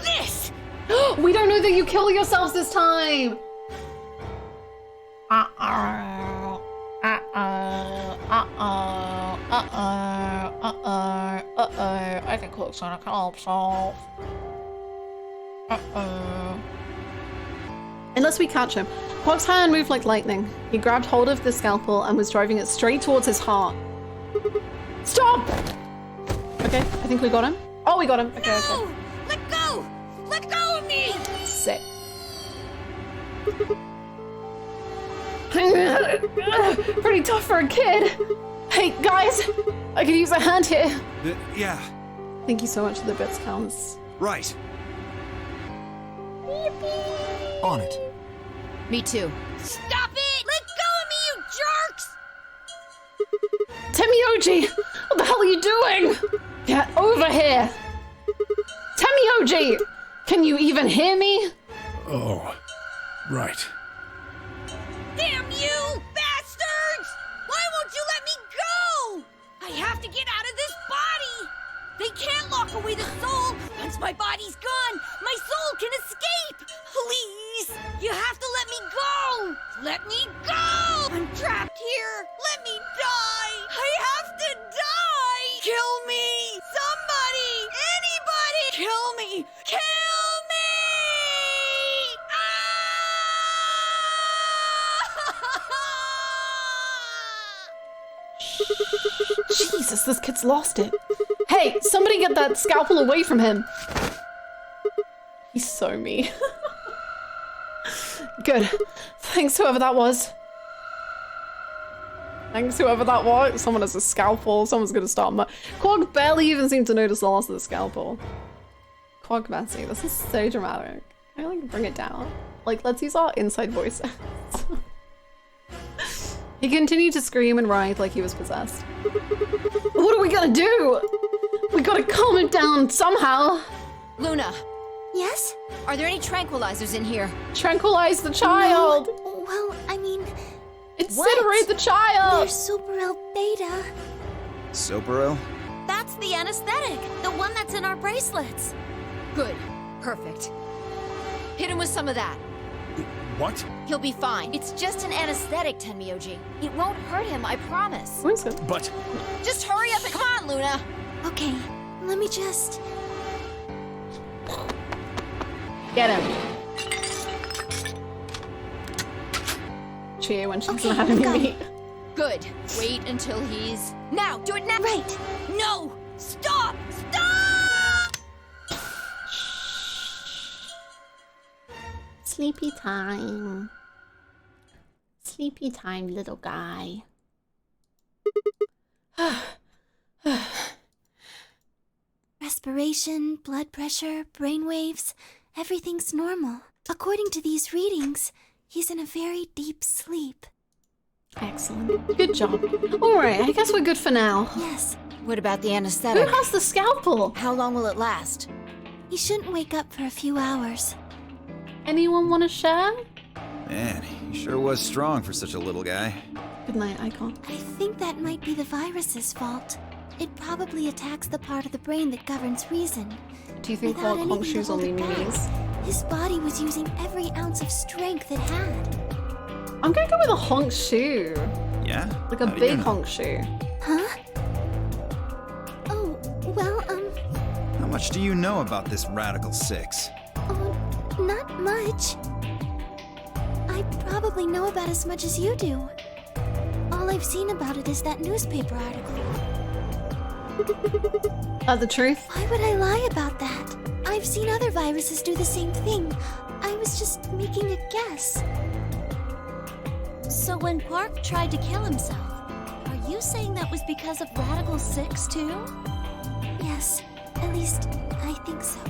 this. We don't know that you kill yourselves this time. I think Quark's gonna kill himself. Unless we catch him. Quark's hand moved like lightning. He grabbed hold of the scalpel and was driving it straight towards his heart. Stop! Okay, I think we got him. Oh, we got him. Okay, No! okay. Let go! Let go of me! Sick. Pretty tough for a kid. Hey, guys! I could use a hand here. Yeah. Thank you so much for the bits, counts. Right. On it. Me too. Stop it! Let go of me, you jerks! Temioji! What the hell are you doing? Get over here! Temioji! Can you even hear me? Oh, right. Damn you, bastards! Why won't you let me go? I have to get out of this body! They can't lock away the soul! Once my body's gone, my soul can escape! Please! You have to let me go! Let me go! I'm trapped here! Let me die! I have to die! Kill me! Somebody! Anybody! Kill me! Kill me! Jesus, this kid's lost it. Hey, somebody get that scalpel away from him. He's so mean. Good. Thanks, whoever that was. Thanks, whoever that was. Someone has a scalpel. Someone's gonna start. Quark barely even seemed to notice the loss of the scalpel. Quark Bessie, this is so dramatic. Can I like bring it down? Like, let's use our inside voice. He continued to scream and writhe like he was possessed. What are we gonna do? We gotta calm him down somehow. Luna, Yes? are there any tranquilizers in here? Tranquilize the child. No. Well, I mean, Incinerate the child. there's Super Beta. Soparil? That's the anesthetic, the one that's in our bracelets. Good. Perfect. Hit him with some of that. What? He'll be fine. It's just an anesthetic, Tenmyoji. It won't hurt him, I promise. But... Just hurry up and come on, Luna. Okay, let me just... Get him. Cheer when she doesn't have any meat. Good. Wait until he's... Now! Do it now! Right. No! Stop! Stop! Sleepy time. Sleepy time, little guy. Respiration, blood pressure, brainwaves, everything's normal. According to these readings, he's in a very deep sleep. Excellent. Good job. Alright, I guess we're good for now. Yes. What about the anesthetic? Who has the scalpel? How long will it last? He shouldn't wake up for a few hours. Anyone want to share? Man, he sure was strong for such a little guy. Good night, Icon. I think that might be the virus's fault. It probably attacks the part of the brain that governs reason. Do you think Without Quark anything shoes to on hold the it back, knees? his body was using every ounce of strength it had. I'm gonna go with a honk shoe. Yeah? Like a How do you big know? honk shoe. Huh? Oh, well, How much do you know about this Radical 6? not much. I probably know about as much as you do. All I've seen about it is that newspaper article. The truth? Why would I lie about that? I've seen other viruses do the same thing. I was just making a guess. So when Quark tried to kill himself, are you saying that was because of Radical 6 too? Yes, at least I think so.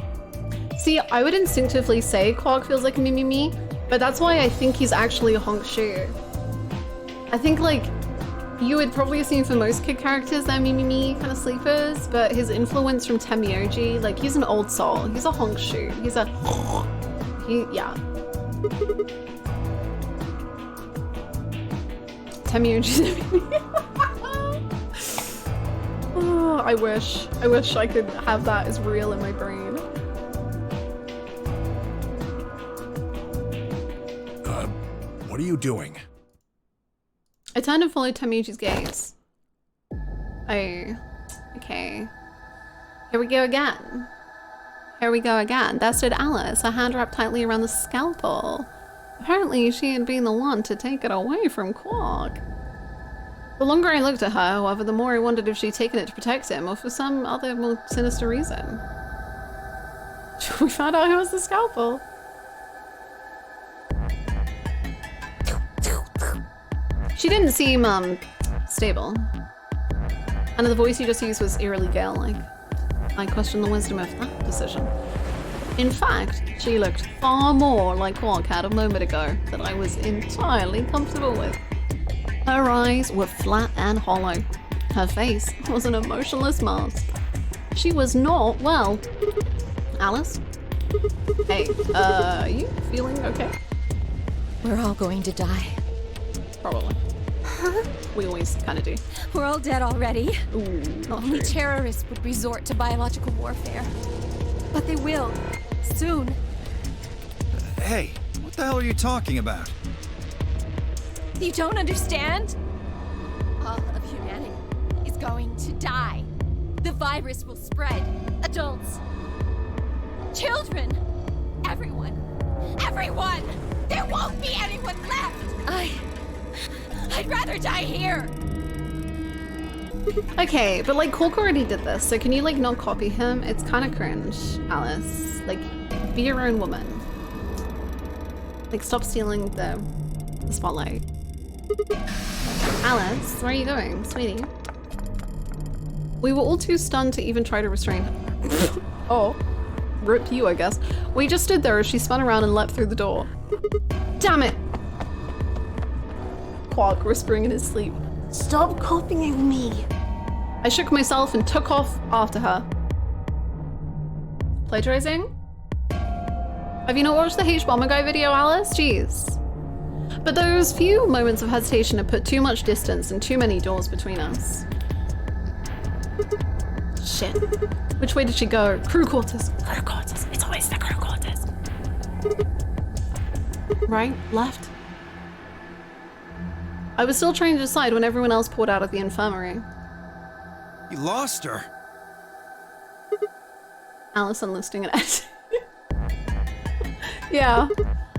See, I would instinctively say Quark feels like a me, but that's why I think he's actually a honk shoe. I think, like, you would probably assume for most kid characters they're me kind of sleepers, but his influence from Temioji, like, he's an old soul. He's a honk shoe. He's a... yeah. Temioji's oh, I wish I could have that as real in my brain. What are you doing? I turned and followed Temioji's gaze. Oh, okay. Here we go again. Here we go again. There stood Alice, her hand wrapped tightly around the scalpel. Apparently, she had been the one to take it away from Quark. The longer I looked at her, however, the more I wondered if she'd taken it to protect him or for some other more sinister reason. We found out who was the scalpel. She didn't seem, stable. And the voice you just used was eerily Gale-like. I question the wisdom of that decision. In fact, she looked far more like Quark had a moment ago that I was entirely comfortable with. Her eyes were flat and hollow. Her face was an emotionless mask. She was not well. Alice? Hey, are you feeling okay? We're all going to die. Probably. Huh? We always kind of do. We're all dead already. Ooh, not Only true. terrorists would resort to biological warfare. But they will. Soon. Hey, what the hell are you talking about? You don't understand? All of humanity is going to die. The virus will spread. Adults. Children. Everyone. Everyone! There won't be anyone left! I'd rather die here! Okay, but like Quark already did this, so can you like not copy him? It's kind of cringe, Alice. Like, be your own woman. Like, stop stealing the spotlight. Alice, where are you going, sweetie? We were all too stunned to even try to restrain her. Oh, rip you, I guess. We just stood there as she spun around and leapt through the door. Damn it! Quark whispering in his sleep. Stop copying me! I shook myself and took off after her. Plagiarizing? Have you not watched the H-Bomber Guy video, Alice? Jeez. But those few moments of hesitation had put too much distance and too many doors between us. Shit. Which way did she go? Crew quarters. Crew quarters. It's always the crew quarters. Right? Left? I was still trying to decide when everyone else poured out of the infirmary. You lost her. Alice unlisting an edge. Yeah.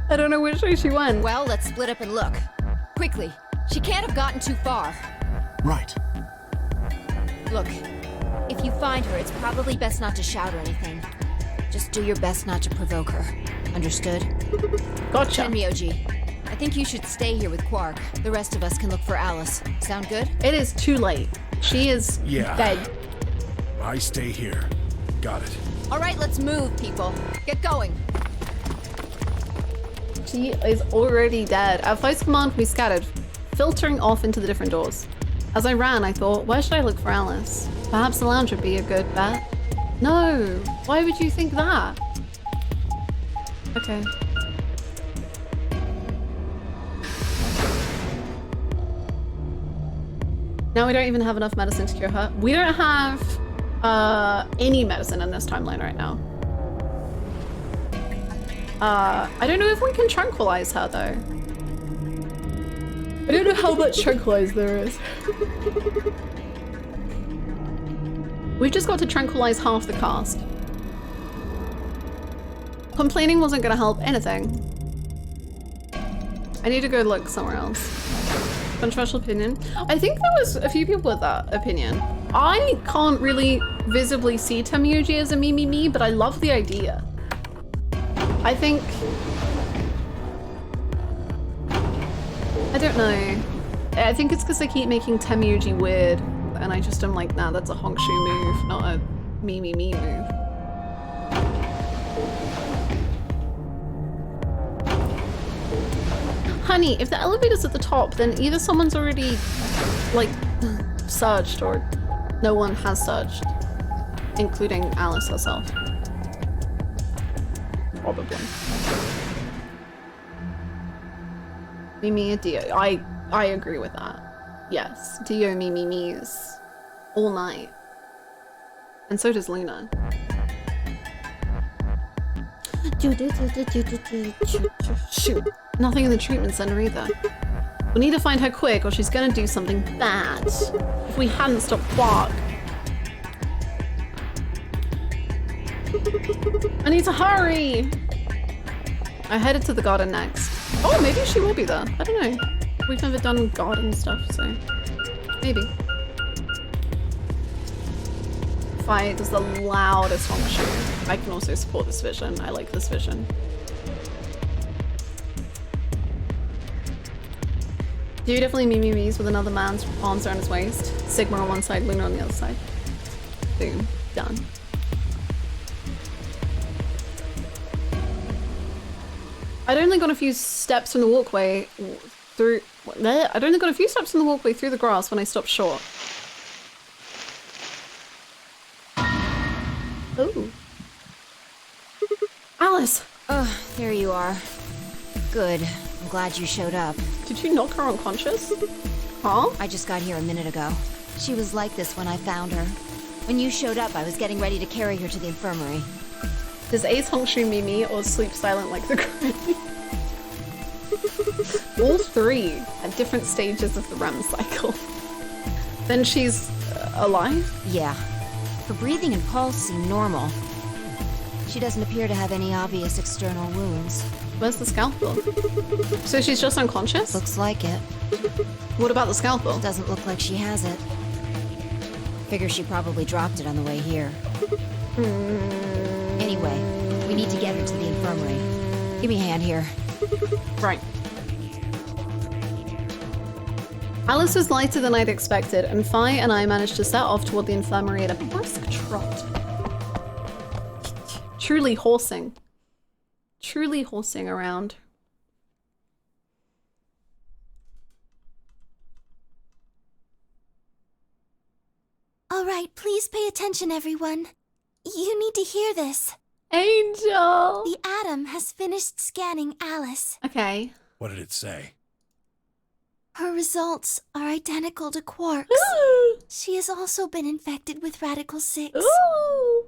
I don't know which way she went. Well, let's split up and look. Quickly. She can't have gotten too far. Right. Look, if you find her, it's probably best not to shout or anything. Just do your best not to provoke her. Understood? Gotcha. Tenmyoji, I think you should stay here with Quark. The rest of us can look for Alice. Sound good? It is too late. She is dead. I stay here. Got it. All right, let's move, people. Get going. She is already dead. At Fight's command, we scattered, filtering off into the different doors. As I ran, I thought, where should I look for Alice? Perhaps the lounge would be a good bet. No! Why would you think that? Okay. Now we don't even have enough medicine to cure her. We don't have any medicine in this timeline right now. I don't know if we can tranquilize her though. I don't know how much tranquilize there is. We've just got to tranquilize half the cast. Complaining wasn't gonna help anything. I need to go look somewhere else. Controversial opinion. I think there was a few people with that opinion. I can't really visibly see Tenmyoji as a me, but I love the idea. I think... I don't know. I think it's because they keep making Tenmyoji weird, and I just am like, nah, that's a Hongshu move, not a me move. Honey, if the elevator's at the top, then either someone's already, like, surged or no one has surged, including Alice herself. Probably. Mimi, Dio. I agree with that. Yes, Dio Mimi's all night. And so does Luna. Shoot. Nothing in the treatment center either. We need to find her quick or she's gonna do something bad. If we hadn't stopped Quark. I need to hurry! I headed to the garden next. Oh, maybe she will be there. I don't know. We've never done garden stuff, so maybe. Fight does the loudest Hongshu. I can also support this vision. I like this vision. Do you definitely Mimi's with another man's arms around his waist? Sigma on one side, Luna on the other side. Boom. Done. I'd only gone a few steps from the walkway through... I'd only gone a few steps from the walkway through the grass when I stopped short. Oh. Alice! Oh, there you are. Good. I'm glad you showed up. Did you knock her unconscious? Huh? I just got here a minute ago. She was like this when I found her. When you showed up, I was getting ready to carry her to the infirmary. Does Ace Hongshu Mimi or sleep silent like the Granny? All three at different stages of the REM cycle. Then she's alive? Yeah. Her breathing and pulse seem normal. She doesn't appear to have any obvious external wounds. Where's the scalpel? So she's just unconscious? Looks like it. What about the scalpel? Doesn't look like she has it. Figure she probably dropped it on the way here. Anyway, we need to get her to the infirmary. Give me a hand here. Right. Alice was lighter than I'd expected, and Fi and I managed to set off toward the infirmary at a brisk trot. Truly horsing. Truly horsing around. All right, please pay attention, everyone. You need to hear this. Angel! The Atom has finished scanning Alice. Okay. What did it say? Her results are identical to Quark's. She has also been infected with Radical 6. Ooh.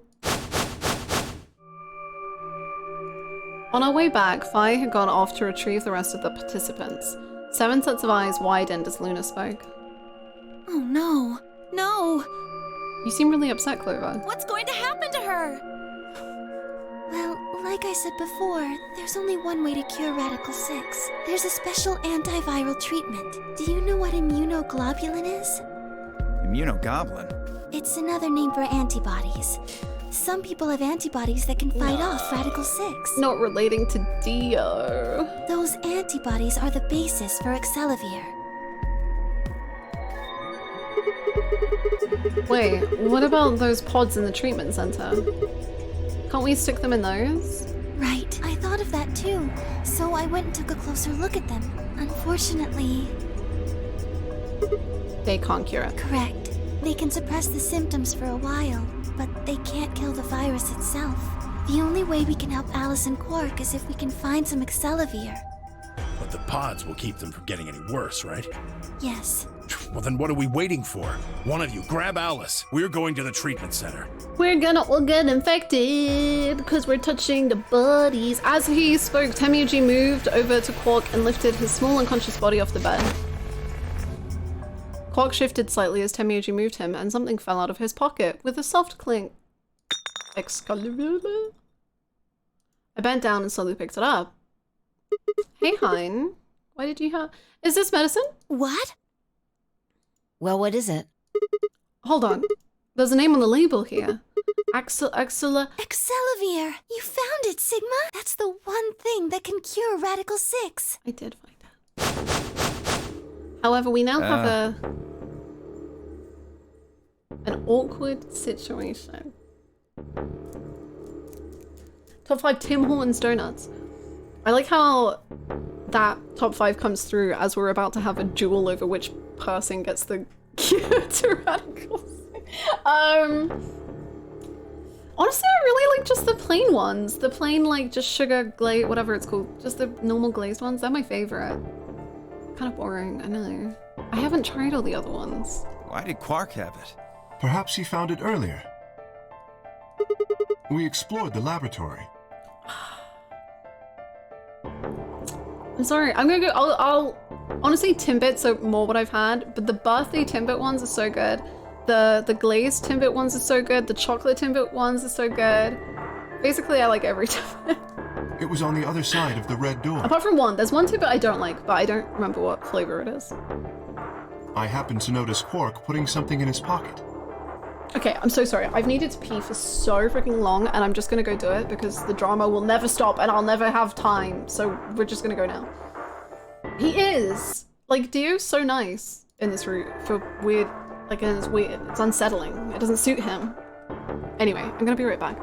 On our way back, Fi had gone off to retrieve the rest of the participants. 7 sets of eyes widened as Luna spoke. Oh no. No! You seem really upset, Clover. What's going to happen to her? Well, like I said before, there's only one way to cure Radical 6. There's a special antiviral treatment. Do you know what immunoglobulin is? Immunogoblin? It's another name for antibodies. Some people have antibodies that can fight off Radical 6. Not relating to Dio. Those antibodies are the basis for Excelavir. Wait, what about those pods in the treatment center? Can't we stick them in those? Right, I thought of that too. So I went and took a closer look at them. Unfortunately... They can't cure it. Correct. They can suppress the symptoms for a while, but they can't kill the virus itself. The only way we can help Alice and Quark is if we can find some Excelavir. But the pods will keep them from getting any worse, right? Yes. Well, then what are we waiting for? One of you, grab Alice. We're going to the treatment center. We're gonna all get infected because we're touching the bodies. As he spoke, Temuji moved over to Quark and lifted his small unconscious body off the bed. Quark shifted slightly as Temuji moved him, and something fell out of his pocket with a soft clink. Excalibur? I bent down and slowly picked it up. Hey, Hein. Why did you have... Is this medicine? What? Well, what is it? Hold on. There's a name on the label here. Excelavir. You found it, Sigma! That's the one thing that can cure Radical 6. I did find it. However, we now have an awkward situation. Top 5 Tim Hortons donuts. I like how that top 5 comes through as we're about to have a duel over which person gets the cure to radicals. Honestly, I really like just the plain ones. The plain, like, just sugar glaze, whatever it's called. Just the normal glazed ones. They're my favorite. Kind of boring, I know. I haven't tried all the other ones. Why did Quark have it? Perhaps he found it earlier. We explored the laboratory. I'm sorry, I'm gonna go, I'll honestly, Timbits are more what I've had, but the birthday Timbit ones are so good. The glazed Timbit ones are so good. The chocolate Timbit ones are so good. Basically, I like every Timbit. It was on the other side of the red door. Apart from one. There's one Timbit I don't like, but I don't remember what flavor it is. I happened to notice Quark putting something in his pocket. Okay, I'm so sorry. I've needed to pee for so freaking long, and I'm just gonna go do it because the drama will never stop and I'll never have time. So we're just gonna go now. He is! Like, Dio's so nice in this route for weird, like, and it's weird. It's unsettling. It doesn't suit him. Anyway, I'm gonna be right back.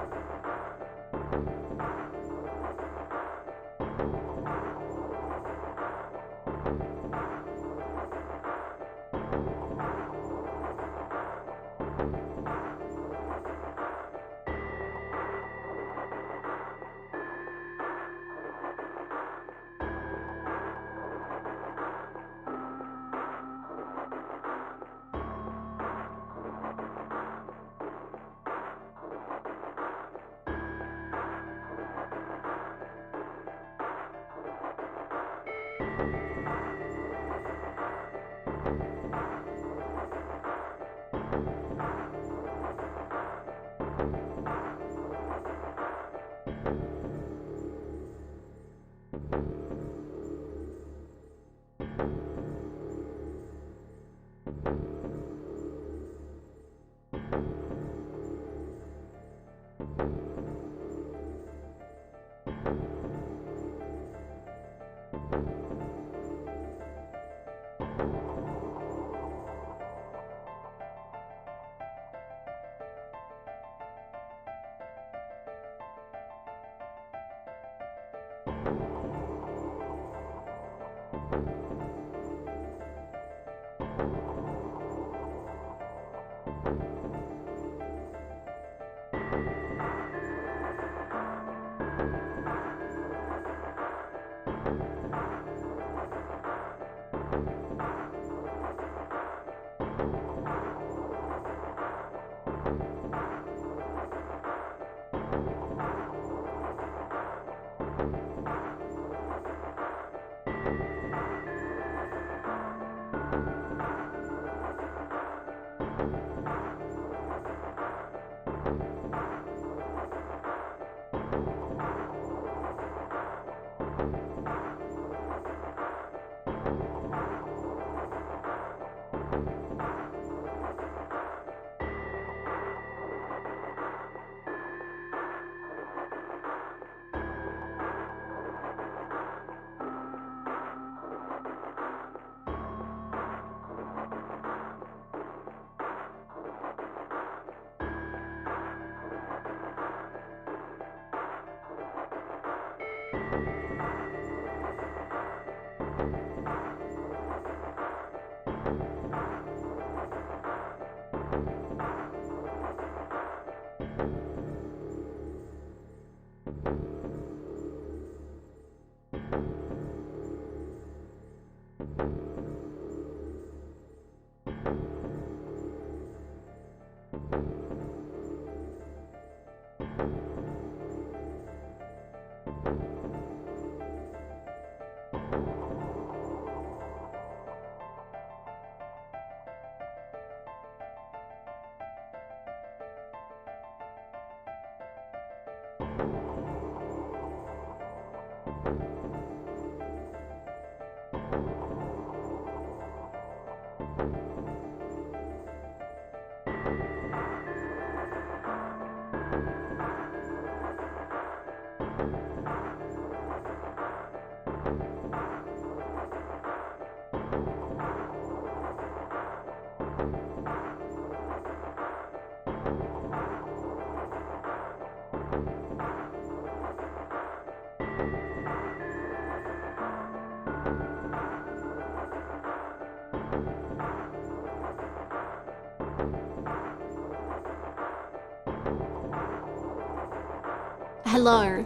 Hello.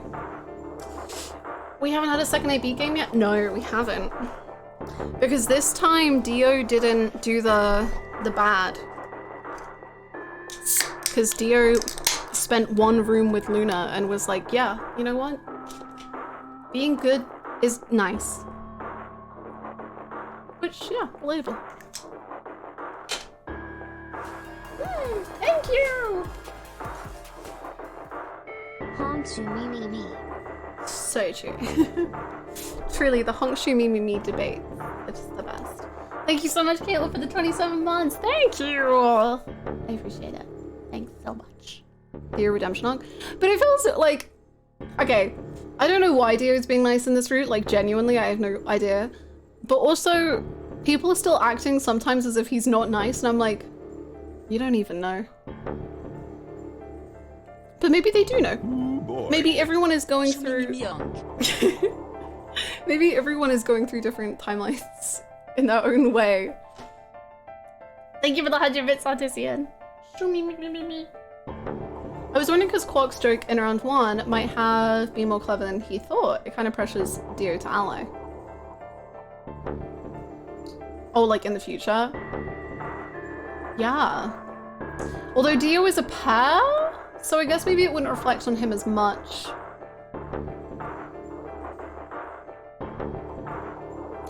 We haven't had a second AB game yet? No, we haven't. Because this time Dio didn't do the bad. Because Dio spent one room with Luna and was like, yeah, you know what? Being good is nice. Which, yeah, relatable. Thank you! Honkshu me me me. So true. Truly, the Honkshu me me me debate. It's the best. Thank you so much, Kayla, for the 27 months. Thank you! I appreciate it. Thanks so much. Dio redemption arc. But it feels like... Okay, I don't know why Dio is being nice in this route. Like, genuinely, I have no idea. But also, people are still acting sometimes as if he's not nice, and I'm like, you don't even know. But maybe they do know. Boy. Maybe everyone is going through... Maybe everyone is going through different timelines in their own way. Thank you for the 100 bits, Artisian. I was wondering because Quark's joke in round 1 might have been more clever than he thought. It kind of pressures Dio to ally. Oh, like in the future? Yeah. Although Dio is a pair, so I guess maybe it wouldn't reflect on him as much.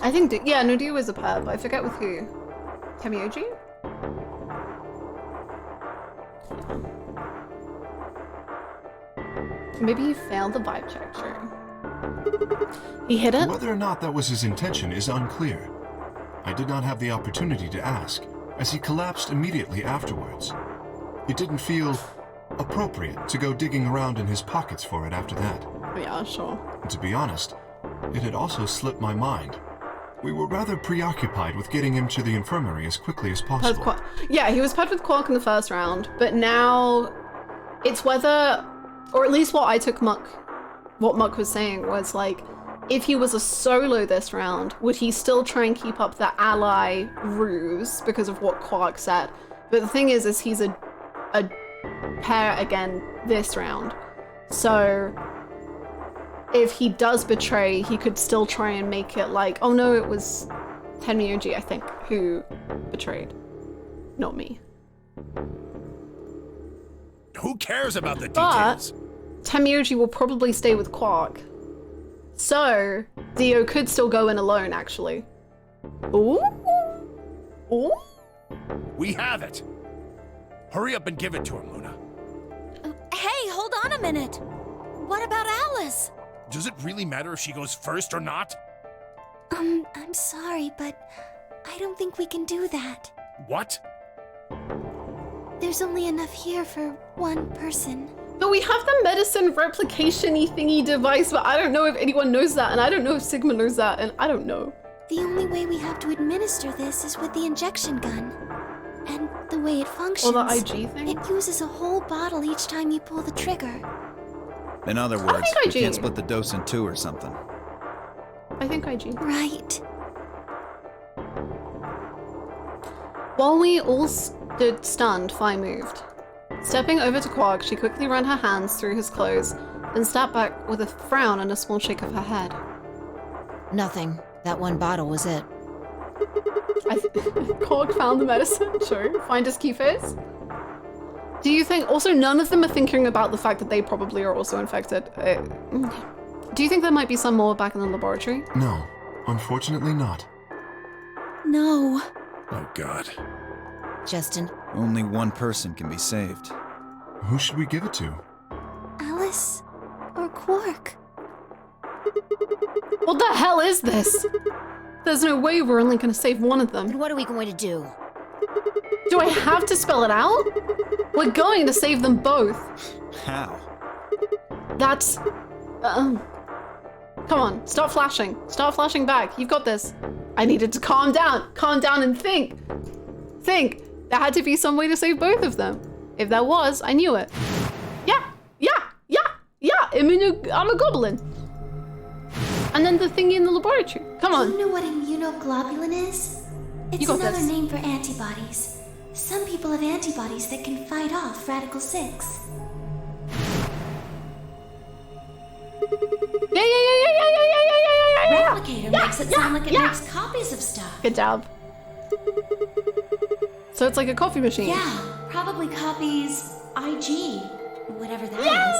I think, yeah, no, Dio is a pair, but I forget with who. Kamioji? Maybe he failed the vibe check, sure. He hit it? Whether or not that was his intention is unclear. I did not have the opportunity to ask, as he collapsed immediately afterwards. It didn't feel appropriate to go digging around in his pockets for it after that. Yeah, sure. And to be honest, it had also slipped my mind. We were rather preoccupied with getting him to the infirmary as quickly as possible. Yeah, he was paired with Quark in the first round, but now it's whether, or at least what I took what Muck was saying was like, if he was a solo this round, would he still try and keep up the ally ruse because of what Quark said? But the thing is he's a pair again this round. So if he does betray, he could still try and make it like, oh no, it was Tenmyoji, I think, who betrayed, not me. Who cares about the details? But Tenmyoji will probably stay with Quark. So Dio could still go in alone, actually. Ooh. Ooh. We have it. Hurry up and give it to him, Luna. Hey, hold on a minute. What about Alice? Does it really matter if she goes first or not? I'm sorry, but I don't think we can do that. What? There's only enough here for one person. But we have the medicine replication-y thingy device, but I don't know if anyone knows that, and I don't know if Sigma knows that, and I don't know. The only way we have to administer this is with the injection gun. And the way it functions... Or the IG thing? It uses a whole bottle each time you pull the trigger. In other words, think we IG. can't split the dose in two or something. I think IG. Right. While we all stood stunned, Fi moved. Stepping over to Quark, she quickly ran her hands through his clothes, then stepped back with a frown and a small shake of her head. Nothing. That one bottle was it. Quark found the medicine, sure. Find his key face. Do you think, also none of them are thinking about the fact that they probably are also infected. Do you think there might be some more back in the laboratory? No, unfortunately not. No. Oh, God. Justin. Only one person can be saved. Who should we give it to? Alice or Quark? What the hell is this? There's no way we're only going to save one of them. And what are we going to do? Do I have to spell it out? We're going to save them both. How? That's... Come on, stop flashing. Stop flashing back. You've got this. I needed to calm down and think. Think. There had to be some way to save both of them. If there was, I knew it. Yeah. I'm a goblin. And then the thingy in the laboratory. Come on. Do you know what immunoglobulin is? It's another name for antibodies. Some people have antibodies that can fight off Radical 6. Yeah. Replicator makes it sound like it makes copies of stuff. Good job. So it's like a coffee machine. Yeah, probably copies IG, whatever that is.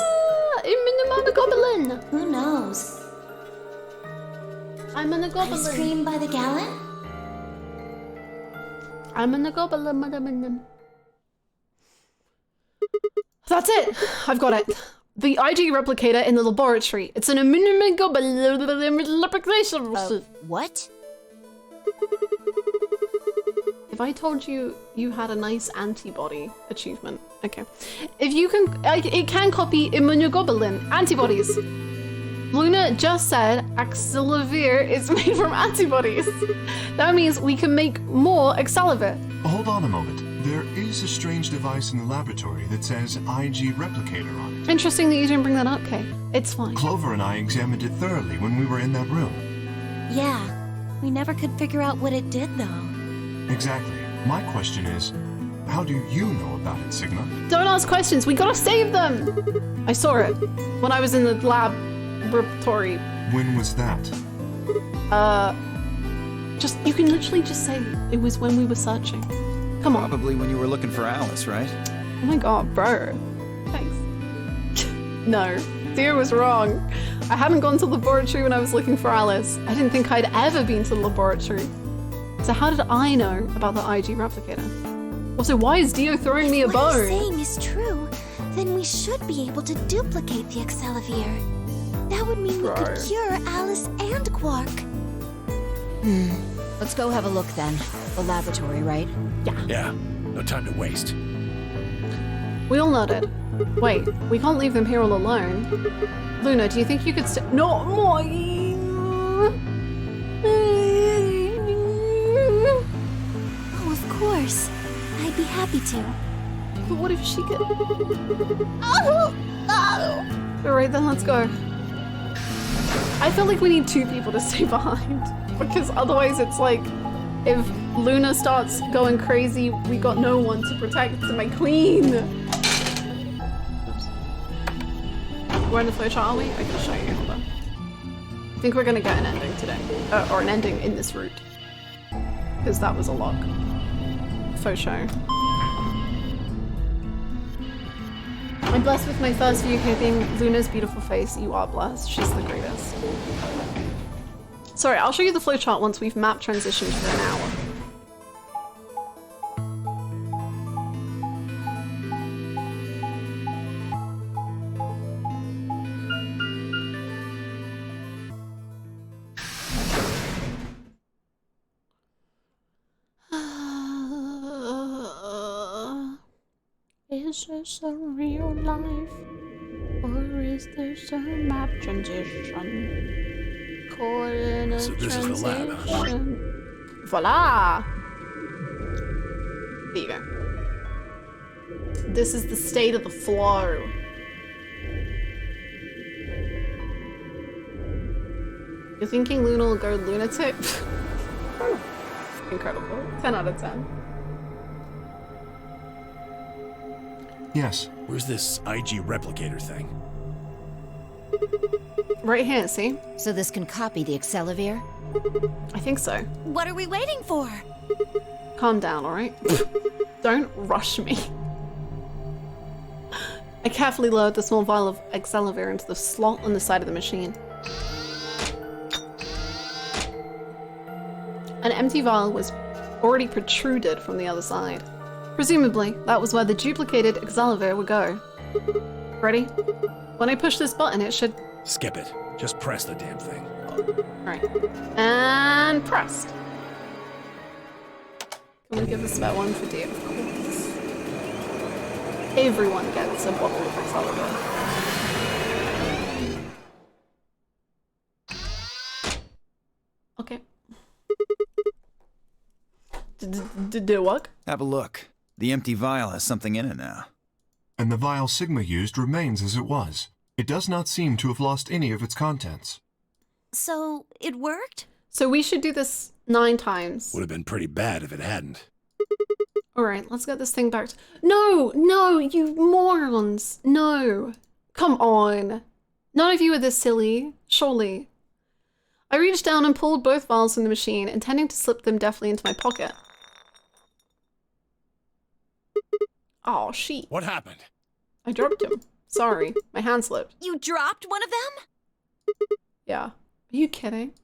I'm a goblin. Who knows? I'm an goblin. Ice cream by the gallon? I'm an goblin. That's it. I've got it. The IG replicator in the laboratory. It's an immunoglobulin. What? If I told you you had a nice antibody achievement, okay. If you can, it can copy immunoglobulin antibodies. Luna just said Axelavir is made from antibodies. That means we can make more Axelavir. Hold on a moment. There is a strange device in the laboratory that says IG replicator on it. Interesting that you didn't bring that up, Kay. It's fine. Clover and I examined it thoroughly when we were in that room. Yeah, we never could figure out what it did though. Exactly. My question is, how do you know about it, Sigma? Don't ask questions. We gotta save them. I saw it when I was in the laboratory. When was that? You can literally just say it was when we were searching. Come on. Probably when you were looking for Alice, right? Oh my god, bro. Thanks. No, Theo was wrong. I hadn't gone to the laboratory when I was looking for Alice. I didn't think I'd ever been to the laboratory. So how did I know about the IG replicator? Also, why is Dio throwing me a bone? What you're saying is true, then we should be able to duplicate the Axelavir. That would mean we could cure Alice and Quark. Let's go have a look then. The laboratory, right? Yeah, no time to waste. We all nodded. Wait, we can't leave them here all alone. Luna, do you think you could No, more! Oh, of course. I'd be happy to. But what if she gets... Alright then, let's go. I feel like we need two people to stay behind. Because otherwise it's like, if Luna starts going crazy, we got no one to protect my queen. Oops. We're in the flowchart, are we? I can show you, hold on. I think we're gonna get an ending today. Or an ending in this route. Because that was a lock. Faux show. I'm blessed with my first view coping Luna's beautiful face. You are blessed. She's the greatest. Sorry, I'll show you the flowchart once we've map transitioned for an hour. Is this a real life, or is this a map transition? Caught in a So this is the lab, huh? transition. Voila! There you go. This is the state of the flow. You're thinking Luna will go lunatic? Incredible. 10 out of 10. Yes. Where's this IG replicator thing? Right here, see? So this can copy the Accelavir? I think so. What are we waiting for? Calm down, alright? Don't rush me. I carefully lowered the small vial of Accelavir into the slot on the side of the machine. An empty vial was already protruded from the other side. Presumably, that was where the duplicated Accelavir would go. Ready? When I push this button, it should... Skip it. Just press the damn thing. Right. And pressed. Can we give this about one for Dave? Of course. Everyone gets a bottle of Accelavir. Okay. Did it work? Have a look. The empty vial has something in it now. And the vial Sigma used remains as it was. It does not seem to have lost any of its contents. So, it worked? So we should do this 9 times. Would have been pretty bad if it hadn't. Alright, let's get this thing back to... No, you morons! No! Come on! None of you are this silly, surely. I reached down and pulled both vials from the machine, intending to slip them deftly into my pocket. Oh, shit. What happened? I dropped him. Sorry, my hand slipped. You dropped one of them? Yeah. Are you kidding?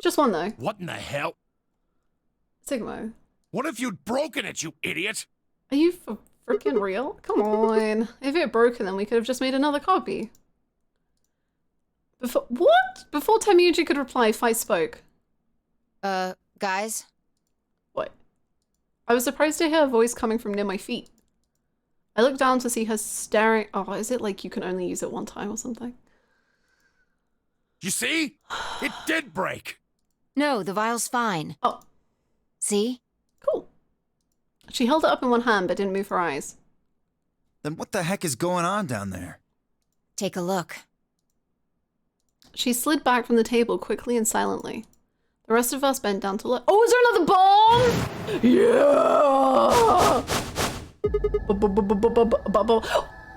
Just one, though. What in the hell? Sigmo. What if you'd broken it, you idiot? Are you for freaking real? Come on. If it had broken, then we could have just made another copy. What? Before Temiuji could reply, Fight spoke. Guys? What? I was surprised to hear a voice coming from near my feet. I looked down to see her staring. Oh, is it like you can only use it one time or something? You see? It did break. No, the vial's fine. Oh. See? Cool. She held it up in one hand but didn't move her eyes. Then what the heck is going on down there? Take a look. She slid back from the table quickly and silently. The rest of us bent down to look. Oh, is there another bomb? Yeah!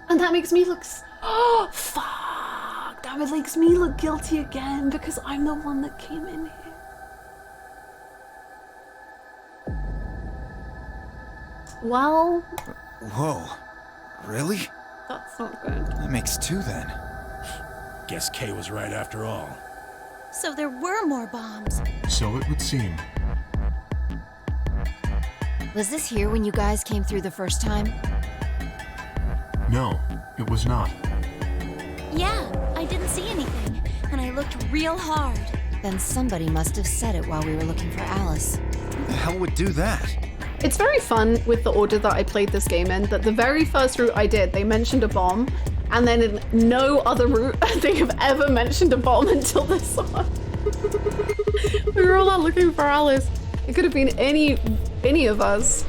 And that makes me look... Oh, fuck! That makes me look guilty again because I'm the one that came in here. Well... Whoa. Really? That's not good. That makes 2 then. Guess Kay was right after all. So there were more bombs. So it would seem. Was this here when you guys came through the first time? No, it was not. Yeah, I didn't see anything, and I looked real hard. Then somebody must have said it while we were looking for Alice. Who the hell would do that? It's very fun with the order that I played this game in, that the very first route I did, they mentioned a bomb, and then in no other route they have ever mentioned a bomb until this one. We were all out looking for Alice. It could have been any of us.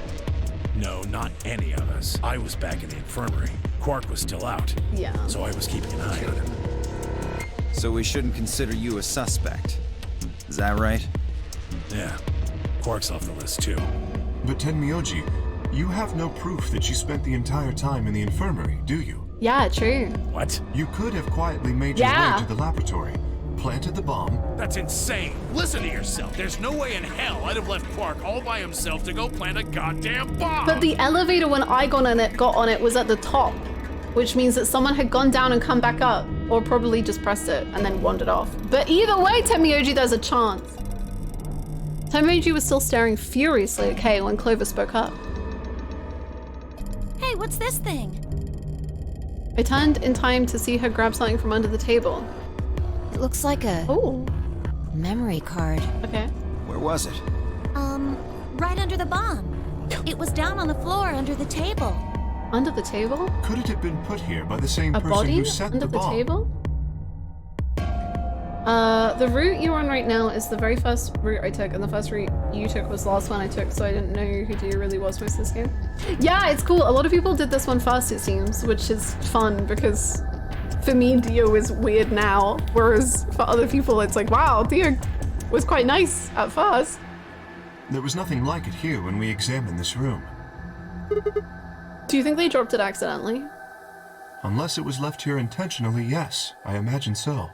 No, not any of us. I was back in the infirmary. Quark was still out. Yeah. So I was keeping an eye on him. So we shouldn't consider you a suspect. Is that right? Yeah. Quark's off the list too. But Tenmyoji, you have no proof that you spent the entire time in the infirmary, do you? Yeah, true. What? You could have quietly made your way to the laboratory, planted the bomb. That's insane. Listen to yourself. There's no way in hell I'd have left Quark all by himself to go plant a goddamn bomb. But the elevator when I got on it was at the top, which means that someone had gone down and come back up, or probably just pressed it and then wandered off. But either way, Tenmyoji, there's a chance. Tenmyoji was still staring furiously at Kay when Clover spoke up. Hey, what's this thing? I turned in time to see her grab something from under the table. It looks like a memory card. Okay. Where was it? Right under the bomb. It was down on the floor under the table. Under the table? Could it have been put here by the same person body who set under the bomb? Table? The route you're on right now is the very first route I took, and the first route you took was the last one I took, so I didn't know who D really was most of this game. Yeah, it's cool. A lot of people did this one first, it seems, which is fun because for me, Dio is weird now, whereas for other people, it's like, wow, Dio was quite nice at first. There was nothing like it here when we examined this room. Do you think they dropped it accidentally? Unless it was left here intentionally, yes, I imagine so.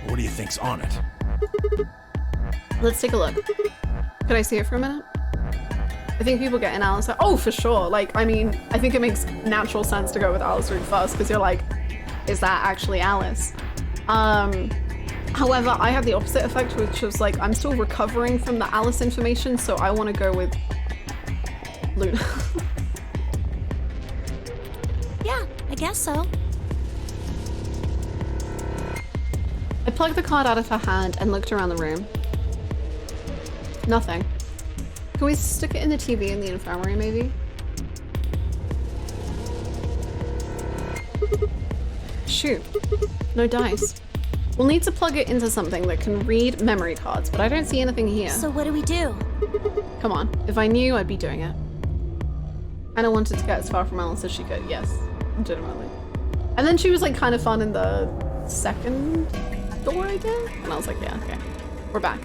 What do you think's on it? Let's take a look. Could I see it for a minute? I think people get in Alice. Oh, for sure. Like, I mean, I think it makes natural sense to go with Alice route first because you're like, is that actually Alice? However, I had the opposite effect, which was like, I'm still recovering from the Alice information, so I want to go with Luna. Yeah, I guess so. I plugged the card out of her hand and looked around the room. Nothing. Can we stick it in the TV in the infirmary, maybe? Shoot. No dice. We'll need to plug it into something that can read memory cards, but I don't see anything here. So what do we do? Come on. If I knew, I'd be doing it. Anna wanted to get as far from Alice as she could. Yes, legitimately. And then she was like kind of fun in the second door, I guess? And I was like, yeah, okay. We're back.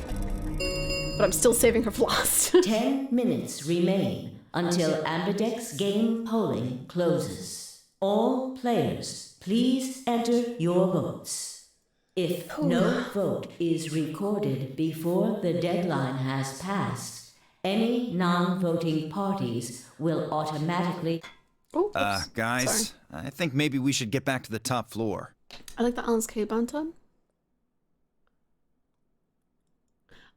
But I'm still saving her for last. 10 minutes remain until Ambidex game polling closes. All players, please enter your votes. If no vote is recorded before the deadline has passed, any non-voting parties will automatically... Guys, sorry. I think maybe we should get back to the top floor. I like the Alice K banter.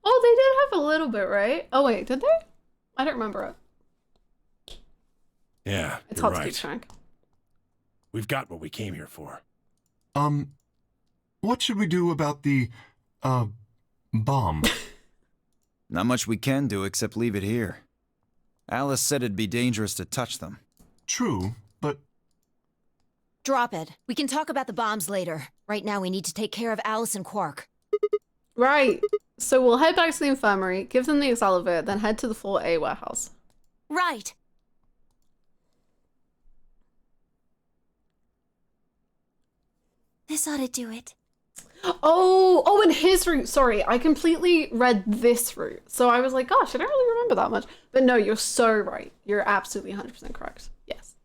Oh, they did have a little bit, right? Oh wait, did they? I don't remember it. Yeah, it's you're hard right. to keep track. We've got what we came here for. What should we do about the, bomb? Not much we can do except leave it here. Alice said it'd be dangerous to touch them. True, but... Drop it. We can talk about the bombs later. Right now we need to take care of Alice and Quark. Right. So we'll head back to the infirmary, give them the accelerator, then head to the 4A warehouse. Right. This ought to do it. Oh, and his route. Sorry, I completely read this route. So I was like, gosh, I don't really remember that much. But no, you're so right. You're absolutely 100% correct. Yes.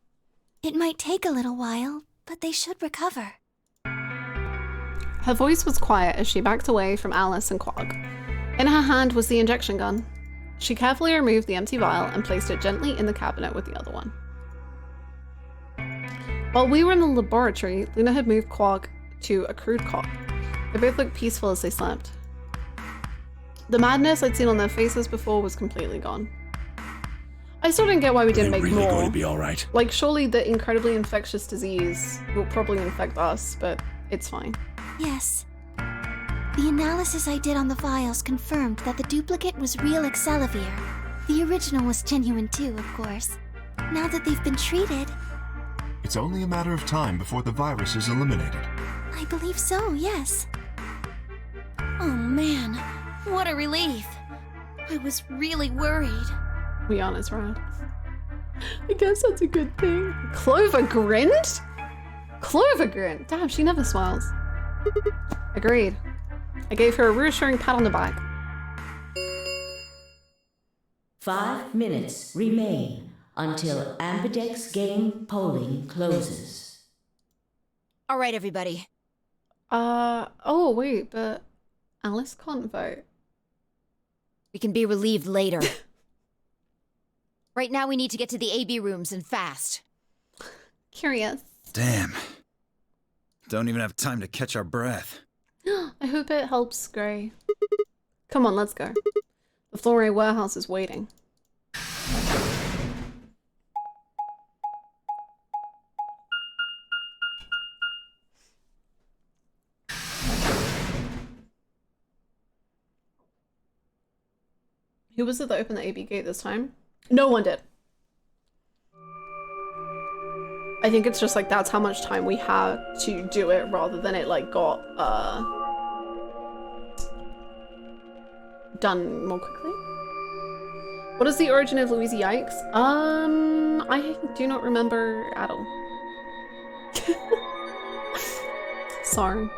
It might take a little while, but they should recover. Her voice was quiet as she backed away from Alice and Quark. In her hand was the injection gun. She carefully removed the empty vial and placed it gently in the cabinet with the other one. While we were in the laboratory, Luna had moved Quark to a crude cot. They both looked peaceful as they slept. The madness I'd seen on their faces before was completely gone. I still didn't get why we didn't make really more. Going to be all right? Like, surely the incredibly infectious disease will probably infect us, but it's fine. Yes. The analysis I did on the vials confirmed that the duplicate was real Excelivir. The original was genuine too, of course. Now that they've been treated... It's only a matter of time before the virus is eliminated. I believe so, yes. Oh man, what a relief. I was really worried. Rihanna's rad. I guess that's a good thing. Clover grinned? Clover grinned? Damn, she never smiles. Agreed. I gave her a reassuring pat on the back. 5 minutes remain until Ambidex game polling closes. All right, everybody. Oh wait, but Alice can't vote. We can be relieved later. Right now we need to get to the AB rooms and fast. Curious. Damn. Don't even have time to catch our breath. I hope it helps, Gray. Come on, let's go. The Flore warehouse is waiting. Who was it that opened the AB gate this time? No one did. I think it's just like that's how much time we had to do it rather than it like got done more quickly. What is the origin of Louise Yikes? I do not remember at all. Sorry.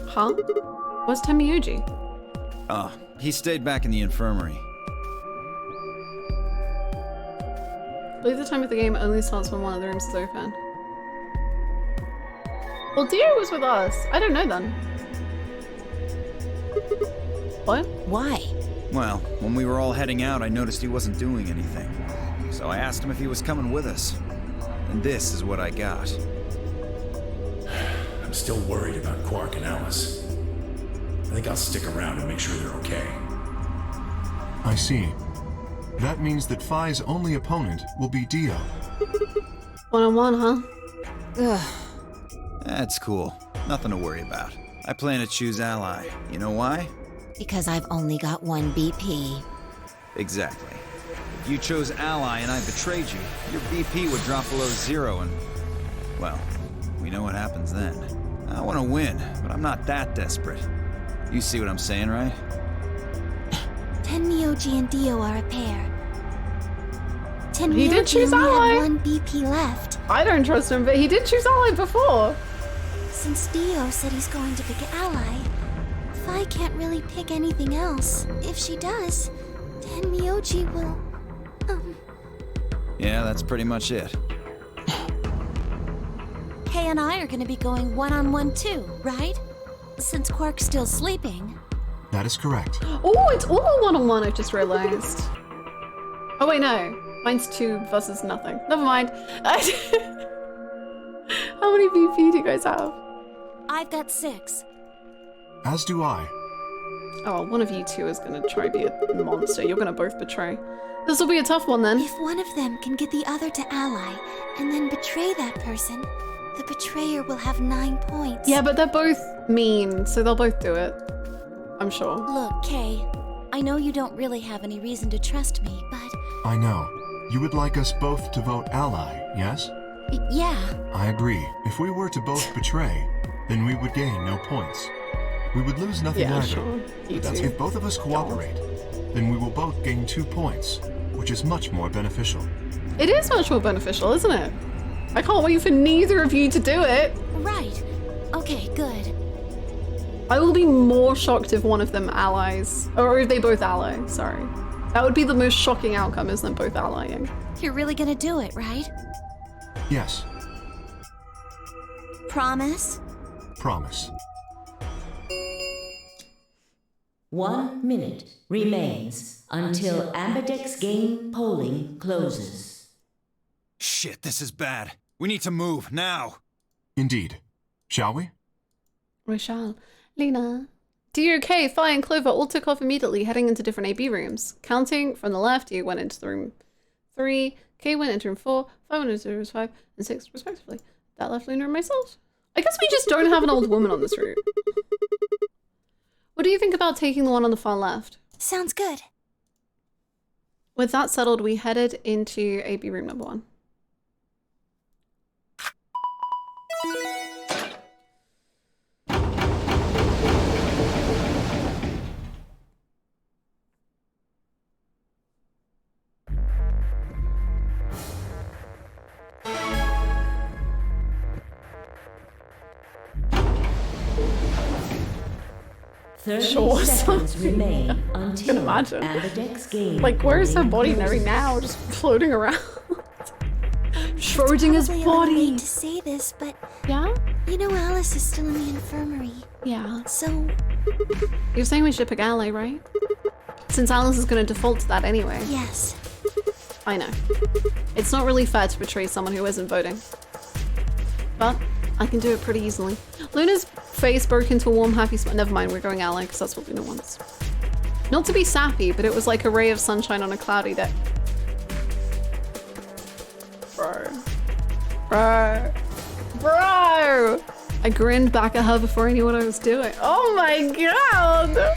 Huh? Where's Temiyuji? Oh, he stayed back in the infirmary. I believe the time of the game only starts when one of the rooms is open. Well, Dio was with us. I don't know then. What? Why? Well, when we were all heading out, I noticed he wasn't doing anything. So I asked him if he was coming with us. And this is what I got. I'm still worried about Quark and Alice. I think I'll stick around and make sure they're okay. I see. That means that Phi's only opponent will be Dio. One-on-one, huh? Ugh. That's cool. Nothing to worry about. I plan to choose Ally. You know why? Because I've only got one BP. Exactly. If you chose Ally and I betrayed you, your BP would drop below 0 and... well, we know what happens then. I want to win, but I'm not that desperate. You see what I'm saying, right? Tenmyoji and Dio are a pair. He did Tenmyoji choose only Ally. had one BP left. I don't trust him, but he did choose Ally before. Since Dio said he's going to pick Ally, Phi can't really pick anything else. If she does, Tenmyoji will... Yeah, that's pretty much it. Kay and I are gonna be going one-on-one too, right? Since Quark's still sleeping. That is correct. Oh, it's all a one-on-one, I just realized. Oh wait, no. Mine's 2 versus nothing. Never mind. How many BP do you guys have? I've got 6. As do I. Oh, one of you two is gonna try to be a monster. You're gonna both betray. This will be a tough one then. If one of them can get the other to ally, and then betray that person, the betrayer will have 9 points. Yeah, but they're both mean, so they'll both do it. I'm sure. Look, Kay, I know you don't really have any reason to trust me, but... I know. You would like us both to vote Ally, yes? Yeah. I agree. If we were to both betray, then we would gain no points. We would lose nothing Yeah, either. sure. If both of us cooperate, then we will both gain 2 points, which is much more beneficial. It is much more beneficial, isn't it? I can't wait for neither of you to do it. Right. Okay, good. I will be more shocked if one of them allies, or if they both ally, sorry. That would be the most shocking outcome, is them both allying. You're really gonna do it, right? Yes, Promise? promise. 1 minute remains until Ambidex game polling closes. Shit, this is bad. We need to move, now. Indeed. Shall we? We shall. Lena. Dio, K, Phi, and Clover all took off immediately, heading into different AB rooms. Counting from the left, Dio went into the room 3, K went into room 4, Phi went into rooms 5 and 6, respectively. That left Luna and myself. I guess we just don't have an old woman on this route. What do you think about taking the one on the far left? Sounds good. With that settled, we headed into AB room number 1. Thirty seconds remain until imagine. Ambidex game. Like, where's her body closes. right now? Just floating around. Schrodinger's Probably body. late to say this, but Yeah? you know Alice is still in the infirmary. Yeah. So You're saying we should pick Ally, right? Since Alice is going to default to that anyway. yes. I know. It's not really fair to betray someone who isn't voting. But I can do it pretty easily. Luna's face broke into a warm, happy smile. Never mind, we're going Ally, because that's what Luna wants. Not to be sappy, but it was like a ray of sunshine on a cloudy day. Bro! I grinned back at her before I knew what I was doing. Oh my god!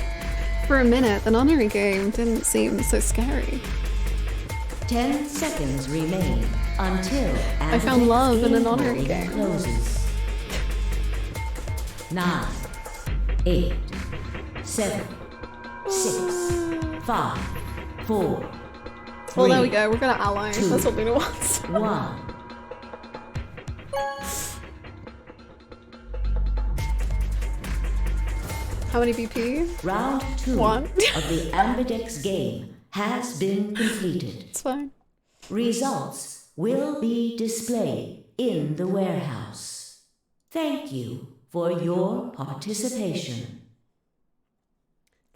For a minute, the nunnery game didn't seem so scary. 10 seconds remain until I found love in a nunnery game game. closes. 9, 8, 7, 6, 5, 4. Well, there we go. We're gonna ally. 2, That's what Luna wants. 1. How many BP? Round 2 1. of the Ambidex game has been completed. It's fine. Results will be displayed in the warehouse. Thank you for your participation.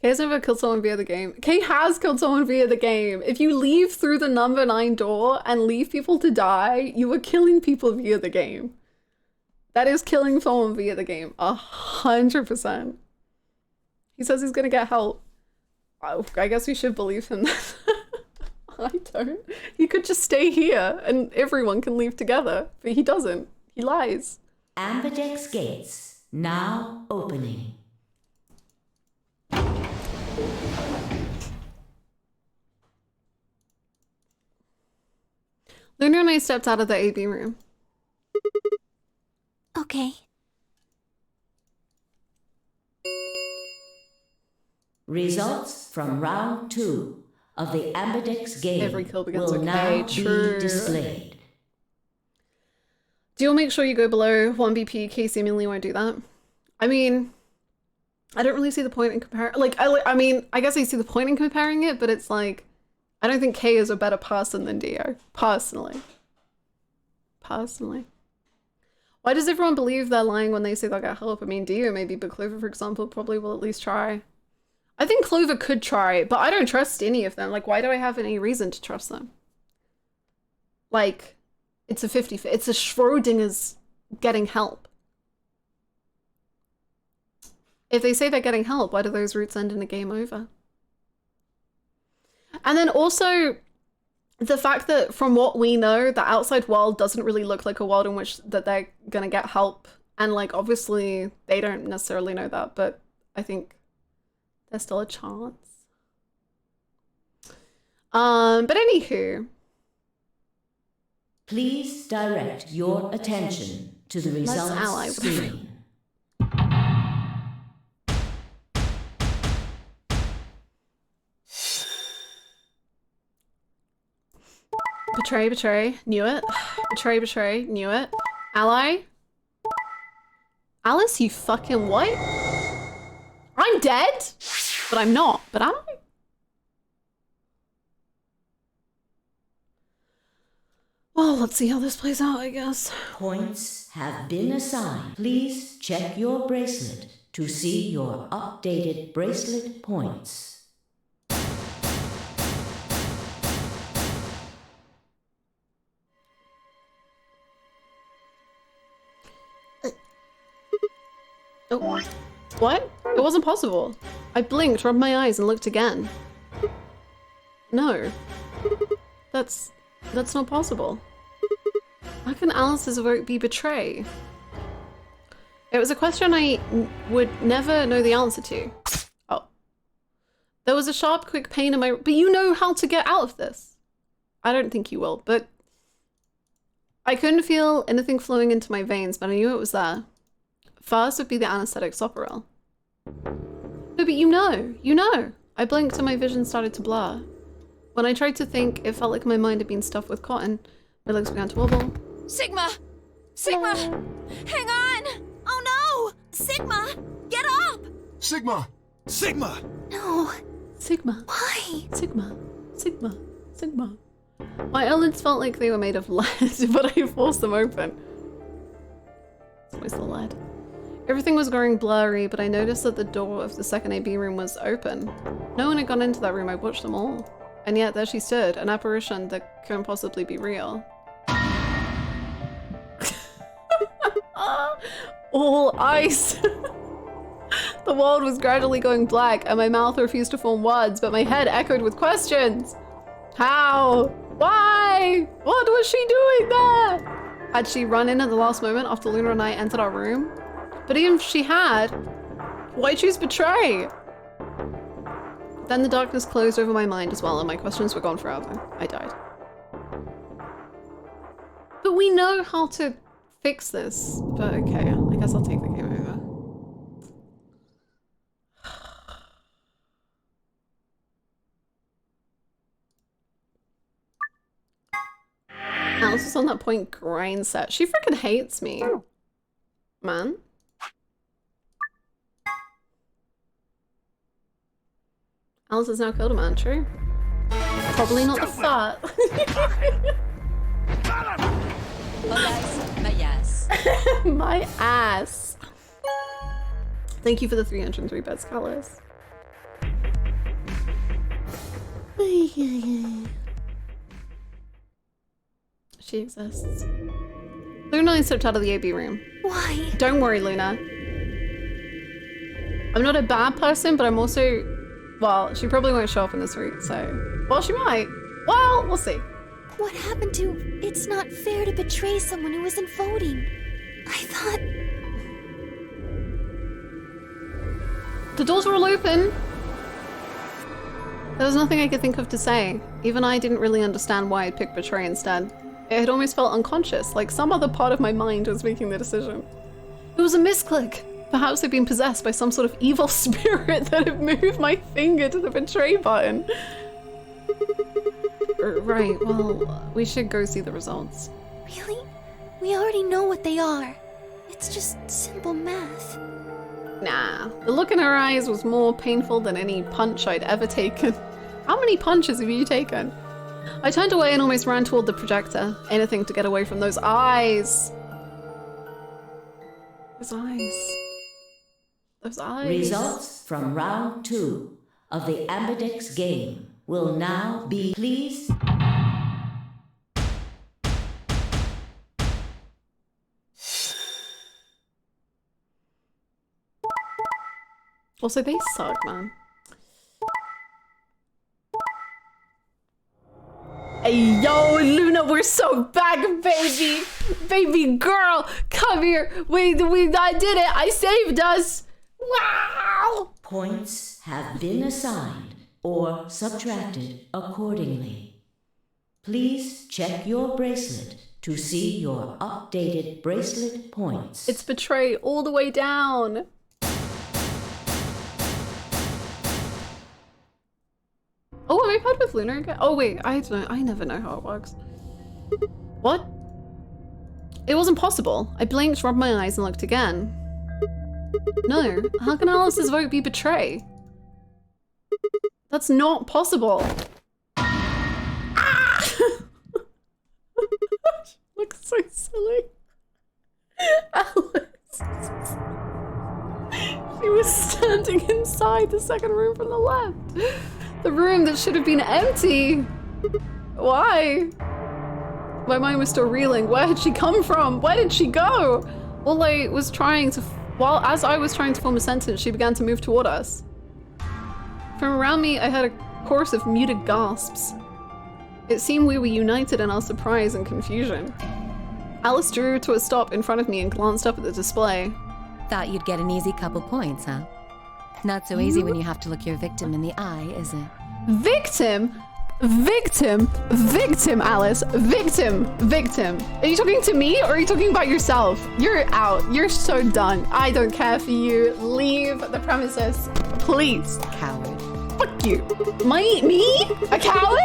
Kay has never killed someone via the game. Kay has killed someone via the game. If you leave through the number 9 door and leave people to die, you are killing people via the game. That is killing someone via the game. 100%. He says he's gonna get help. Oh, I guess we should believe him then. I don't. He could just stay here and everyone can leave together, but he doesn't. He lies. Ambidex gates now opening. Luna and I stepped out of the AB room. Okay. Results from round 2 of the Ambidex game Every kill begins will with now K. True. be displayed. Do you make sure you go below 1 BP? K seemingly won't do that. I mean, I don't really see the point in comparing. Like, I mean, I guess I see the point in comparing it, but it's like, I don't think K is a better person than Dio, personally. Personally. Why does everyone believe they're lying when they say they'll get help? I mean, Dio maybe, but Clover, for example, probably will at least try. I think Clover could try, but I don't trust any of them. Like, why do I have any reason to trust them? Like, it's a 50-50. It's a Schrodinger's getting help. If they say they're getting help, why do those routes end in a game over? And then also, the fact that from what we know, the outside world doesn't really look like a world in which that they're gonna get help. And like, obviously, they don't necessarily know that, but I think there's still a chance. But anywho. Please direct your attention to the results screen. Betray, betray, knew it. Betray, betray, knew it. Ally? Alice, you fucking what? I'm dead? But I'm not, but am I? Well, let's see how this plays out, I guess. Points have been assigned. Please check your bracelet to see your updated bracelet points. Oh, what? It wasn't possible. I blinked, rubbed my eyes, and looked again. No. That's not possible. How can Alice's vote be betray? It was a question I would never know the answer to. Oh. There was a sharp, quick pain in my... But you know how to get out of this. I don't think you will, but... I couldn't feel anything flowing into my veins, but I knew it was there. First would be the anesthetic Soparel. No, but you know. I blinked and my vision started to blur. When I tried to think, it felt like my mind had been stuffed with cotton. My legs began to wobble. Sigma! Sigma! Hang on! Oh no! Sigma! Get up! Sigma! Sigma! No. Sigma. Why? Sigma. Sigma. Sigma. My eyelids felt like they were made of lead, but I forced them open. It's always the lead. Everything was growing blurry, but I noticed that the door of the second AB room was open. No one had gone into that room. I watched them all. And yet there she stood, an apparition that couldn't possibly be real. All ice. The world was gradually going black and my mouth refused to form words, but my head echoed with questions. How? Why? What was she doing there? Had she run in at the last moment after Luna and I entered our room? But even if she had, why choose betray? Then the darkness closed over my mind as well, and my questions were gone forever. I died. But we know how to fix this. But okay, I guess I'll take the game over. Alice was on that point grind set. She freaking hates me. Man. Alice has now killed a man, true. Probably not the fart. My ass. My ass. Thank you for the 303 bits, Alice. She exists. Luna stepped out of the AB room. Why? Don't worry, Luna. I'm not a bad person, but I'm also... Well, she probably won't show up in this route, so... Well, she might. Well, we'll see. What happened to it's not fair to betray someone who isn't voting? I thought... The doors were all open. There was nothing I could think of to say. Even I didn't really understand why I'd picked betray instead. It had almost felt unconscious, like some other part of my mind was making the decision. It was a misclick. Perhaps I'd been possessed by some sort of evil spirit that had moved my finger to the betray button. Right, well, we should go see the results. Really? We already know what they are. It's just simple math. Nah, the look in her eyes was more painful than any punch I'd ever taken. How many punches have you taken? I turned away and almost ran toward the projector. Anything to get away from those eyes. Those eyes. Those eyes. Results from round 2 of the Ambidex game will now be pleased. Also, they suck, man. Hey, yo, Luna, we're so back, baby! Baby girl, come here! I did it! I saved us! Wow! Points have been assigned or subtracted accordingly. Please check your bracelet to see your updated bracelet points. It's betray all the way down. Oh, have I played with Luna again? Oh wait, I don't know. I never know how it works. What? It wasn't possible. I blinked, rubbed my eyes, and looked again. No, how can Alice's vote be betray? That's not possible. Ah! Looks so silly. Alice. She was standing inside the second room from the left. The room that should have been empty. Why? My mind was still reeling. Where had she come from? Where did she go? As I was trying to form a sentence, she began to move toward us. From around me, I heard a chorus of muted gasps. It seemed we were united in our surprise and confusion. Alice drew to a stop in front of me and glanced up at the display. Thought you'd get an easy couple points, huh? Not so easy when you have to look your victim in the eye, is it? Victim? Victim? Victim, Alice. Victim. Victim. Are you talking to me or are you talking about yourself? You're out. You're so done. I don't care for you. Leave the premises, please. Coward. Fuck you. Me? A coward?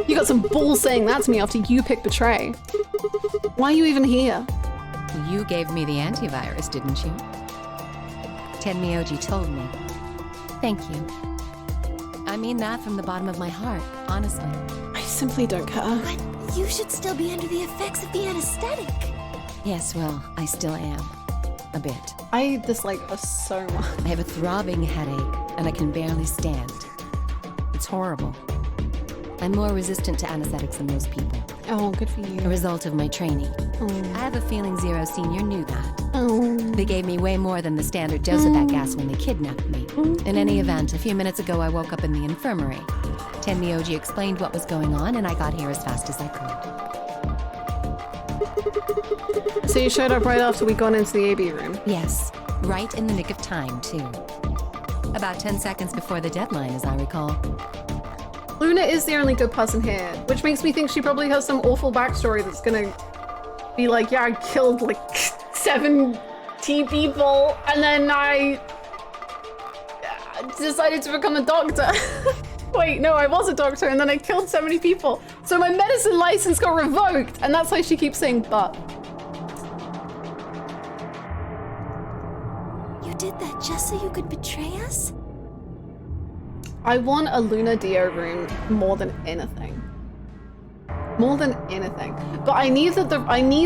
You got some balls saying that to me after you picked betray. Why are you even here? You gave me the antivirus, didn't you? Tenmyoji told me. Thank you. I mean that from the bottom of my heart, honestly. I simply don't care. But you should still be under the effects of the anesthetic. Yes, well, I still am. A bit. I dislike us so much. I have a throbbing headache, and I can barely stand. It's horrible. I'm more resistant to anesthetics than most people. Oh, good for you. A result of my training. Oh. I have a feeling Zero Senior knew that. Oh. They gave me way more than the standard dose of that gas when they kidnapped me. In any event, a few minutes ago I woke up in the infirmary. Tenmyoji explained what was going on, and I got here as fast as I could. So you showed up right after we got into the AB room? Yes, right in the nick of time, too. About 10 seconds before the deadline, as I recall. Luna is the only good person here, which makes me think she probably has some awful backstory that's gonna be like, yeah, I killed like 17 people, and then I decided to become a doctor. Wait, no, I was a doctor, and then I killed so many people. So my medicine license got revoked, and that's why she keeps saying, but. You did that just so you could betray us? I want a Luna Dio room more than anything. More than anything. But I need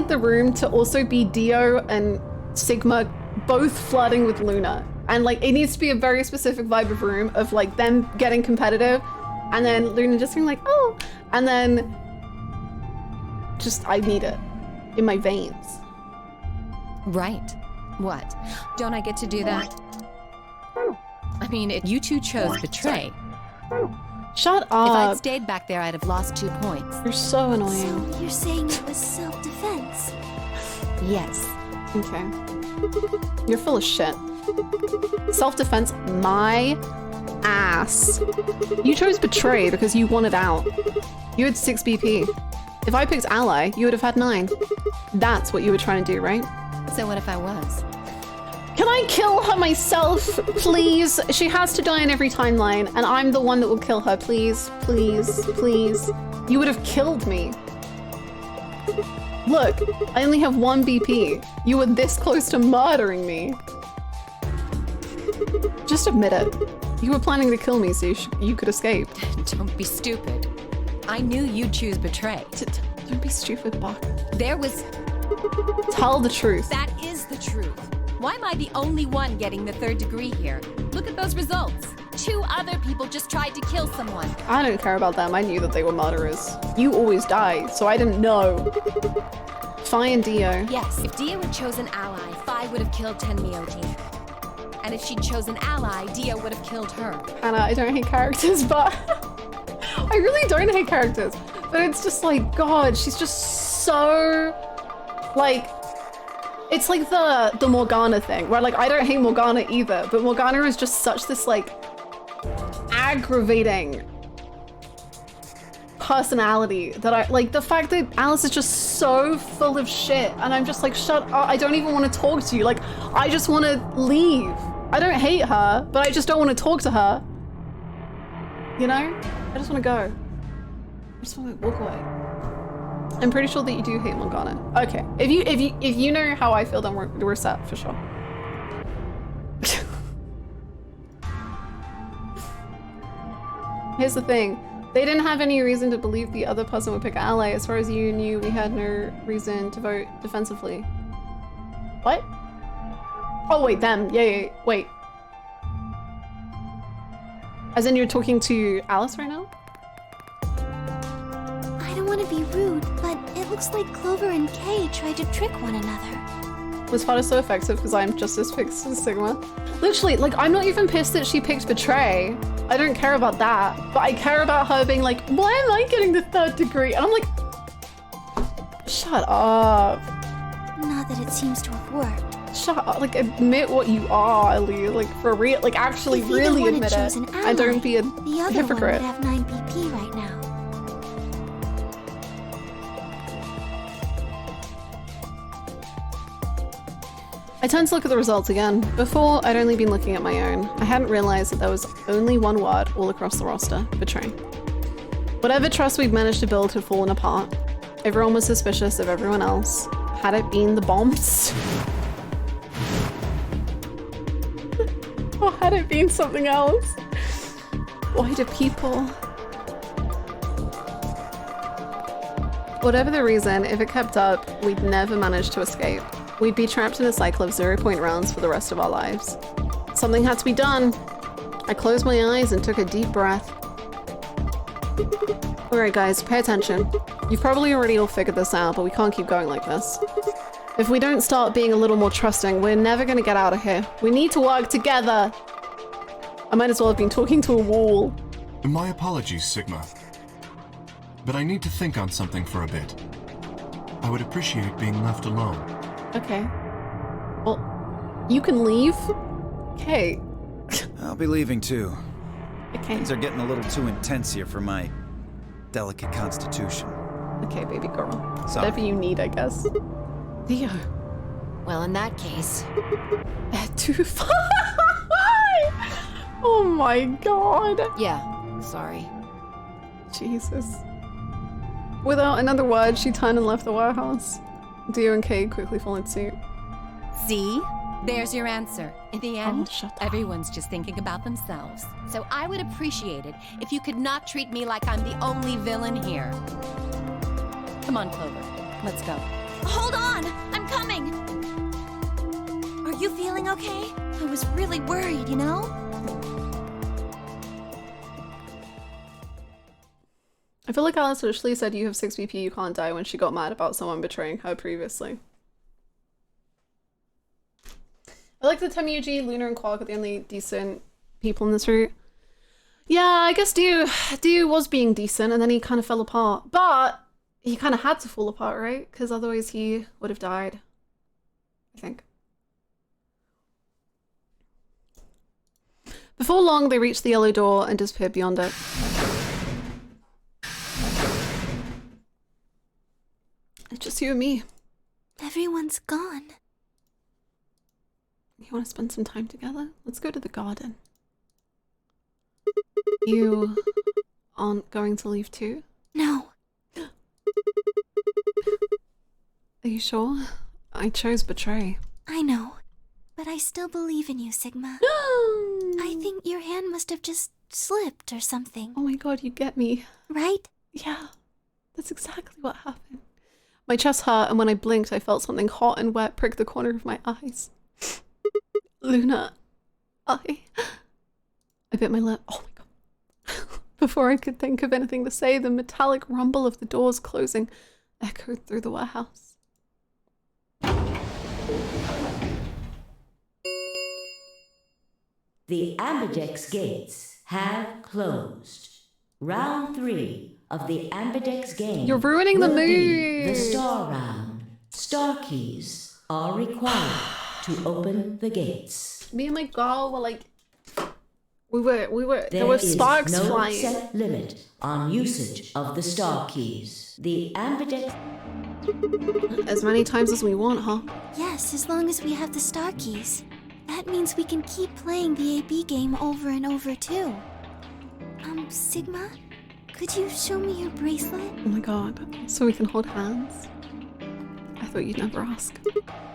the room to also be Dio and Sigma both flirting with Luna. And like it needs to be a very specific vibe of room of like them getting competitive and then Luna just being like, oh, and then just I need it in my veins. Right. What? Don't I get to do that? I mean, if you two chose betray. Shut up. If I'd stayed back there, I'd have lost 2 points. You're so annoying. So you're saying it was self-defense? Yes. Okay. You're full of shit. Self-defense, my ass. You chose betray because you wanted out. You had 6 BP. If I picked ally, you would have had 9. That's what you were trying to do, right? So what if I was? Can I kill her myself, please? She has to die in every timeline, and I'm the one that will kill her. Please, please, please. You would have killed me. Look, I only have 1 BP. You were this close to murdering me. Just admit it. You were planning to kill me so you could escape. Don't be stupid. I knew you'd choose betray. Don't be stupid, Buck. There was... Tell the truth. That is the truth. Why am I the only one getting the 3rd degree here? Look at those results. 2 other people just tried to kill someone. I don't care about them. I knew that they were murderers. You always die, so I didn't know. Fi and Dio. Yes, if Dio had chosen ally, Fi would have killed Tenmyoti. And if she'd chosen ally, Dio would have killed her. Hannah, I don't hate characters, but... I really don't hate characters. But it's just like, God, she's just so... Like... It's like the Morgana thing, where like, I don't hate Morgana either, but Morgana is just such this like aggravating personality that I like the fact that Alice is just so full of shit and I'm just like, shut up, I don't even want to talk to you. Like, I just want to leave. I don't hate her, but I just don't want to talk to her. You know? I just want to go. I just want to walk away. I'm pretty sure that you do hate Morgana. Okay, if you know how I feel, then we're set for sure. Here's the thing: they didn't have any reason to believe the other person would pick ally. As far as you knew, we had no reason to vote defensively. What? Oh wait, them. Yeah, wait. As in, you're talking to Alice right now? I don't want to be rude, but it looks like Clover and Kay tried to trick one another. Was Fada so effective because I'm just as pissed as Sigma? Literally, like, I'm not even pissed that she picked Betray. I don't care about that, but I care about her being like, why am I getting the 3rd degree? And I'm like, shut up. Not that it seems to have worked. Shut up, like, admit what you are, Ellie. Like, for real, like, actually really admit it. And don't be a hypocrite. The other one would have 9 BP right now. I tend to look at the results again. Before, I'd only been looking at my own. I hadn't realized that there was only 1 word all across the roster: betray. Whatever trust we'd managed to build had fallen apart. Everyone was suspicious of everyone else. Had it been the bombs? Or had it been something else? Why do people? Whatever the reason, if it kept up, we'd never manage to escape. We'd be trapped in a cycle of 0-point rounds for the rest of our lives. Something had to be done. I closed my eyes and took a deep breath. Alright guys, pay attention. You've probably already all figured this out, but we can't keep going like this. If we don't start being a little more trusting, we're never gonna get out of here. We need to work together. I might as well have been talking to a wall. My apologies, Sigma. But I need to think on something for a bit. I would appreciate being left alone. Okay. Well, you can leave. Okay. I'll be leaving too. Okay. Things are getting a little too intense here for my delicate constitution. Okay, baby girl. Sorry. Whatever you need, I guess. Theo. Well, in that case... Too far. Oh my god. Yeah, sorry. Jesus. Without another word, she turned and left the warehouse. Dio and Kay quickly followed suit. See? There's your answer. In the end, everyone's just thinking about themselves. So I would appreciate it if you could not treat me like I'm the only villain here. Come on, Clover. Let's go. Hold on! I'm coming! Are you feeling okay? I was really worried, you know? I feel like Alice literally said you have 6 BP, you can't die when she got mad about someone betraying her previously. I like the Temuji, Luna, and Quark are the only decent people in this route. Yeah, I guess Dio was being decent and then he kind of fell apart. But he kind of had to fall apart, right? Because otherwise he would have died, I think. Before long, they reached the yellow door and disappeared beyond it. It's just you and me. Everyone's gone. You want to spend some time together? Let's go to the garden. You aren't going to leave too? No. Are you sure? I chose betray. I know. But I still believe in you, Sigma. I think your hand must have just slipped or something. Oh my god, you get me. Right? Yeah. That's exactly what happened. My chest hurt, and when I blinked, I felt something hot and wet prick the corner of my eyes. Luna, I bit my lip. Oh my god. Before I could think of anything to say, the metallic rumble of the doors closing echoed through the warehouse. The Ambidex gates have closed. Round 3 of the Ambidex game. You're ruining the mood. The star round. Star keys are required to open the gates. Me and my girl were like, there were sparks flying. There is no set limit on usage of the star keys. The Ambidex... As many times as we want, huh? Yes, as long as we have the star keys. That means we can keep playing the AB game over and over too. Sigma? Could you show me your bracelet? Oh my god, so we can hold hands? I thought you'd never ask.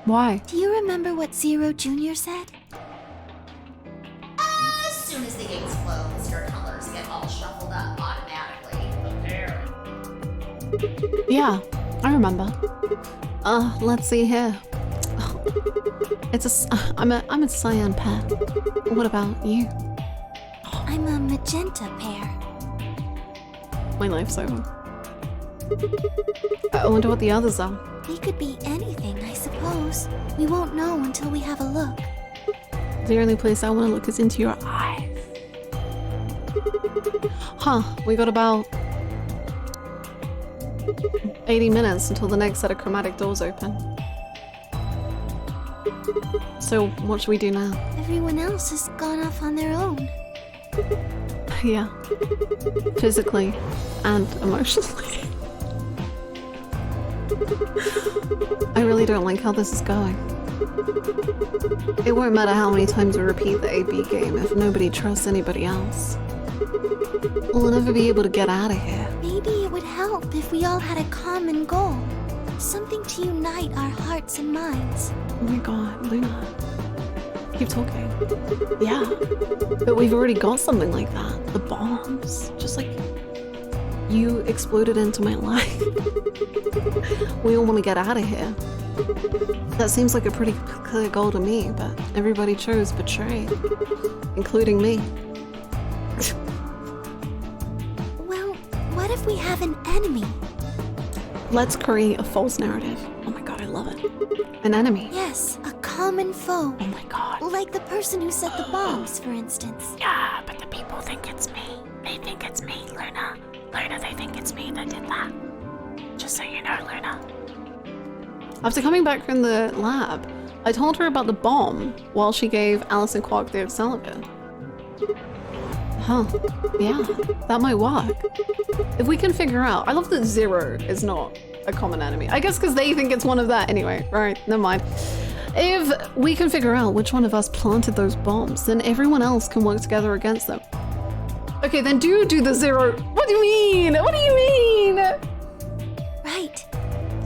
Why? Do you remember what Zero Jr. said? As soon as the gates close, your colors get all shuffled up automatically. Prepare. Yeah, I remember. Let's see here. I'm a cyan pair. What about you? I'm a magenta pair. My life's over. I wonder what the others are. They could be anything, I suppose. We won't know until we have a look. The only place I want to look is into your eyes. Huh, we got about 80 minutes until the next set of chromatic doors open. So, what should we do now? Everyone else has gone off on their own. Yeah. Physically and emotionally. I really don't like how this is going. It won't matter how many times we repeat the AB game if nobody trusts anybody else. We'll never be able to get out of here. Maybe it would help if we all had a common goal. Something to unite our hearts and minds. Oh my god, Luna. Keep talking. Yeah, but we've already got something like that. The bombs. Just like you exploded into my life. We all want to get out of here. That seems like a pretty clear goal to me, but everybody chose betray, including me. Well, what if we have an enemy? Let's create a false narrative. Oh my god, I love it. An enemy. Yes, a common foe. Oh my god. Like the person who set the bombs, for instance. Yeah, but the people think it's me. They think it's me, Luna. Luna, they think it's me that did that. Just so you know, Luna. After coming back from the lab, I told her about the bomb while she gave Alice and Quark the accelerator. Huh. Yeah, that might work. If we can figure out... I love that Zero is not a common enemy. I guess because they think it's one of that anyway. Right, never mind. If we can figure out which one of us planted those bombs, then everyone else can work together against them. Okay, then do the Zero... What do you mean? What do you mean? Right.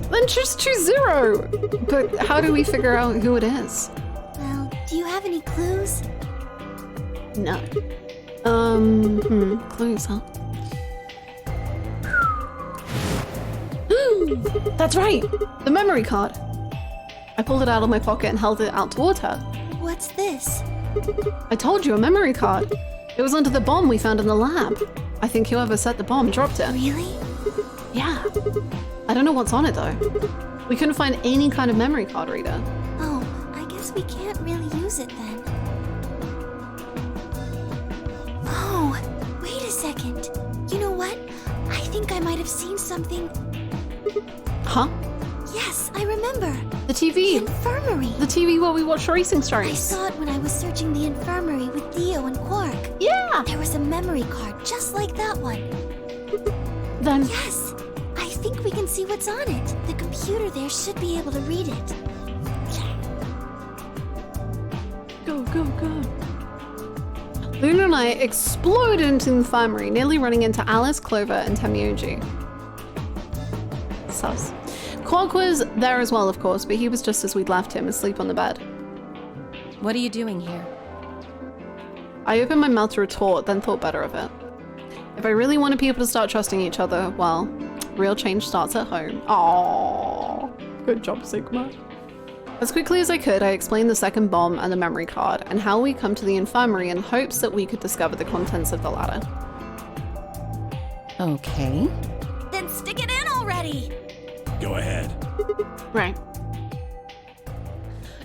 Then just choose Zero. But how do we figure out who it is? Well, Do you have any clues? No. Clues, huh? That's right! The memory card! I pulled it out of my pocket and held it out toward her. What's this? I told you, a memory card. It was under the bomb we found in the lab. I think whoever set the bomb dropped it. Really? Yeah. I don't know what's on it though. We couldn't find any kind of memory card reader. Oh, I guess we can't really use it then. Oh, wait a second. You know what? I think I might have seen something. Huh? Yes, I remember. The TV. The infirmary. The TV where we watched racing stars. I saw it when I was searching the infirmary with Theo and Quark. Yeah! There was a memory card just like that one. Then... Yes! I think we can see what's on it. The computer there should be able to read it. Go, go, go. Luna and I exploded into the infirmary, nearly running into Alice, Clover, and Temioji. Sus. Quark was there as well, of course, but he was just as we'd left him, asleep on the bed. What are you doing here? I opened my mouth to retort, then thought better of it. If I really wanted people to start trusting each other, well, real change starts at home. Aww. Good job, Sigma. As quickly as I could, I explained the second bomb and the memory card, and how we come to the infirmary in hopes that we could discover the contents of the ladder. Okay. Then stick it in already! Go ahead. Right.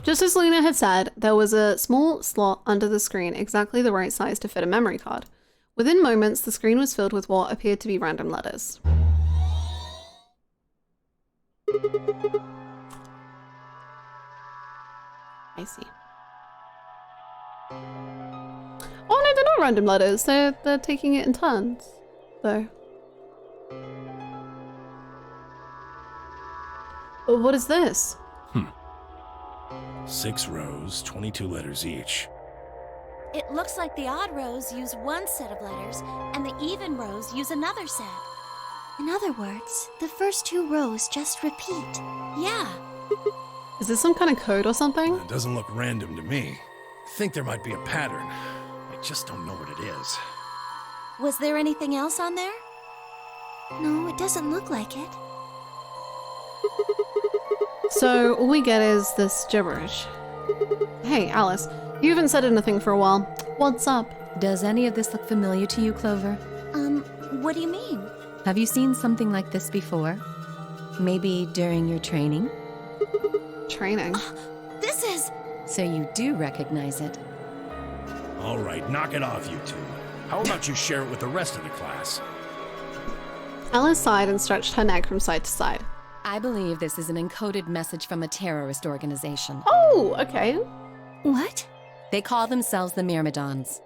Just as Luna had said, there was a small slot under the screen exactly the right size to fit a memory card. Within moments, the screen was filled with what appeared to be random letters. I see. Oh no, they're not random letters. They're taking it in turns, though. Oh, what is this? 6 rows, 22 letters each. It looks like the odd rows use one set of letters, and the even rows use another set. In other words, the first 2 rows just repeat. Yeah. Is this some kind of code or something? It doesn't look random to me. I think there might be a pattern. I just don't know what it is. Was there anything else on there? No, it doesn't look like it. So all we get is this gibberish. Hey, Alice, you haven't said anything for a while. What's up? Does any of this look familiar to you, Clover? What do you mean? Have you seen something like this before? Maybe during your training? Training? This is... So you do recognize it. All right, knock it off, you two. How about you share it with the rest of the class? Alice sighed and stretched her neck from side to side. I believe this is an encoded message from a terrorist organization. Oh, okay. What? They call themselves the Myrmidons.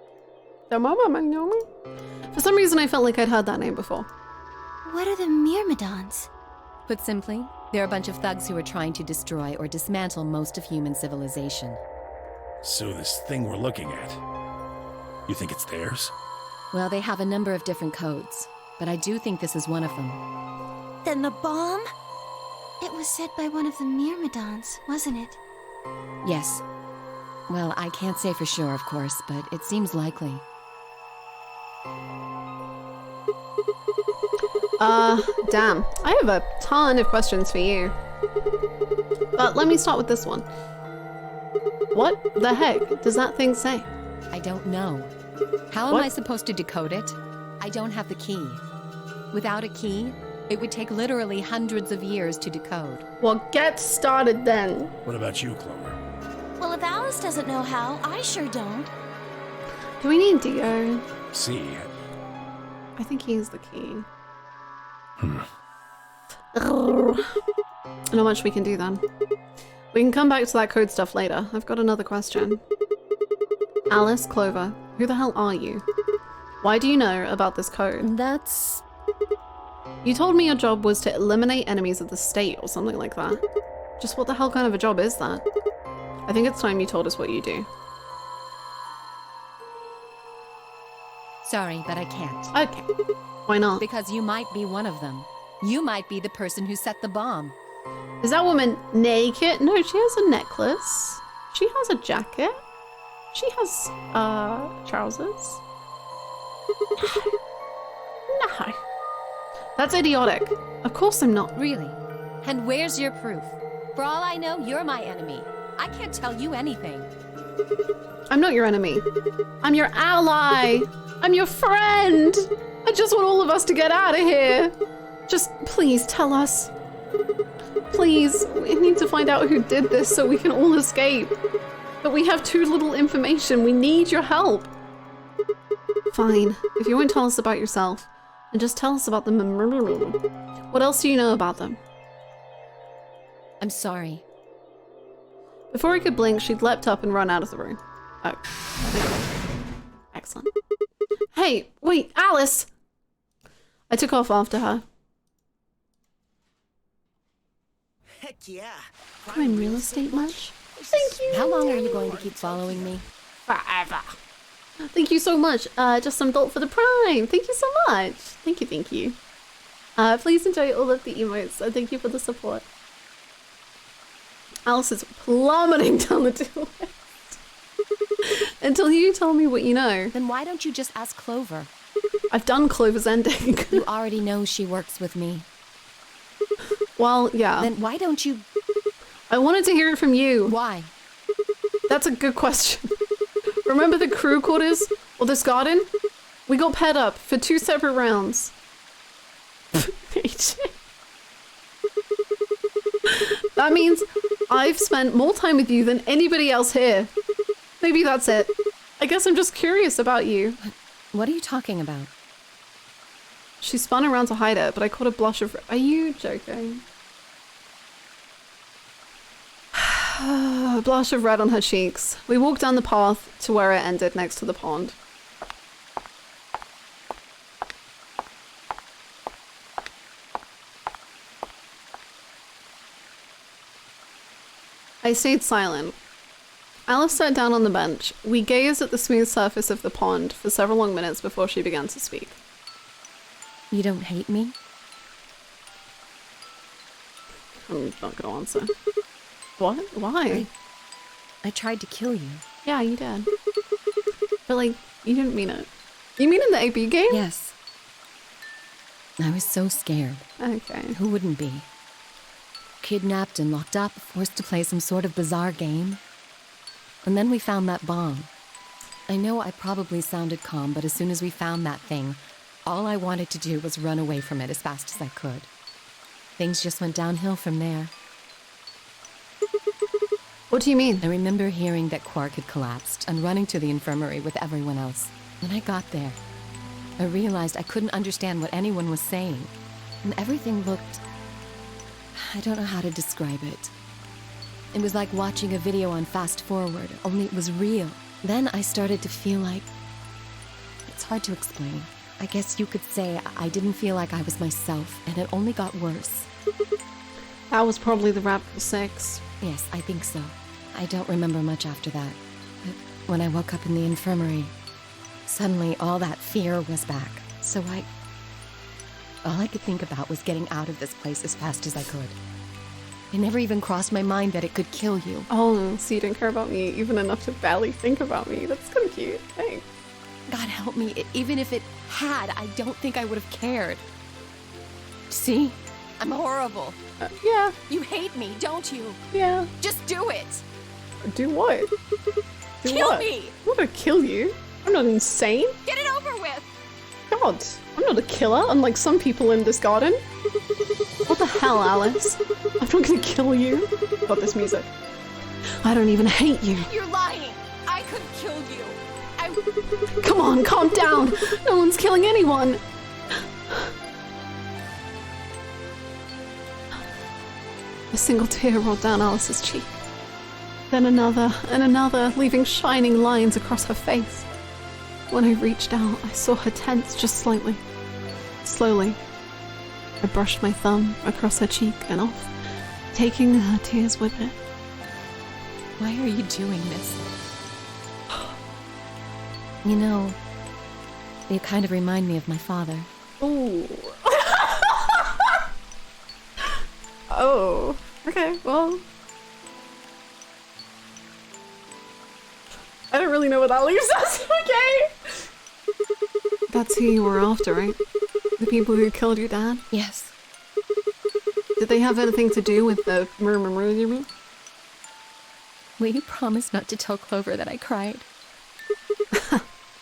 For some reason, I felt like I'd heard that name before. What are the Myrmidons? Put simply, they're a bunch of thugs who are trying to destroy or dismantle most of human civilization. So this thing we're looking at, you think it's theirs? Well, they have a number of different codes, but I do think this is one of them. Then the bomb? It was said by one of the Myrmidons, wasn't it? Yes. Well, I can't say for sure, of course, but it seems likely. Damn. I have a ton of questions for you. But let me start with this one. What the heck does that thing say? I don't know. How am I supposed to decode it? I don't have the key. Without a key, it would take literally hundreds of years to decode. Well, get started then. What about you, Clover? Well, if Alice doesn't know how, I sure don't. Do we need Dio? See. I think he's the key. Not much we can do then. We can come back to that code stuff later. I've got another question. Alice, Clover, who the hell are you? Why do you know about this code? That's... You told me your job was to eliminate enemies of the state or something like that. Just what the hell kind of a job is that? I think it's time you told us what you do. Sorry, but I can't. Okay. Why not? Because you might be one of them. You might be the person who set the bomb. Is that woman naked? No, she has a necklace. She has a jacket. She has, trousers? No. That's idiotic. Of course I'm not. Really? And where's your proof? For all I know, you're my enemy. I can't tell you anything. I'm not your enemy. I'm your ally. I'm your friend. I just want all of us to get out of here. Just please tell us. Please, we need to find out who did this so we can all escape. But we have too little information. We need your help. Fine. If you won't tell us about yourself, then just tell us about them. What else do you know about them? I'm sorry. Before he could blink, she'd leapt up and run out of the room. Oh. Excellent. Hey, wait, Alice! I took off after her. Heck yeah. I'm in real estate much? Thank you! How long are you going to keep following me? Forever. Thank you so much. Just some dolt for the prime. Thank you so much. Thank you, thank you. Please enjoy all of the emotes. Thank you for the support. Alice is plummeting down the to list. Until you tell me what you know. Then why don't you just ask Clover? I've done Clover's ending. You already know she works with me. Well, yeah. Then why don't you... I wanted to hear it from you. Why? That's a good question. Remember the crew quarters? Or this garden? We got paired up for 2 separate rounds. That means I've spent more time with you than anybody else here. Maybe that's it. I guess I'm just curious about you. What are you talking about? She spun around to hide it, but I caught a blush of... Are you joking? A blush of red on her cheeks. We walked down the path to where it ended next to the pond. I stayed silent. Alice sat down on the bench. We gazed at the smooth surface of the pond for several long minutes before she began to speak. You don't hate me? I'm not gonna answer. What? Why? I tried to kill you. Yeah, you did. But like, you didn't mean it. You mean in the AB game? Yes. I was so scared. Okay. Who wouldn't be? Kidnapped and locked up, forced to play some sort of bizarre game. And then we found that bomb. I know I probably sounded calm, but as soon as we found that thing, all I wanted to do was run away from it as fast as I could. Things just went downhill from there. What do you mean? I remember hearing that Quark had collapsed and running to the infirmary with everyone else. When I got there, I realized I couldn't understand what anyone was saying. And everything looked... I don't know how to describe it. It was like watching a video on fast forward, only it was real. Then I started to feel like... It's hard to explain. I guess you could say I didn't feel like I was myself, and it only got worse. That was probably the Raptor 6. Yes, I think so. I don't remember much after that. But when I woke up in the infirmary, suddenly all that fear was back. So all I could think about was getting out of this place as fast as I could. It never even crossed my mind that it could kill you. Oh, so you didn't care about me even enough to barely think about me. That's kind of cute. Thanks. God help me, even if it had, I don't think I would have cared. See? I'm horrible. Yeah. You hate me, don't you? Yeah. Just do it. Do what? Do kill what? me. I'm not gonna kill you. I'm not insane. Get it over with. God, I'm not a killer, unlike some people in this garden. What the hell, Alice? I'm not gonna kill you. About this music. I don't even hate you. You're lying. I could kill you. Come on, calm down. No one's killing anyone. A single tear rolled down Alice's cheek. Then another and another, leaving shining lines across her face. When I reached out, I saw her tense just slightly. Slowly, I brushed my thumb across her cheek and off, taking her tears with it. Why are you doing this? You know, you kind of remind me of my father. Ooh. Oh, okay, well. I don't really know what that leaves us, okay? That's who you were after, right? The people who killed your dad? Yes. Did they have anything to do with the murmur? Will you promise not to tell Clover that I cried?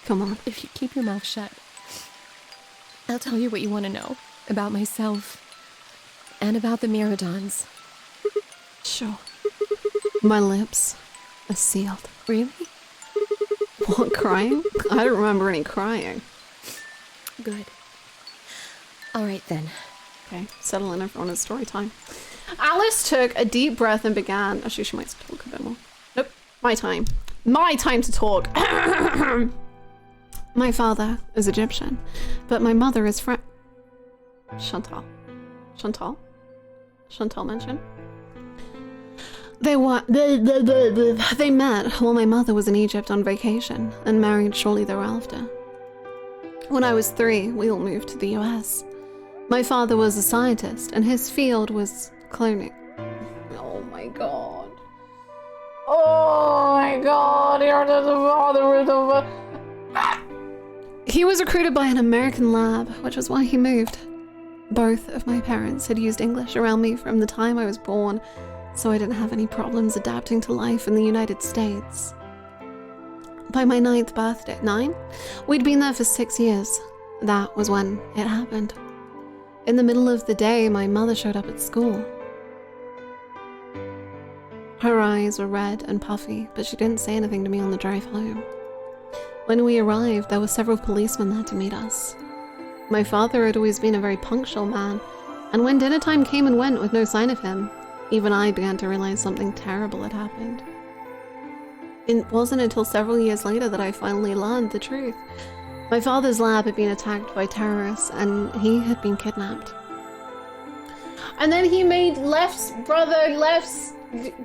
Come on. If you keep your mouth shut, I'll tell you what you want to know about myself and about the Myrmidons. Sure. My lips are sealed. Really? What, crying? I don't remember any crying. Good. All right then. Okay, settle in, everyone, it's story time. Alice took a deep breath and began. Actually, she might talk a bit more. Nope, my time. My time to talk. My father is Egyptian, but my mother is French. Chantal mentioned. They met while my mother was in Egypt on vacation and married shortly thereafter. When I was 3, we all moved to the US. My father was a scientist and his field was cloning. Oh my god. Oh my god, you're the father of the... He was recruited by an American lab, which was why he moved. Both of my parents had used English around me from the time I was born, so I didn't have any problems adapting to life in the United States. By my 9th birthday, 9? We'd been there for 6 years. That was when it happened. In the middle of the day, my mother showed up at school. Her eyes were red and puffy, but she didn't say anything to me on the drive home. When we arrived, there were several policemen there to meet us. My father had always been a very punctual man, and when dinner time came and went with no sign of him, even I began to realize something terrible had happened. It wasn't until several years later that I finally learned the truth. My father's lab had been attacked by terrorists, and he had been kidnapped. And then he made Left's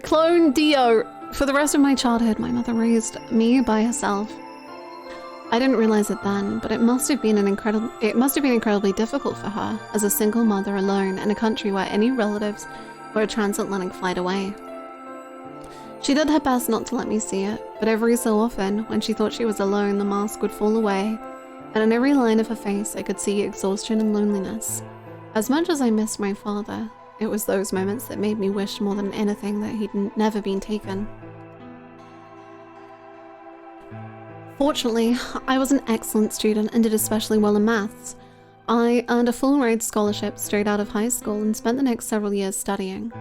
clone Dio. For the rest of my childhood, my mother raised me by herself. I didn't realize it then, but it must have been incredibly difficult for her as a single mother alone in a country where any relatives were a transatlantic flight away. She did her best not to let me see it, but every so often, when she thought she was alone, the mask would fall away, and in every line of her face I could see exhaustion and loneliness. As much as I missed my father, it was those moments that made me wish more than anything that he'd never been taken. Fortunately, I was an excellent student and did especially well in maths. I earned a full-ride scholarship straight out of high school and spent the next several years studying.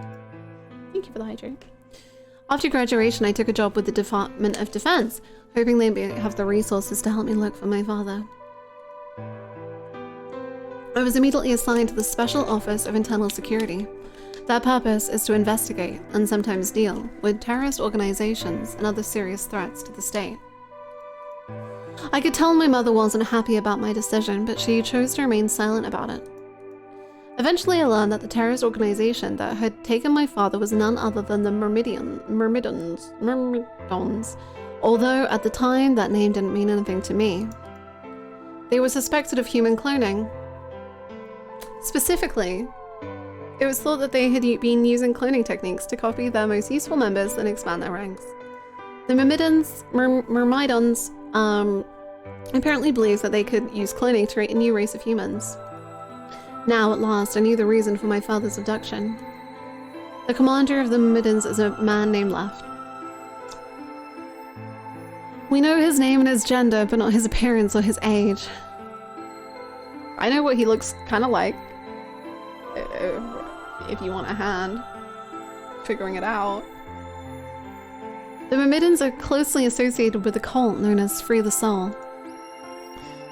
Thank you for the hydrate. After graduation, I took a job with the Department of Defense, hoping they'd have the resources to help me look for my father. I was immediately assigned to the Special Office of Internal Security. Their purpose is to investigate, and sometimes deal, with terrorist organizations and other serious threats to the state. I could tell my mother wasn't happy about my decision, but she chose to remain silent about it. Eventually I learned that the terrorist organization that had taken my father was none other than the Myrmidons, although at the time that name didn't mean anything to me. They were suspected of human cloning. Specifically, it was thought that they had been using cloning techniques to copy their most useful members and expand their ranks. The Myrmidons apparently believed that they could use cloning to create a new race of humans. Now, at last, I knew the reason for my father's abduction. The commander of the Myrmidons is a man named Left. We know his name and his gender, but not his appearance or his age. I know what he looks kind of like. If you want a hand figuring it out. The Myrmidons are closely associated with a cult known as Free the Soul.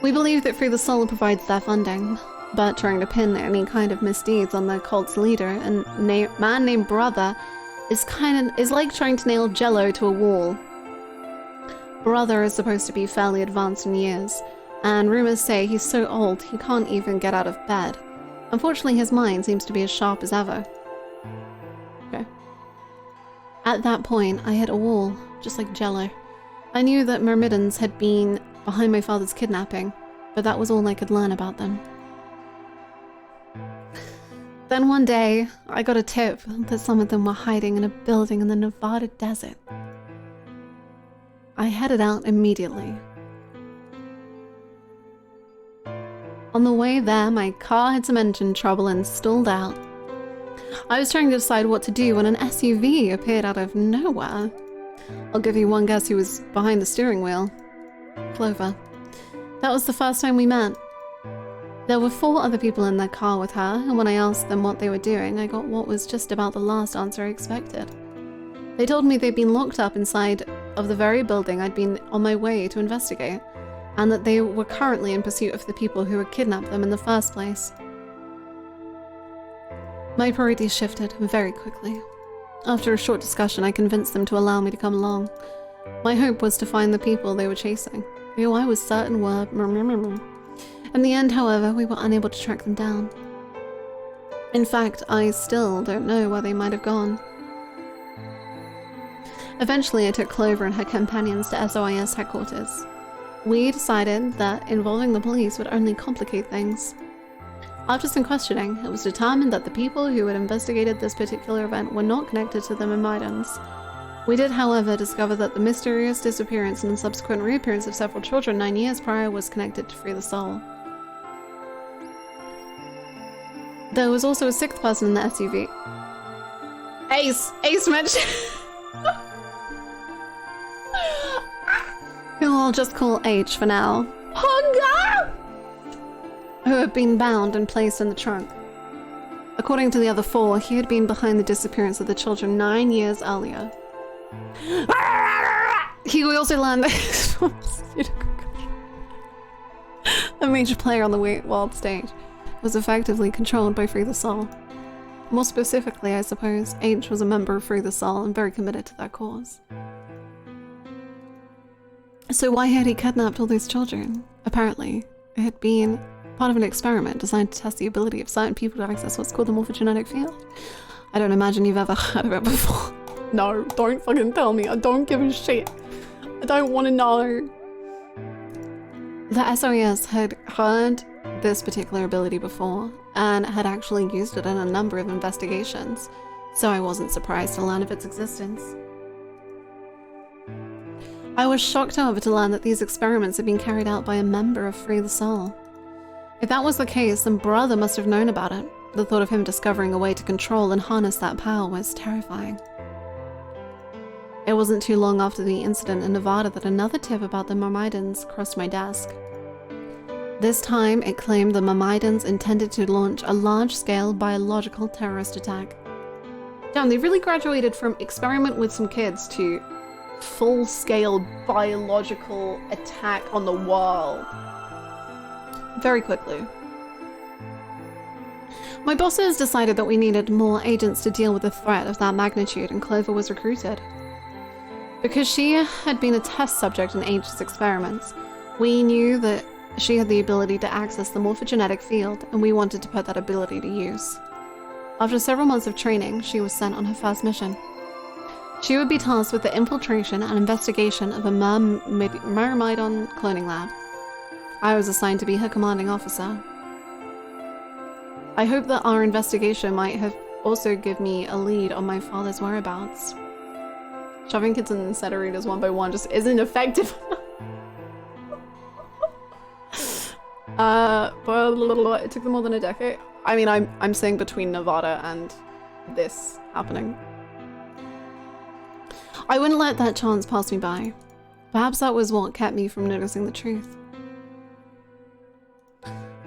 We believe that Free the Soul provides their funding, but trying to pin any kind of misdeeds on the cult's leader, a man named Brother, is like trying to nail Jello to a wall. Brother is supposed to be fairly advanced in years, and rumors say he's so old he can't even get out of bed. Unfortunately, his mind seems to be as sharp as ever. Okay. At that point, I hit a wall, just like Jello. I knew that Myrmidons had been behind my father's kidnapping, but that was all I could learn about them. Then one day, I got a tip that some of them were hiding in a building in the Nevada desert. I headed out immediately. On the way there, my car had some engine trouble and stalled out. I was trying to decide what to do when an SUV appeared out of nowhere. I'll give you one guess who was behind the steering wheel. Clover. That was the first time we met. There were 4 other people in their car with her, and when I asked them what they were doing, I got what was just about the last answer I expected. They told me they'd been locked up inside of the very building I'd been on my way to investigate, and that they were currently in pursuit of the people who had kidnapped them in the first place. My priorities shifted very quickly. After a short discussion, I convinced them to allow me to come along. My hope was to find the people they were chasing, who I was certain were... In the end, however, we were unable to track them down. In fact, I still don't know where they might have gone. Eventually, I took Clover and her companions to SOIS headquarters. We decided that involving the police would only complicate things. After some questioning, it was determined that the people who had investigated this particular event were not connected to the Myrmidons. We did, however, discover that the mysterious disappearance and subsequent reappearance of several children 9 years prior was connected to Free the Soul. There was also a 6th person in the SUV. Ace! Ace Mitch! Who I'll just call H for now. Hunger! Who had been bound and placed in the trunk. According to the other 4, he had been behind the disappearance of the children 9 years earlier. He also learned that a major player on the Wild stage was effectively controlled by Free the Soul. More specifically, I suppose, H was a member of Free the Soul and very committed to that cause. So why had he kidnapped all those children? Apparently, it had been part of an experiment designed to test the ability of certain people to access what's called the morphogenetic field. I don't imagine you've ever heard of it before. No, don't fucking tell me. I don't give a shit. I don't want to know. The SOES had heard this particular ability before and had actually used it in a number of investigations, so I wasn't surprised to learn of its existence. I was shocked, however, to learn that these experiments had been carried out by a member of Free the Soul. If that was the case, then Brother must have known about it. The thought of him discovering a way to control and harness that power was terrifying. It wasn't too long after the incident in Nevada that another tip about the Myrmidons crossed my desk. This time, it claimed the Myrmidons intended to launch a large-scale biological terrorist attack. Damn, they really graduated from experiment with some kids to full-scale biological attack on the world. Very quickly. My bosses decided that we needed more agents to deal with the threat of that magnitude, and Clover was recruited. Because she had been a test subject in H's experiments, we knew that she had the ability to access the morphogenetic field, and we wanted to put that ability to use. After several months of training, she was sent on her first mission. She would be tasked with the infiltration and investigation of a Myrmidon cloning lab. I was assigned to be her commanding officer. I hope that our investigation might have also given me a lead on my father's whereabouts. Shoving kids in incinerators one by one just isn't effective. But it took them more than a decade. I mean, I'm saying between Nevada and this happening. I wouldn't let that chance pass me by. Perhaps that was what kept me from noticing the truth.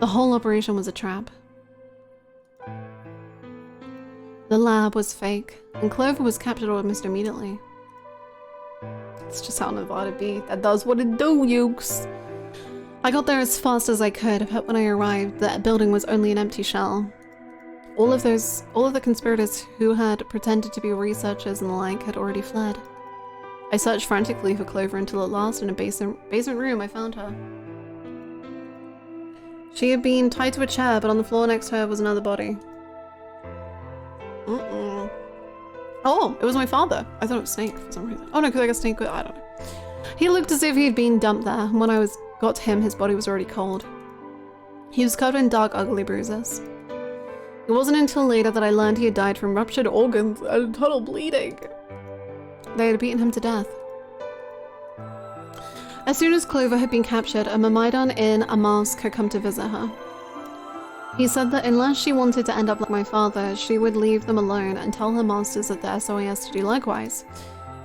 The whole operation was a trap. The lab was fake, and Clover was captured almost immediately. It's just how Nevada be. That does what it do, Ukes. I got there as fast as I could, but when I arrived, the building was only an empty shell. All of the conspirators who had pretended to be researchers and the like had already fled. I searched frantically for Clover until at last, in a basement room, I found her. She had been tied to a chair, but on the floor next to her was another body. Oh, it was my father. I thought it was Snake for some reason. Oh no, because I guess Snake, I don't know. He looked as if he had been dumped there, and when I got to him, his body was already cold. He was covered in dark, ugly bruises. It wasn't until later that I learned he had died from ruptured organs and total bleeding. They had beaten him to death. As soon as Clover had been captured, a Myrmidon in a mask had come to visit her. He said that unless she wanted to end up like my father, she would leave them alone and tell her masters at the SOAS to do likewise.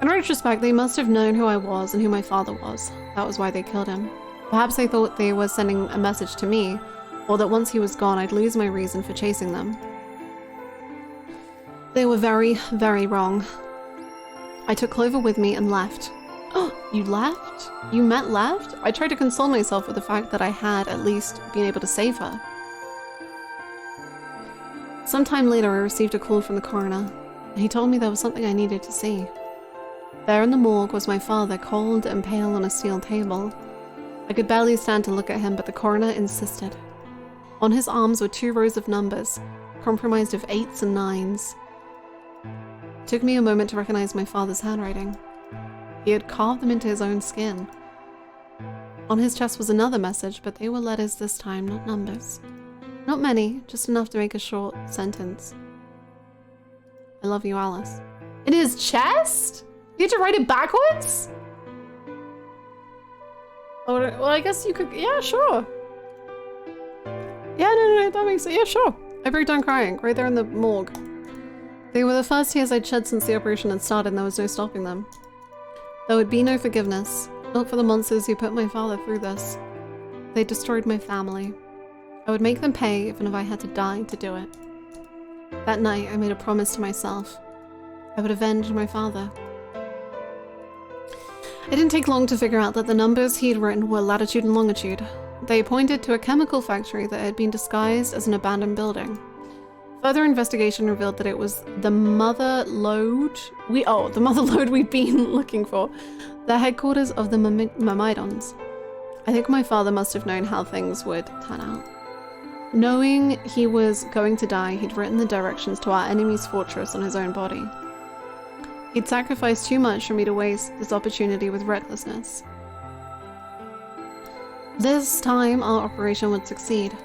In retrospect, they must have known who I was and who my father was. That was why they killed him. Perhaps they thought they were sending a message to me, or that once he was gone, I'd lose my reason for chasing them. They were very, very wrong. I took Clover with me and left. Oh, you left? You meant left? I tried to console myself with the fact that I had at least been able to save her. Sometime later, I received a call from the coroner. He told me there was something I needed to see. There in the morgue was my father, cold and pale on a steel table. I could barely stand to look at him, but the coroner insisted. On his arms were 2 rows of numbers, comprised of 8s and 9s. It took me a moment to recognize my father's handwriting. He had carved them into his own skin. On his chest was another message, but they were letters this time, not numbers. Not many, just enough to make a short sentence. I love you, Alice. In his chest? You had to write it backwards? Oh, well, I guess you could, yeah, sure. Yeah, no, that makes sense. Yeah, sure. I broke down crying, right there in the morgue. They were the first tears I'd shed since the operation had started, and there was no stopping them. There would be no forgiveness, not for the monsters who put my father through this. They destroyed my family. I would make them pay, even if I had to die to do it. That night, I made a promise to myself. I would avenge my father. It didn't take long to figure out that the numbers he had written were latitude and longitude. They pointed to a chemical factory that had been disguised as an abandoned building. Further investigation revealed that it was the mother lode we'd been looking for, the headquarters of the Myrmidons. I think my father must have known how things would turn out. Knowing he was going to die, he'd written the directions to our enemy's fortress on his own body. He'd sacrificed too much for me to waste this opportunity with recklessness. This time, our operation would succeed.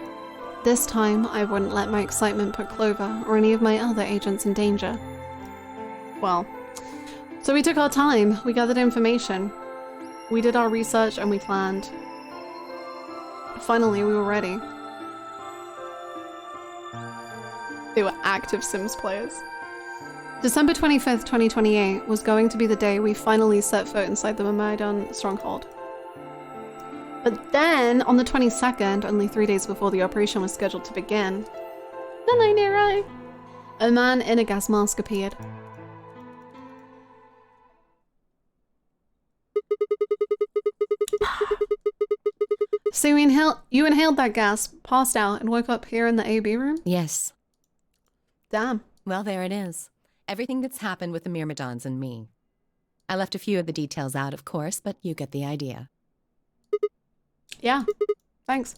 This time, I wouldn't let my excitement put Clover or any of my other agents in danger. Well, so we took our time, we gathered information, we did our research and we planned. Finally, we were ready. They were active Sims players. December 25th, 2028 was going to be the day we finally set foot inside the Myrmidon stronghold. But then, on the 22nd, only 3 days before the operation was scheduled to begin, a man in a gas mask appeared. So you inhaled that gas, passed out, and woke up here in the AB room? Yes. Damn. Well, there it is. Everything that's happened with the Myrmidons and me. I left a few of the details out, of course, but you get the idea. Yeah. Thanks.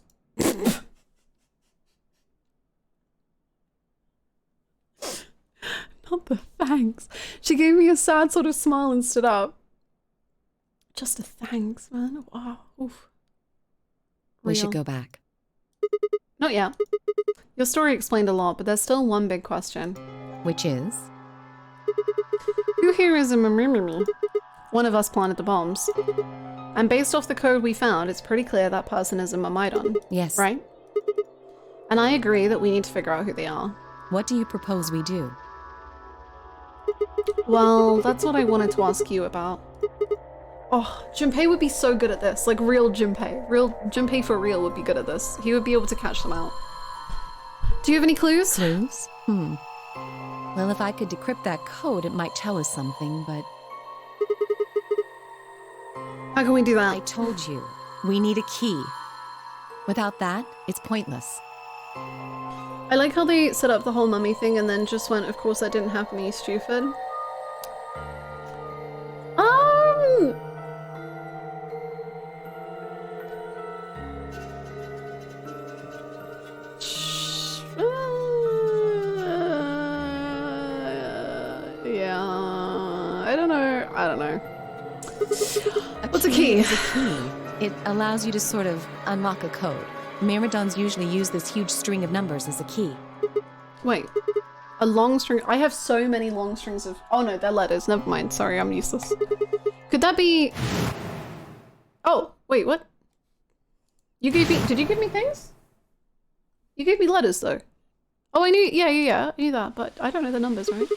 Not the thanks. She gave me a sad sort of smile and stood up. Just a thanks, man. Wow. Oof. We should go back. Not yet. Your story explained a lot, but there's still one big question. Which is? Who here is a Mimimi? One of us planted the bombs. And based off the code we found, it's pretty clear that person is a Myrmidon. Yes. Right? And I agree that we need to figure out who they are. What do you propose we do? Well, that's what I wanted to ask you about. Oh, Junpei would be so good at this. Like, real Junpei. Real Junpei for real would be good at this. He would be able to catch them out. Do you have any clues? Clues? Well, if I could decrypt that code, it might tell us something, but... How can we do that? I told you. We need a key. Without that, it's pointless. I like how they set up the whole mummy thing and then just went, of course that didn't happen, you stupid. Yeah, I don't know. What's a key? Is a key. It allows you to sort of unlock a code. Myrmidons usually use this huge string of numbers as a key. Wait, a long string? I have so many long strings of... Oh no, they're letters. Never mind. Sorry, I'm useless. Could that be... Oh, wait, what? You gave me, did you give me things? You gave me letters though. Oh, I knew, yeah, I knew that, but I don't know the numbers, right?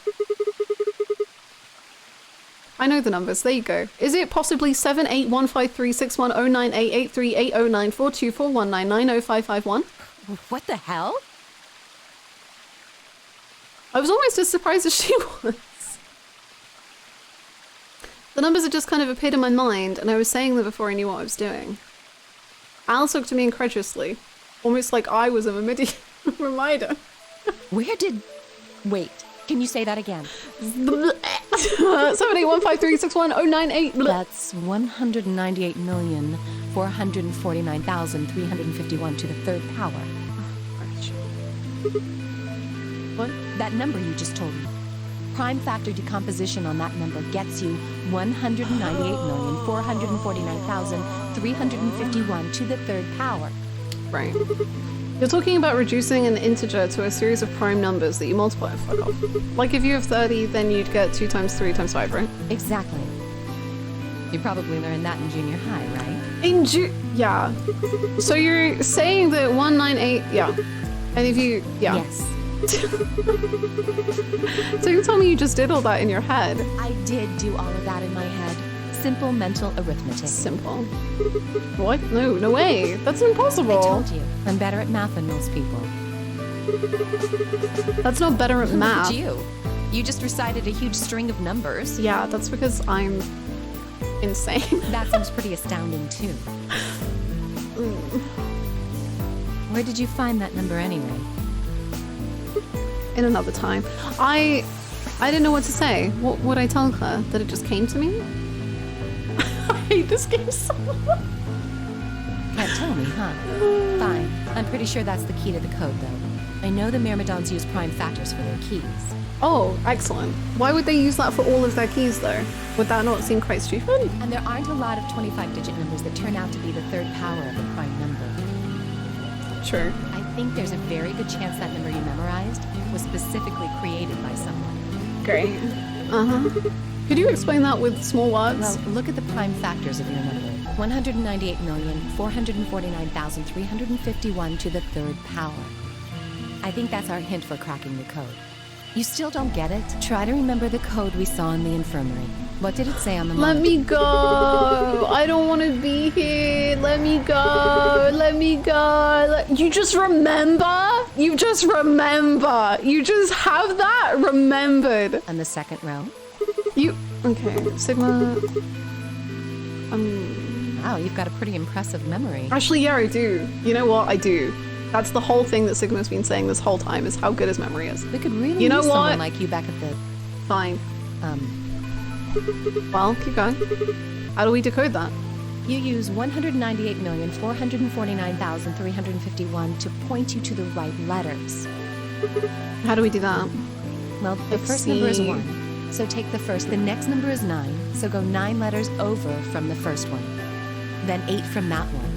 I know the numbers, there you go. Is it possibly 7815361098838094241990551? What the hell? I was almost as surprised as she was. The numbers had just kind of appeared in my mind, and I was saying them before I knew what I was doing. Alice looked at me incredulously, almost like I was a Mamidian reminder. Where did... Wait, can you say that again? 78153610988. That's 198,449,351 to the third power. What? That number you just told me. Prime factor decomposition on that number gets you 198,449,351 to the third power. Right. You're talking about reducing an integer to a series of prime numbers that you multiply. Fuck off. Like if you have 30, then you'd get 2 times 3 times 5, right? Exactly. You probably learned that in junior high, right? Yeah. So you're saying that 198, yeah. And if you, yeah. Yes. So you tell me you just did all that in your head. I did do all of that in my head. Simple mental arithmetic. Simple. What? No way. That's impossible. I told you, I'm better at math than most people. That's not better at math. Look at you. You just recited a huge string of numbers. Yeah, that's because I'm insane. That sounds pretty astounding too. Where did you find that number anyway? In another time. I didn't know what to say. What would I tell her? That it just came to me? I hate this game so much. Can't tell me, huh? Fine. I'm pretty sure that's the key to the code, though. I know the Myrmidons use prime factors for their keys. Oh, excellent. Why would they use that for all of their keys, though? Would that not seem quite stupid? And there aren't a lot of 25-digit numbers that turn out to be the third power of the prime number. True. I think there's a very good chance that number you memorized was specifically created by someone. Great. Could you explain that with small words? Well, look at the prime factors of your number. 198,449,351 to the third power. I think that's our hint for cracking the code. You still don't get it? Try to remember the code we saw in the infirmary. What did it say on the map? Let me go. I don't want to be here. Let me go. Let me go. You just remember? You just remember. You just have that remembered. And the second row? Okay, Sigma. Wow, you've got a pretty impressive memory. Actually, yeah, I do. You know what? I do. That's the whole thing that Sigma's been saying this whole time, is how good his memory is. We could really use someone like you back at the... Fine. Well, keep going. How do we decode that? You use 198,449,351 to point you to the right letters. How do we do that? Well, the first number is 1. So take the first. The next number is 9. So go 9 letters over from the first one. Then 8 from that one.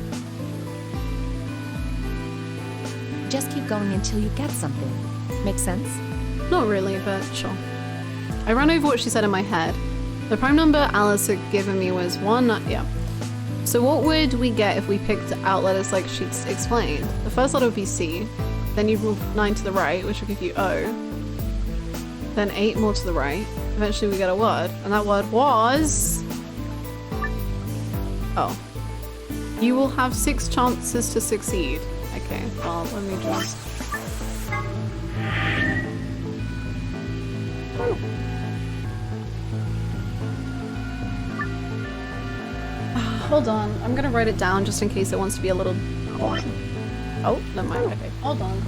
Just keep going until you get something. Make sense? Not really, but sure. I ran over what she said in my head. The prime number Alice had given me was 1, yeah. So what would we get if we picked out letters like she'd explained? The first letter would be C, then you'd move 9 to the right, which will give you O, then 8 more to the right. Eventually we get a word, and that word was... Oh. You will have 6 chances to succeed. Okay, well, let me just... Oh. Hold on, I'm gonna write it down just in case it wants to be a little... Oh, never mind, okay, hold on.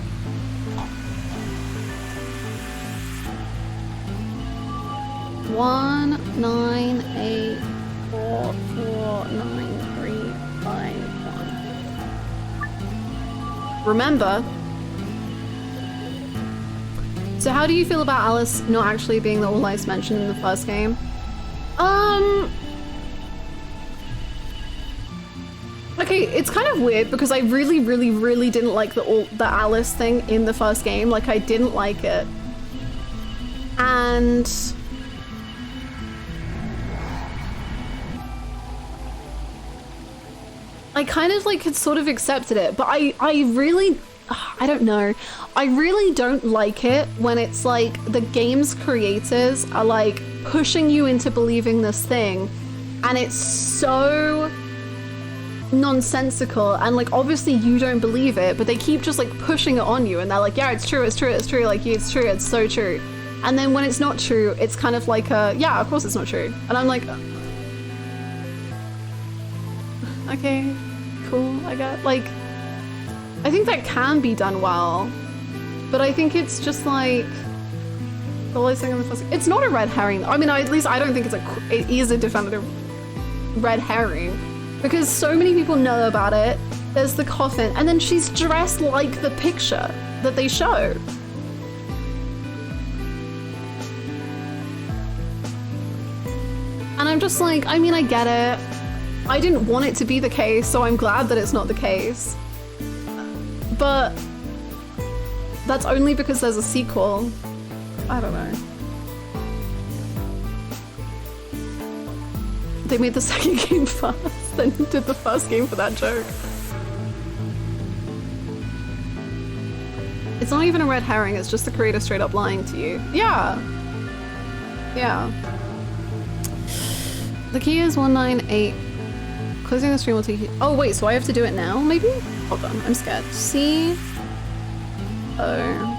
One, 9, 8, 4, 4, 9, 3, 5, 1. Remember. So how do you feel about Alice not actually being the All Ice mentioned in the first game? Okay, it's kind of weird because I really didn't like the Alice thing in the first game. Like, I didn't like it. And... I kind of like had sort of accepted it, but I really, I don't know. I really don't like it when it's like the game's creators are like pushing you into believing this thing and it's so nonsensical and like obviously you don't believe it, but they keep just like pushing it on you and they're like, yeah, it's true, it's true, it's true, like it's true, it's so true. And then when it's not true, it's kind of like a, yeah, of course it's not true. And I'm like, okay, cool, I got like, I think that can be done well, but I think it's just like, the last thing on the first, it's not a red herring. I mean, at least I don't think it is a definitive red herring because so many people know about it. There's the coffin and then she's dressed like the picture that they show. And I'm just like, I mean, I get it. I didn't want it to be the case, so I'm glad that it's not the case. But that's only because there's a sequel. I don't know. They made the second game first, then did the first game for that joke. It's not even a red herring, it's just the creator straight up lying to you. Yeah. Yeah. The key is 198. Closing the stream will take you. Oh wait, so I have to do it now, maybe? Hold on, I'm scared. C O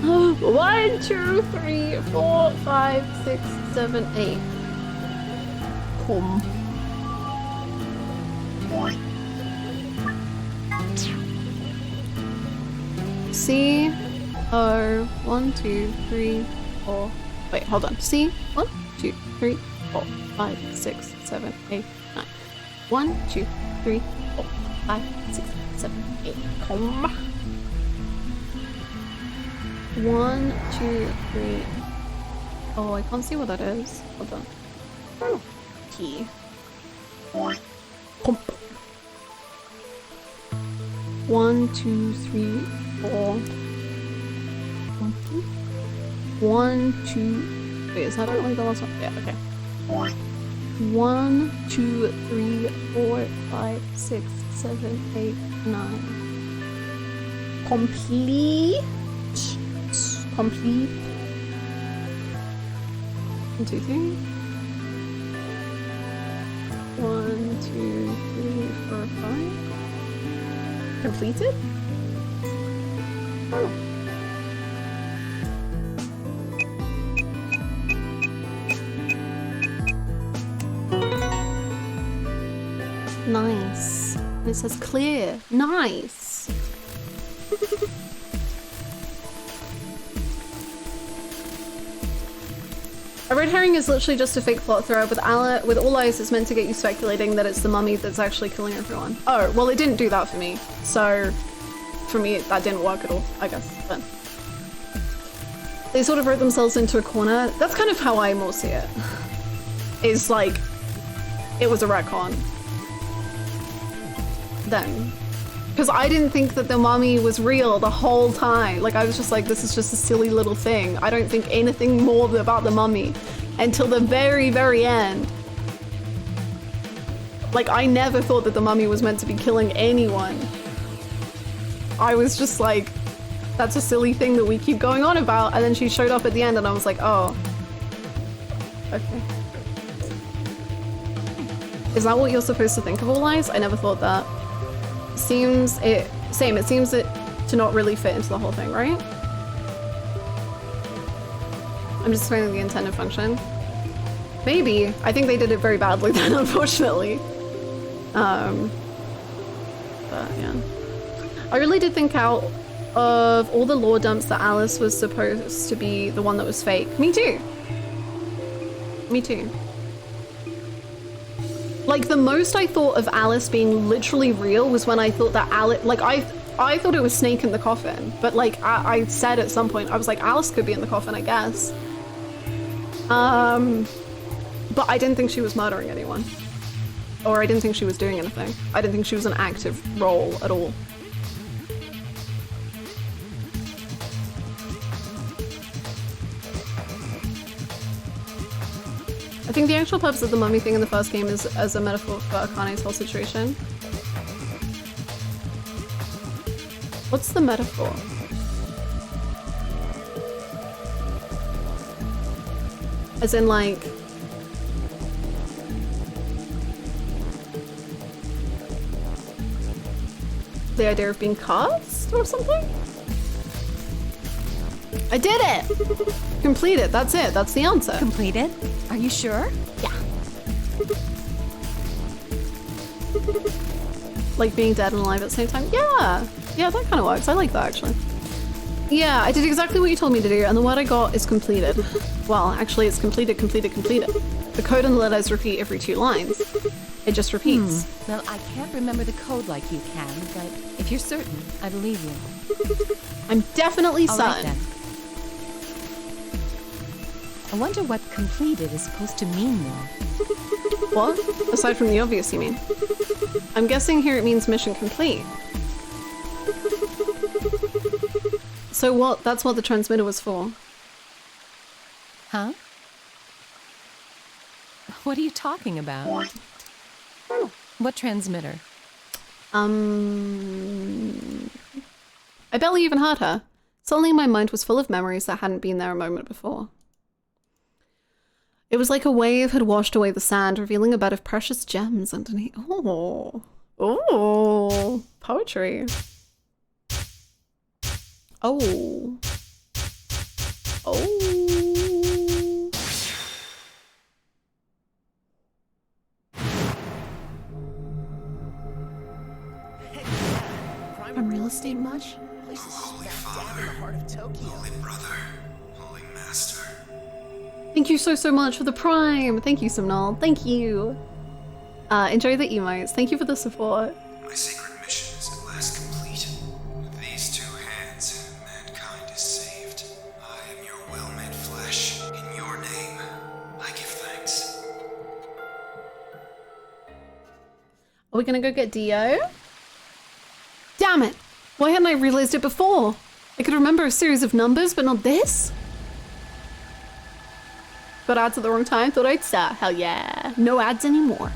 1, 2, 3, 4, 5, 6, 7, 8. Come. C O 1, 2, 3, 4. Wait, hold on. C 1, 2, 3, 4, 5, 6, 7, 8, 9. 1, 2, 3, 4, 5, 6, 7, 8. Come. 1, 2, 3. Oh, I can't see what that is. Hold on. Oh. T. Come. 1, 2, 3, 4. 1, 2. Wait, is that only the last one? Yeah, okay. 1, 2, 3, 4, 5, 6, 7, 8, 9. Complete. Complete. 1, 2, 3. 1, 2, 3, 4, 5. Completed? Oh. Nice. And it says clear. Nice. A red herring is literally just a fake plot thread. With All Eyes, it's meant to get you speculating that it's the mummy that's actually killing everyone. Oh, well, it didn't do that for me. So, for me, that didn't work at all, I guess. But they sort of wrote themselves into a corner. That's kind of how I more see it. It's like, it was a retcon. Then. Because I didn't think that the mummy was real the whole time. Like, I was just like, this is just a silly little thing. I don't think anything more about the mummy until the very, very end. Like, I never thought that the mummy was meant to be killing anyone. I was just like, that's a silly thing that we keep going on about. And then she showed up at the end and I was like, oh. Okay. Is that what you're supposed to think of All Eyes? I never thought that. It seems it to not really fit into the whole thing, right? I'm just explaining the intended function. Maybe. I think they did it very badly then, unfortunately. But yeah. I really did think out of all the lore dumps that Alice was supposed to be the one that was fake. Me too. Me too. Like, the most I thought of Alice being literally real was when I thought that Alice, like, I thought it was Snake in the coffin, but like, I said at some point, I was like, Alice could be in the coffin, I guess. But I didn't think she was murdering anyone. Or I didn't think she was doing anything. I didn't think she was an active role at all. I think the actual purpose of the mummy thing in the first game is as a metaphor for Akane's whole situation. What's the metaphor? As in, like... the idea of being cursed or something? I did it! Completed, that's it, that's the answer. Completed? Are you sure? Yeah. Like being dead and alive at the same time? Yeah! Yeah, that kind of works. I like that, actually. Yeah, I did exactly what you told me to do, and the word I got is completed. Well, actually, it's completed, completed, completed. The code and the letters repeat every 2 lines. It just repeats. Well, I can't remember the code like you can, but if you're certain, I believe you. I'm definitely All right, certain. then. I wonder what completed is supposed to mean, though. What? Aside from the obvious, you mean? I'm guessing here it means mission complete. So what? That's what the transmitter was for. Huh? What are you talking about? What transmitter? I barely even heard her. Suddenly my mind was full of memories that hadn't been there a moment before. It was like a wave had washed away the sand, revealing a bed of precious gems underneath. Oh. Oh. Poetry. Oh. Oh. From real estate much? Holy Father, Holy Brother, Holy Master. Thank you so much for the Prime. Thank you, Simnal. Thank you. Enjoy the emotes. Thank you for the support. My sacred mission is at last complete. With these 2 hands, mankind is saved. I am your well-made flesh. In your name, I give thanks. Are we gonna go get Dio? Damn it! Why hadn't I realized it before? I could remember a series of numbers, but not this? Got ads at the wrong time, thought I'd start. Hell yeah. No ads anymore.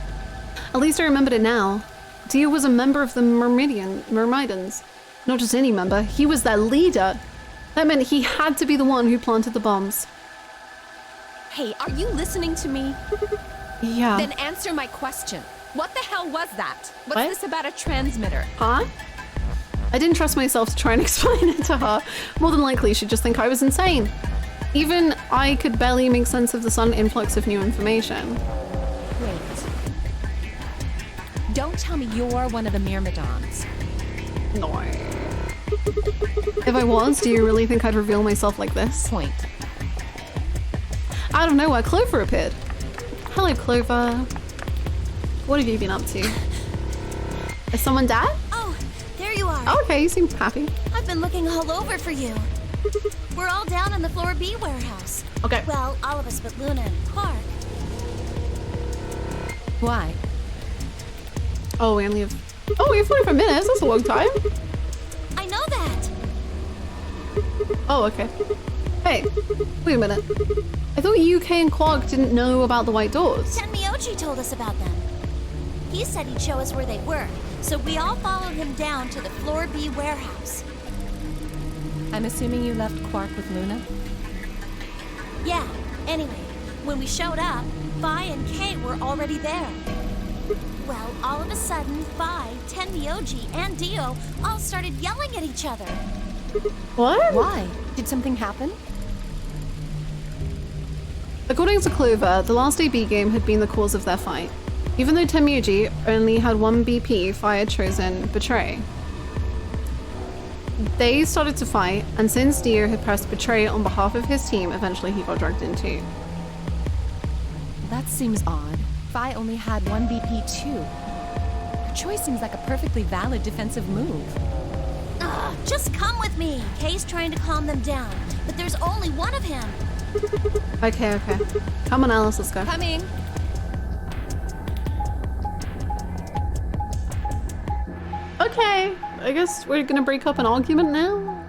At least I remembered it now. Dio was a member of the Myrmidons. Not just any member, he was their leader. That meant he had to be the one who planted the bombs. Hey, are you listening to me? Yeah. Then answer my question. What the hell was that? What's What? this about a transmitter? Huh? I didn't trust myself to try and explain it to her. More than likely, she'd just think I was insane. Even I could barely make sense of the sudden influx of new information. Wait. Don't tell me you're one of the Myrmidons. No. If I was, do you really think I'd reveal myself like this? Point. Out of nowhere, Clover appeared. Hello, Clover. What have you been up to? Is someone dead? Oh, there you are. Oh, okay, you seem happy. I've been looking all over for you. We're all down in the floor B warehouse. Okay. Well, all of us but Luna and Quark. Why? Oh, we only have... Oh, we have 45 minutes. That's a long time. I know that. Oh, okay. Hey, wait a minute. I thought UK and Quark didn't know about the white doors. Tenmyoji told us about them. He said he'd show us where they were, so we all followed him down to the floor B warehouse. I'm assuming you left Quark with Luna? Yeah, anyway, when we showed up, Vi and Kay were already there. Well, all of a sudden, Vi, Tenmyoji, and Dio all started yelling at each other. What? Why? Did something happen? According to Clover, the last AB game had been the cause of their fight. Even though Tenmyoji only had 1 BP, Vi had chosen Betray. They started to fight, and since Dio had pressed Betray on behalf of his team, eventually he got dragged in too. That seems odd. Vi only had 1 BP too. Her choice seems like a perfectly valid defensive move. Ugh, just come with me. Kay's trying to calm them down, but there's only one of him. Okay. Come on, Alice, let's go. Coming. Okay, I guess we're gonna break up an argument now?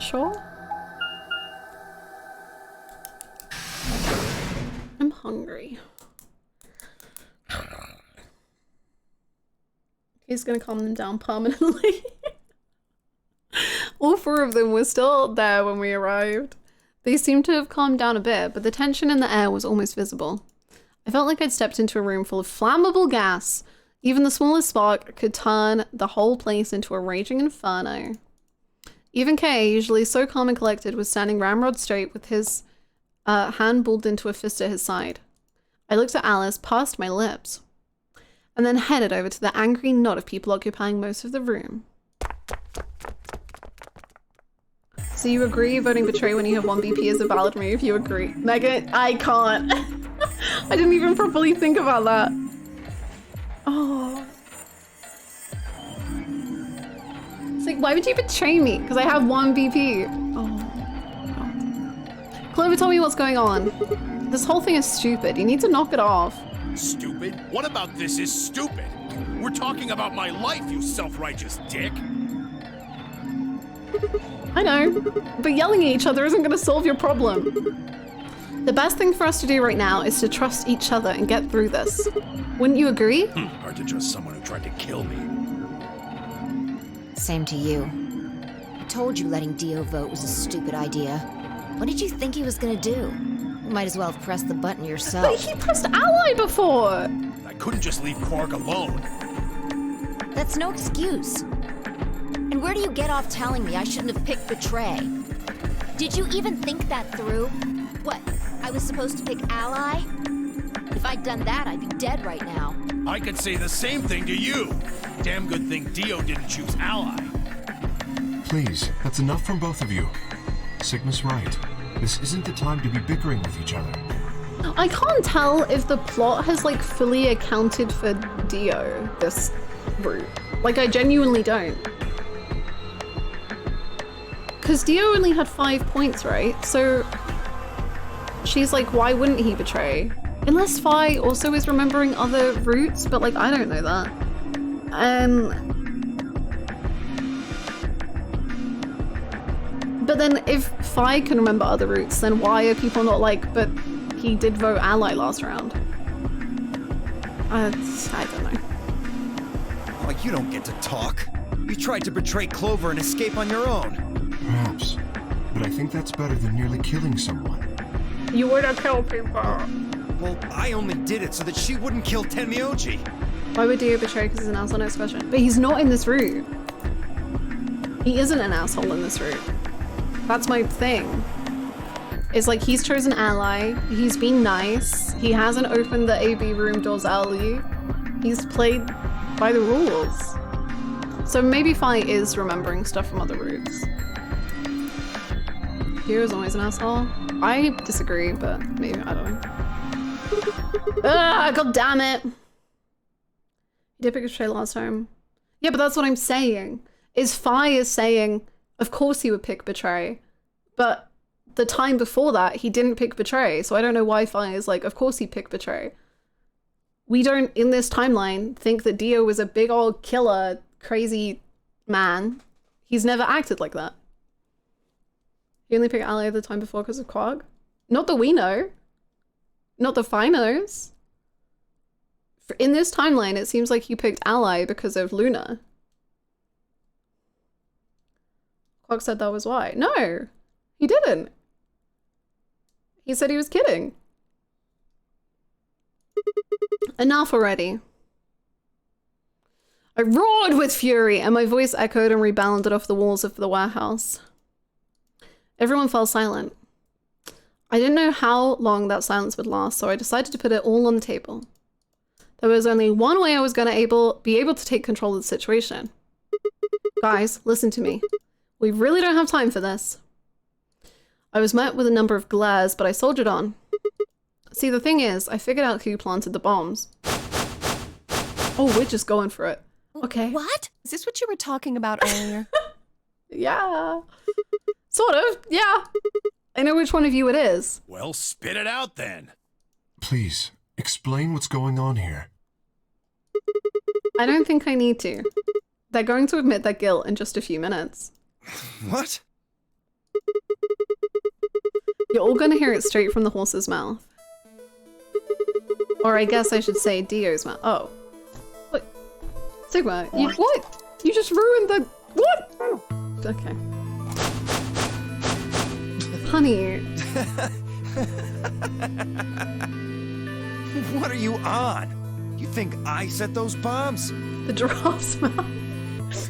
Sure. Fury. He's gonna calm them down permanently. All 4 of them were still there when we arrived. They seemed to have calmed down a bit, but the tension in the air was almost visible. I felt like I'd stepped into a room full of flammable gas. Even the smallest spark could turn the whole place into a raging inferno. Even Kay, usually so calm and collected, was standing ramrod straight with his hand balled into a fist at his side. I looked at Alice past my lips, and then headed over to the angry knot of people occupying most of the room. So you agree voting betray when you have 1 BP is a valid move? You agree. Megan, I can't. I didn't even properly think about that. Oh. It's like, why would you betray me? Because I have 1 BP. Oh. Clover, tell me what's going on. This whole thing is stupid. You need to knock it off. Stupid? What about this is stupid? We're talking about my life, you self-righteous dick. I know, but yelling at each other isn't going to solve your problem. The best thing for us to do right now is to trust each other and get through this. Wouldn't you agree? Hard to trust someone who tried to kill me. Same to you. I told you letting Dio vote was a stupid idea. What did you think he was gonna do? You might as well have pressed the button yourself. But he pressed ally before! I couldn't just leave Quark alone. That's no excuse. And where do you get off telling me I shouldn't have picked betray? Did you even think that through? What, I was supposed to pick ally? If I'd done that, I'd be dead right now. I could say the same thing to you. Damn good thing Dio didn't choose ally. Please, that's enough from both of you. Sigma's right. This isn't the time to be bickering with each other. I can't tell if the plot has like fully accounted for Dio this route. Like, I genuinely don't. Because Dio only had 5 points, right? So she's like, why wouldn't he betray? Unless Fi also is remembering other routes, but like, I don't know that. But then if Fi can remember other routes, then why are people not like, but he did vote ally last round? I don't know. Oh, you don't get to talk. You tried to betray Clover and escape on your own. Perhaps, but I think that's better than nearly killing someone. You would have killed people. Well, I only did it so that she wouldn't kill Tenmyoji. Why would Dio betray? Because he's an asshole, next question. But he's not in this route. He isn't an asshole in this route. That's my thing. It's like, he's chosen ally, he's been nice, he hasn't opened the AB room doors early, he's played by the rules. So maybe Fi is remembering stuff from other routes. Dio's always an asshole. I disagree, but maybe, I don't know. Ah, god damn it! He did pick betray last time. Yeah, but that's what I'm saying. Is Fi is saying, of course he would pick betray, but the time before that, he didn't pick betray, so I don't know why Fi is like, of course he picked betray. We don't, in this timeline, think that Dio was a big old killer, crazy man. He's never acted like that. He only picked ally the time before because of Quark? Not that we know. Not that Fi knows. In this timeline, it seems like he picked ally because of Luna. Quark said that was why. No, he didn't. He said he was kidding. Enough already. I roared with fury and my voice echoed and rebounded off the walls of the warehouse. Everyone fell silent. I didn't know how long that silence would last, so I decided to put it all on the table. There was only one way I was going to be able to take control of the situation. Guys, listen to me. We really don't have time for this. I was met with a number of glares, but I soldiered on. See, the thing is, I figured out who planted the bombs. Oh, we're just going for it. Okay. What? Is this what you were talking about earlier? Yeah. Sort of, yeah. I know which one of you it is. Well, spit it out then. Please, explain what's going on here. I don't think I need to. They're going to admit their guilt in just a few minutes. What? You're all gonna hear it straight from the horse's mouth. Or I guess I should say Dio's mouth. Oh. What? Sigma, you what? You just ruined the... What? Okay. Honey. What are you on? You think I set those bombs? The giraffe's mouth.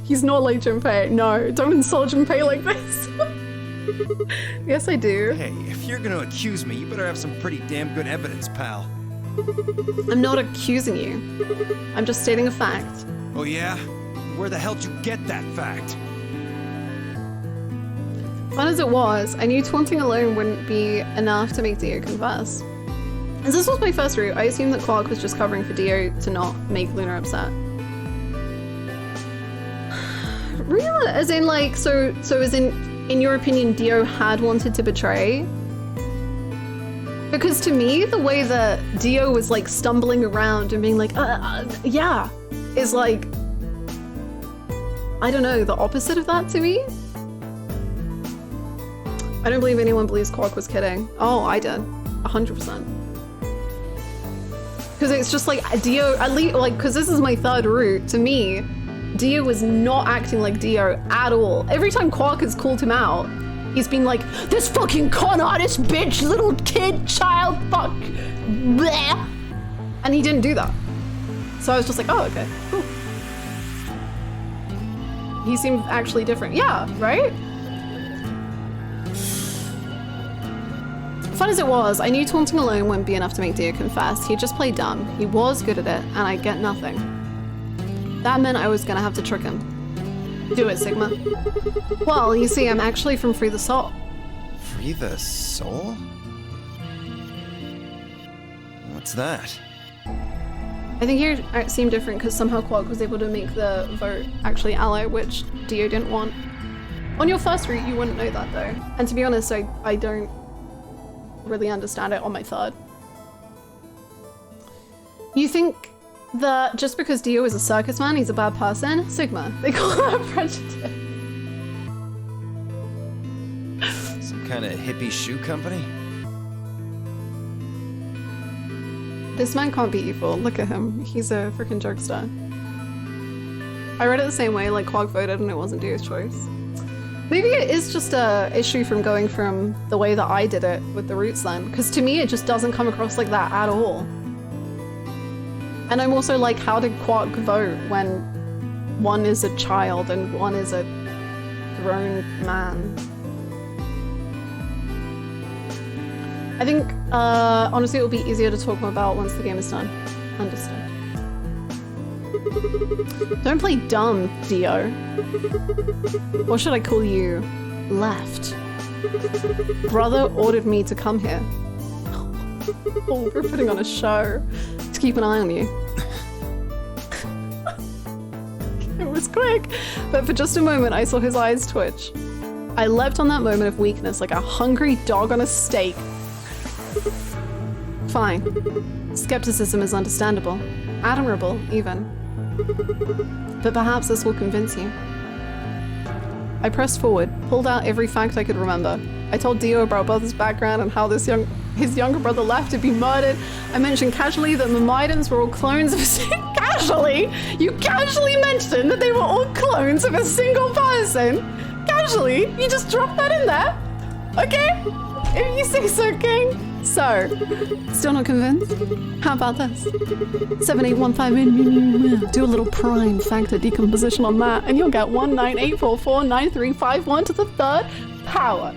He's not like Junpei. No, don't insult Junpei like this. Yes, I do. Hey, if you're gonna accuse me, you better have some pretty damn good evidence, pal. I'm not accusing you. I'm just stating a fact. Oh yeah? Where the hell did you get that fact? Fun as it was, I knew taunting alone wouldn't be enough to make Dio confess. As this was my first route, I assumed that Quark was just covering for Dio to not make Luna upset. Really? As in like, so as in your opinion, Dio had wanted to betray? Because to me, the way that Dio was like stumbling around and being like, yeah, is like, I don't know, the opposite of that to me? I don't believe anyone believes Quark was kidding. Oh, I did. 100%. Because it's just like, Dio, at least, like, because this is my third route, to me, Dio was not acting like Dio at all. Every time Quark has called him out, he's been like, this fucking con artist bitch, little kid, child, fuck, bleh. And he didn't do that. So I was just like, oh, okay, cool. He seemed actually different. Yeah, right? Fun as it was, I knew taunting alone wouldn't be enough to make Dio confess. He just played dumb. He was good at it, and I get nothing. That meant I was gonna have to trick him. Do it, Sigma. Well, you see, I'm actually from Free the Soul. Free the Soul? What's that? I think here it seemed different because somehow Quark was able to make the vote actually ally, which Dio didn't want. On your first route, you wouldn't know that though. And to be honest, I don't really understand it on my third. You think that just because Dio is a circus man, he's a bad person? Sigma, they call that prejudice. Some kind of hippie shoe company? This man can't be evil. Look at him. He's a freaking jokester. I read it the same way, like Quark voted and it wasn't Dio's choice. Maybe it is just a issue from going from the way that I did it with the roots then, because to me it just doesn't come across like that at all. And I'm also like, how did Quark vote when one is a child and one is a grown man? I think, honestly, it will be easier to talk more about once the game is done. Understood. Don't play dumb, Dio. Or should I call you left? Brother ordered me to come here. Oh, we're putting on a show to keep an eye on you. It was quick, but for just a moment I saw his eyes twitch. I leapt on that moment of weakness like a hungry dog on a steak. Fine. Skepticism is understandable. Admirable, even. But perhaps this will convince you. I pressed forward, pulled out every fact I could remember. I told Dio about brother's background and how his younger brother left to be murdered. I mentioned casually that the Myrmidons were all clones of a casually? You casually mentioned that they were all clones of a single person? Casually? You just dropped that in there? Okay? If you say so, King. So, still not convinced? How about this? 7815, do a little prime factor decomposition on that, and you'll get 198449351 to the third power.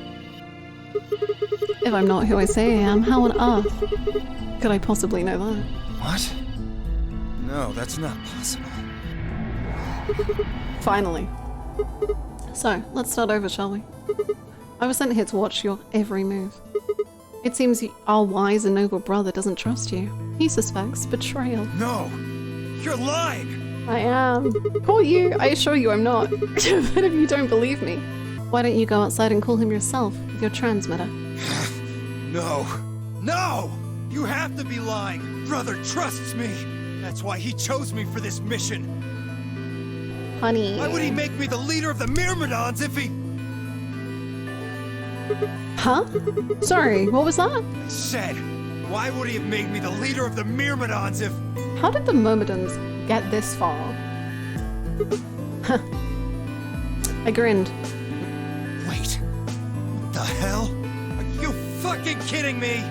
If I'm not who I say I am, how on earth could I possibly know that? What? No, that's not possible. Finally. So, let's start over, shall we? I was sent here to watch your every move. It seems our wise and noble brother doesn't trust you. He suspects betrayal. No! You're lying! I am. Call you? I assure you I'm not. But if you don't believe me, why don't you go outside and call him yourself with your transmitter? No! No! You have to be lying! Brother trusts me! That's why he chose me for this mission! Honey. Why would he make me the leader of the Myrmidons if he... Huh? Sorry, what was that? I said, Why would he have made me the leader of the Myrmidons if... How did the Myrmidons get this far? I grinned. Wait. What the hell? Are you fucking kidding me?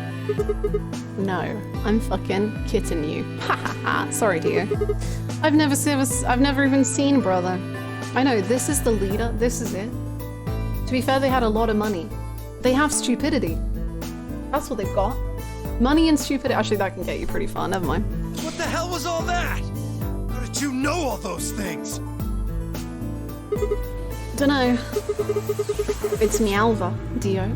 No, I'm fucking kidding you. Ha ha ha. Sorry, dear. I've never even seen Brother. I know, this is the leader. This is it. To be fair, they had a lot of money. They have stupidity. That's what they've got. Money and stupidity. Actually, that can get you pretty far. Never mind. What the hell was all that? How did you know all those things? Dunno. It's Meowva, Dio.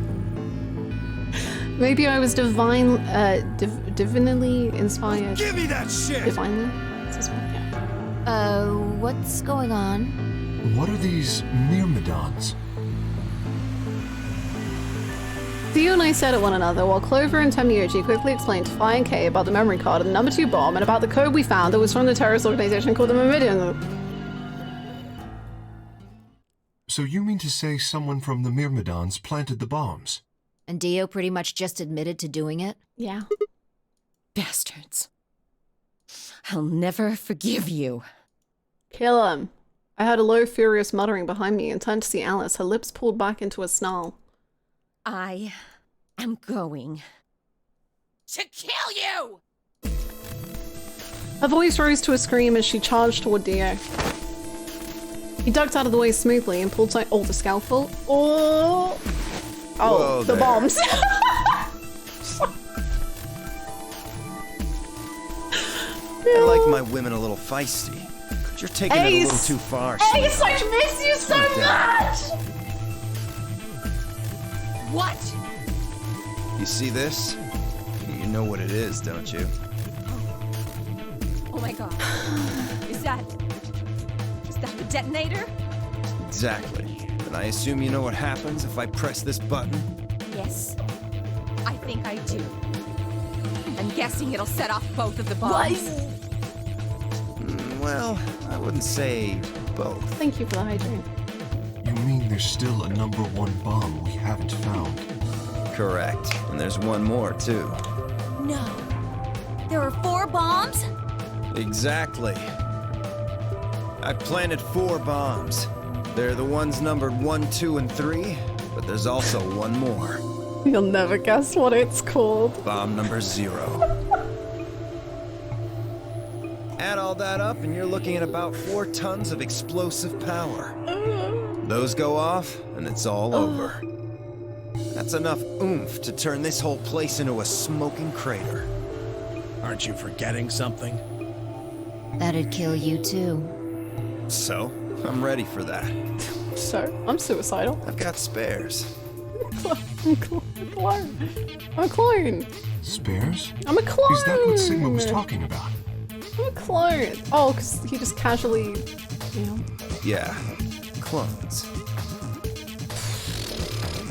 Maybe I was divinely inspired. Give me that shit! Divinely? Yeah. What's going on? What are these Myrmidons? Dio and I stared at one another while Clover and Temioji quickly explained to Fi and Kay about the memory card and the number 2 bomb and about the code we found that was from the terrorist organization called the Myrmidons. So you mean to say someone from the Myrmidons planted the bombs? And Dio pretty much just admitted to doing it? Yeah. Bastards. I'll never forgive you. Kill him. I heard a low, furious muttering behind me and turned to see Alice, her lips pulled back into a snarl. I am going to kill you! Her voice rose to a scream as she charged toward Dio. He ducked out of the way smoothly and pulled the scalpel. Oh, Whoa the there. bombs. I like my women a little feisty. But you're taking it a little too far. Ace, I miss you so much! What? You see this? You know what it is, don't you? Oh my god. Is that the detonator? Exactly. And I assume you know what happens if I press this button? Yes. I think I do. I'm guessing it'll set off both of the bombs. Well, I wouldn't say both. Thank you for the hydrant. You mean there's still a number 1 bomb we haven't found? Correct. And there's one more, too. No. There are 4 bombs? Exactly. I planted 4 bombs. They're the ones numbered 1, 2, and 3, but there's also one more. You'll never guess what it's called. Bomb number 0. Add all that up and you're looking at about 4 tons of explosive power. Those go off and it's all over. That's enough oomph to turn this whole place into a smoking crater. Aren't you forgetting something? That'd kill you too. So, I'm ready for that. So, I'm suicidal. I've got spares. I'm a clone. Spares? I'm a clone. Is that what Sigma was talking about? I'm a clone. Oh, because he just casually, you know. Yeah, clones.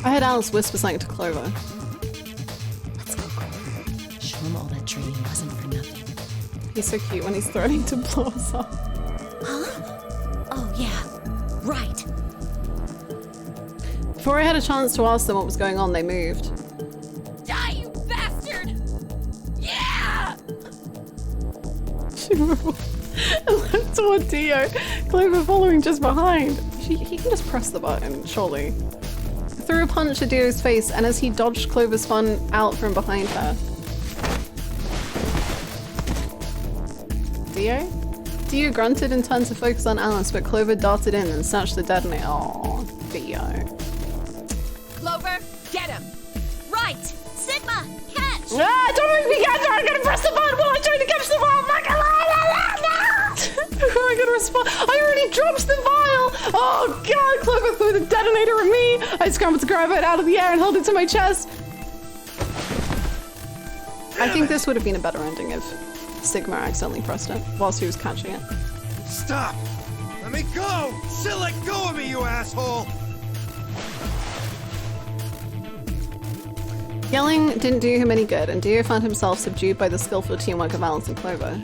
I heard Alice whisper something to Clover. Let's go, Clover. Show him all that training wasn't for nothing. He's so cute when he's threatening to blow us up. Huh? Oh, yeah. Right. Before I had a chance to ask them what was going on, they moved. Die, you bastard! Yeah! She moved and left toward Dio, Clover following just behind. He can just press the button, surely. I threw a punch at Dio's face, and as he dodged, Clover spun out from behind her. Dio? Dio grunted and turned to focus on Alice, but Clover darted in and snatched the detonator. Aww, Dio. Clover, get him! Right! Sigma, catch! Ah, don't make me catch her! I'm gonna press the button while I'm trying to catch the ball! How am I gonna respond? I already dropped the vial! Oh god, Clover threw the detonator at me! I scrambled to grab it out of the air and held it to my chest. I think this would have been a better ending if Sigma accidentally pressed it whilst he was catching it. Stop! Let me go! Still let go of me, you asshole! Yelling didn't do him any good, and Dio found himself subdued by the skillful teamwork of Alice and Clover.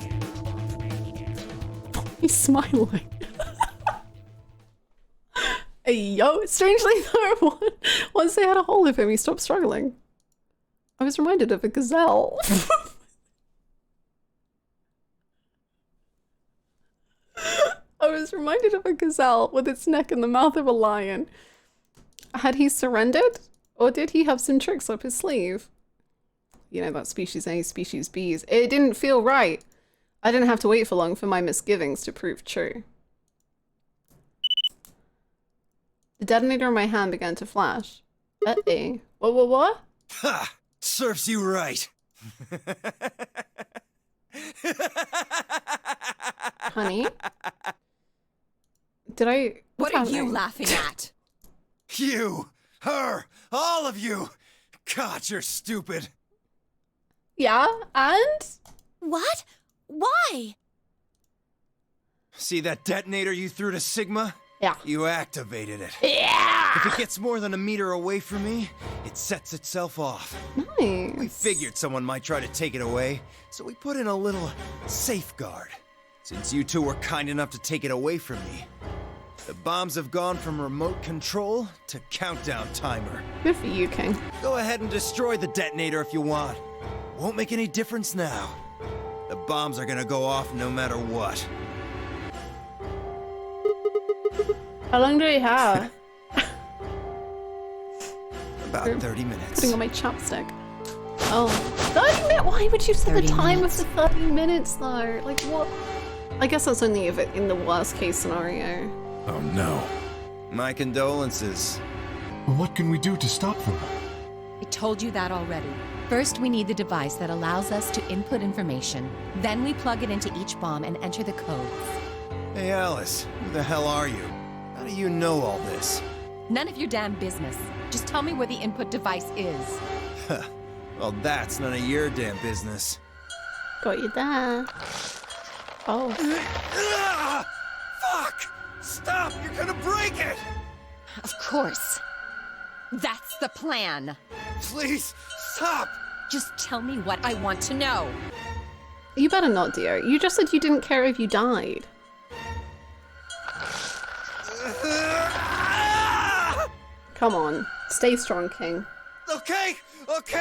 He's smiling. Hey, yo, strangely though, once they had a hold of him, he stopped struggling. I was reminded of a gazelle. I was reminded of a gazelle with its neck in the mouth of a lion. Had he surrendered? Or did he have some tricks up his sleeve? You know, that species A, species B's. It didn't feel right. I didn't have to wait for long for my misgivings to prove true. The detonator in my hand began to flash. Uh-oh. What? Ha! Serves you right. Honey? Did I... What are you laughing at? You! Her! All of you! God, you're stupid. Yeah, and? What? Why? See that detonator you threw to Sigma? Yeah. You activated it. Yeah! If it gets more than a meter away from me, it sets itself off. Nice. We figured someone might try to take it away, so we put in a little safeguard. Since you two were kind enough to take it away from me, the bombs have gone from remote control to countdown timer. Good for you, King. Go ahead and destroy the detonator if you want. Won't make any difference now. The bombs are gonna go off no matter what. How long do we have? About 30 minutes. Putting on my chopstick. Oh, 30 minutes? Why would you set the timer for 30 minutes though? Like what? I guess that's only if it in the worst case scenario. Oh no. My condolences. What can we do to stop them? I told you that already. First, we need the device that allows us to input information. Then we plug it into each bomb and enter the codes. Hey Alice, who the hell are you? How do you know all this? None of your damn business. Just tell me where the input device is. Well, that's none of your damn business. Got you there. Oh. Fuck! Stop! You're gonna break it! Of course. That's the plan. Please, stop! Just tell me what I want to know. You better not, dear. You just said you didn't care if you died. Come on. Stay strong, King. Okay,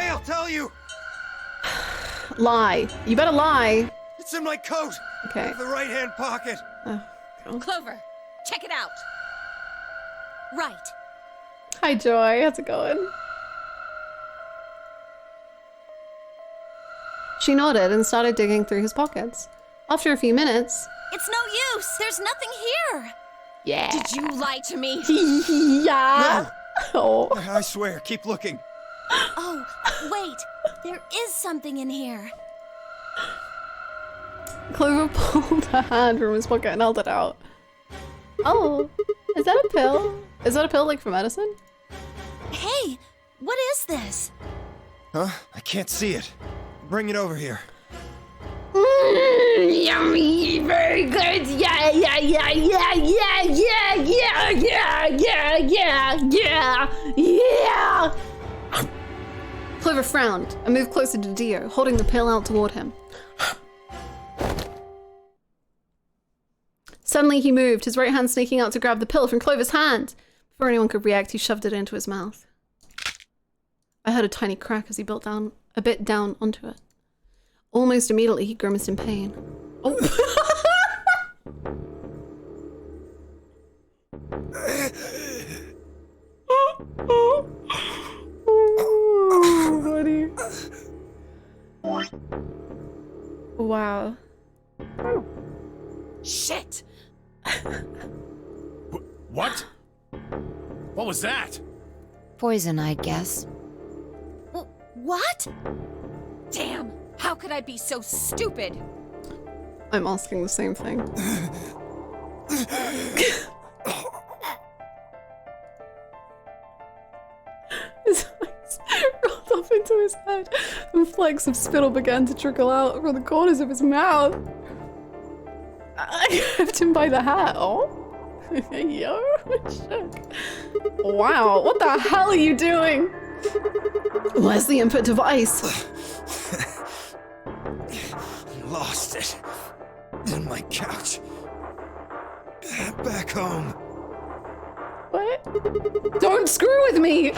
I'll tell you. Lie. You better lie. It's in my coat. Okay. The right-hand pocket. Clover, check it out. Right. Hi, Joy. How's it going? She nodded and started digging through his pockets. After a few minutes... It's no use. There's nothing here. Yeah. Did you lie to me? Yeah. No. Oh. I swear, keep looking. Oh, wait. There is something in here. Clover pulled her hand from his pocket and held it out. Oh, is that a pill? Is that a pill like for medicine? Hey, what is this? Huh? I can't see it. Bring it over here. Yummy, very good. Yeah. Clover frowned and moved closer to Dio, holding the pill out toward him. Suddenly he moved, his right hand snaking out to grab the pill from Clover's hand. Before anyone could react, he shoved it into his mouth. I heard a tiny crack as he built down a bit down onto it. Almost immediately, he grimaced in pain. Oh. Oh, buddy. Wow. Shit! What? What was that? Poison, I guess. What? Damn! How could I be so stupid? I'm asking the same thing. His eyes rolled up into his head, and flecks of spittle began to trickle out from the corners of his mouth. I grabbed him by the hat. Oh, yo, shook. Wow, what the hell are you doing? Where's the input device? Lost it. In my couch. Back home. What? Don't screw with me!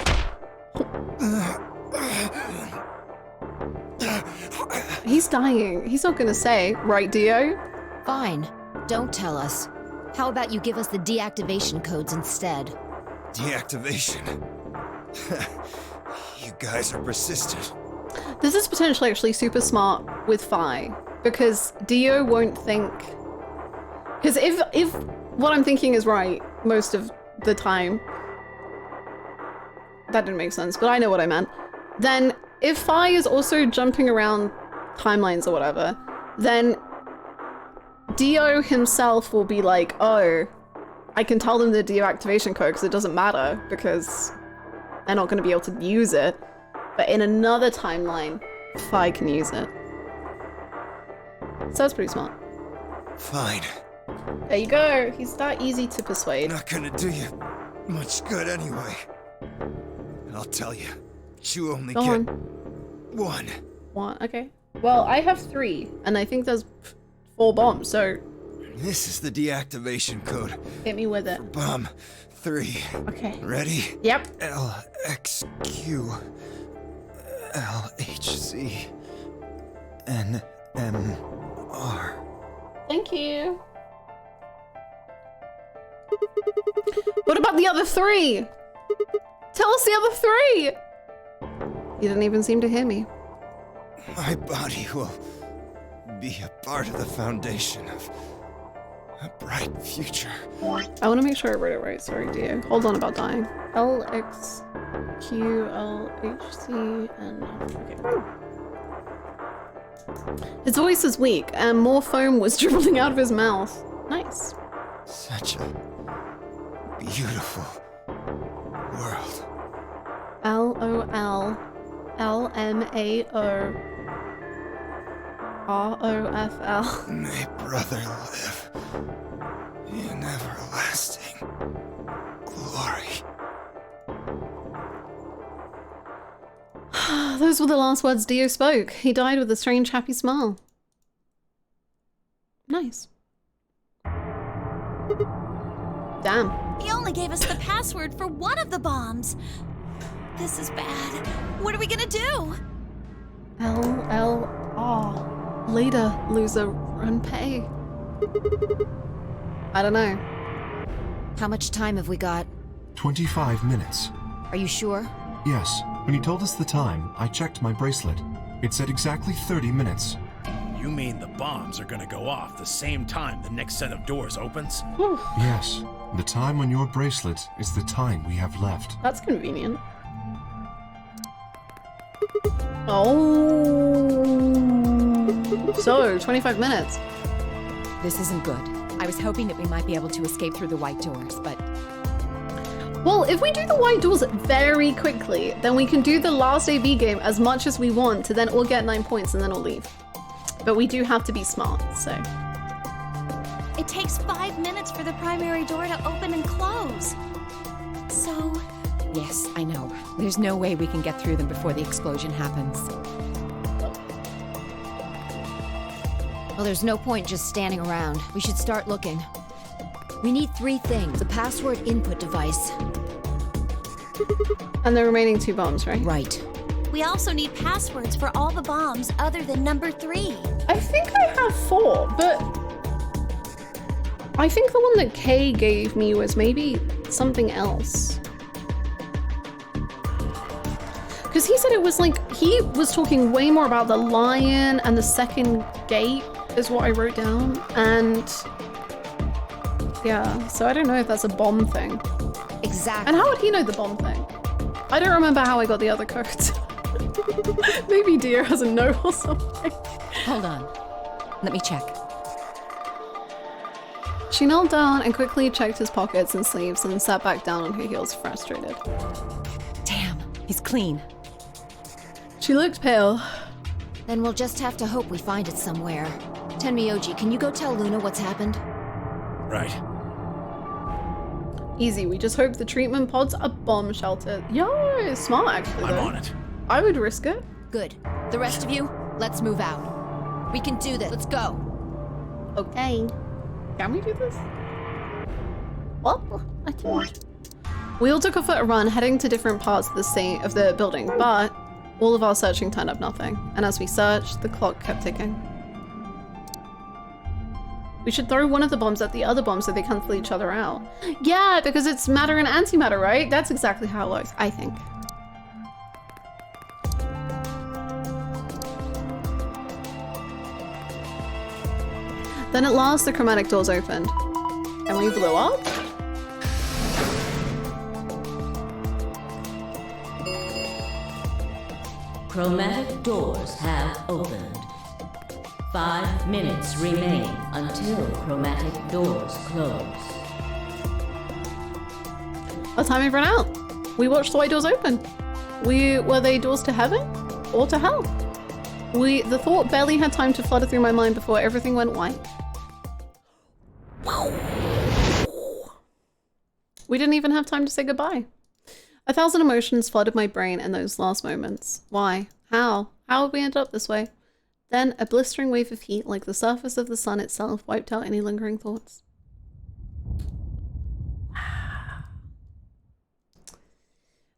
He's dying. He's not gonna say, right, Dio? Fine. Don't tell us. How about you give us the deactivation codes instead? Deactivation? You guys are persistent. This is potentially actually super smart with Phi, because Dio won't think... Because if what I'm thinking is right most of the time, that didn't make sense, but I know what I meant, then if Phi is also jumping around timelines or whatever, then Dio himself will be like, oh, I can tell them the deactivation code because it doesn't matter because they're not going to be able to use it. But in another timeline, Phi can use it. So that's pretty smart. Fine. There you go. He's that easy to persuade. Not gonna do you much good anyway. I'll tell you, you only Go get on. one. One, okay. Well, I have 3, and I think there's 4 bombs, so... This is the deactivation code. Hit me with it. For bomb 3. Okay. Ready? Yep. LXQ LHC NMR. Thank you. What about the other 3? Tell us the other 3! You didn't even seem to hear me. My body will be a part of the foundation of a bright future. I want to make sure I wrote it right. Sorry, Dio. Hold on about dying. LXQLHCN. Okay. His voice is weak, and more foam was dribbling out of his mouth. Nice. Such a beautiful world. LOLLMAOROFL. May brother live in everlasting glory. Those were the last words Dio spoke. He died with a strange, happy smile. Nice. Damn. He only gave us the password for one of the bombs. This is bad. What are we gonna do? LLR. Later, loser, run pay. I don't know. How much time have we got? 25 minutes. Are you sure? Yes. When he told us the time, I checked my bracelet. It said exactly 30 minutes. You mean the bombs are gonna go off the same time the next set of doors opens? Yes. The time on your bracelet is the time we have left. That's convenient. Oh. So, 25 minutes. This isn't good. I was hoping that we might be able to escape through the white doors, but... Well, if we do the white doors very quickly, then we can do the last AV game as much as we want to then all get 9 points and then we'll leave. But we do have to be smart, so... It takes 5 minutes for the primary door to open and close. So... Yes, I know. There's no way we can get through them before the explosion happens. Well, there's no point just standing around. We should start looking. We need 3 things. The password input device. And the remaining 2 bombs, right? Right. We also need passwords for all the bombs other than number 3. I think I have 4, but... I think the one that Kay gave me was maybe something else. Because he said it was like, he was talking way more about the lion and the second gate is what I wrote down. And yeah, so I don't know if that's a bomb thing. Exactly. And how would he know the bomb thing? I don't remember how I got the other codes. Maybe Dio has a note or something. Hold on. Let me check. She knelt down and quickly checked his pockets and sleeves and sat back down on her heels, frustrated. Damn, he's clean. She looked pale. Then we'll just have to hope we find it somewhere. Tenmyoji, can you go tell Luna what's happened? Right. Easy, we just hope the treatment pod's a bomb shelter. Yo, smart actually though. I'm on it. I would risk it. Good. The rest of you, let's move out. We can do this. Let's go. Okay. Can we do this? What? I can't. We all took off at a run, heading to different parts of the building, but All of our searching turned up nothing. And as we searched, the clock kept ticking. We should throw one of the bombs at the other bomb so they cancel each other out. Yeah, because it's matter and antimatter, right? That's exactly how it works, I think. Then at last the chromatic doors opened. And we blew up? Chromatic doors have opened. 5 minutes remain until chromatic doors close. Our time had run out. We watched the white doors open. Were they doors to heaven or to hell? The thought barely had time to flutter through my mind before everything went white. We didn't even have time to say goodbye. 1,000 emotions flooded my brain in those last moments. Why? How? How would we end up this way? Then a blistering wave of heat, like the surface of the sun itself, wiped out any lingering thoughts.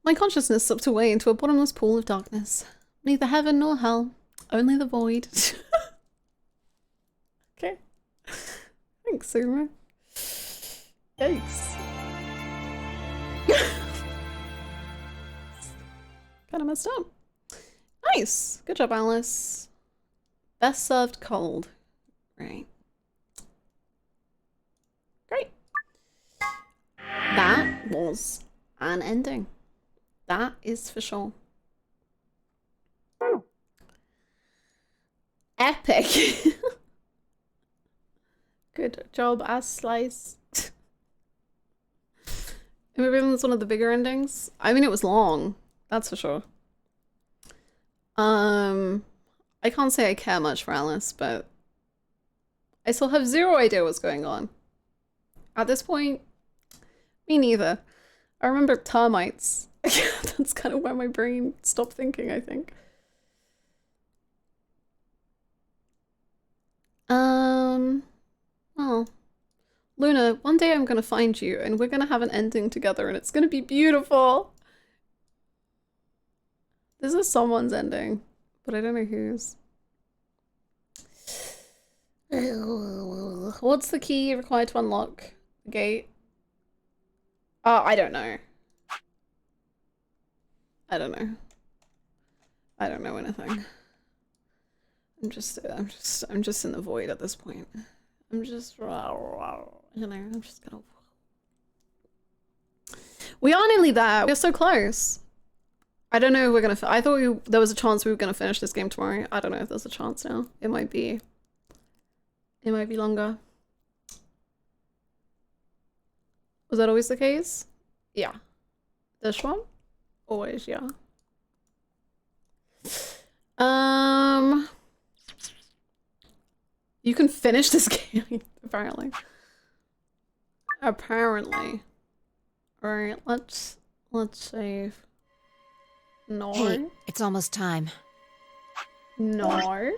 My consciousness slipped away into a bottomless pool of darkness. Neither heaven nor hell, only the void. Okay. Thanks, Uma. Yikes. Kind of messed up. Nice. Good job, Alice. Best served cold. Right. Great. That was an ending. That is for sure. Epic. Good job, ass slice. Maybe that's one of the bigger endings. I mean, it was long. That's for sure. I can't say I care much for Alice, but I still have zero idea what's going on. At this point, me neither. I remember termites. That's kind of where my brain stopped thinking, I think. Well, Luna, one day I'm gonna find you and we're gonna have an ending together and it's gonna be beautiful. This is someone's ending, but I don't know whose. What's the key required to unlock the gate? I don't know. I don't know. I don't know anything. I'm just in the void at this point. I'm just, you know, I'm just gonna. We are nearly there. We're so close. I don't know if we're gonna. I thought there was a chance we were gonna finish this game tomorrow. I don't know if there's a chance now. It might be. It might be longer. Was that always the case? Yeah. This one? Always, yeah. You can finish this game, apparently. Apparently. Alright, let's save. No. Hey, it's almost time. No.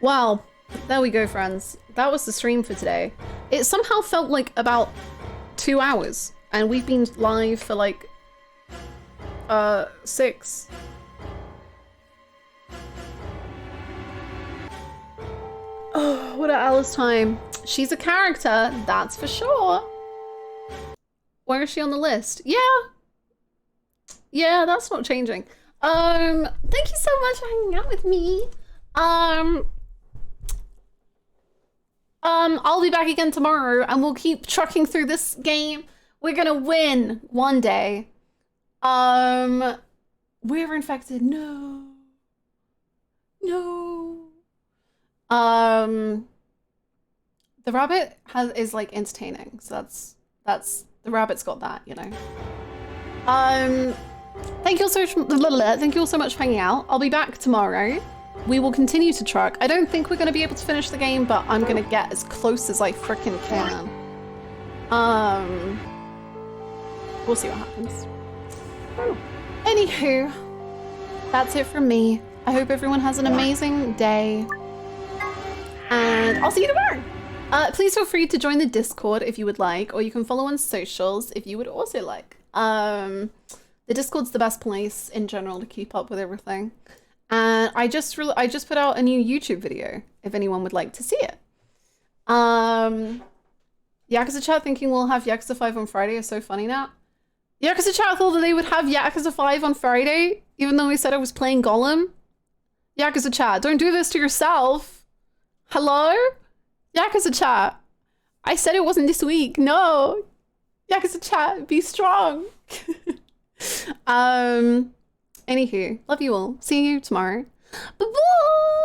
Wow. There we go, friends. That was the stream for today. It somehow felt like about 2 hours. And we've been live for like 6. Oh, what an Alice time. She's a character, that's for sure. Where is she on the list? Yeah. Yeah, that's not changing. Thank you so much for hanging out with me. I'll be back again tomorrow and we'll keep trucking through this game. We're gonna win one day. We're infected. No. No. The rabbit is like entertaining, so that's the rabbit's got that, you know. Thank you all so much for hanging out. I'll be back tomorrow. We will continue to truck. I don't think we're gonna be able to finish the game, but I'm gonna get as close as I frickin' can. We'll see what happens. Anywho, that's it from me. I hope everyone has an amazing day. And I'll see you tomorrow. Please feel free to join the Discord if you would like, or you can follow on socials if you would also like. The The Discord's the best place in general to keep up with everything. And I just put out a new YouTube video if anyone would like to see it. Yakuza chat thinking we'll have Yakuza 5 on Friday is so funny now. Yakuza chat thought that they would have Yakuza 5 on Friday, even though we said I was playing Gollum. Yakuza chat, don't do this to yourself. Hello? Yakuza chat. I said it wasn't this week. No. Yakuza chat, be strong. Anywho, love you all. See you tomorrow. Bye-bye.